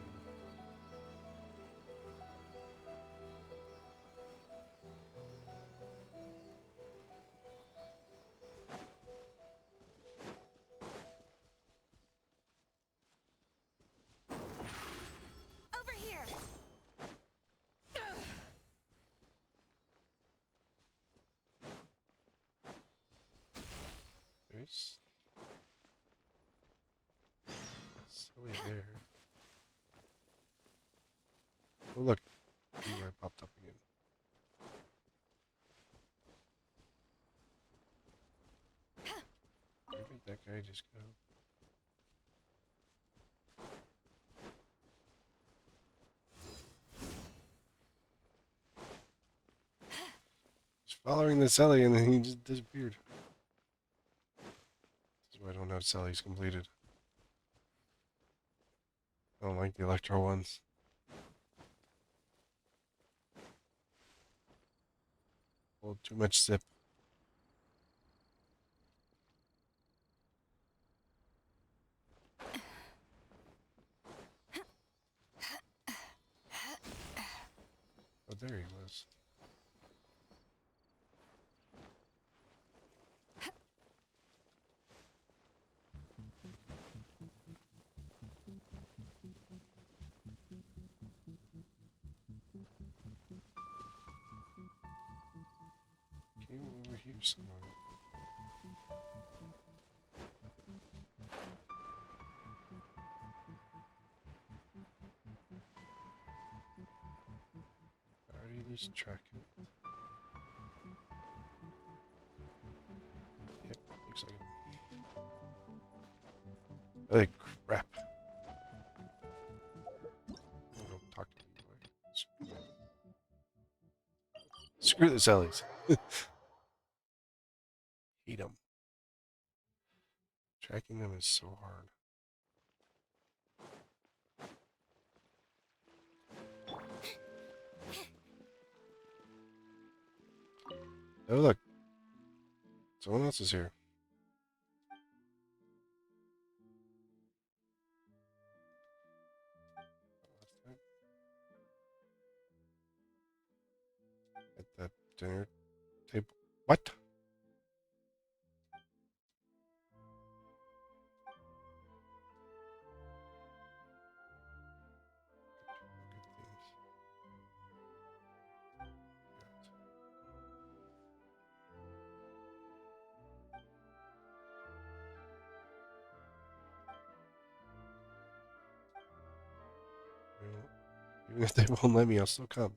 Over here. There's Silly there. Oh look, Leroy popped up again. Where did that guy just go? Just following the Sally and then he just disappeared. This is why I don't have Sally's completed. I don't like the Electro ones. Oh, too much sip. Oh, there he was. Came over here somewhere. Already lose track of it. Yep, looks like it. Holy crap. I'm gonna talk to you. Screw the Sallys. Hate them. Tracking them is so hard. Oh look, someone else is here. At that dinner table. What? Even if they won't let me, I'll still come.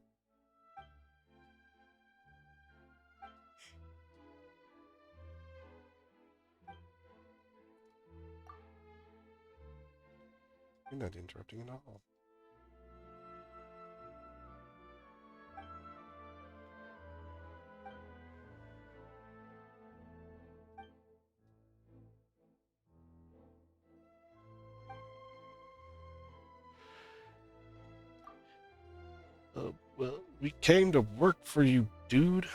You're not interrupting at all. Well, we came to work for you, dude. If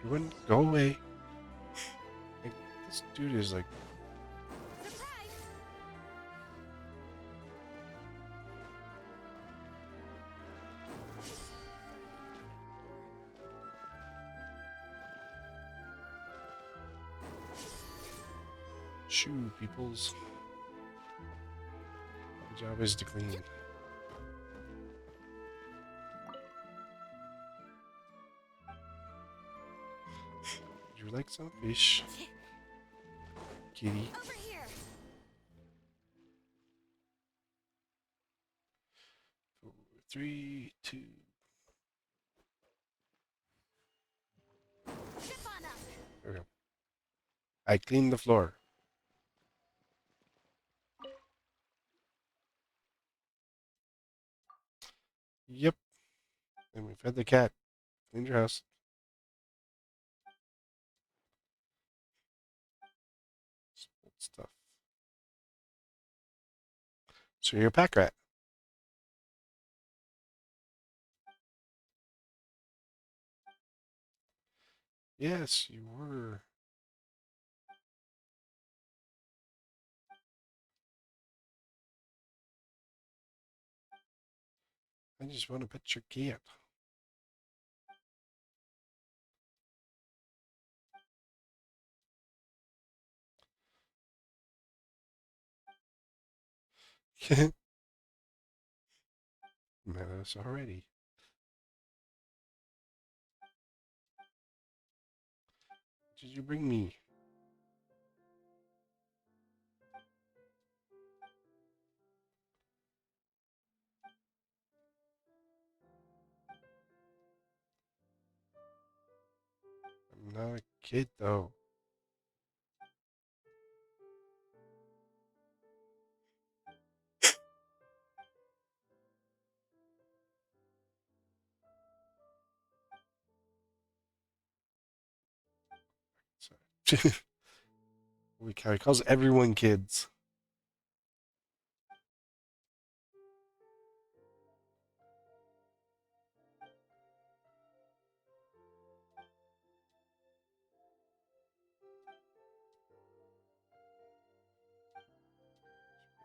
you wouldn't go away. Like, this dude is like. Shoo, peoples. My job is to clean. Would you like some fish? Kitty. Over here. 3, 2. Zip on up. There we go. I cleaned the floor. Yep. And we fed the cat. Cleaned your house. Stuff. So you're a pack rat. Yes, you were. I just want to pet your cat. Met us already. Did you bring me? I'm not a kid, though. Sorry. Holy cow, he calls everyone kids.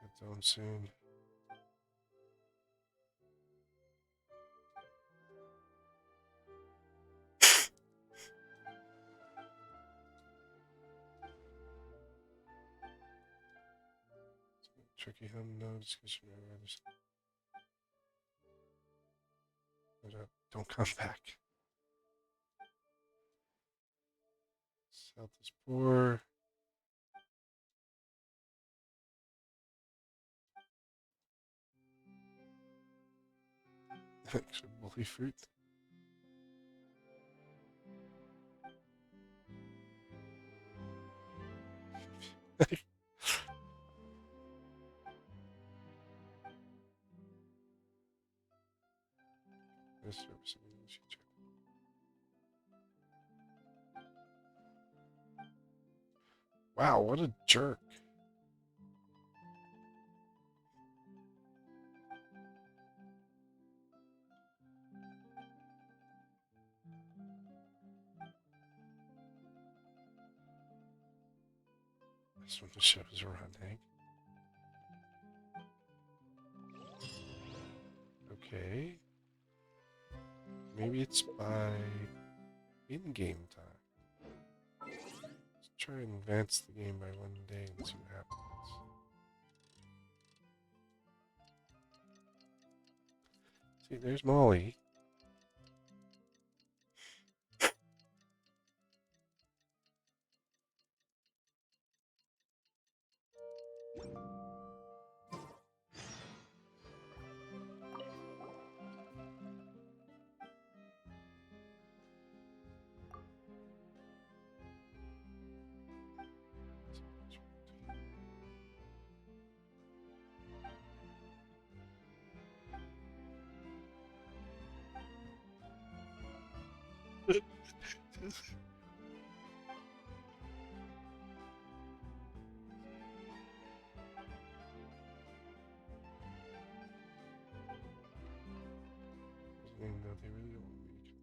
Get done soon. Tricky him, no discussion. Don't come back. South is poor. Extra bully fruit. Wow, what a jerk. This one shows running. Okay. Maybe it's by in-game time. Let's try and advance the game by 1 day and see what happens. See, there's Molly. Even though they really don't want me to.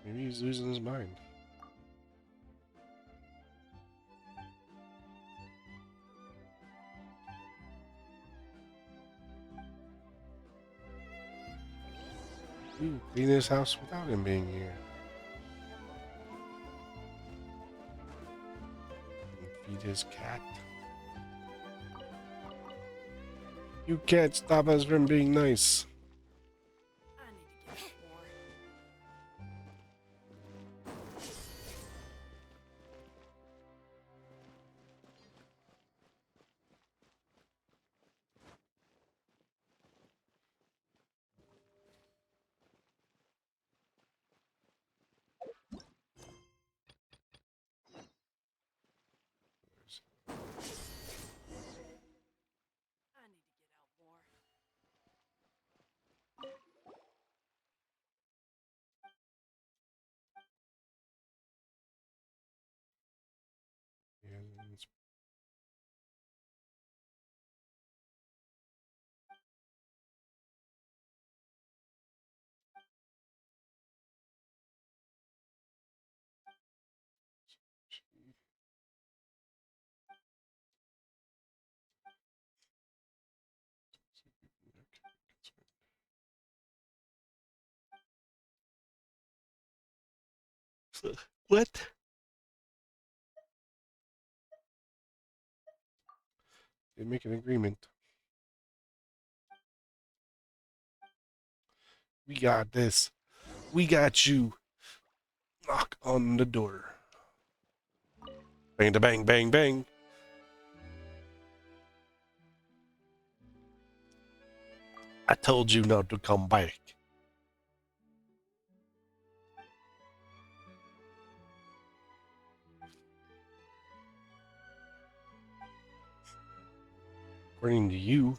Maybe he's losing his mind. Ooh, clean his house without him being here. And feed his cat. You can't stop us from being nice. I need to get more. What? They make an agreement. We got this. We got you. Knock on the door. Bang, da bang, bang, bang. I told you not to come back. According to you.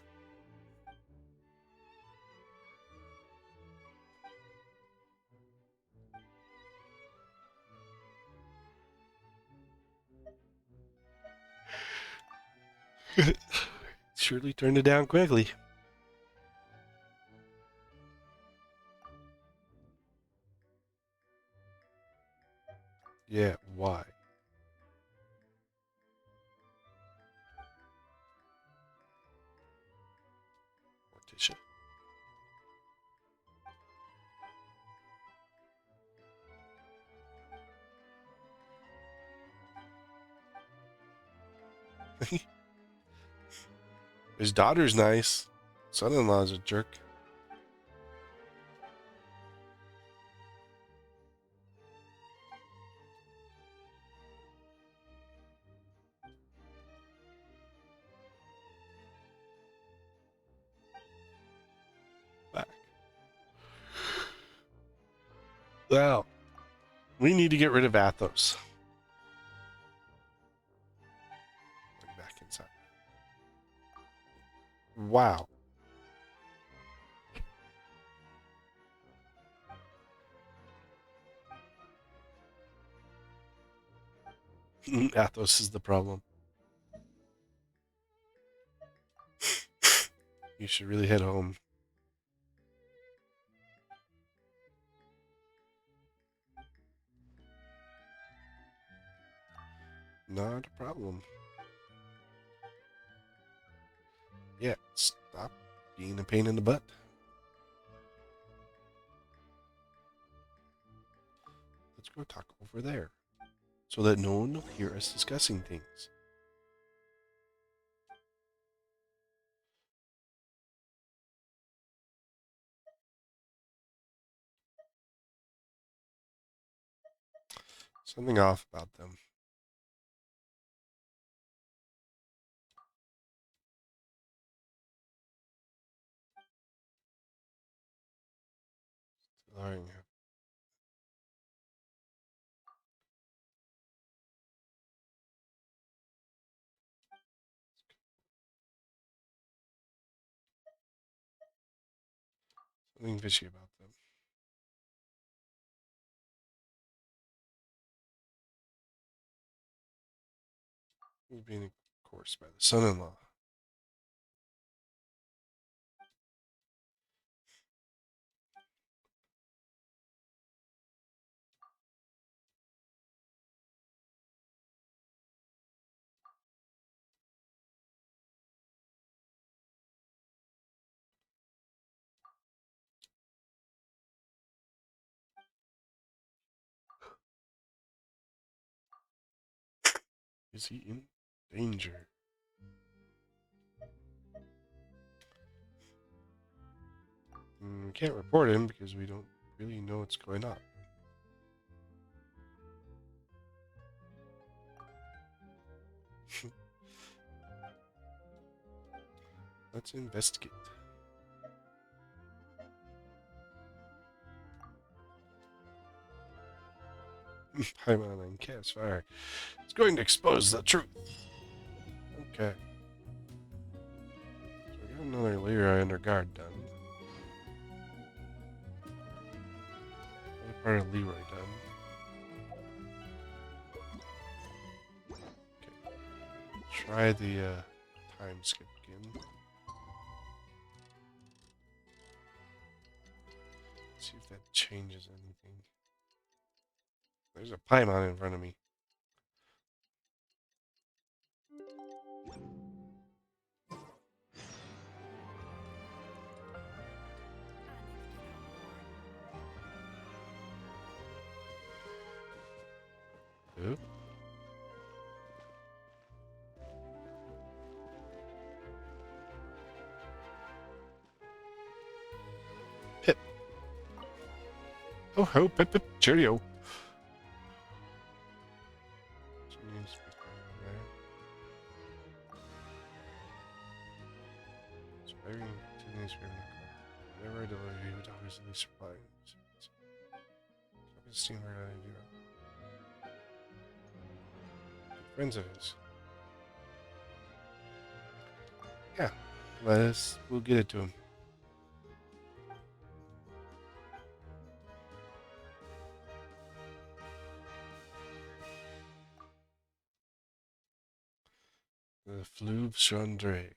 Surely turned it down quickly. Yeah, why? Morticia. His daughter's nice. Son-in-law's a jerk. Back. Well, we need to get rid of Athos. Back inside. Wow. Athos is the problem. You should really head home. Not a problem. Yeah, stop being a pain in the butt. Let's go talk over there, so that no one will hear us discussing things. Something off about them. Allowing something fishy about them. He's being, of course, by the son-in-law. Is he in danger? We can't report him because we don't really know what's going on. Let's investigate. Paimon and Cat's fire. It's going to expose the truth. Okay. So we got another Leroy under guard done. Another part of Leroy done. Okay. Try the time skip again. See if that changes anything. There's a Paimon in front of me. Pip. Oh ho, pip pip, cheerio. Surviving to the newspaper in the car. Whenever I deliver, he would obviously supply. So his team where I do that. Friends of his. Yeah, we'll get it to him. The Fleuve Chandray.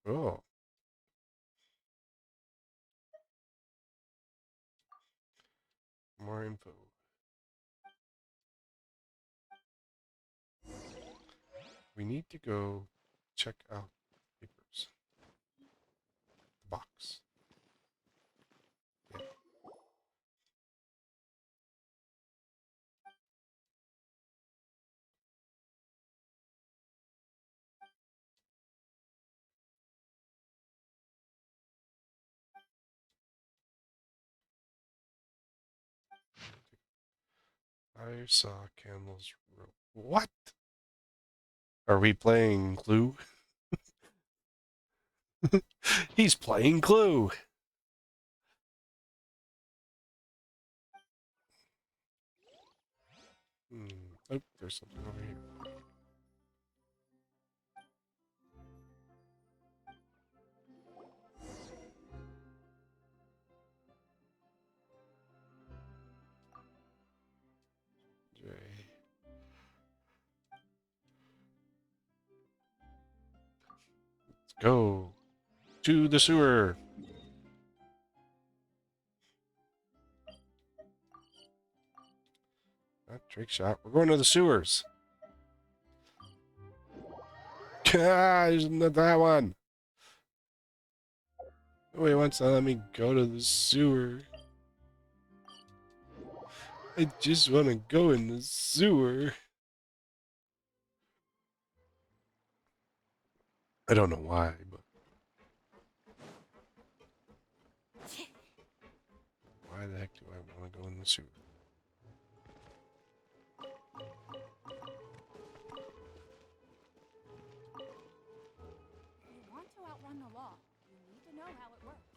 Oh. More info. We need to go check out papers. Box. Yeah. I saw Campbell's room. What? Are we playing Clue? He's playing Clue. Oh, there's something over here. Jay. Let's go to the sewer. Not trick shot. We're going to the sewers. Ah, there's not that one. Nobody wants to let me go to the sewer. I just want to go in the sewer. I don't know why, but why the heck do I want to go in the sewer? If you want to outrun the law, you need to know how it works.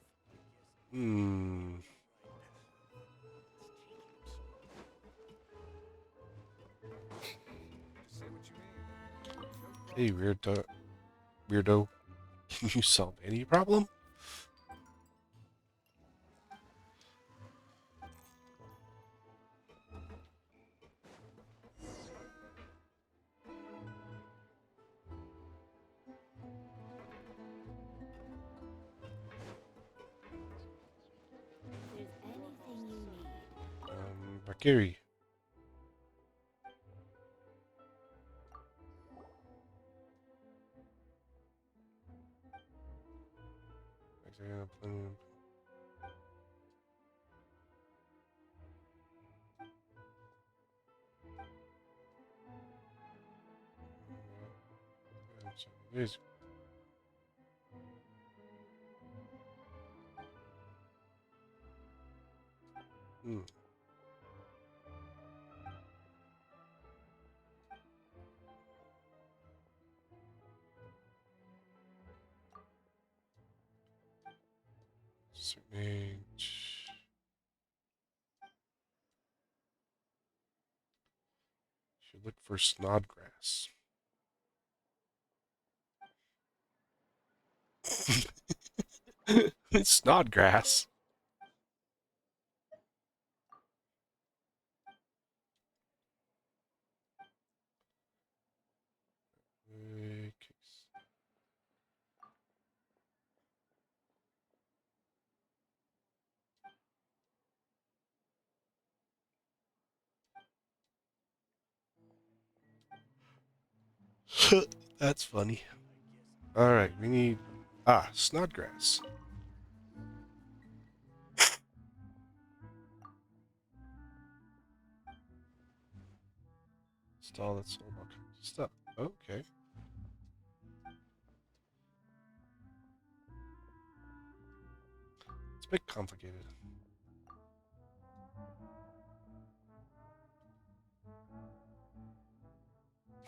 Hey, weirdo. Can you solve any problem? If there's anything you need. Bakiri. Is certain age. Should look for Snodgrass. It's Snodgrass. That's funny. Alright, we need... Snodgrass. Stall that sold all kinds of stuff. Okay. It's a bit complicated.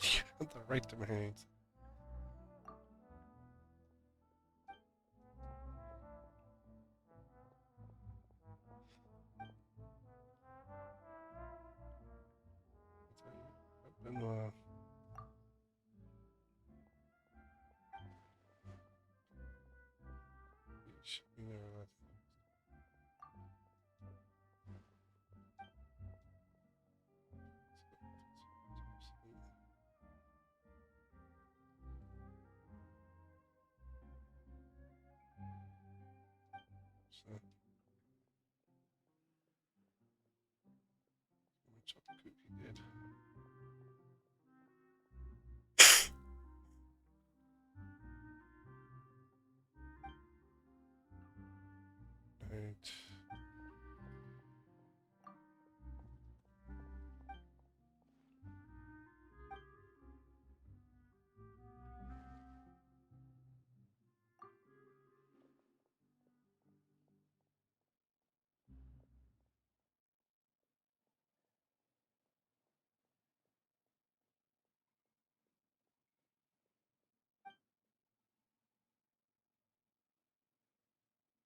You have the right to marry. Open you never let so much of the coup he did. Right.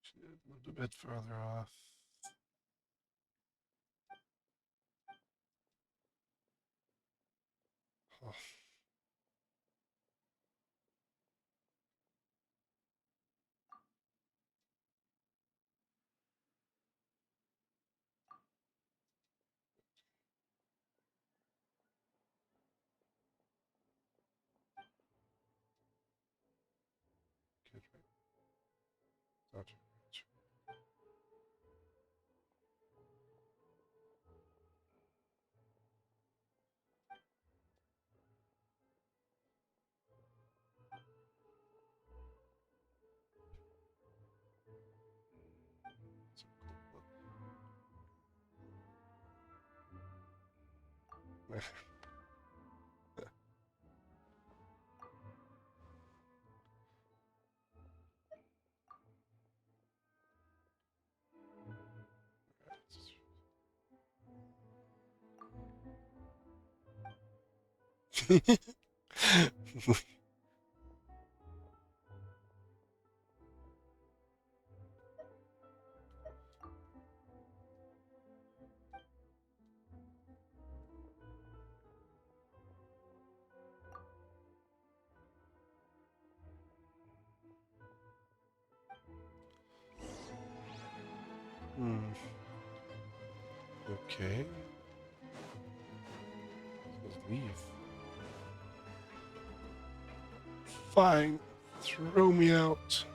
Should have moved a bit further off. Oh. Good, right? Gotcha. Okay. Let's leave. Fine. Throw me out.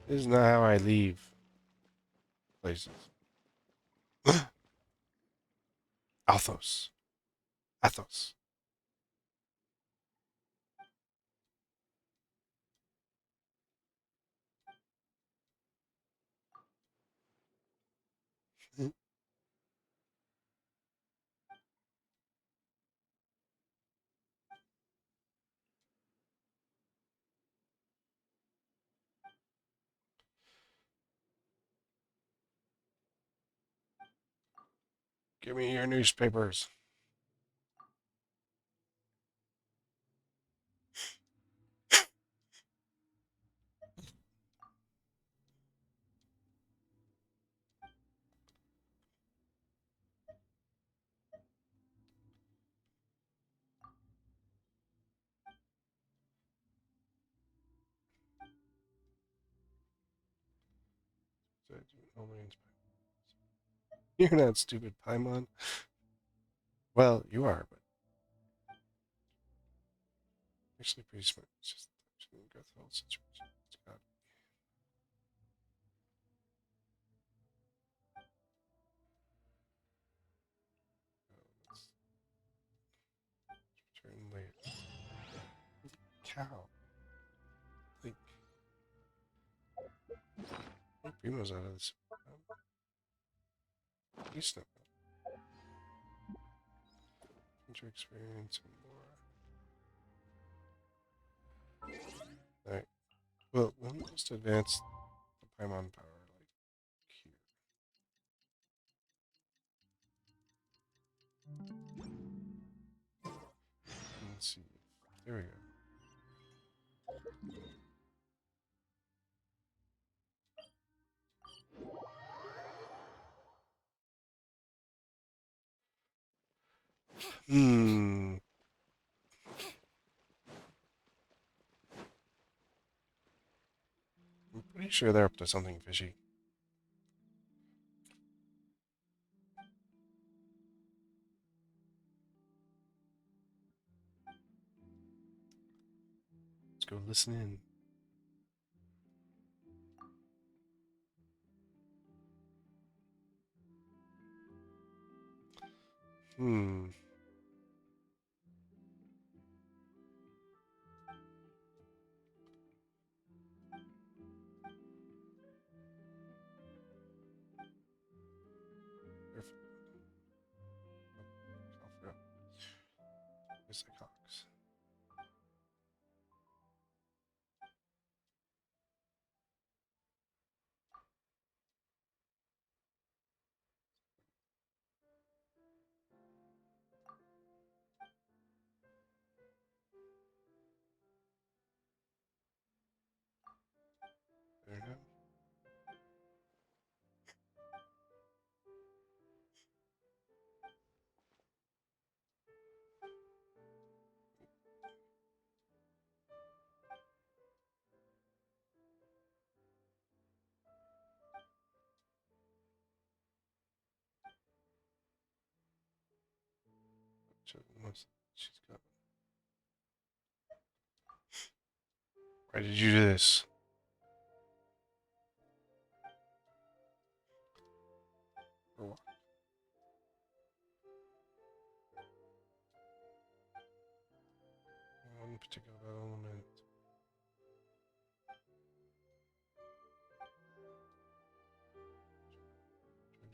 This is not how I leave places. Athos. Athos. Give me your newspapers. You're not stupid, Paimon. Well, you are, but actually pretty smart. It's just go through the whole situation. It's got let's return later. Cow. Like Primo's out of this. He's not. Future experience and more. Alright. Well, let me just advance the Paimon power like here. Let's see. There we go. Hmm. I'm pretty sure they're up to something fishy. Let's go listen in. Hmm. Where's the Cox? There we go. She's got. Why did you do this? For what? One particular element.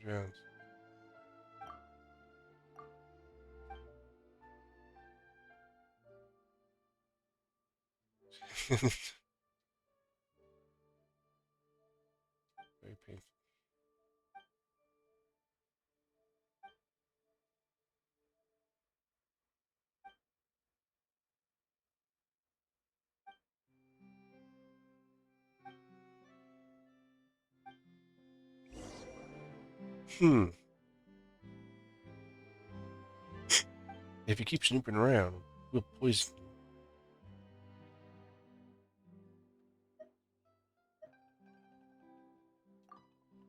Jones. Very painful. Hmm. If you keep snooping around, we'll poison you.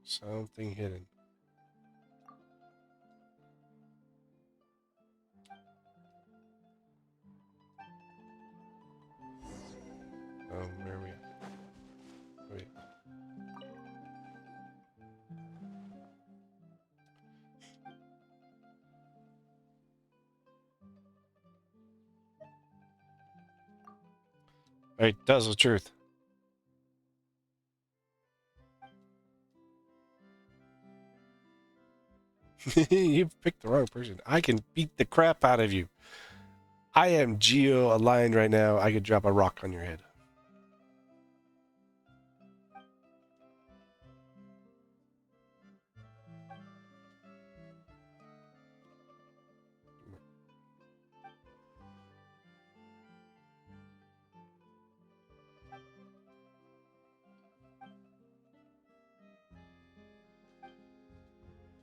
Something hidden. Where are we at? Wait. Alright, tells the truth. You picked the wrong person. I can beat the crap out of you. I am geo aligned right now. I could drop a rock on your head.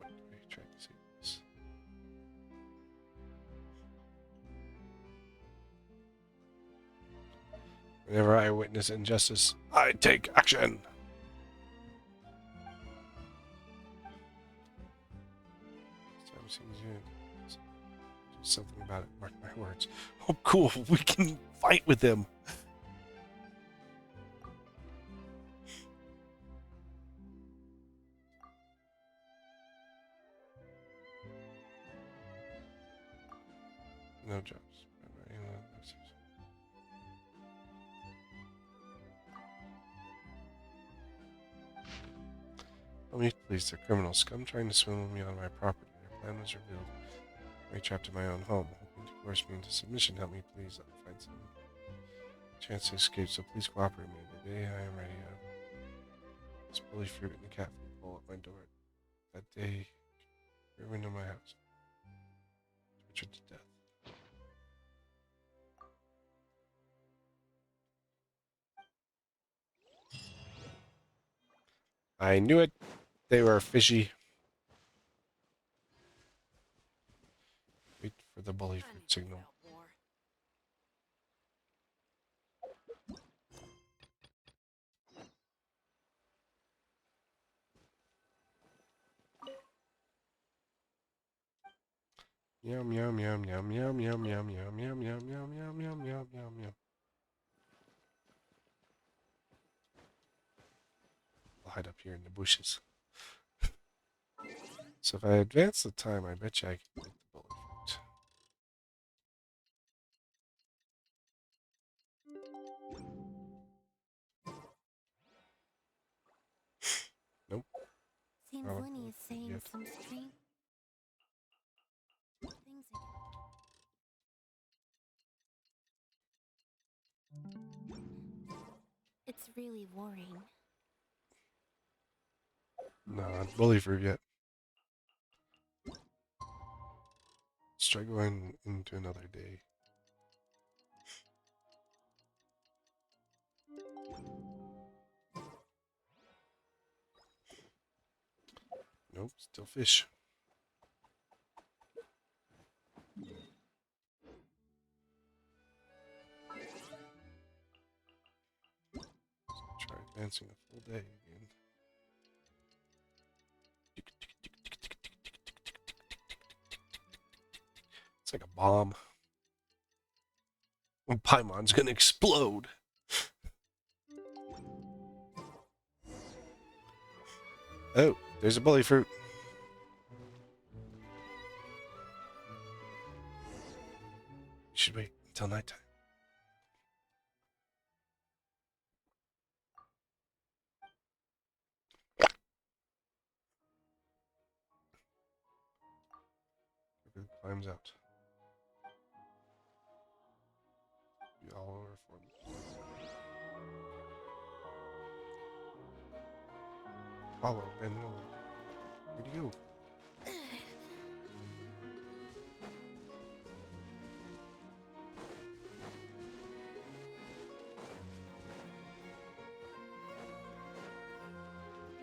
What are you trying to say? This? Whenever I witness injustice, I take action. Do something about it. Mark my words. Oh, cool. We can fight with them. No jobs. Help me, please. They're criminal scum trying to swindle me on my property. Their plan was revealed. I'm trapped in my own home, hoping to coerce me into submission. Help me, please. I'll find some chance to escape, so please cooperate with me. The day I am ready, this bully fruit and the cat food bowl at my door. That day, every window of my house. Tortured to death. I knew it. They were fishy. Wait for the bully fruit signal. Yum yum yum yum yum yum yum yum yum yum yum yum yum yum yum. I'll hide up here in the bushes. So if I advance the time, I bet you I can get the bullet fruit. Nope. Seems Lenny is saying some strange things again. It's really worrying. No, not bully fruit yet. Let's try going into another day. Nope, still fish. Let's try advancing a full day again. It's like a bomb. Paimon's gonna explode. Oh, there's a bully fruit. Should wait until nighttime. Everything climbs out. Be all over for me. Follow Ben Willow. Where'd you go?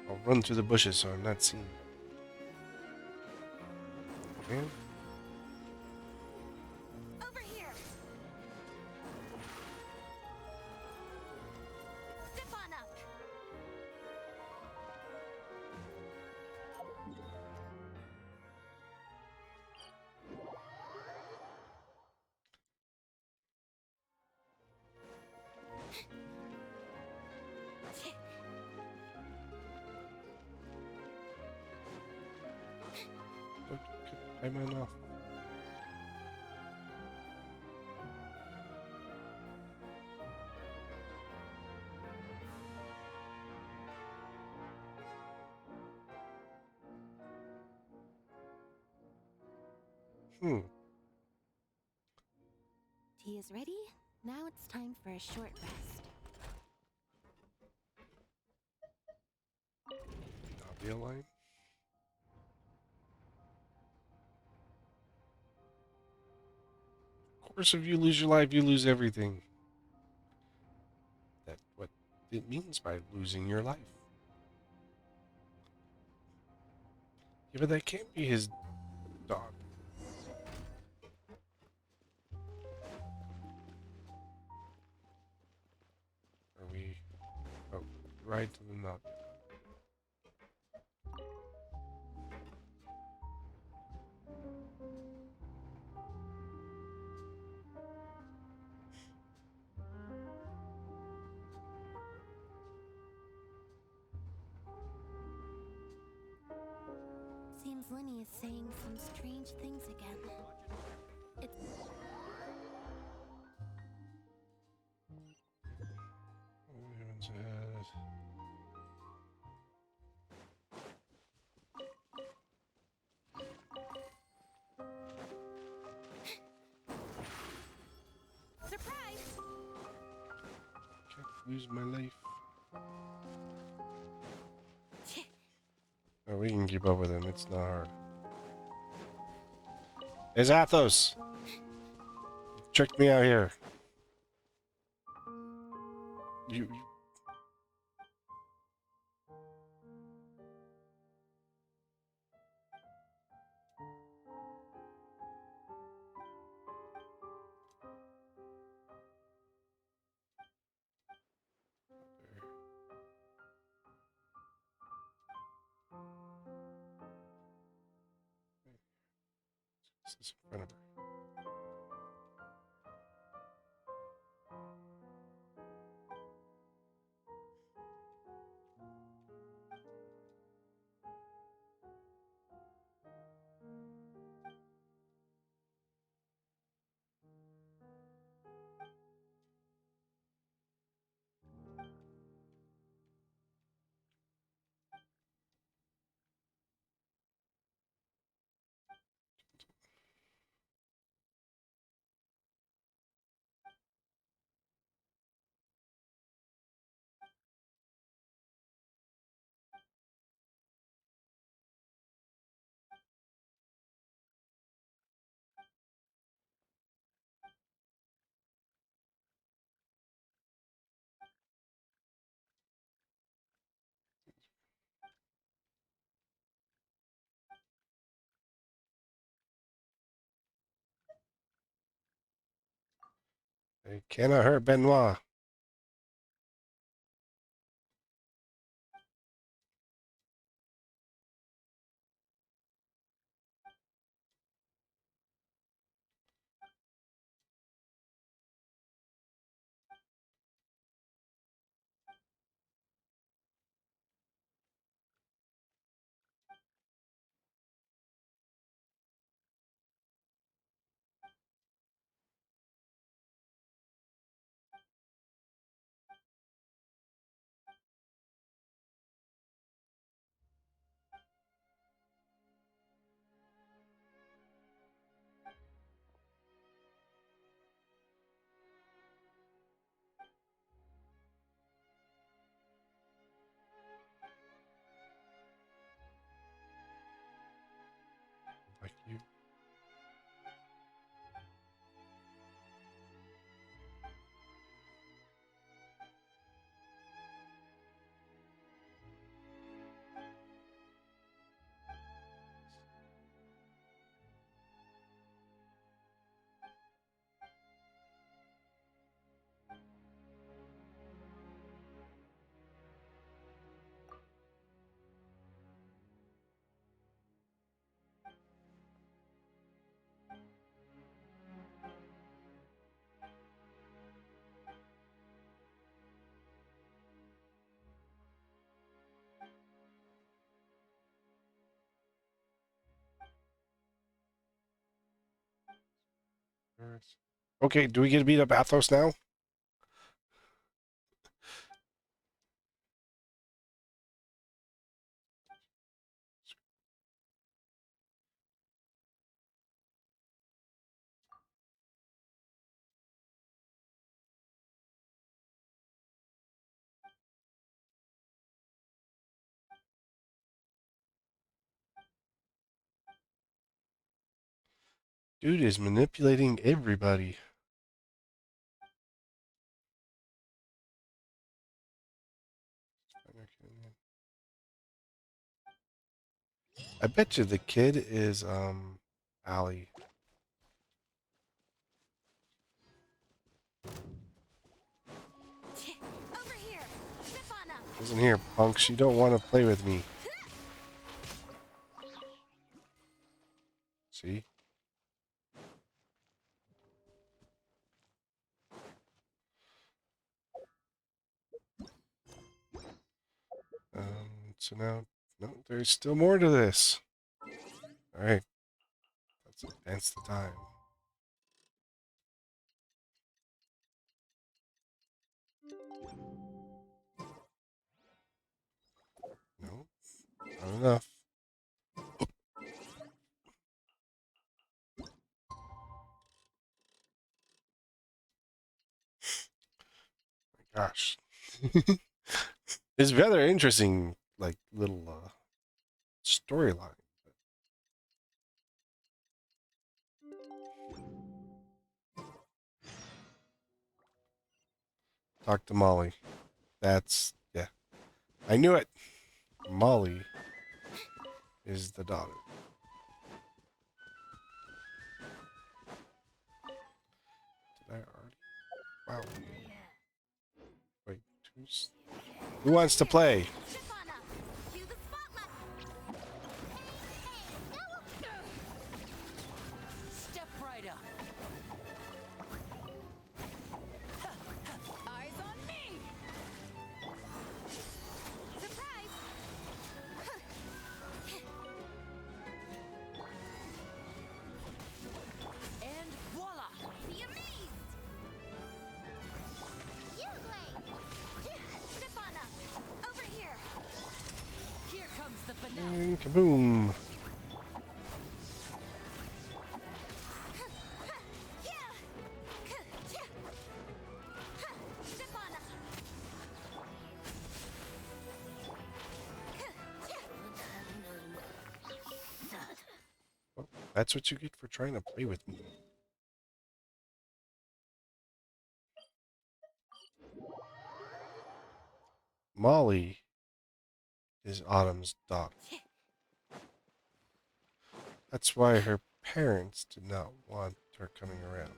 I'll run through the bushes so I'm not seen. Okay. Over here. Zip on up. I'm on off. Tea is ready. Now it's time for a short rest. Not be a line. Of course, if you lose your life, you lose everything. That's what it means by losing your life. Yeah, but that can't be his dog. Are we... Oh, ride to the knot. Seems Lenny is saying some strange things again. It's... Heaven's head. lose my life. Oh, we can keep up with him. It's not hard. It's Athos! You tricked me out here. You This is in front of her. They cannot hurt Benoit. Like you. Okay, do we get to beat up Athos now? Dude is manipulating everybody. I bet you the kid is Allie. Over here. Step on up. Listen here, punks. You don't want to play with me. See? So now, no, there's still more to this. All right, let's advance the time. No, not enough. My gosh. It's rather interesting, like little storyline. Talk to Molly. That's yeah. I knew it. Molly is the daughter. Did I already? Wow. Wait, who wants to play? Step right up. Eyes on me. Surprise! And voila. Be amazed! You Blade! Step on up! Over here! Here comes the finale. And kaboom! Step on up! Well, that's what you get for trying to play with me. Molly is Autumn's daughter. That's why her parents did not want her coming around.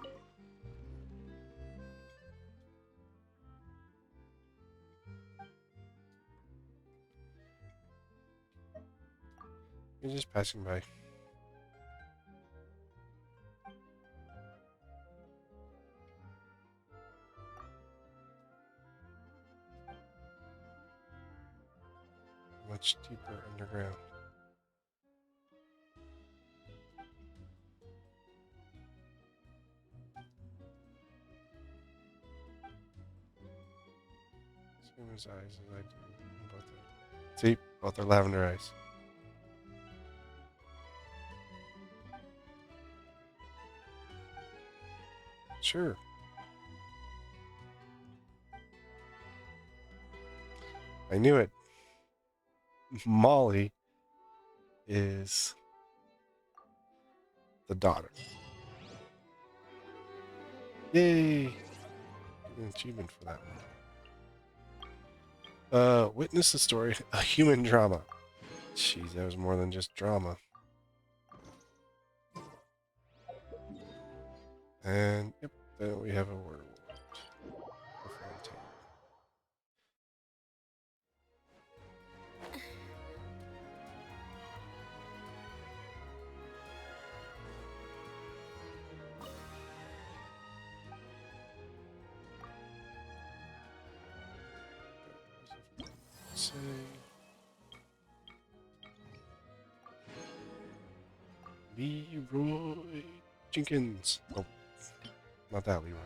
You're just passing by. Much deeper underground. Same as eyes as I do. Both are. See, both are lavender eyes. Sure. I knew it. Molly is the daughter. Yay! Get an achievement for that one. Witness the story, a human drama. Jeez, that was more than just drama. And yep, then we have a word. Say Leroy Jenkins. Nope, not that Leroy.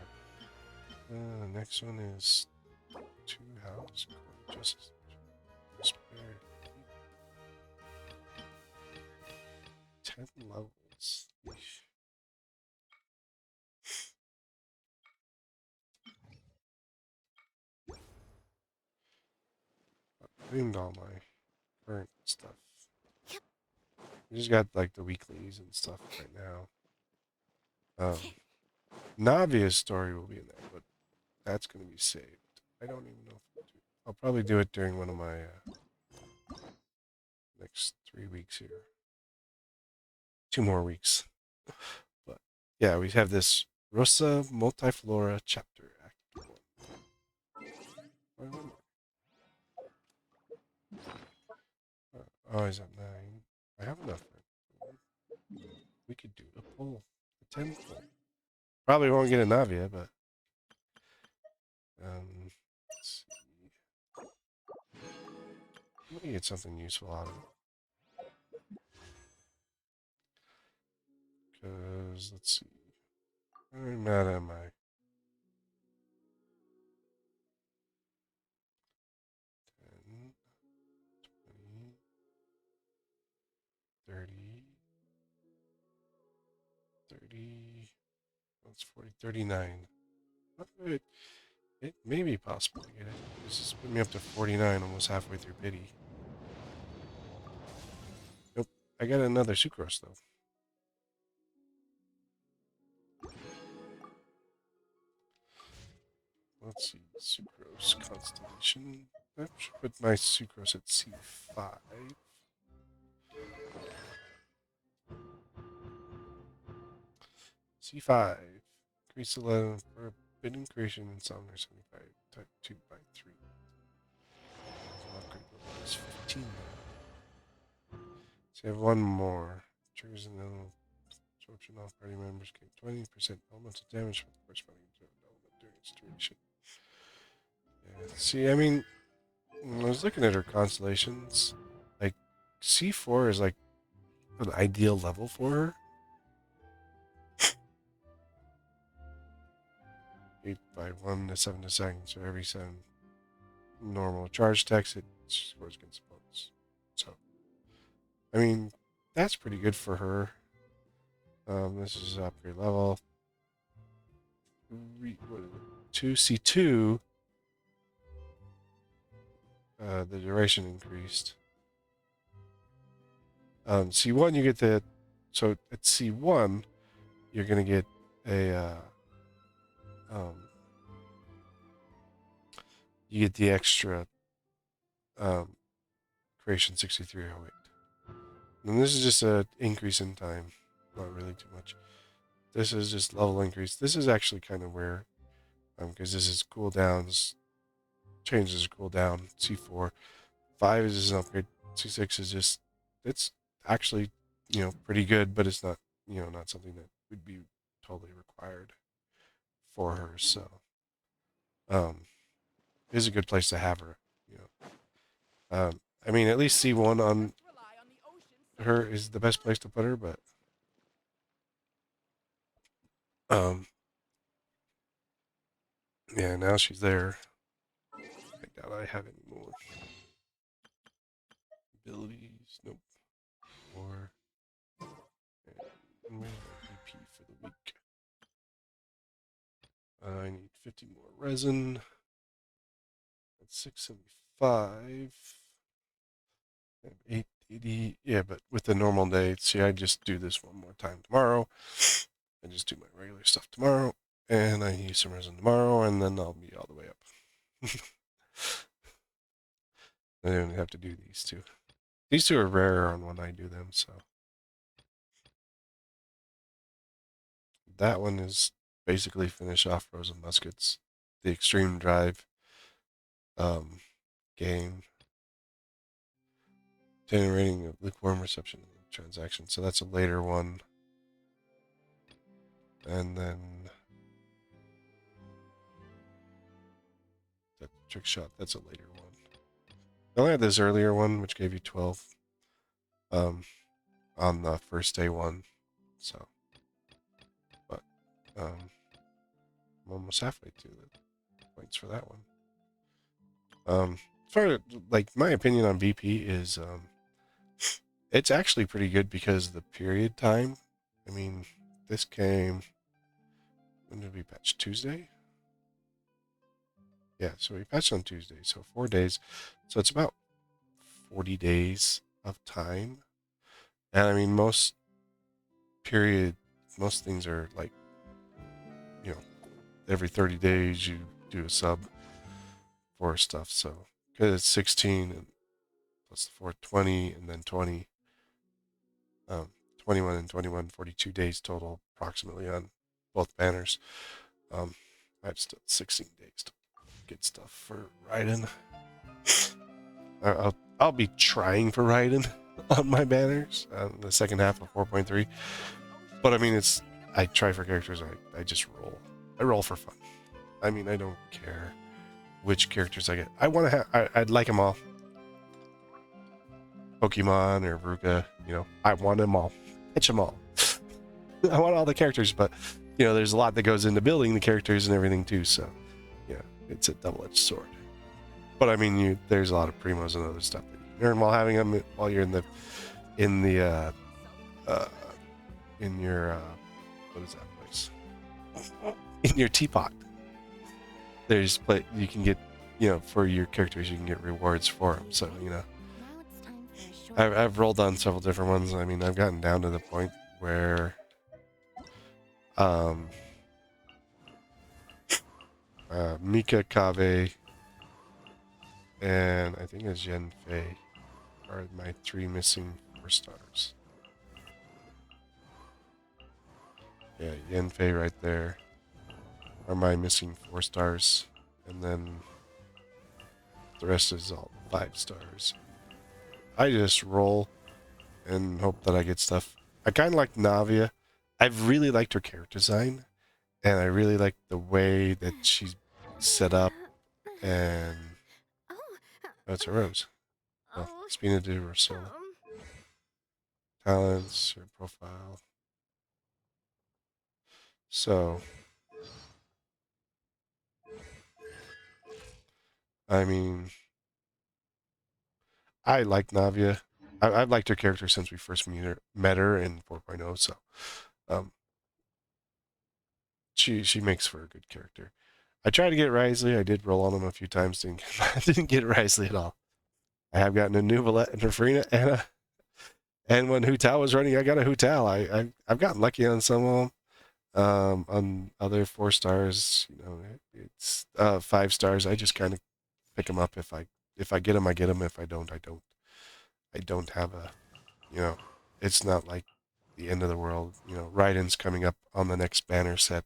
Next one is Two House Justice. Spare 10 levels. I claimed all my current stuff. We just got like the weeklies and stuff right now. Navia's story will be in there, but that's going to be saved. I don't even know if I'll probably do it during one of my next 3 weeks here. 2 more weeks. But yeah, we have this Rosa Multiflora chapter act 1. Oh, he's at 9. I have enough. We could do a poll. A 10 poll. Probably won't get a Navia, but let's see. Let me get something useful out of it. Because, let's see. How mad am I? 10, 20, 30, 30, that's 40, 39. It may be possible to get it. This has put me up to 49, almost halfway through pity. Nope. I got another sucrose though. Let's see, sucrose constellation. I should put my sucrose at C5. C5. Increase 11 for a bidding creation in Summoner 75. Type 2 by 3. So upgrade level is 15 now. So I have one more. Triggers an element absorption off party members gain 20% elemental damage from the corresponding element during its duration. Yeah. See, I mean, when I was looking at her constellations, like C4 is like an ideal level for her. 8 by 1 to 7 to second, so every 7 normal charge attacks it scores against opponents. So, I mean, that's pretty good for her. This is upgrade level. 2C2. The duration increased. C1 you get the, so at C1 you're gonna get a you get the extra creation 6308. And this is just an increase in time, not really too much. This is just level increase. This is actually kind of where, because this is cooldowns, changes cooldown. C4, 5 is an upgrade. C6 is just, it's actually, pretty good, but it's not, not something that would be totally required for her. So, it is a good place to have her. I mean, at least C1 on her is the best place to put her, but yeah, now she's there. I doubt I have any more abilities. Nope. Or and where's my BP for the week? I need 50 more resin. That's 675. 880. Yeah, but with the normal day, see, I just do this one more time tomorrow. I just do my regular stuff tomorrow, and I use some resin tomorrow, and then I'll be all the way up. I don't have to do these two. These two are rarer on when I do them, so. That one is basically finish off Frozen Muskets. The Extreme Drive game. Generating a lukewarm reception transaction. So that's a later one. And then that trick shot, that's a later one. I only had this earlier one, which gave you 12 on the first day one. So, but I'm almost halfway to the points for that one. As far as, like, my opinion on BP is it's actually pretty good because of the period time. I mean, this came, when did we patch? Tuesday? Yeah, so we patched on Tuesday, so 4 days. So it's about 40 days of time. And I mean, most things are like, every 30 days you do a sub for stuff. So, because it's 16 and plus the 420 and then 20. 21 and 21, 42 days total approximately on both banners. I have still 16 days to get stuff for Raiden. I'll be trying for Raiden on my banners the second half of 4.3. But I mean, I try for characters. I just roll. I roll for fun. I mean, I don't care which characters I get. I want to have. I'd like them all. Pokemon or Ruka, I want them all. Pitch them all. I want all the characters, but there's a lot that goes into building the characters and everything too. So, it's a double-edged sword. But I mean, there's a lot of primos and other stuff that you learn while having them while you're in your what is that place? In your teapot. there's you can get, for your characters you can get rewards for them. So I've rolled on several different ones. I mean, I've gotten down to the point where Mika, Kave, and I think it's Yen Fei are my 3 missing 4 stars. Yeah, Yen Fei right there are my missing 4 stars, and then the rest is all 5 stars. I just roll and hope that I get stuff. I kind of like Navia. I've really liked her character design, and I really like the way that she's set up. And that's a rose. Oh, Spina de Rosola. Talents, her profile. So, I mean, I like Navia. I've liked her character since we first met her in 4.0. So, she makes for a good character. I tried to get Risley. I did roll on him a few times. Didn't get Risley at all. I have gotten a new Valette and a Farina, and when Hu Tao was running, I got a Hu Tao. I've gotten lucky on some of them. On other 4 stars, it's 5 stars. I just kind of pick them up. If I get them, I get them. If I don't, I don't. I don't have a, it's not like the end of the world. Raiden's coming up on the next banner set.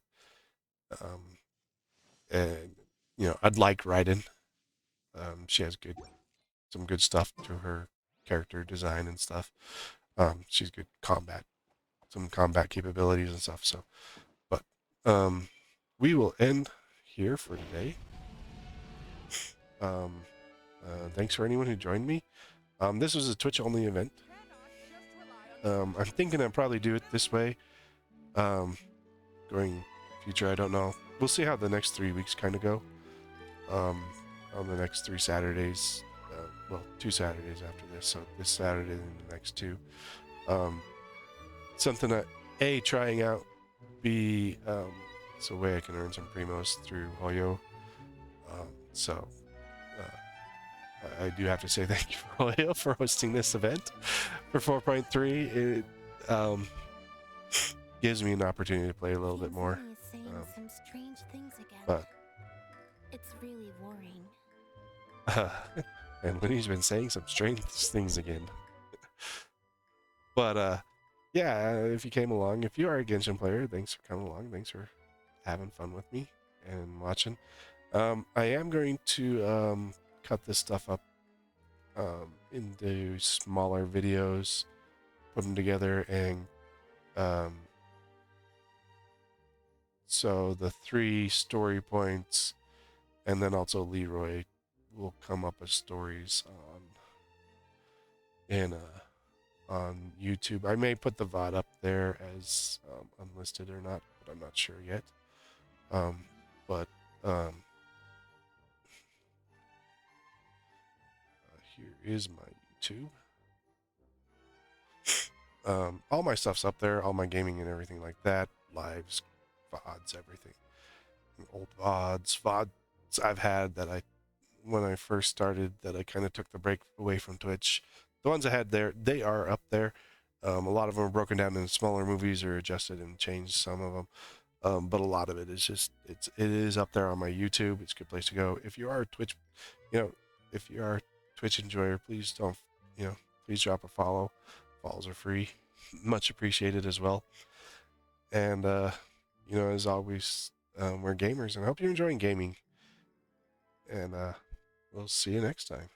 And I'd like Raiden. She has some good stuff to her character design and stuff. She's good some combat capabilities and stuff. So, but we will end here for today. Thanks for anyone who joined me. This was a Twitch only event. I'm thinking I'll probably do it this way. Going future, I don't know. We'll see how the next 3 weeks kind of go. On the next 3 Saturdays. Well, 2 Saturdays after this. So this Saturday and the next 2. Something that trying out. B, it's a way I can earn some primos through Hoyo. So I do have to say thank you for Hoyo for hosting this event for 4.3. It gives me an opportunity to play a little bit more. Some strange things again. But it's really worrying. and Winnie's been saying some strange things again. But yeah, if you came along, if you are a Genshin player, thanks for coming along. Thanks for having fun with me and watching. I am going to cut this stuff up into smaller videos, put them together, and so the 3 story points, and then also Leroy will come up as stories on YouTube. I may put the VOD up there as unlisted or not, but I'm not sure yet. Here is my YouTube. All my stuff's up there, all my gaming and everything like that, lives, VODs, everything. Old VODs I've had that when I first started, that I kind of took the break away from Twitch. The ones I had there, they are up there. A lot of them are broken down into smaller movies or adjusted and changed some of them. But a lot of it is just, it is up there on my YouTube. It's a good place to go. If you are a Twitch, if you are a Twitch enjoyer, please please drop a follow. Follows are free. Much appreciated as well. And, as always, we're gamers, and I hope you're enjoying gaming. And we'll see you next time.